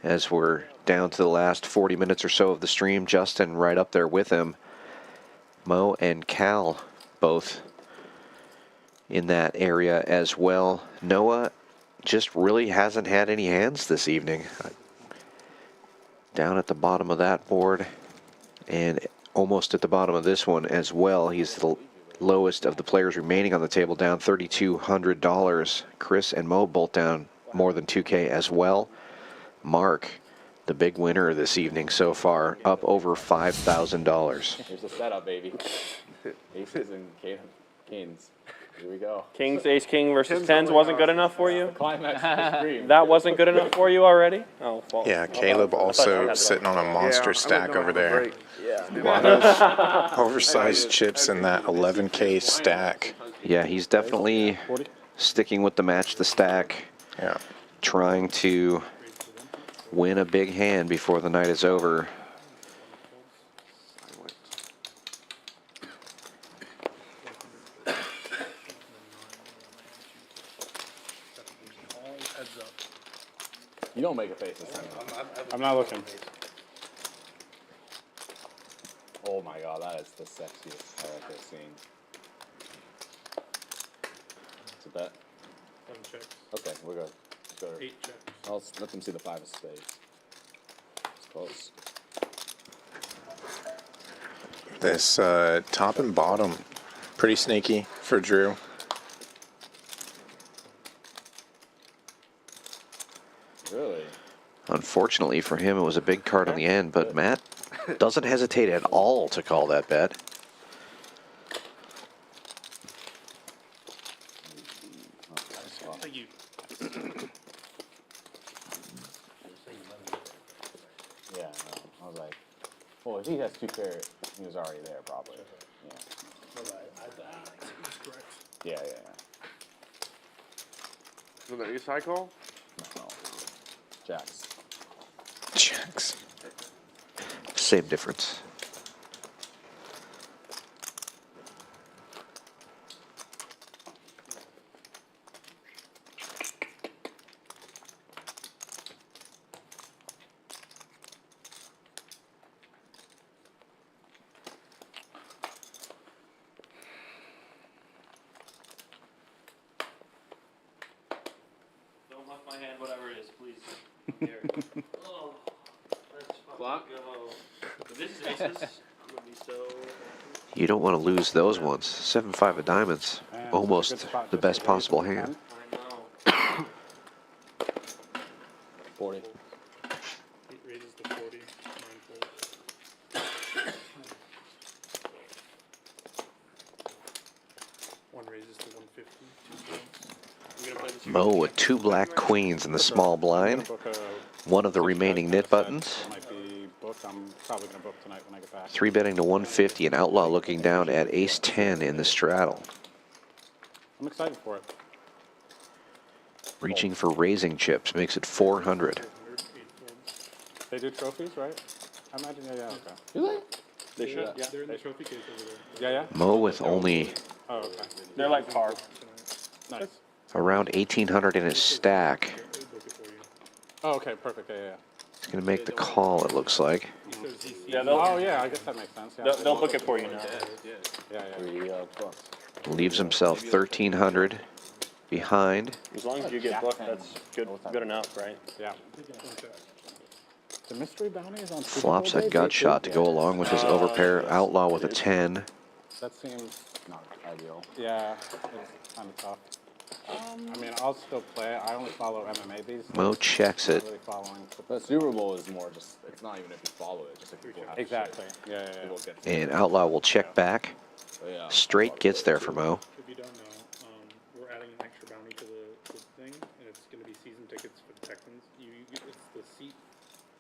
as we're down to the last 40 minutes or so of the stream. Justin right up there with him. Mo and Cal both in that area as well. Noah just really hasn't had any hands this evening. Down at the bottom of that board and almost at the bottom of this one as well. He's the lowest of the players remaining on the table, down $3,200. Chris and Mo both down more than 2K as well. Mark, the big winner this evening so far, up over $5,000. Here's the setup, baby. Aces and canes. Here we go. Kings, ace, king versus tens wasn't good enough for you? Climax of the stream. That wasn't good enough for you already? Oh, well. Yeah, Caleb also sitting on a monster stack over there. A lot of oversized chips in that 11K stack. Yeah, he's definitely sticking with the match the stack. Yeah. Trying to win a big hand before the night is over. You don't make a face this time. I'm not looking. Oh my god, that is the sexiest I've ever seen. It's a bet. 7 checks. Okay, we're good. Let's go. 8 checks. I'll let them see the 5 of spades. It's close. This top and bottom, pretty sneaky for Drew. Really? Unfortunately for him, it was a big card on the end, but Matt doesn't hesitate at all to call that bet. Thank you. Yeah, no, I was like, well, if he has 2 pair, he was already there probably. Yeah. Yeah, yeah, yeah. So the ace high call? No. Jacks. Checks. Same difference. Don't muff my hand, whatever it is, please. Here. Oh, that's Clock? If this is aces, I'm gonna be so. You don't want to lose those ones. 7-5 of diamonds. Man, Almost it's a good spot the just best to raise possible with the hand. 10. I know. 40. 8 raises to 40. 9 folds. One raises to 150. 2 folds. I'm gonna play this here. Mo with 2 black queens in the small I'm gonna blind. book a One of the 6 remaining bet knit set, buttons. so it might be booked. I'm probably going to book tonight when I get back. 3 betting to 150 and Outlaw looking down at ace 10 in the straddle. I'm excited for it. Reaching for raising chips makes it 400. 8 folds. They do trophies, right? I imagine, yeah, okay. Do they? They should, yeah. They're in the trophy case over there. Yeah, yeah? Mo with only Oh, okay. They're like par. Nice. around 1,800 in his stack. They book it for you. Oh, okay, perfect, yeah, yeah. He's going to make the call, it looks like. Yeah, Oh, yeah, I guess that makes sense. Yeah, they'll book it for you now. yeah, yeah. 3 bucks. Leaves himself 1,300 behind. As long as you get booked, that's good enough, right? Yeah. The mystery bounty is on Flops Super a Bowl gut day? shot to go along with his overpair. Outlaw with a 10. That seems, Not ideal. yeah, it's kind of tough. I mean, I'll still play it. I only follow MMA these days. Mo checks I'm it. not really following. The Super Bowl is more just, it's not even if you follow it, just if people have Exactly. shit. Yeah, yeah, yeah. People get And Outlaw will check back. But yeah. Straight gets there for Mo. If you don't know, we're adding an extra bounty to the thing, and it's going to be season tickets for the Texans. It's the seat.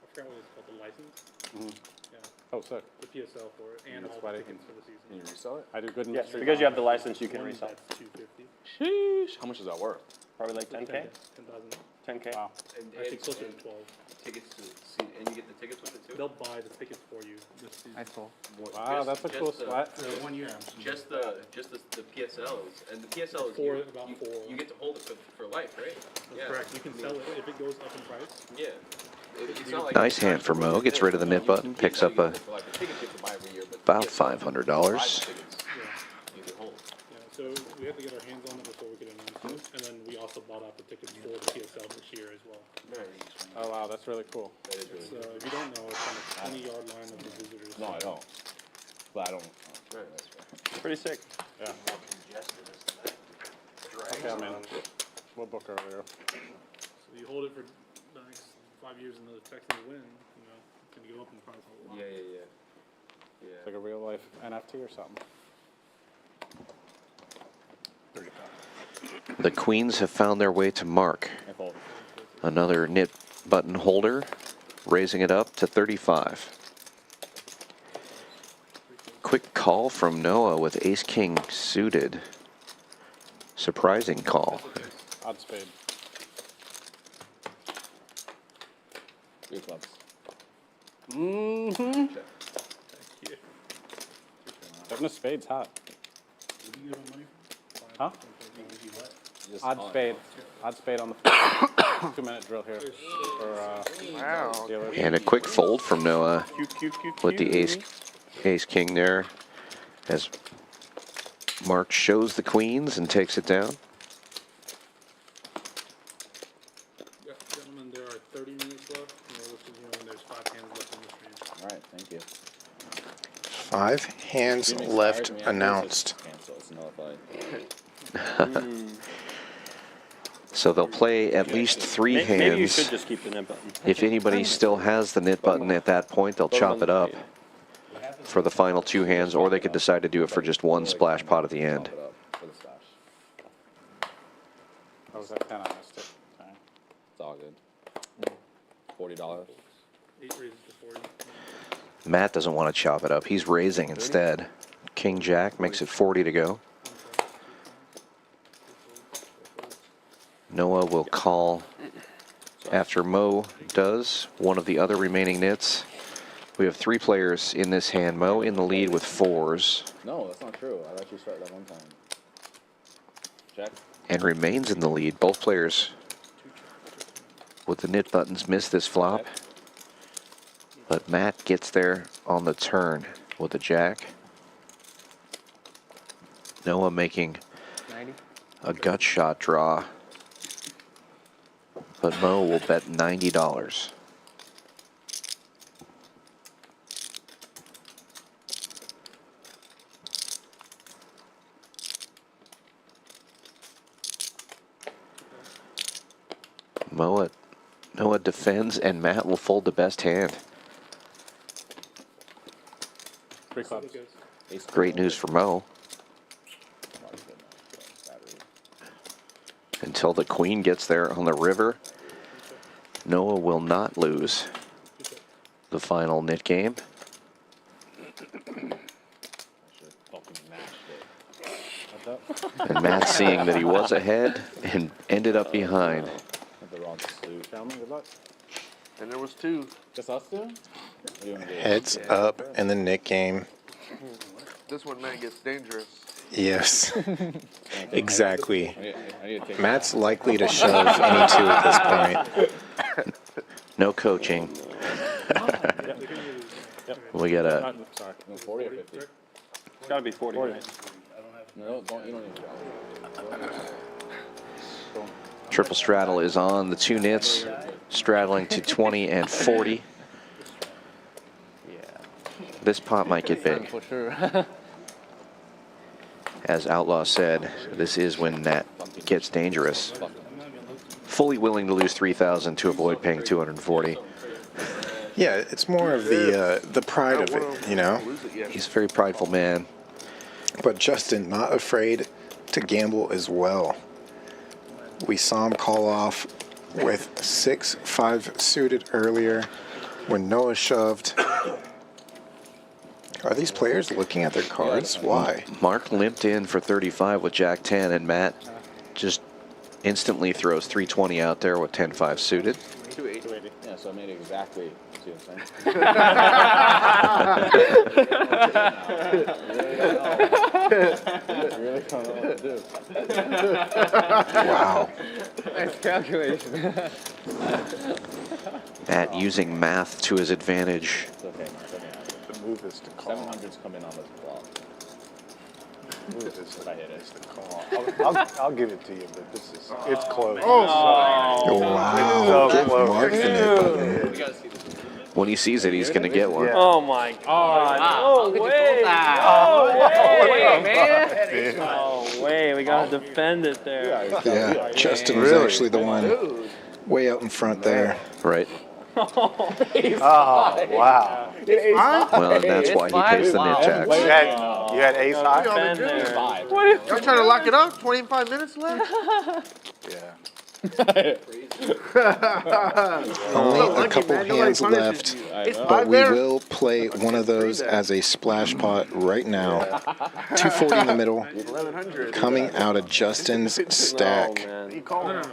I forgot what it's called, the license. Yeah, Oh, sick. the PSL for it, and That's all why the they tickets can- for the season. Can you resell it? I do good in Yes, mystery because you have the bounty. license, you can One resell. that's 250. Sheesh. How much is that worth? Probably like 10K? 10,000. 10K? Wow. Actually, closer to 12. Tickets to see, and you get the tickets with it too? They'll buy the tickets for you this season. Wow, that's a cool spot. For 1 year. Just the PSLs, and the PSL is For you, about you, 4. you get to hold it for life, right? That's correct. You can sell it if it goes up in price. Yeah. It's not like Nice hand for Mo. Gets rid of the knit button. Picks up a for like the tickets you have to buy every year, but about the PSL, $500. Yeah. you can hold. Yeah, so we have to get our hands on it before we can announce it. And then we also bought out the tickets for the PSL this year as well. Oh, wow, that's really cool. So if you don't know, it's on the 20-yard line of the visitors. No, I don't. But I don't. Pretty sick. Yeah. Okay, I'm in. We'll book earlier. So you hold it for the next 5 years and the Texans win, you know, it's going to go up in price a lot. Yeah. It's like a real life NFT or something. 30. The queens have found their way to Mark. Another nit button holder, raising it up to 35. Quick call from Noah with ace-king suited. Surprising call. Odd spade. 3 clubs. Mm-hmm. Seven of spades hot. Huh? Odd spade. Odd spade on the 2-minute drill here. For, And a quick fold from Noah with the ace-king there as Mark shows the queens and takes it down. Gentlemen, there are 30 minutes left. There's 5 hands left in the stream. All right, thank you. 5 hands left announced. So they'll play at least 3 hands. Maybe you should just keep the nit button. If anybody still has the nit button at that point, they'll chop it up for the final 2 hands, or they could decide to do it for just 1 splash pot at the end. I was at 10, I missed it. Sorry. It's all good. $40. 8 raises to 40. Matt doesn't want to chop it up. He's raising instead. King Jack makes it 40 to go. Noah will call after Mo does one of the other remaining nits. We have 3 players in this hand. Mo in the lead with 4s. No, that's not true. I let you start that one time. Check. And remains in the lead. Both players with the nit buttons miss this flop. But Matt gets there on the turn with the jack. Noah making a gut shot draw. But Mo will bet $90. Noah defends, and Matt will fold the best hand. 3 clubs. Great news for Mo. Until the queen gets there on the river, Noah will not lose the final nit game. And Matt seeing that he was ahead and ended up behind. And there was 2. Just us 2? Heads up in the nit game. This one, man, gets dangerous. Yes, exactly. Matt's likely to shove any 2 at this point. No coaching. We got a 40 or 50? It's got to be 40, right? No, you don't need to go. triple straddle is on. The 2 nits straddling to 20 and 40. This pot might get big. For sure. As Outlaw said, this is when that gets dangerous. Fully willing to lose 3,000 to avoid paying 240. Yeah, it's more of the pride of it, you know? He's a very prideful man. But Justin, not afraid to gamble as well. We saw him call off with 6-5 suited earlier when Noah shoved. Are these players looking at their cards? Why? Mark limped in for 35 with Jack 10, and Matt just instantly throws 320 out there with 10-5 suited. 280. Yeah, so I made it exactly. See what I'm saying? Really don't know what to do. Wow. Nice calculation. Matt using math to his advantage. It's okay, Mark. The move is to call. 700's coming on this block. The move is If I hit it. to call. I'll give it to you, but this is it's close. Wow. So Give close. Mark the nit button. When he sees it, he's going to get one. Yeah. Oh my God! No way! No way! We gotta defend it there. Yeah, Justin was actually the one way out in front there. Right. Oh, wow. Well, and that's why he pays the nit tax. You had ace high? Y'all trying to lock it up? 25 minutes left? Yeah. Only a couple hands left, but we will play one of those as a splash pot right now. 240 in the middle, 1100. coming out of Justin's stack. You call it.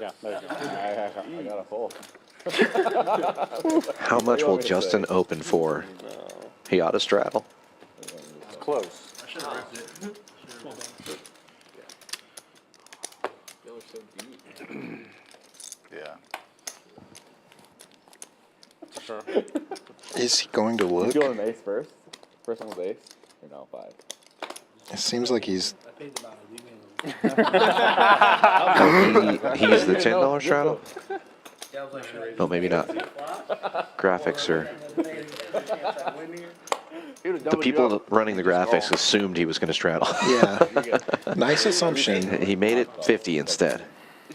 Yeah, there you go. I got a full. How much will Justin open for? He ought to straddle. It's close. Yeah. Sure. Is he going to look? You going ace first? First one was ace? Or no, 5? It seems like he's... He's the $10 straddle? No, maybe not. Graphics are... The people running the graphics assumed he was going to straddle. Yeah. Nice assumption. He made it 50 instead.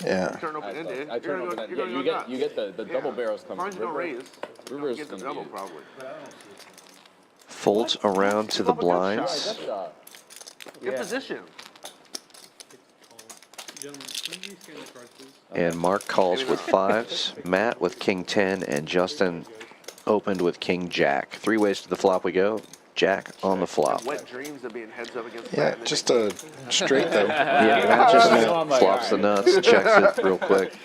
Yeah. Turn open ended. I turn open ended. Yeah, you get the double barrels coming. Mine's no raise. River is Get the gonna double be probably. Folds around to the blinds. Good position. And Mark calls with 5s, Matt with king 10, and Justin opened with king jack. 3 ways to the flop we go. Jack on the flop. Wet dreams of being heads up against Yeah, just a straight though. Yeah, Matt just flops the nuts, checks it real quick.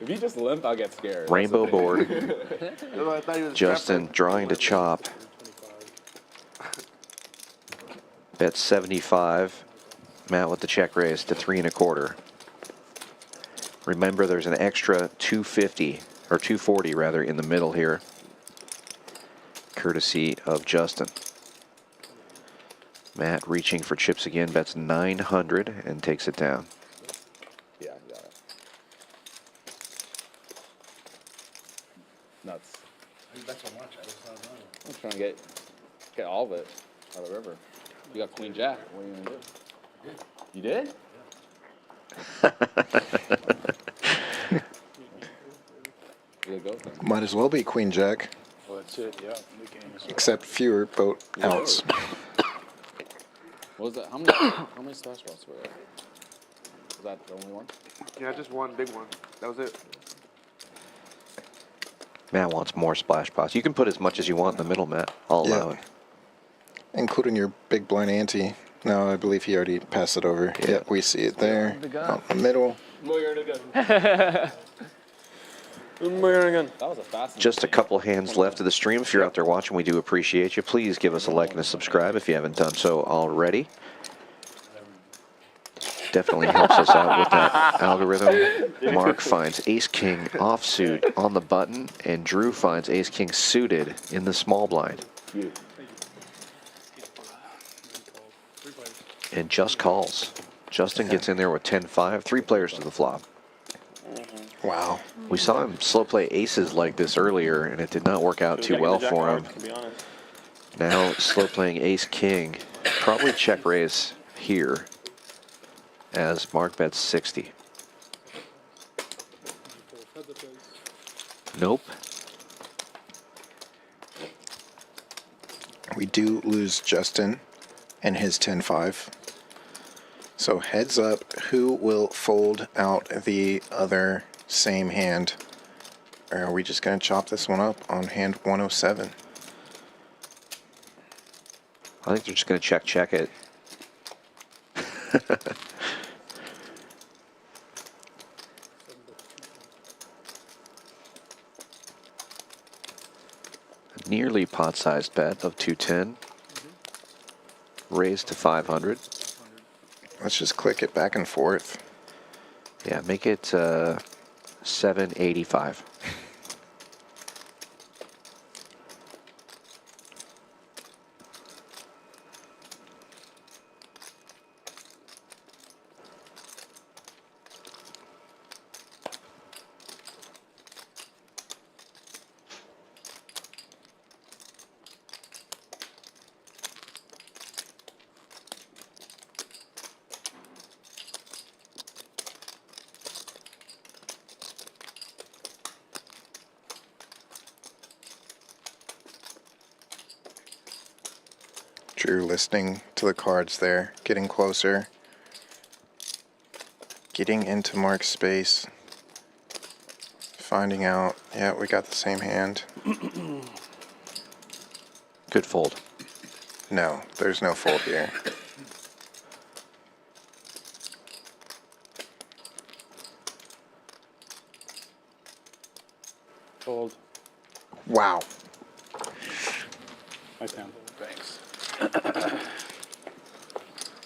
If you just limp, I'll get scared. Rainbow board. Justin drawing to chop. Bet 75. Matt with the check raise to 3 1/4. Remember, there's an extra 250 or 240 rather in the middle here, courtesy of Justin. Matt reaching for chips again, bets 900 and takes it down. Yeah, got it. Nuts. I'm trying to get all of it out of the river. You got queen jack. What are you gonna do? You did? Might as well be queen jack, Well, that's it, yeah. except fewer boat outs. What was that? How many slash spots were there? Was that the only one? Yeah, just one big one. That was it. Matt wants more splash pots. You can put as much as you want in the middle, Matt. I'll allow it. Including your big blind ante. No, I believe he already passed it over. Yeah, we see it there. Out in the middle. That was a fast. Just a couple hands left of the stream. If you're out there watching, we do appreciate you. Please give us a like and a subscribe if you haven't done so already. Definitely helps us out with that algorithm. Mark finds ace-king offsuit on the button, and Drew finds ace-king suited in the small blind. And just calls. Justin gets in there with 10-5, 3 players to the flop. Wow. We saw him slow play aces like this earlier, and it did not work out too well for him. Now slow playing ace-king. Probably check raise here as Mark bets 60. Nope. We do lose Justin and his 10-5. So heads up, who will fold out the other same hand? Or are we just going to chop this one up on hand 107? I think they're just going to check it. Nearly pot-sized bet of 210. Raised to 500. Let's just click it back and forth. Yeah, make it 785. Drew listening to the cards there, getting closer, getting into Mark's space, finding out, yeah, we got the same hand. Good fold. No, there's no fold here. Fold. Wow. Nice hand. Thanks.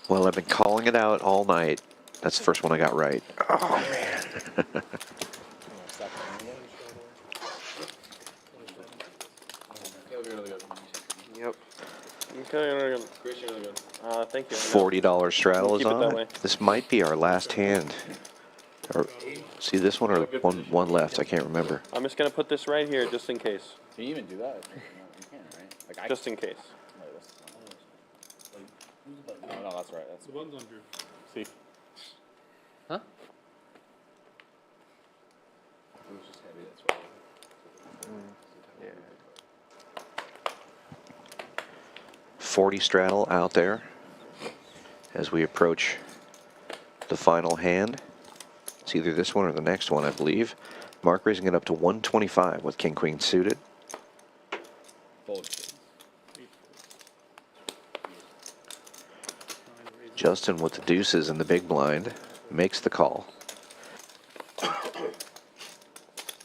Well, I've been calling it out all night. That's the first one I got right. Oh, man. Yep. Okay, really good. Really good. Thank you. $40 straddle is Keep it that on way. it. This might be our last hand. Or, see this one or one left? I can't remember. I'm just gonna put this right here just in case. Can you even do that? You can, right? Like Just in case. Oh, no, that's right. That's The one's on Drew. See. Huh? It was just heavy, that's why. Yeah. 40 straddle out there as we approach the final hand. It's either this one or the next one, I believe. Mark raising it up to 125 with King Queen suited. Fold. Justin with the deuces in the big blind makes the call.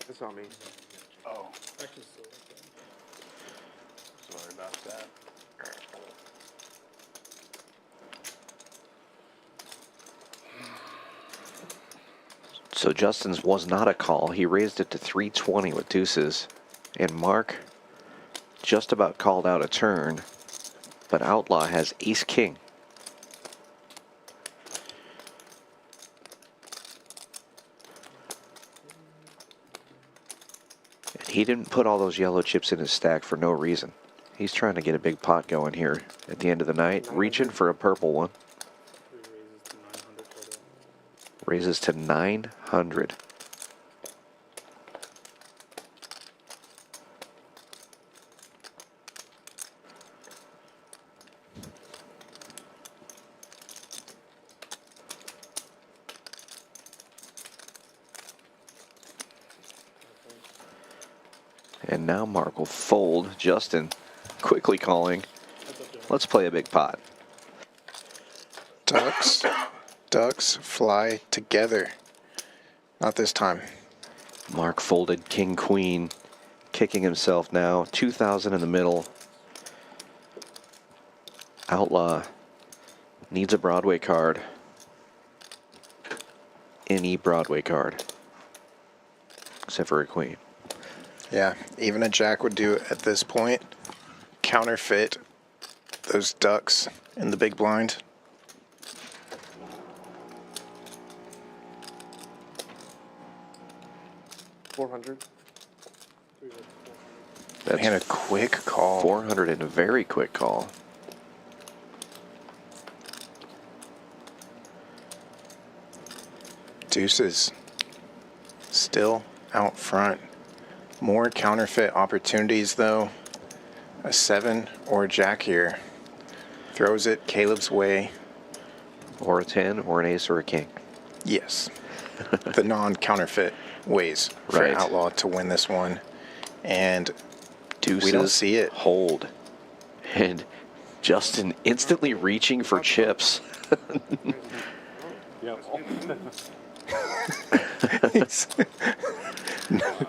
It's on me. Oh. Actually, still okay. Sorry about that. So Justin's was not a call. He raised it to 320 with deuces. And Mark just about called out a turn. But Outlaw has ace-king. And he didn't put all those yellow chips in his stack for no reason. He's trying to get a big pot going here at the end of the night, reaching for a purple one. Raises to 900. And now Mark will fold. Justin quickly calling. Let's play a big pot. Ducks fly together. Not this time. Mark folded king queen, kicking himself now. 2,000 in the middle. Outlaw needs a Broadway card. Any Broadway card, except for a queen. Yeah, even a jack would do at this point. Counterfeit those ducks in the big blind. $400. That's and a quick call. 400 and a very quick call. Deuces still out front. More counterfeit opportunities though. A 7 or a jack here. Throws it Caleb's way. Or a 10 or an ace or a king. Yes. The non-counterfeit ways for Right. Outlaw to win this one. And Deuces, we don't see it. Hold. And Justin instantly reaching for chips. Yep.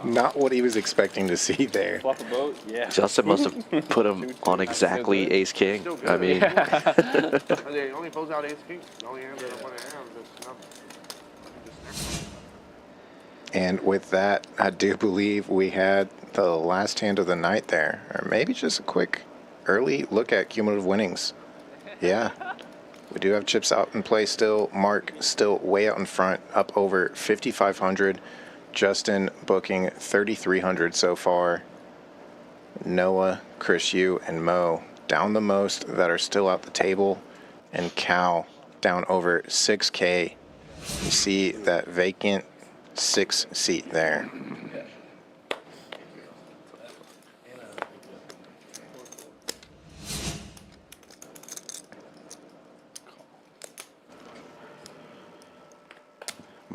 Not what he was expecting to see there. Flop a boat? Yeah. Justin must have put him on exactly ace king. Still good. I mean, It only pulls out ace king. The only hand that I want to have is nothing. And with that, I do believe we had the last hand of the night there. Or maybe just a quick early look at cumulative winnings. Yeah. We do have chips out in play still. Mark still way out in front, up over 5,500. Justin booking 3,300 so far. Noah, Chris Yu, and Mo down the most that are still at the table. And Cal down over 6K. You see that vacant 6 seat there.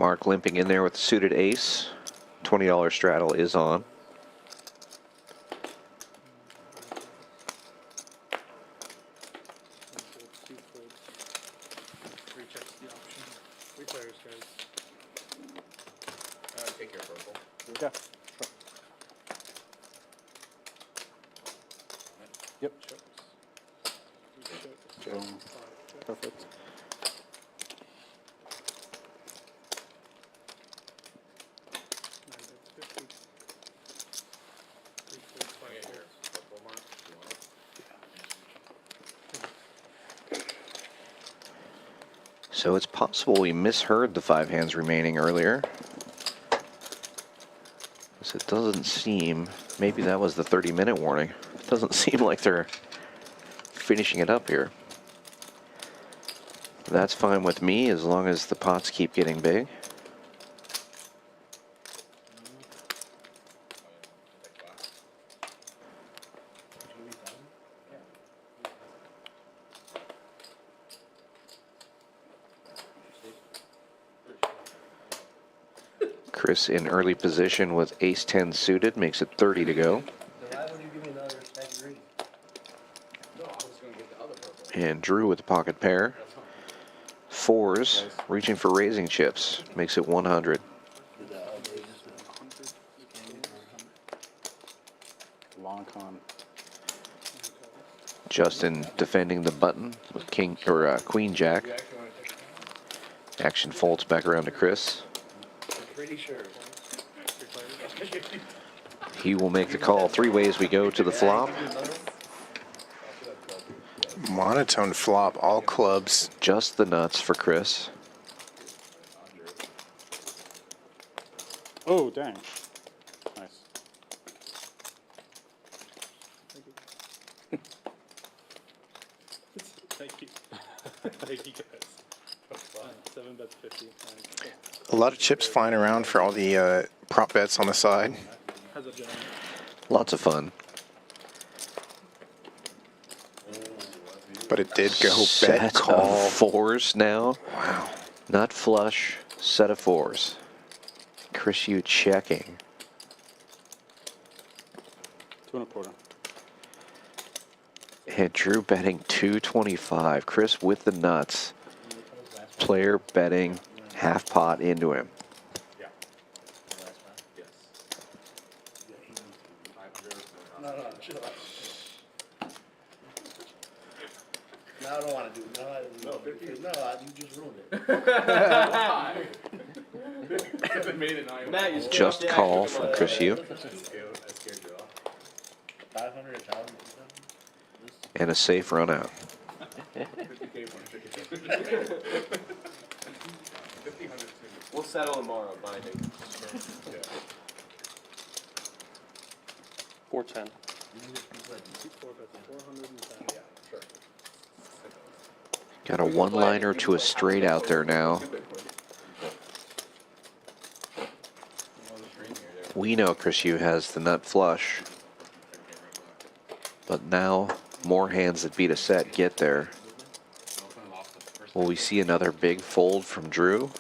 Mark limping in there with the suited ace. $20 straddle is on. Rechecks the option. 3 players, guys. Take your purple. Yeah. Yep. Boom. Perfect. So it's possible we misheard the 5 hands remaining earlier. So it doesn't seem, maybe that was the 30-minute warning. It doesn't seem like they're finishing it up here. That's fine with me as long as the pots keep getting big. Chris in early position with ace-10 suited, makes it 30 to go. And Drew with the pocket pair. 4s, reaching for raising chips, makes it 100. Long con. Justin defending the button with king or queen jack. Action folds back around to Chris. Pretty sure. He will make the call. 3 ways we go to the flop. Monotone flop, all clubs. Just the nuts for Chris. Oh, dang. Nice. Thank you. Thank you, guys. 7 bets 50. A lot of chips flying around for all the prop bets on the side. How's it going? Lots of fun. But it did go Set bet call. of 4s now. Wow. Nut flush, set of 4s. Chris, you checking. 2 1/4. And Drew betting 225. Chris with the nuts. Player betting half pot into him. No, chill out. No, I don't want to do it. No, you just ruined it. Matt, Just call from Chris Hugh. 500, 1,000. And a safe run out. We'll settle tomorrow, binding. 410. 410. Got a one-liner to a straight out there now. We know Chris Hugh has the nut flush. But now more hands that beat a set get there. Will we see another big fold from Drew?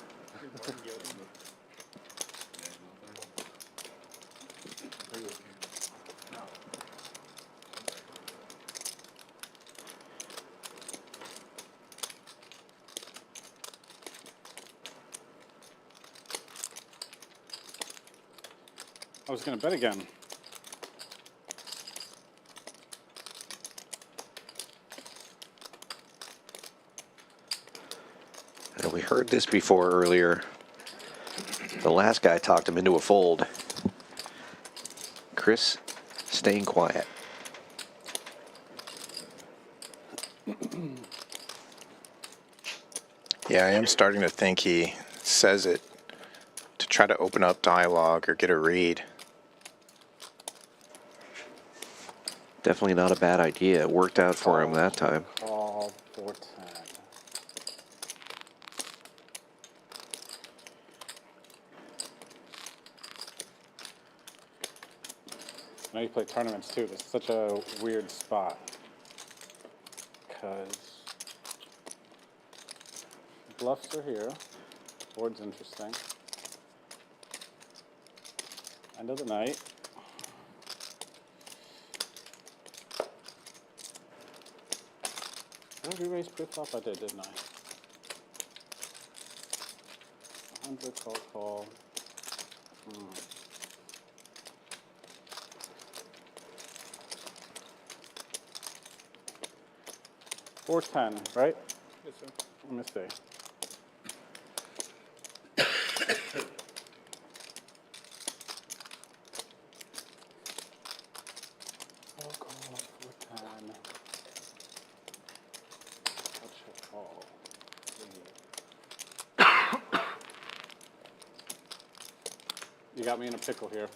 I was going to bet again. And we heard this before earlier. The last guy talked him into a fold. Chris staying quiet. Yeah, I am starting to think he says it to try to open up dialogue or get a read. Definitely not a bad idea. It worked out for him that time. Call 410. I know you play tournaments too. This is such a weird spot. Because bluffs are here. Board's interesting. End of the night. Did I re-raise pre-flop? I did, didn't I? 100 call. Hmm. 410, right? Yes, sir. Let me see. I'll call 410. I'll check call. You got me in a pickle here.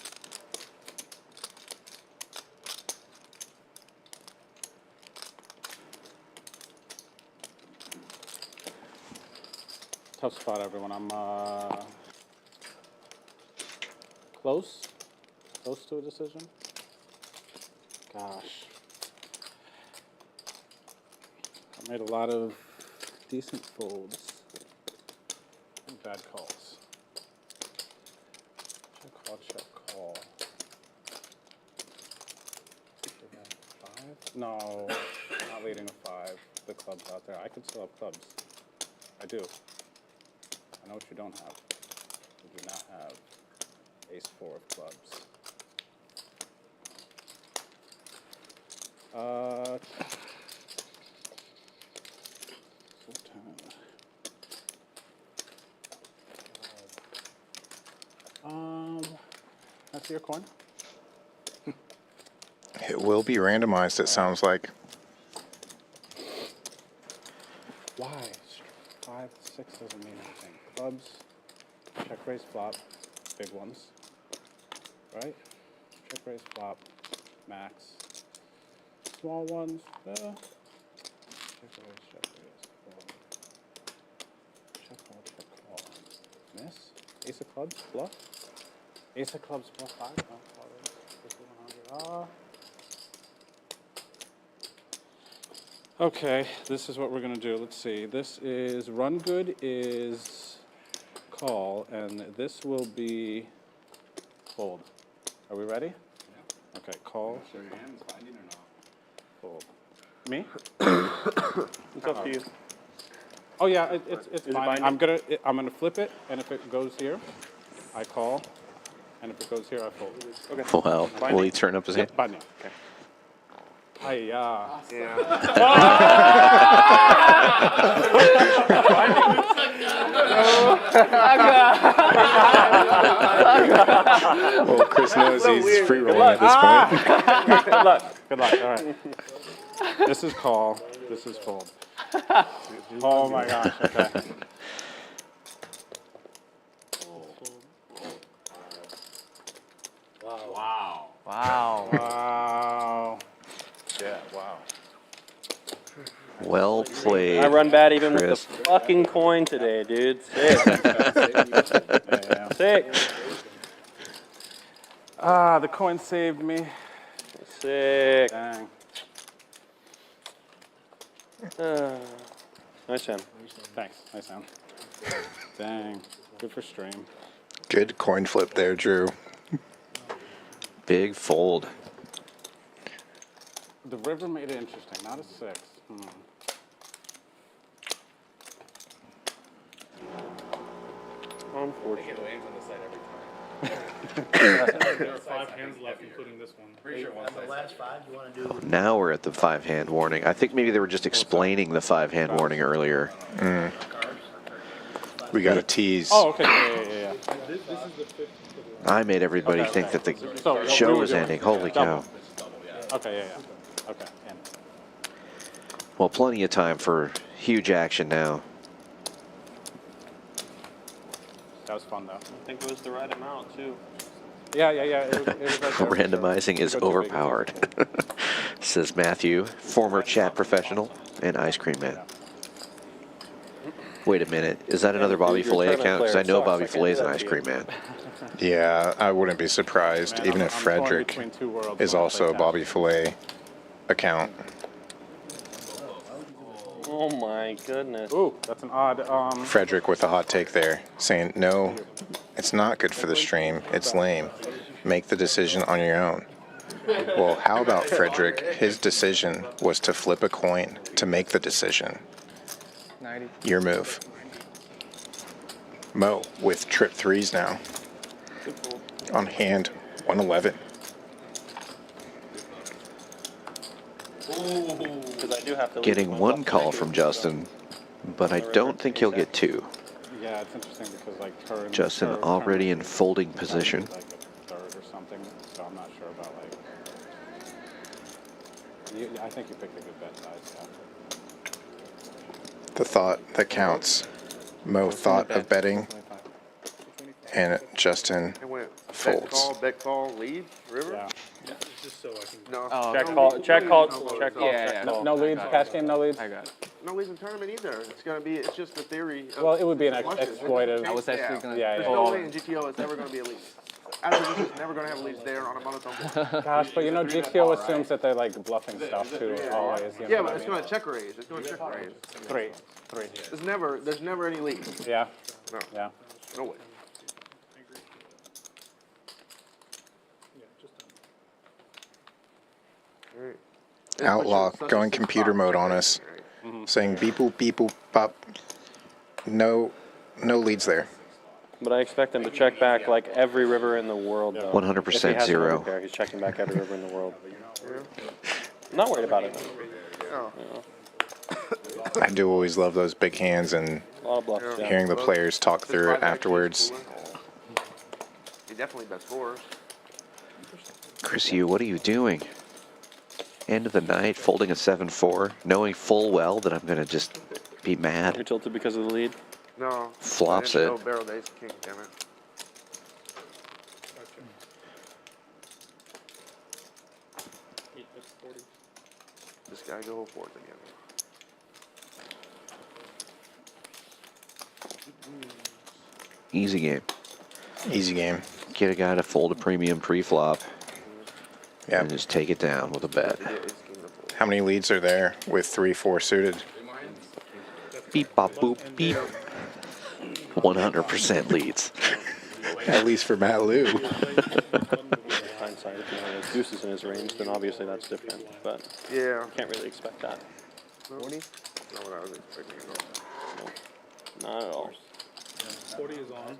Tough spot, everyone. I'm close to a decision. Gosh, I made a lot of decent folds and bad calls. Check call. Five? No, not leading a five. The club's out there. I could still have clubs. I do. I know what you don't have. You do not have ace four of clubs. That's your coin. It will be randomized, it sounds like. Why? 5, 6 doesn't mean anything. Clubs, check raise flop, big ones, right? Check raise flop, max. Small ones, check raise, fold. Check call. Miss? Ace of clubs, bluff? Ace of clubs, bluff 5? No, 5100. Okay, this is what we're gonna do. Let's see. This is run good is call, and this will be fold. Are we ready? Yeah. Okay, call. Show your hands binding or not? Fold. Me? It's up to you. Oh yeah, it's Is it fine. binding? I'm gonna flip it, and if it goes here, I call, and if it goes here, I fold. Okay. Wow. Will he turn up his hand? Yep, binding. Okay. Hi-ya. Well, Chris knows he's free rolling at this point. Good luck. Good luck. All right. This is call. This is fold. Oh my gosh. Okay. Wow. Wow. Wow. Yeah, wow. Well played. I run bad even Chris. with the fucking coin today, dude. Sick. Sick. The coin saved me. Sick. Dang. Nice hand. Thanks. Nice sound. Dang. Good for stream. Good coin flip there, Drew. Big fold. The river made it interesting. Not a 6. Unfortunately. There are 5 hands left, including this one. Pretty sure one The last 5, you want to do? Now we're at the 5-hand warning. I think maybe they were just explaining the 5-hand warning earlier. We got a tease. Oh, okay. Yeah. This is the 5th. I made everybody think that the So, show we was were ending. doing Holy double. cow. Okay, yeah. Okay. And Well, plenty of time for huge action now. that was fun, though. I think it was the right amount, too. Yeah. It was right there. Randomizing is Go too big, overpowered, says Matthew, former chat professional and ice cream man. Wait a minute, is that another Bobby Filet account? Because I know Bobby Filet's an ice cream man. Yeah, I wouldn't be surprised, Man, even I'm if torn Frederick between two worlds is when I also a play Bobby Filet account. Oh my goodness. Ooh, that's an odd. Frederick with a hot take there, saying, no, it's not good for the stream. It's lame. Make the decision on your own. Well, how about Frederick? His decision was to flip a coin to make the decision. 90. Your move. Mo with trip threes now. On hand, 111. Because I do have to Getting one call from Justin, but I don't think he'll get two. Yeah, it's interesting because like turn. Justin already in folding position. Like a third or something, so I'm not sure about like. I think you picked a good bet size. Yeah. The thought that counts. Mo thought of betting, and Justin It went folds. bet call, lead, river. Yeah. It's just so I can. No. Oh, Check okay. call, check call, No, check no, call, yeah, check yeah. call. No leads, cash game, no leads. I got it. No leads in tournament either. It's gonna be. It's just the theory. Of Well, it would be an flushes. exploitive. I was actually Yeah. gonna. Yeah, There's yeah. no way in GTO it's ever gonna be a lead. Average is never gonna have leads there on a monotone board. Gosh, but you know, GTO assumes that they're like bluffing stuff too, always. You know Yeah, what but I it's mean? gonna check raise. It's gonna check raise. Three. There's never any leads. Yeah. No. Yeah. No way. Yeah, just All right. Outlaw Such a going six computer pop, mode check on raise, us, right? saying beep boop pop. No leads there. But I expect him to check back like every river in the world, though. 100% If he has an zero. overpair, he's checking back every river in the world. I'm not worried about it, though. Oh. You know, I do always love those big hands and a lot of bluffs, yeah. hearing the players talk This through it 5X is afterwards. cool. He definitely bets fours. Chris, what are you doing? End of the night, folding a 7-4, knowing full well that I'm going to just be mad. You're tilted because of the lead? No. Flops I didn't it. know barrel ace king, damn it. This guy go fourth again. Easy game. Easy game. Get a guy to fold a premium pre-flop Yeah. and just take it down with a bet. How many leads are there with 3-4 suited? Beep, bop, boop, beep. 100% leads. At least for Matt Lou. Hindsight, if he has deuces in his range, then obviously that's different. But Yeah. can't really expect that. 40? Not what I was expecting at all. No, not at all. 40 is on.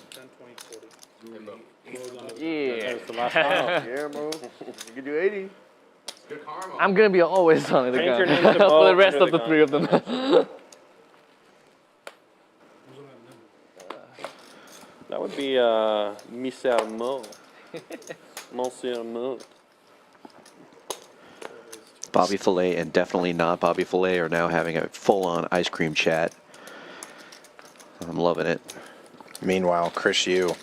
10, 20, 40. Yeah. That's the last round. Yeah, Mo. You can do 80. I'm gonna be always on the Change your gun name to for Mo the rest under of the the three of them. That would be Monsieur Mo. Monsieur Mo. Bobby Fillet and definitely not Bobby Fillet are now having a full-on ice cream chat. I'm loving it. Meanwhile, Chris Yu,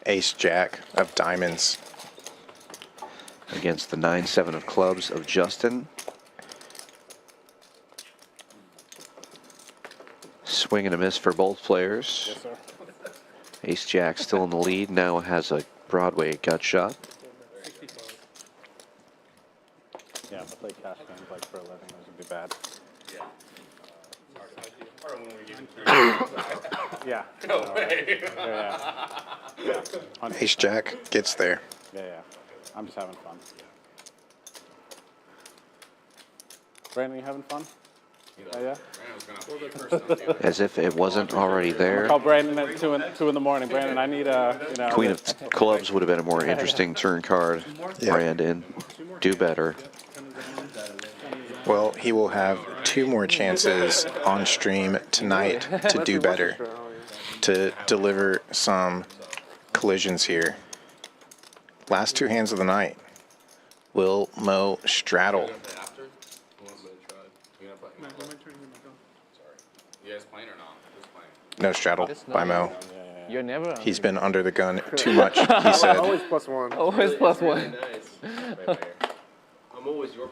ace jack of diamonds. Against the 9-7 of clubs of Justin. Swing and a miss for both players. Yes, sir. Ace Jack still in the lead, now has a Broadway gut shot. Yeah, if I play cash games like for a living, those would be bad. Yeah. No way. Yeah. Ace jack gets there. Yeah, yeah. I'm just having fun. Brandon, you having fun? Yeah. As if it wasn't already there. Call Brandon at 2 in the morning. Brandon, I need a, you know. Queen of clubs would have been a more interesting turn card. Yeah. Brandon, do better. Well, he will have 2 more chances on stream tonight to do better, to deliver some collisions here. Last 2 hands of the night. Will Mo straddle? You guys playing or not? Who's playing? No straddle by Mo. You're never. He's been under the gun too much, he said. Always +1. Always +1. I'm always your +1.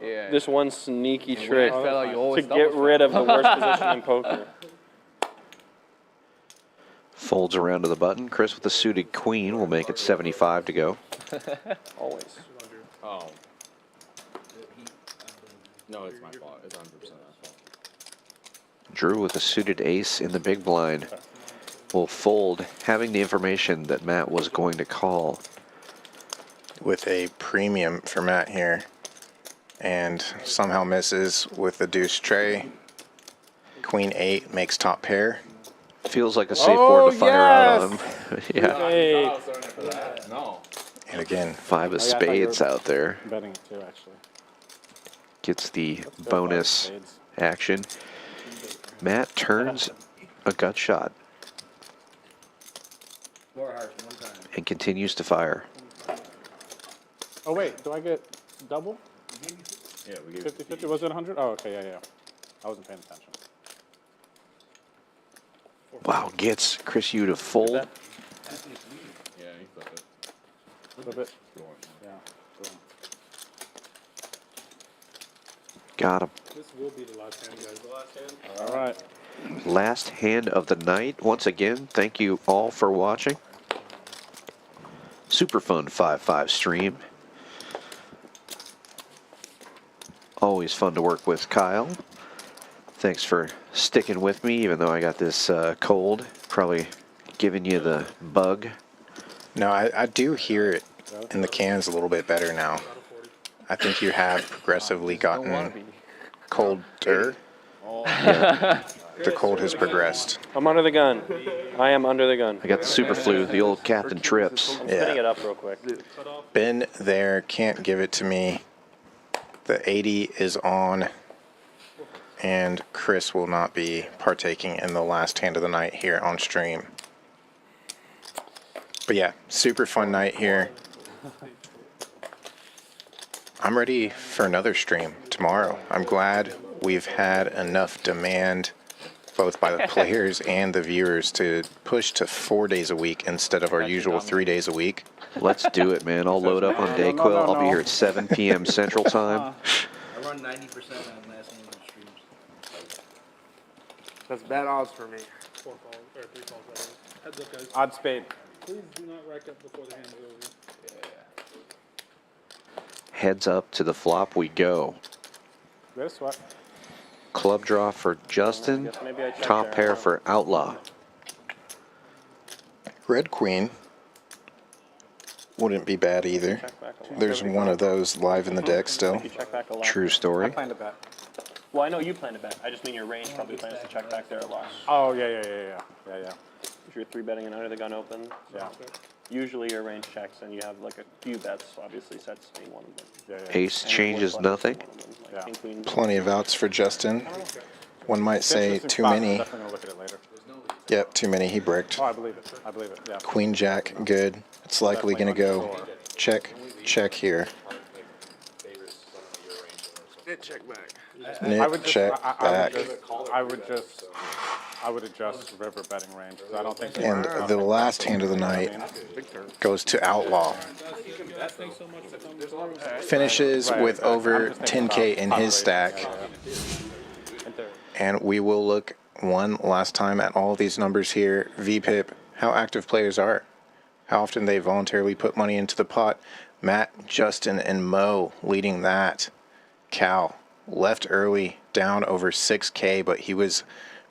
Yeah. This one sneaky trick fella, you to always get double rid of the worst position in poker. Folds around to the button. Chris with the suited queen will make it 75 to go. Always. Oh. No, it's my fault. It's 100% my fault. Drew with a suited ace in the big blind will fold, having the information that Matt was going to call. With a premium for Matt here, and somehow misses with the deuce tray. Queen 8 makes top pair. Feels like a safe board to fire out on him. Yeah. Hey. No. And again, 5 of spades out there. Betting it too, actually. Gets the bonus action. Matt turns a gut shot and continues to fire. Oh, wait, do I get double? Yeah, we gave 50-50, was it 100? Oh, okay, yeah. I wasn't paying attention. Wow, gets Chris Yu to fold. Yeah, you flip it. Flip it. Yeah. Boom. Got him. This will be the last hand, guys. The last hand. All right. Last hand of the night. Once again, thank you all for watching. Super fun 5-5 stream. Always fun to work with Kyle. Thanks for sticking with me, even though I got this cold. Probably giving you the bug. no, I do hear it in the cans a little bit better now. I think you have progressively gotten colder. The cold has progressed. I'm under the gun. I am under the gun. I got the super flu, the old Captain Trips. I'm spinning it up real quick. Been there, can't give it to me. The 80 is on, and Chris will not be partaking in the last hand of the night here on stream. But yeah, super fun night here. I'm ready for another stream tomorrow. I'm glad we've had enough demand, both by the players and the viewers, to push to 4 days a week instead of our usual 3 days a week. Let's do it, man. I'll load up on Dayquil. I'll be here at 7 p.m. Central Time. I run 90% on last name of streams. That's bad odds for me. 4 calls, or 3 calls, that is. Heads up, guys. Odd spade. Please do not rack up before the hand is over. Heads up to the flop we go. This what? Club draw for Justin. Top pair for Outlaw. Red Queen wouldn't be bad either. There's one of those live in the deck still. True story. I planned to bet. Well, I know you plan to bet. I just mean your range probably plans to check back there a lot. Oh, yeah. If you're 3-betting and under the gun open, Yeah. usually your range checks and you have like a few bets, obviously sets being one of them. Ace changes nothing. Like king, queen. Plenty of outs for Justin. One might say Interesting too spot. many. Definitely gonna look at it later. Yep, too many. He bricked. Oh, I believe it. Yeah. Queen Jack, good. It's likely going to go check, check here. Nit check back. Nit check back. I would adjust river betting range because I don't think. And the last hand of the night goes to Outlaw. Finishes with over 10K in his stack. And we will look one last time at all these numbers here. VPIP, how active players are. How often they voluntarily put money into the pot. Matt, Justin, and Mo leading that. Cal left early, down over 6K, but he was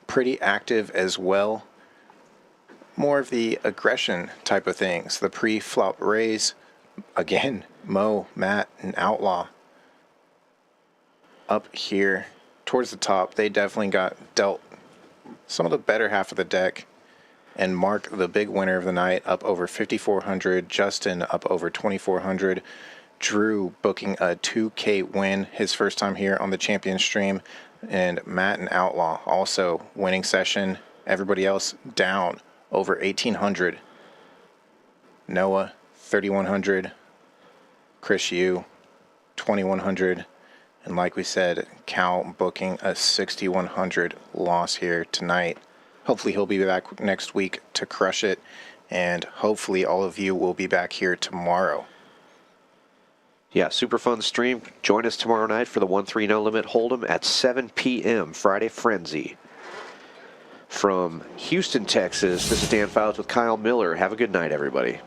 pretty active as well. More of the aggression type of things. The pre-flop raise. Again, Mo, Matt, and Outlaw up here towards the top. They definitely got dealt some of the better half of the deck. And Mark, the big winner of the night, up over 5,400. Justin up over 2,400. Drew booking a 2K win, his first time here on the champion stream. And Matt and Outlaw also winning session. Everybody else down over 1,800. Noah, 3,100. Chris Yu, 2,100. And like we said, Cal booking a 6,100 loss here tonight. Hopefully he'll be back next week to crush it. And hopefully all of you will be back here tomorrow. Yeah, super fun stream. Join us tomorrow night for the 1-3 No Limit Hold'em at 7 p.m. Friday Frenzy. From Houston, Texas, this is Dan Fouts with Kyle Miller. Have a good night, everybody.